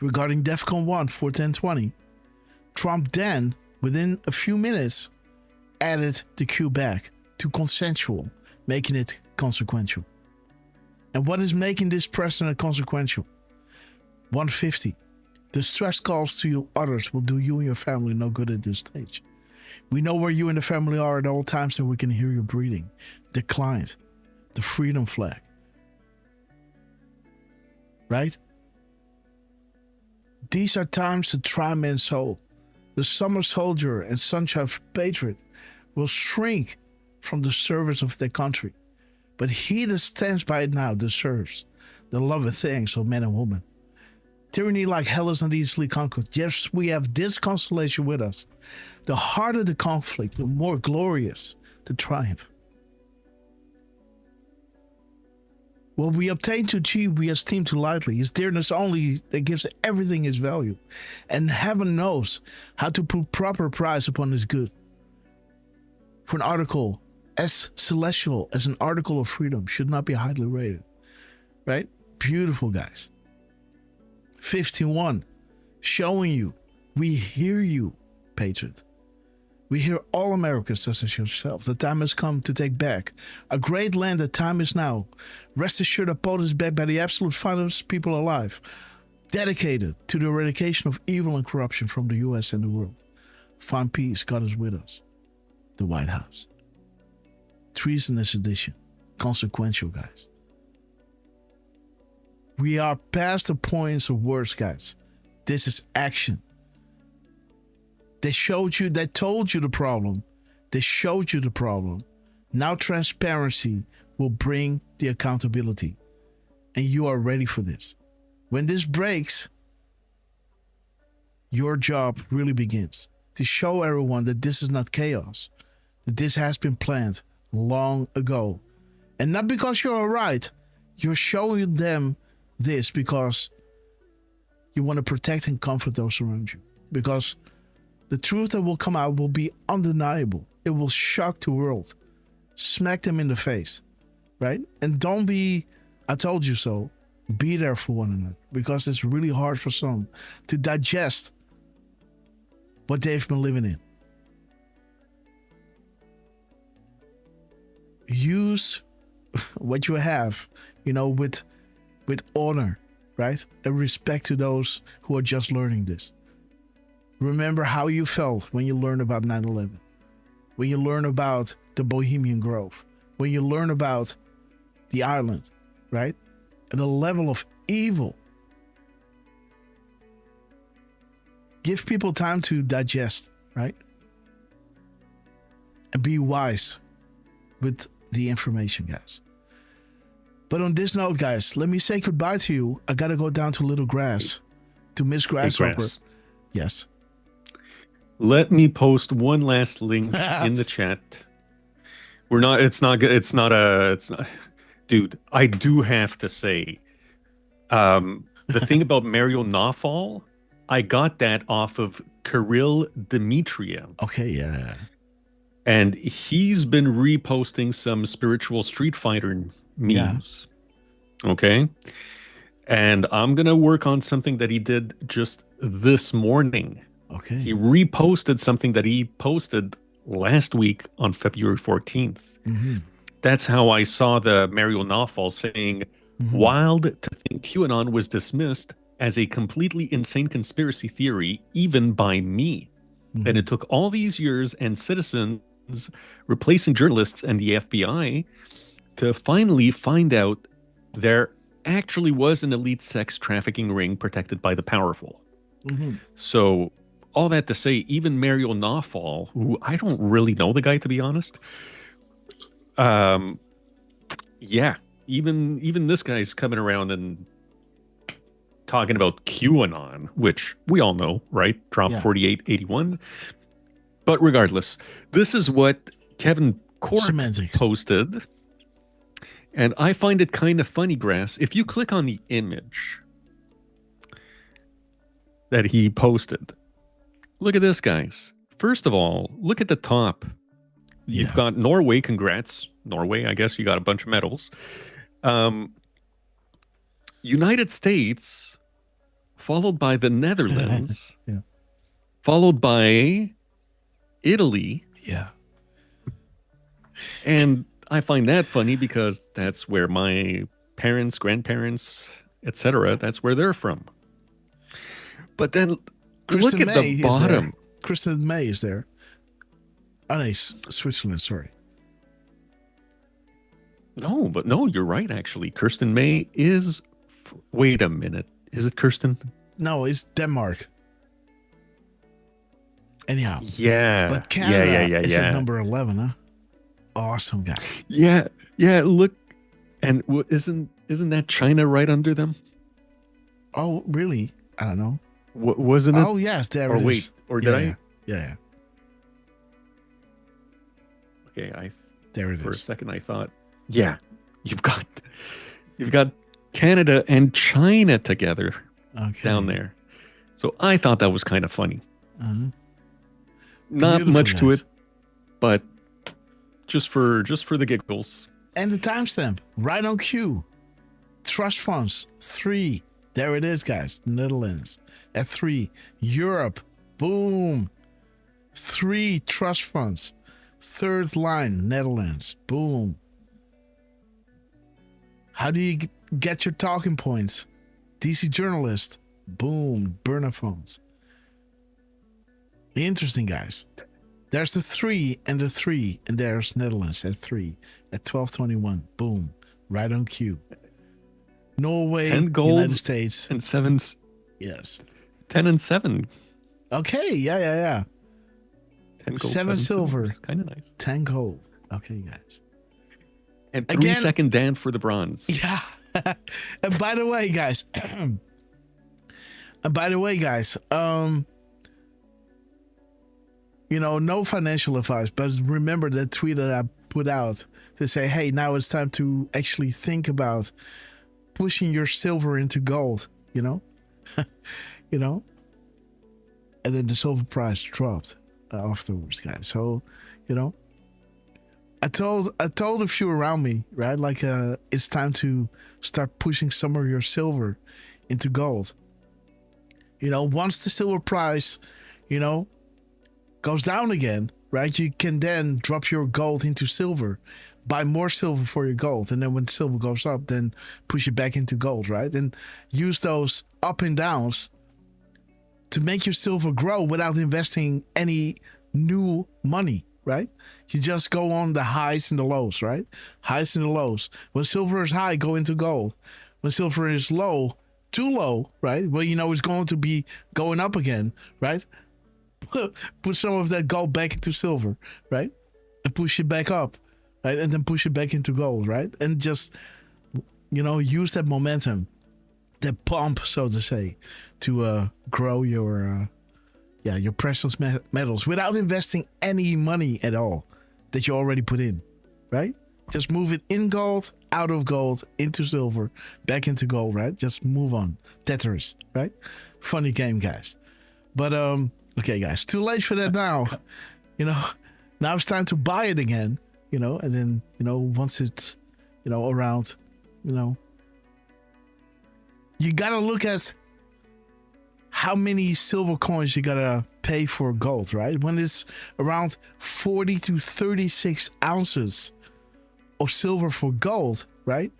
regarding DEFCON 1 for 1020, Trump then, within a few minutes, added the Q back to consensual, making it consequential. And what is making this precedent consequential? 150. The stress calls to you others will do you and your family no good at this stage. We know where you and the family are at all times, and we can hear your breathing. Declined. The freedom flag. Right? These are times to try man's soul. The summer soldier and sunshine patriot will shrink from the service of their country. But he that stands by it now deserves the loving things of men and women. Tyranny like hell is not easily conquered. Yes, we have this consolation with us. The harder the conflict, the more glorious the triumph. What we obtain to achieve, we esteem too lightly. His dearness only that gives everything its value. And heaven knows how to put proper price upon his good. For an article as celestial as an article of freedom should not be highly rated. Right? Beautiful, guys. 51. Showing you, we hear you, patriot. We hear all Americans such as yourself. The time has come to take back a great land. The time is now. Rest assured that Poland is backed by the absolute finest people alive, dedicated to the eradication of evil and corruption from the U.S. and the world. Find peace. God is with us. The White House. Treasonous edition. Consequential, guys. We are past the points of words, guys. This is action. They showed you, they told you the problem. They showed you the problem. Now transparency will bring the accountability. And you are ready for this. When this breaks, your job really begins. To show everyone that this is not chaos. That this has been planned long ago. And not because you're all right. You're showing them this because you want to protect and comfort those around you. Because the truth that will come out will be undeniable. It will shock the world. Smack them in the face. Right? And don't be, I told you so. Be there for one another. Because it's really hard for some to digest what they've been living in. Use what you have, with honor, right? And respect to those who are just learning this. Remember how you felt when you learned about 9/11, when you learn about the Bohemian Grove, when you learn about the island, right? And the level of evil. Give people time to digest, right? And be wise with the information, guys. But on this note, guys, let me say goodbye to you. I gotta go down to Little Grass to Miss Grasshopper. Grass. Yes. Let me post one last link in the chat. Dude, I do have to say, the thing about Mario Nawfal, I got that off of Kirill Dmitriev. Okay, yeah. And he's been reposting some spiritual Street Fighter memes. Yeah. Okay. And I'm going to work on something that he did just this morning. Okay. He reposted something that he posted last week on February 14th. Mm-hmm. That's how I saw the Mario Nawfal saying, wild to think QAnon was dismissed as a completely insane conspiracy theory, even by me. Mm-hmm. And it took all these years and citizens replacing journalists and the FBI to finally find out there actually was an elite sex trafficking ring protected by the powerful. Mm-hmm. So all that to say, even Mario Nawfal, who I don't really know the guy, to be honest. Yeah, even this guy's coming around and talking about QAnon, which we all know, right? Trump 4881. But regardless, this is what Kevin Cork posted. And I find it kind of funny, Grass. If you click on the image that he posted, look at this, guys. First of all, look at the top. You've got Norway. Congrats. Norway, I guess you got a bunch of medals. United States, followed by the Netherlands, followed by Italy. Yeah. And I find that funny because that's where my parents, grandparents, etc., that's where they're from. But then look at the bottom. Kristen May is there. Oh, no, Switzerland, sorry. No, you're right, actually. Kirsten May is... Wait a minute. Is it Kirsten? No, it's Denmark. Anyhow. Yeah. But Canada yeah. is at number 11, huh? Awesome, guys. Yeah. Look, and isn't that China right under them? Oh, really? I don't know. Wasn't it? Oh, yes, there or it is. wait, or did I? Yeah. Okay, there it for is. a second I thought, yeah, you've got Canada and China together down there. So I thought that was kind of funny. Uh-huh. Not Beautiful, much to guys. it, but just for the giggles. And the timestamp, right on cue. Trust funds, 3. There it is, guys. Netherlands at 3. Europe, boom. 3 trust funds. 3rd line, Netherlands, boom. How do you get your talking points? DC journalist, boom. Burner phones. Interesting, guys. There's the 3 and the 3, and there's Netherlands at 3 at 12:21. Boom, right on cue. Norway, 10 gold, United States, and 7. Yes. 10 and 7. Okay, yeah. 10 gold, 7 silver, kind of nice. 10 gold. Okay, guys. And 3 Again- second Dan for the bronze. Yeah. And by the way, guys. No financial advice, but remember that tweet that I put out to say, hey, now it's time to actually think about pushing your silver into gold, And then the silver price dropped afterwards, guys. So, I told a few around me, right? Like, it's time to start pushing some of your silver into gold. Once the silver price, goes down again, right? You can then drop your gold into silver, buy more silver for your gold, and then when silver goes up, then push it back into gold, right? And use those up and downs to make your silver grow without investing any new money, right? You just go on the highs and the lows, right? Highs and the lows. When silver is high, go into gold. When silver is low, too low, right? Well, it's going to be going up again, right? Put some of that gold back into silver, right? And push it back up, right? And then push it back into gold, right? And just, use that momentum, that pump, so to say, to grow your precious metals without investing any money at all that you already put in, right? Just move it in gold, out of gold, into silver, back into gold, right? Just move on. Tetris, right? Funny game, guys. But, okay, guys, too late for that now. Now it's time to buy it again, and then, once it's, around, you got to look at how many silver coins you got to pay for gold, right? When it's around 40 to 36 ounces of silver for gold, right?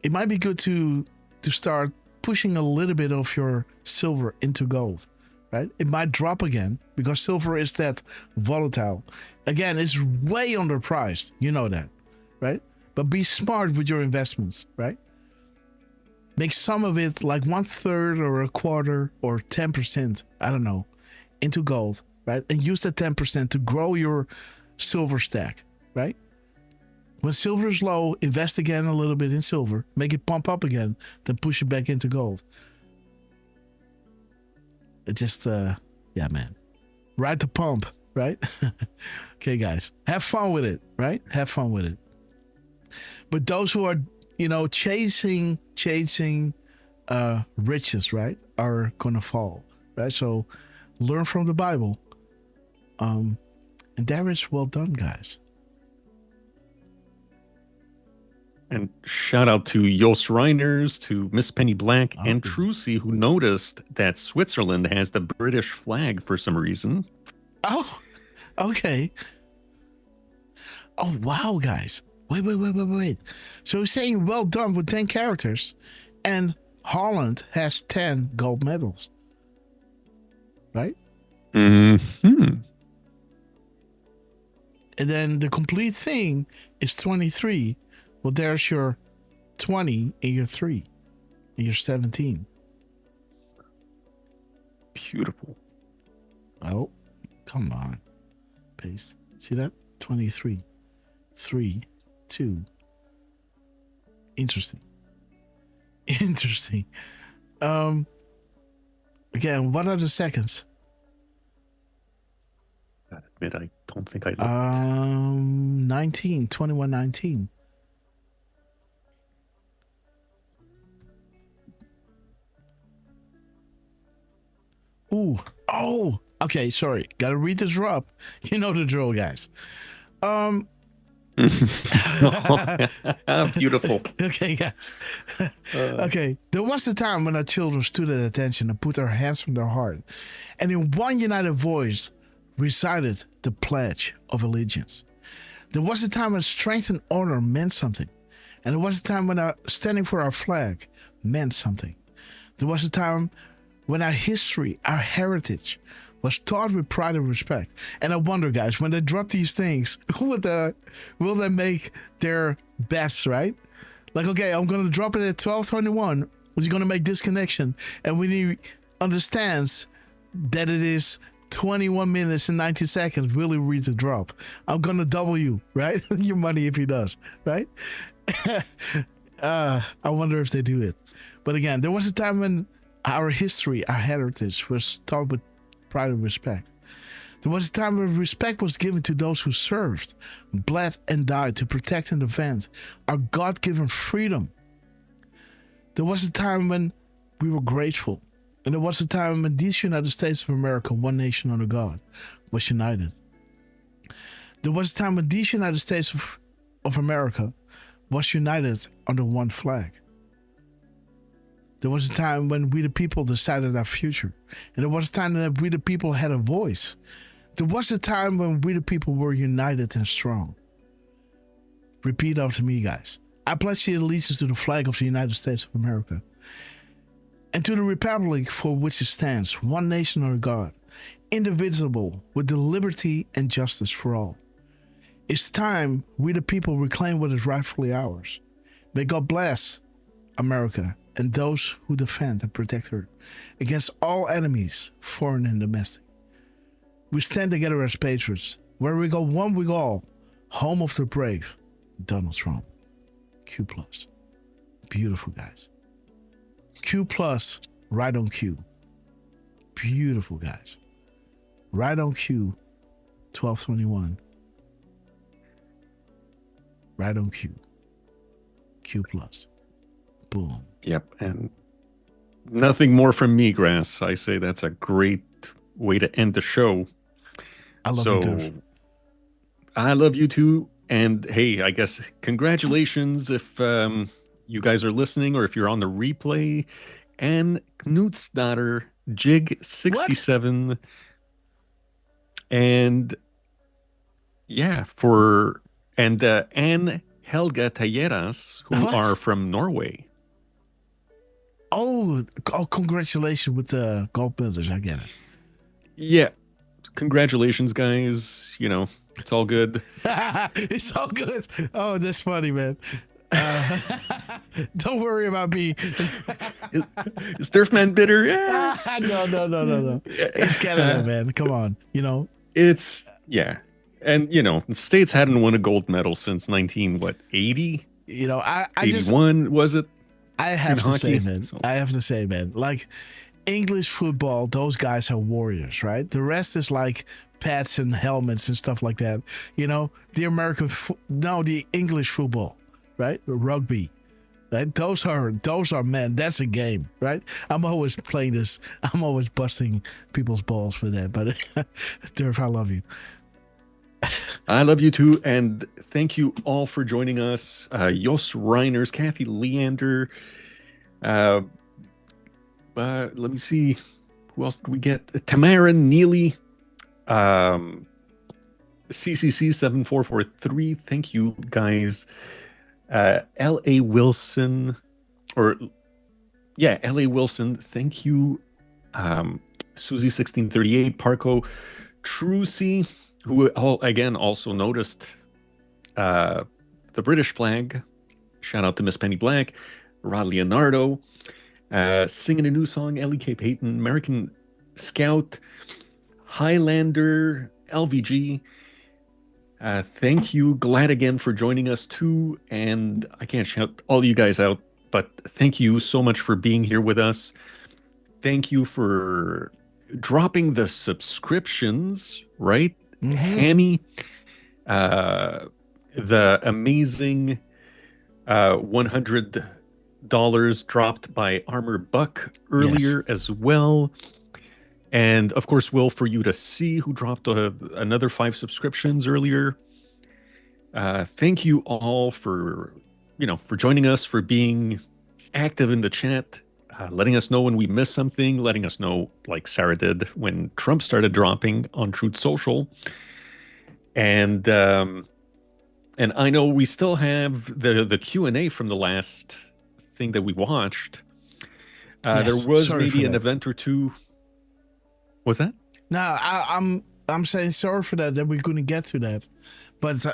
It might be good to start pushing a little bit of your silver into gold. Right? It might drop again because silver is that volatile. Again, it's way underpriced. You know that, right? But be smart with your investments, right? Make some of it like 1/3 or 1/4 or 10%, I don't know, into gold, right? And use that 10% to grow your silver stack, right? When silver is low, invest again a little bit in silver, make it pump up again, then push it back into gold. It just, man. Ride the pump, right? Okay, guys. Have fun with it, right? Have fun with it. But those who are, chasing riches, right, are gonna fall, right? So learn from the Bible. And there is well done, guys. And shout out to Jos Reiners, to Miss Penny Black, and Trucy, who noticed that Switzerland has the British flag for some reason. Oh, okay. Oh, wow, guys. Wait. So he's saying well done with 10 characters, and Holland has 10 gold medals. Right? Mm-hmm. And then the complete thing is 23. Well, there's your 20 and your 3 and your 17. Beautiful. Oh, come on. Paste. See that? 23. 3, 2. Interesting. Interesting. Again, what are the seconds? I admit, I don't think I looked. 19, 21, 19. Ooh. Oh, okay, sorry. Gotta read the drop. You know the drill, guys. Beautiful. Okay, guys. Okay. There was a time when our children stood at attention and put their hands on their heart, and in one united voice recited the Pledge of Allegiance. There was a time when strength and honor meant something, and there was a time when standing for our flag meant something. There was a time when our history, our heritage, was taught with pride and respect. And I wonder, guys, when they drop these things, will they make their best, right? Like, okay, I'm going to drop it at 12:21. He's going to make this connection. And when he understands that it is 21 minutes and 90 seconds, will he read the drop? I'm going to double you, right? Your money if he does, right? I wonder if they do it. But again, there was a time when our history, our heritage was taught with pride and respect. There was a time when respect was given to those who served, bled, and died to protect and defend our God-given freedom. There was a time when we were grateful. And there was a time when these United States of America, one nation under God, was united. There was a time when these United States of America was united under one flag. There was a time when we the people decided our future. And there was a time that we the people had a voice. There was a time when we the people were united and strong. Repeat after me, guys. I pledge the allegiance to the flag of the United States of America and to the republic for which it stands, one nation under God, indivisible, with the liberty and justice for all. It's time we the people reclaim what is rightfully ours. May God bless America and those who defend and protect her against all enemies, foreign and domestic. We stand together as patriots. Where we go one, we go all. Home of the brave, Donald Trump. Q+. Beautiful, guys. Q+, right on Q. Beautiful, guys. Right on Q, 12:21. Right on Q. Q+. Boom. Yep, and nothing more from me, Grass. I say that's a great way to end the show. I love you, Derf. I love you too. And hey, I guess congratulations if you guys are listening or if you're on the replay. And Knut's daughter, Jig67. What? And yeah, Anne Helga Talleras, who are from Norway. Oh, congratulations with the gold medals. I get it. Yeah. Congratulations, guys. You know, it's all good. It's all good. Oh, that's funny, man. Don't worry about me. Is Derfman bitter? Yeah. No. It's Canada, man. Come on. You know, it's, yeah. And, you know, the States hadn't won a gold medal since 80? You know, I 81, was it? I have to say, man. I have to say, man. Like, English football, those guys are warriors, right? The rest is like pads and helmets and stuff like that. You know, the English football, right? Rugby, right? Those are men. That's a game, right? I'm always playing this. I'm always busting people's balls for that. But Derf, I love you. I love you too, and thank you all for joining us. Jos Reiners, Kathy Leander. Let me see, who else did we get? Tamara Neely, CCC 7443. Thank you guys. L.A. Wilson, L.A. Wilson. Thank you. Susie 1638, Parco Trucy, who also noticed the British flag. Shout out to Miss Penny Black, Rod Leonardo, singing a new song, Ellie K. Payton, American Scout, Highlander, LVG. Thank you, Glad again for joining us too. And I can't shout all you guys out, but thank you so much for being here with us. Thank you for dropping the subscriptions, right? Hammy, the amazing $100 dropped by Armor Buck earlier as well. And of course, Will, for you to see, who dropped another 5 subscriptions earlier. Thank you all for joining us, for being active in the chat, letting us know when we miss something, letting us know, like Sarah did, when Trump started dropping on Truth Social. And I know we still have the Q&A from the last thing that we watched. There was maybe an event or two. Was that? No, I'm saying sorry for that we're going to get to that, but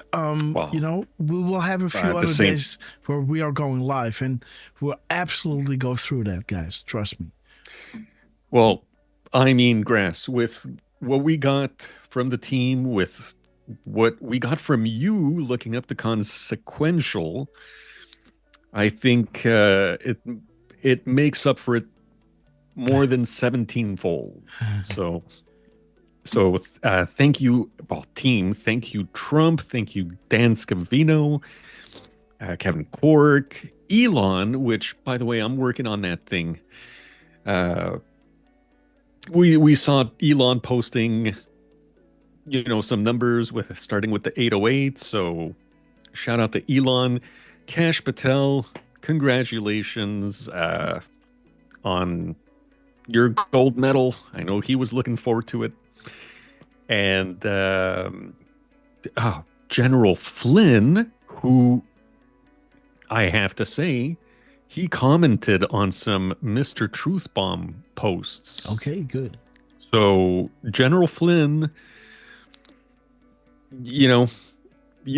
you know, we will have a few other days where we are going live, and we'll absolutely go through that, guys. Trust me. Well, I mean, Grass, with what we got from the team, with what we got from you looking up the consequential, I think it makes up for it more than 17-fold. So thank you, team. Thank you, Trump. Thank you, Dan Scavino, Kevin Cork, Elon, which, by the way, I'm working on that thing. We saw Elon posting, some numbers starting with the 808. So shout out to Elon. Kash Patel, congratulations on your gold medal. I know he was looking forward to it. And General Flynn, who I have to say, he commented on some Mr. Truth Bomb posts. Okay, good. So General Flynn, you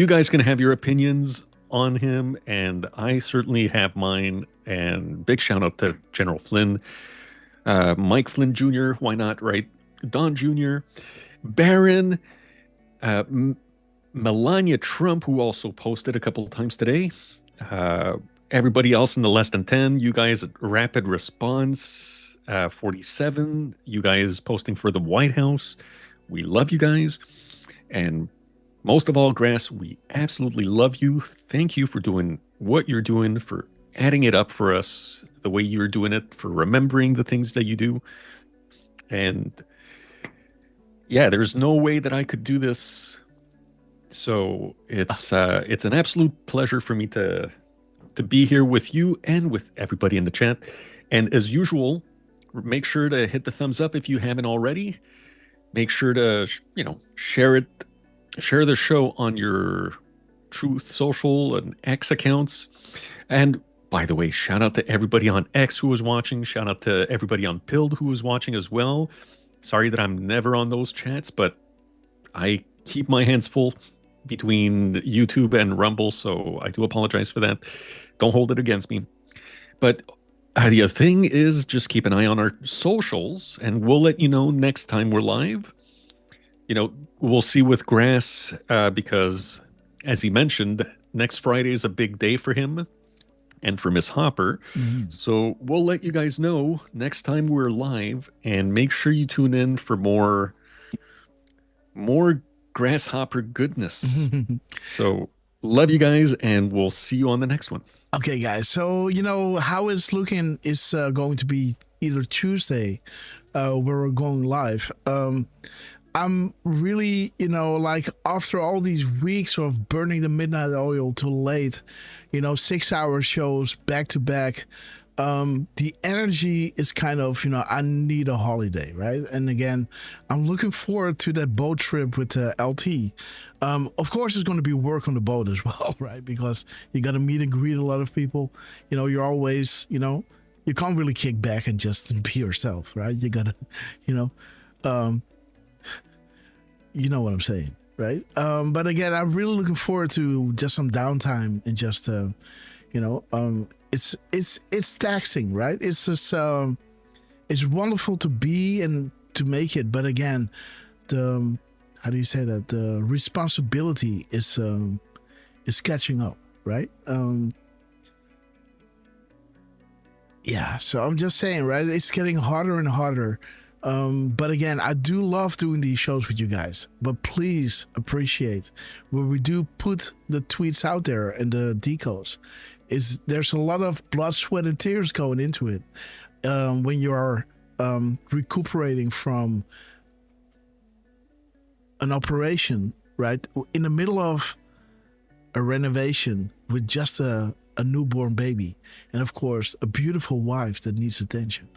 guys can have your opinions on him, and I certainly have mine. And big shout out to General Flynn. Mike Flynn Jr., why not, right? Don Jr., Barron, Melania Trump, who also posted a couple of times today. Everybody else in the less than 10, you guys at Rapid Response 47, you guys posting for the White House. We love you guys. And most of all, Grass, we absolutely love you. Thank you for doing what you're doing, for adding it up for us the way you're doing it, for remembering the things that you do. And yeah, there's no way that I could do this. So it's an absolute pleasure for me to be here with you and with everybody in the chat. And as usual, make sure to hit the thumbs up if you haven't already. Make sure to share the show on your Truth Social and X accounts. And by the way, shout out to everybody on X who was watching. Shout out to everybody on Pilled who was watching as well. Sorry that I'm never on those chats, but I keep my hands full between YouTube and Rumble, so I do apologize for that. Don't hold it against me. But the other thing is, just keep an eye on our socials, and we'll let you know next time we're live. We'll see with Grass, because, as he mentioned, next Friday is a big day for him and for Miss Hopper. So we'll let you guys know next time we're live, and make sure you tune in for more Grasshopper goodness. So love you guys, and we'll see you on the next one. Okay, guys. So, how it's looking is going to be either Tuesday where we're going live. I'm really, after all these weeks of burning the midnight oil till late, 6-hour shows back to back, the energy is kind of, I need a holiday, right? And again, I'm looking forward to that boat trip with LT. Of course, there's going to be work on the boat as well, right? Because you got to meet and greet a lot of people. You're always, you can't really kick back and just be yourself, right? You got to, you know what I'm saying, right? But again, I'm really looking forward to just some downtime and just, it's taxing, right? It's just, it's wonderful to be and to make it. But again, the how do you say that? The responsibility is catching up, right? Yeah, so I'm just saying, right? It's getting harder and harder. But again, I do love doing these shows with you guys. But please appreciate when we do put the tweets out there and the decodes. There's a lot of blood, sweat, and tears going into it when you are recuperating from an operation, right? In the middle of a renovation with just a newborn baby, and of course a beautiful wife that needs attention.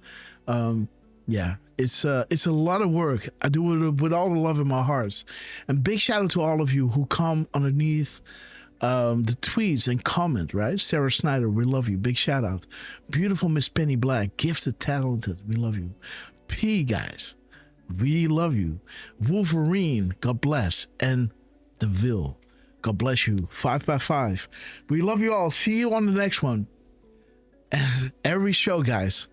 Yeah, it's a lot of work. I do it with all the love in my heart. And big shout out to all of you who come underneath the tweets and comment, right? Sarah Snyder, we love you. Big shout out. Beautiful Miss Penny Black, gifted, talented, we love you. P guys, we love you. Wolverine, God bless. And DeVille, God bless you. 5x5. We love you all. See you on the next one. Every show, guys,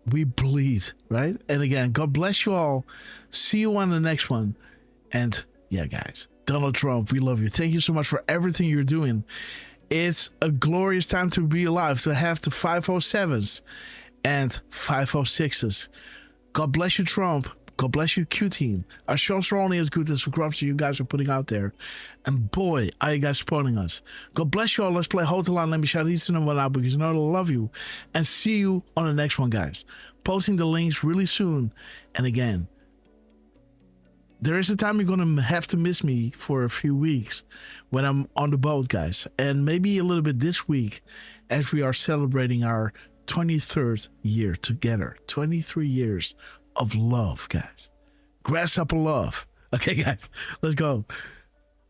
we bleed, right? And again, God bless you all. See you on the next one. And yeah, guys, Donald Trump, we love you. Thank you so much for everything you're doing. It's a glorious time to be alive, to have the 507s and 506s. God bless you, Trump. God bless you, Q-Team. Our shows are only as good as the crops you guys are putting out there. And boy, are you guys supporting us. God bless you all. Let's play Hotel Line. Let me shout each and one out because you know I love you. And see you on the next one, guys. Posting the links really soon. And again, there is a time you're going to have to miss me for a few weeks when I'm on the boat, guys. And maybe a little bit this week as we are celebrating our 23rd year together. 23 years of love, guys. Grasshopper love. Okay, guys, let's go.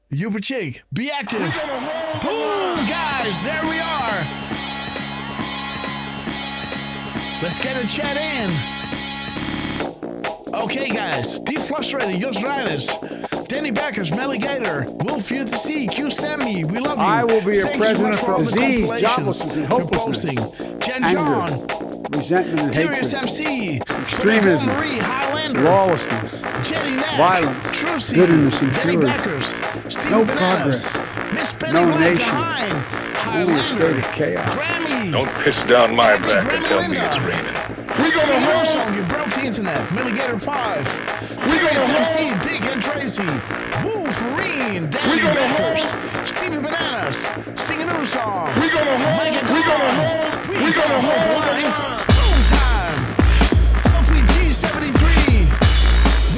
Uber Chick, be active. Boom, guys, there we are. Let's get a chat in. Okay, guys, Deflustrated, Jos Riders, Danny Backers, Melly Gator, Wolf UTC, Q Sammy, we love you. I will be your Thank president you so much for all the disease, compilations joblessness, and you're hopelessness, posting. Jen anger, John, resentment and Serious hatred, MC, extremism, Marie, Highlander, lawlessness, Jenny Nack, violence, Trucy, bitterness, and Danny fury. Backers, Steve No Bananas, progress, Miss Penny no Black, nation, Hine, only a state Highlander, of chaos. Grammy, Don't piss down my Happy back and Grammy tell me Linda. it's raining. We gonna home song, you broke the internet. Milligator 5. We gonna MC, Dick and Tracy. Wolverine, Danny Beckers, Stevie Bananas, sing a new song. We gonna home. We gonna home. We gonna hold the line. Boom time. LPG 73.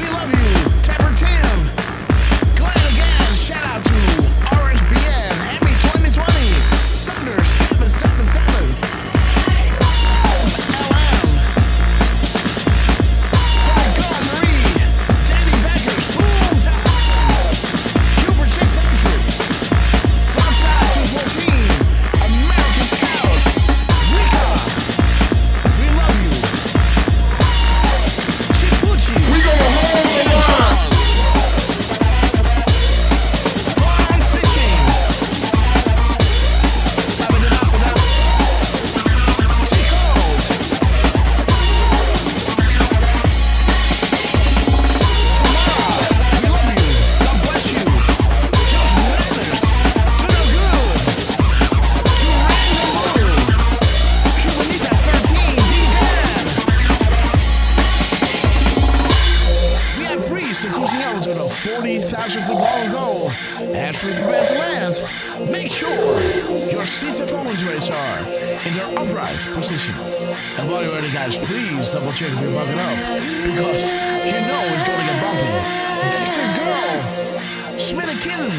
We love you. Tapper Tim. Glad again. Shout out to RSBN. Happy 2020. Thunder 777. Position. And while you're ready, guys, please double check if you're bugging up because you know it's going to get bumpy. Dexter Girl, Smith and Kitten,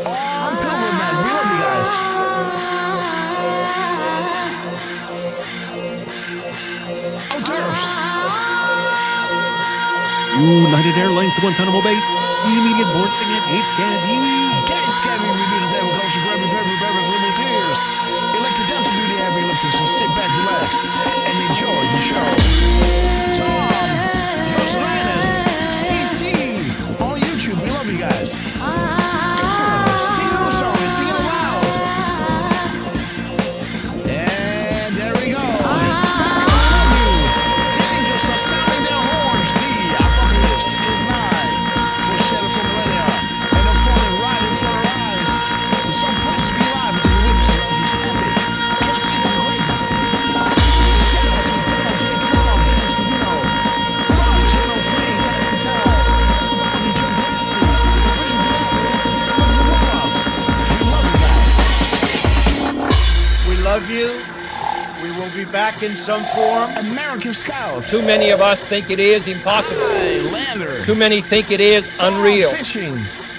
on Pilgrim Man. We love you guys. Oh, Derfs. United Airlines to Guantanamo Bay. Immediate boarding at 8 Scandinavia. Gate scabbing, we need a sample culture, grab your favorite beverage, limit tears. Elected them to do the heavy lifting, so sit back, relax, and enjoy the show. Tom, Jos Linus, CC, on YouTube, we love you guys. Sing a new song and sing it aloud. And there we go. We love you. The angels are sounding their horns. The back in some form? American Scout. Too many of us think it is impossible. Hey, Lander. Too many think it is unreal. Fishing.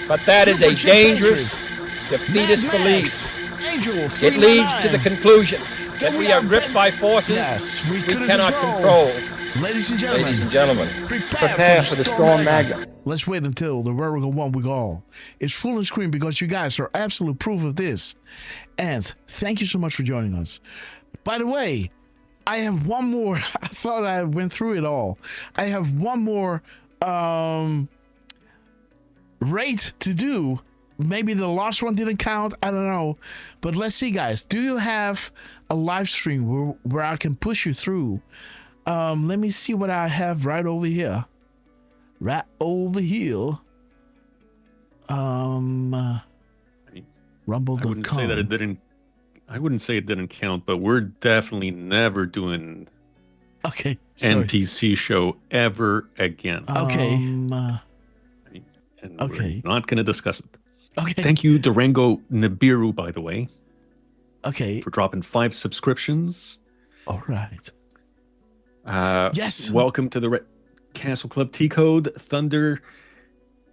But that is a Super dangerous, Patriots. defeatist Mad belief. Max. Angel, It leads to the conclusion that we are gripped by forces we cannot control. Ladies and gentlemen, Ladies and gentlemen, prepare for the Storm Magna. Let's wait until the Rarical One Week All is full on screen because you guys are absolute proof of this. And thank you so much for joining us. By the way, I have one more. I thought I went through it all. I have one more raid to do. Maybe the last one didn't count. I don't know. But let's see, guys. Do you have a live stream where I can push you through? Let me see what I have right over here. Right over here. Rumble.com. I wouldn't say that it didn't. I wouldn't say it didn't count, but we're definitely never doing NPC show ever again. Okay. And okay. We're not going to discuss it. Okay. Thank you, Durango Nibiru, by the way. Okay. For dropping 5 subscriptions. All right. Yes. Welcome to the Castle Club. Decode, Thunder,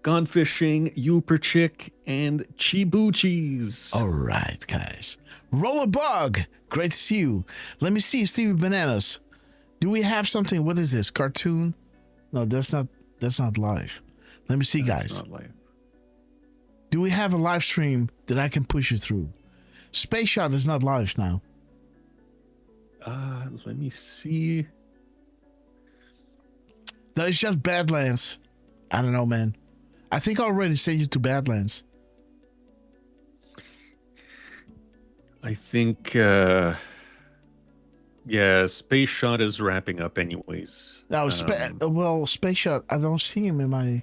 Gone Fishing, Uper Chick, and Chibuchis. All right, guys. Rollerbug, great to see you. Let me see, Stevie Bananas. Do we have something? What is this? Cartoon? No, that's not live. Let me see, guys. Not live. Do we have a live stream that I can push you through? Space Shot is not live now. Let me see. No, it's just Badlands. I don't know, man. I think I already sent you to Badlands. I think, Space Shot is wrapping up anyways. No, Space Shot, I don't see him in my...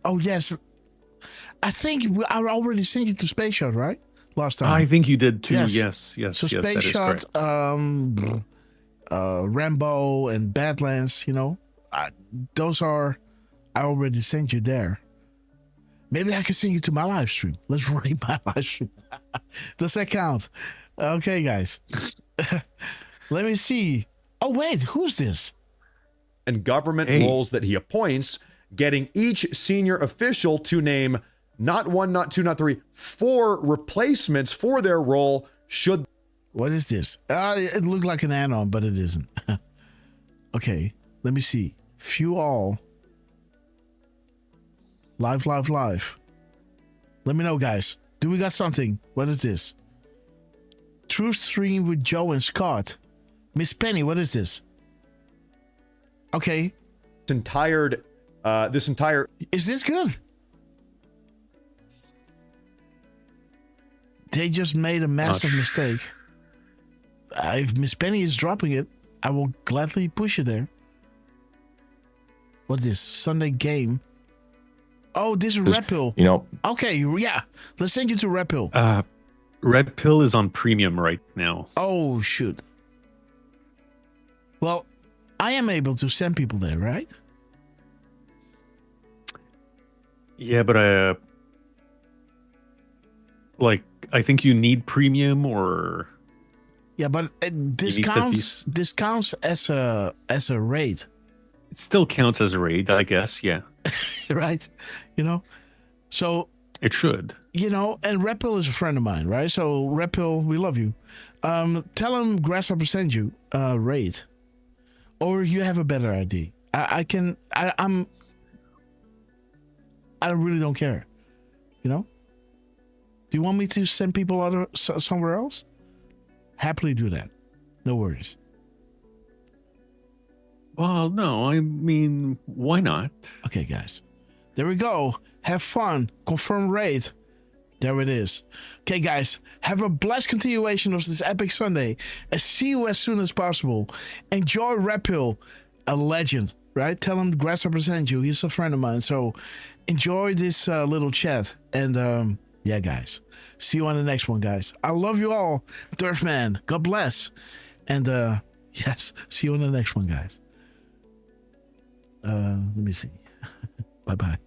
Oh, yes. I think I already sent you to Space Shot, right? Last time. I think you did too. Yes. So yes, Space Shot, Rambo, and Badlands, those are... I already sent you there. Maybe I can send you to my live stream. Let's rate my live stream. Does that count? Okay, guys. Let me see. Oh, wait. Who's this? And government roles that he appoints, getting each senior official to name not 1, not 2, not 3, 4 replacements for their role should... What is this? It looked like an add-on, but it isn't. Okay, let me see. View all. Live. Let me know, guys. Do we got something? What is this? True stream with Joe and Scott. Miss Penny, what is this? Okay. This entire... Is this good? They just made a massive mistake. If Miss Penny is dropping it, I will gladly push it there. What's this? Sunday game. Oh, this is Red Pill. Okay, yeah. Let's send you to Red Pill. Red Pill is on premium right now. Oh, shoot. Well, I am able to send people there, right? Yeah, but I think you need premium or... Yeah, but discounts as a raid. It still counts as a raid, I guess, yeah. Right? So... It should. And Red Pill is a friend of mine, right? So, Red Pill, we love you. Tell him Grasshopper send you a raid. Or you have a better idea. I really don't care. Do you want me to send people somewhere else? Happily do that. No worries. Well, no, I mean, why not? Okay, guys. There we go. Have fun. Confirm raid. There it is. Okay, guys. Have a blessed continuation of this epic Sunday. And see you as soon as possible. Enjoy Red Pill, a legend, right? Tell him Grasshopper sent you. He's a friend of mine. So enjoy this little chat. And yeah, guys. See you on the next one, guys. I love you all. Derf man. God bless. And yes, see you on the next one, guys. Let me see. Bye-bye.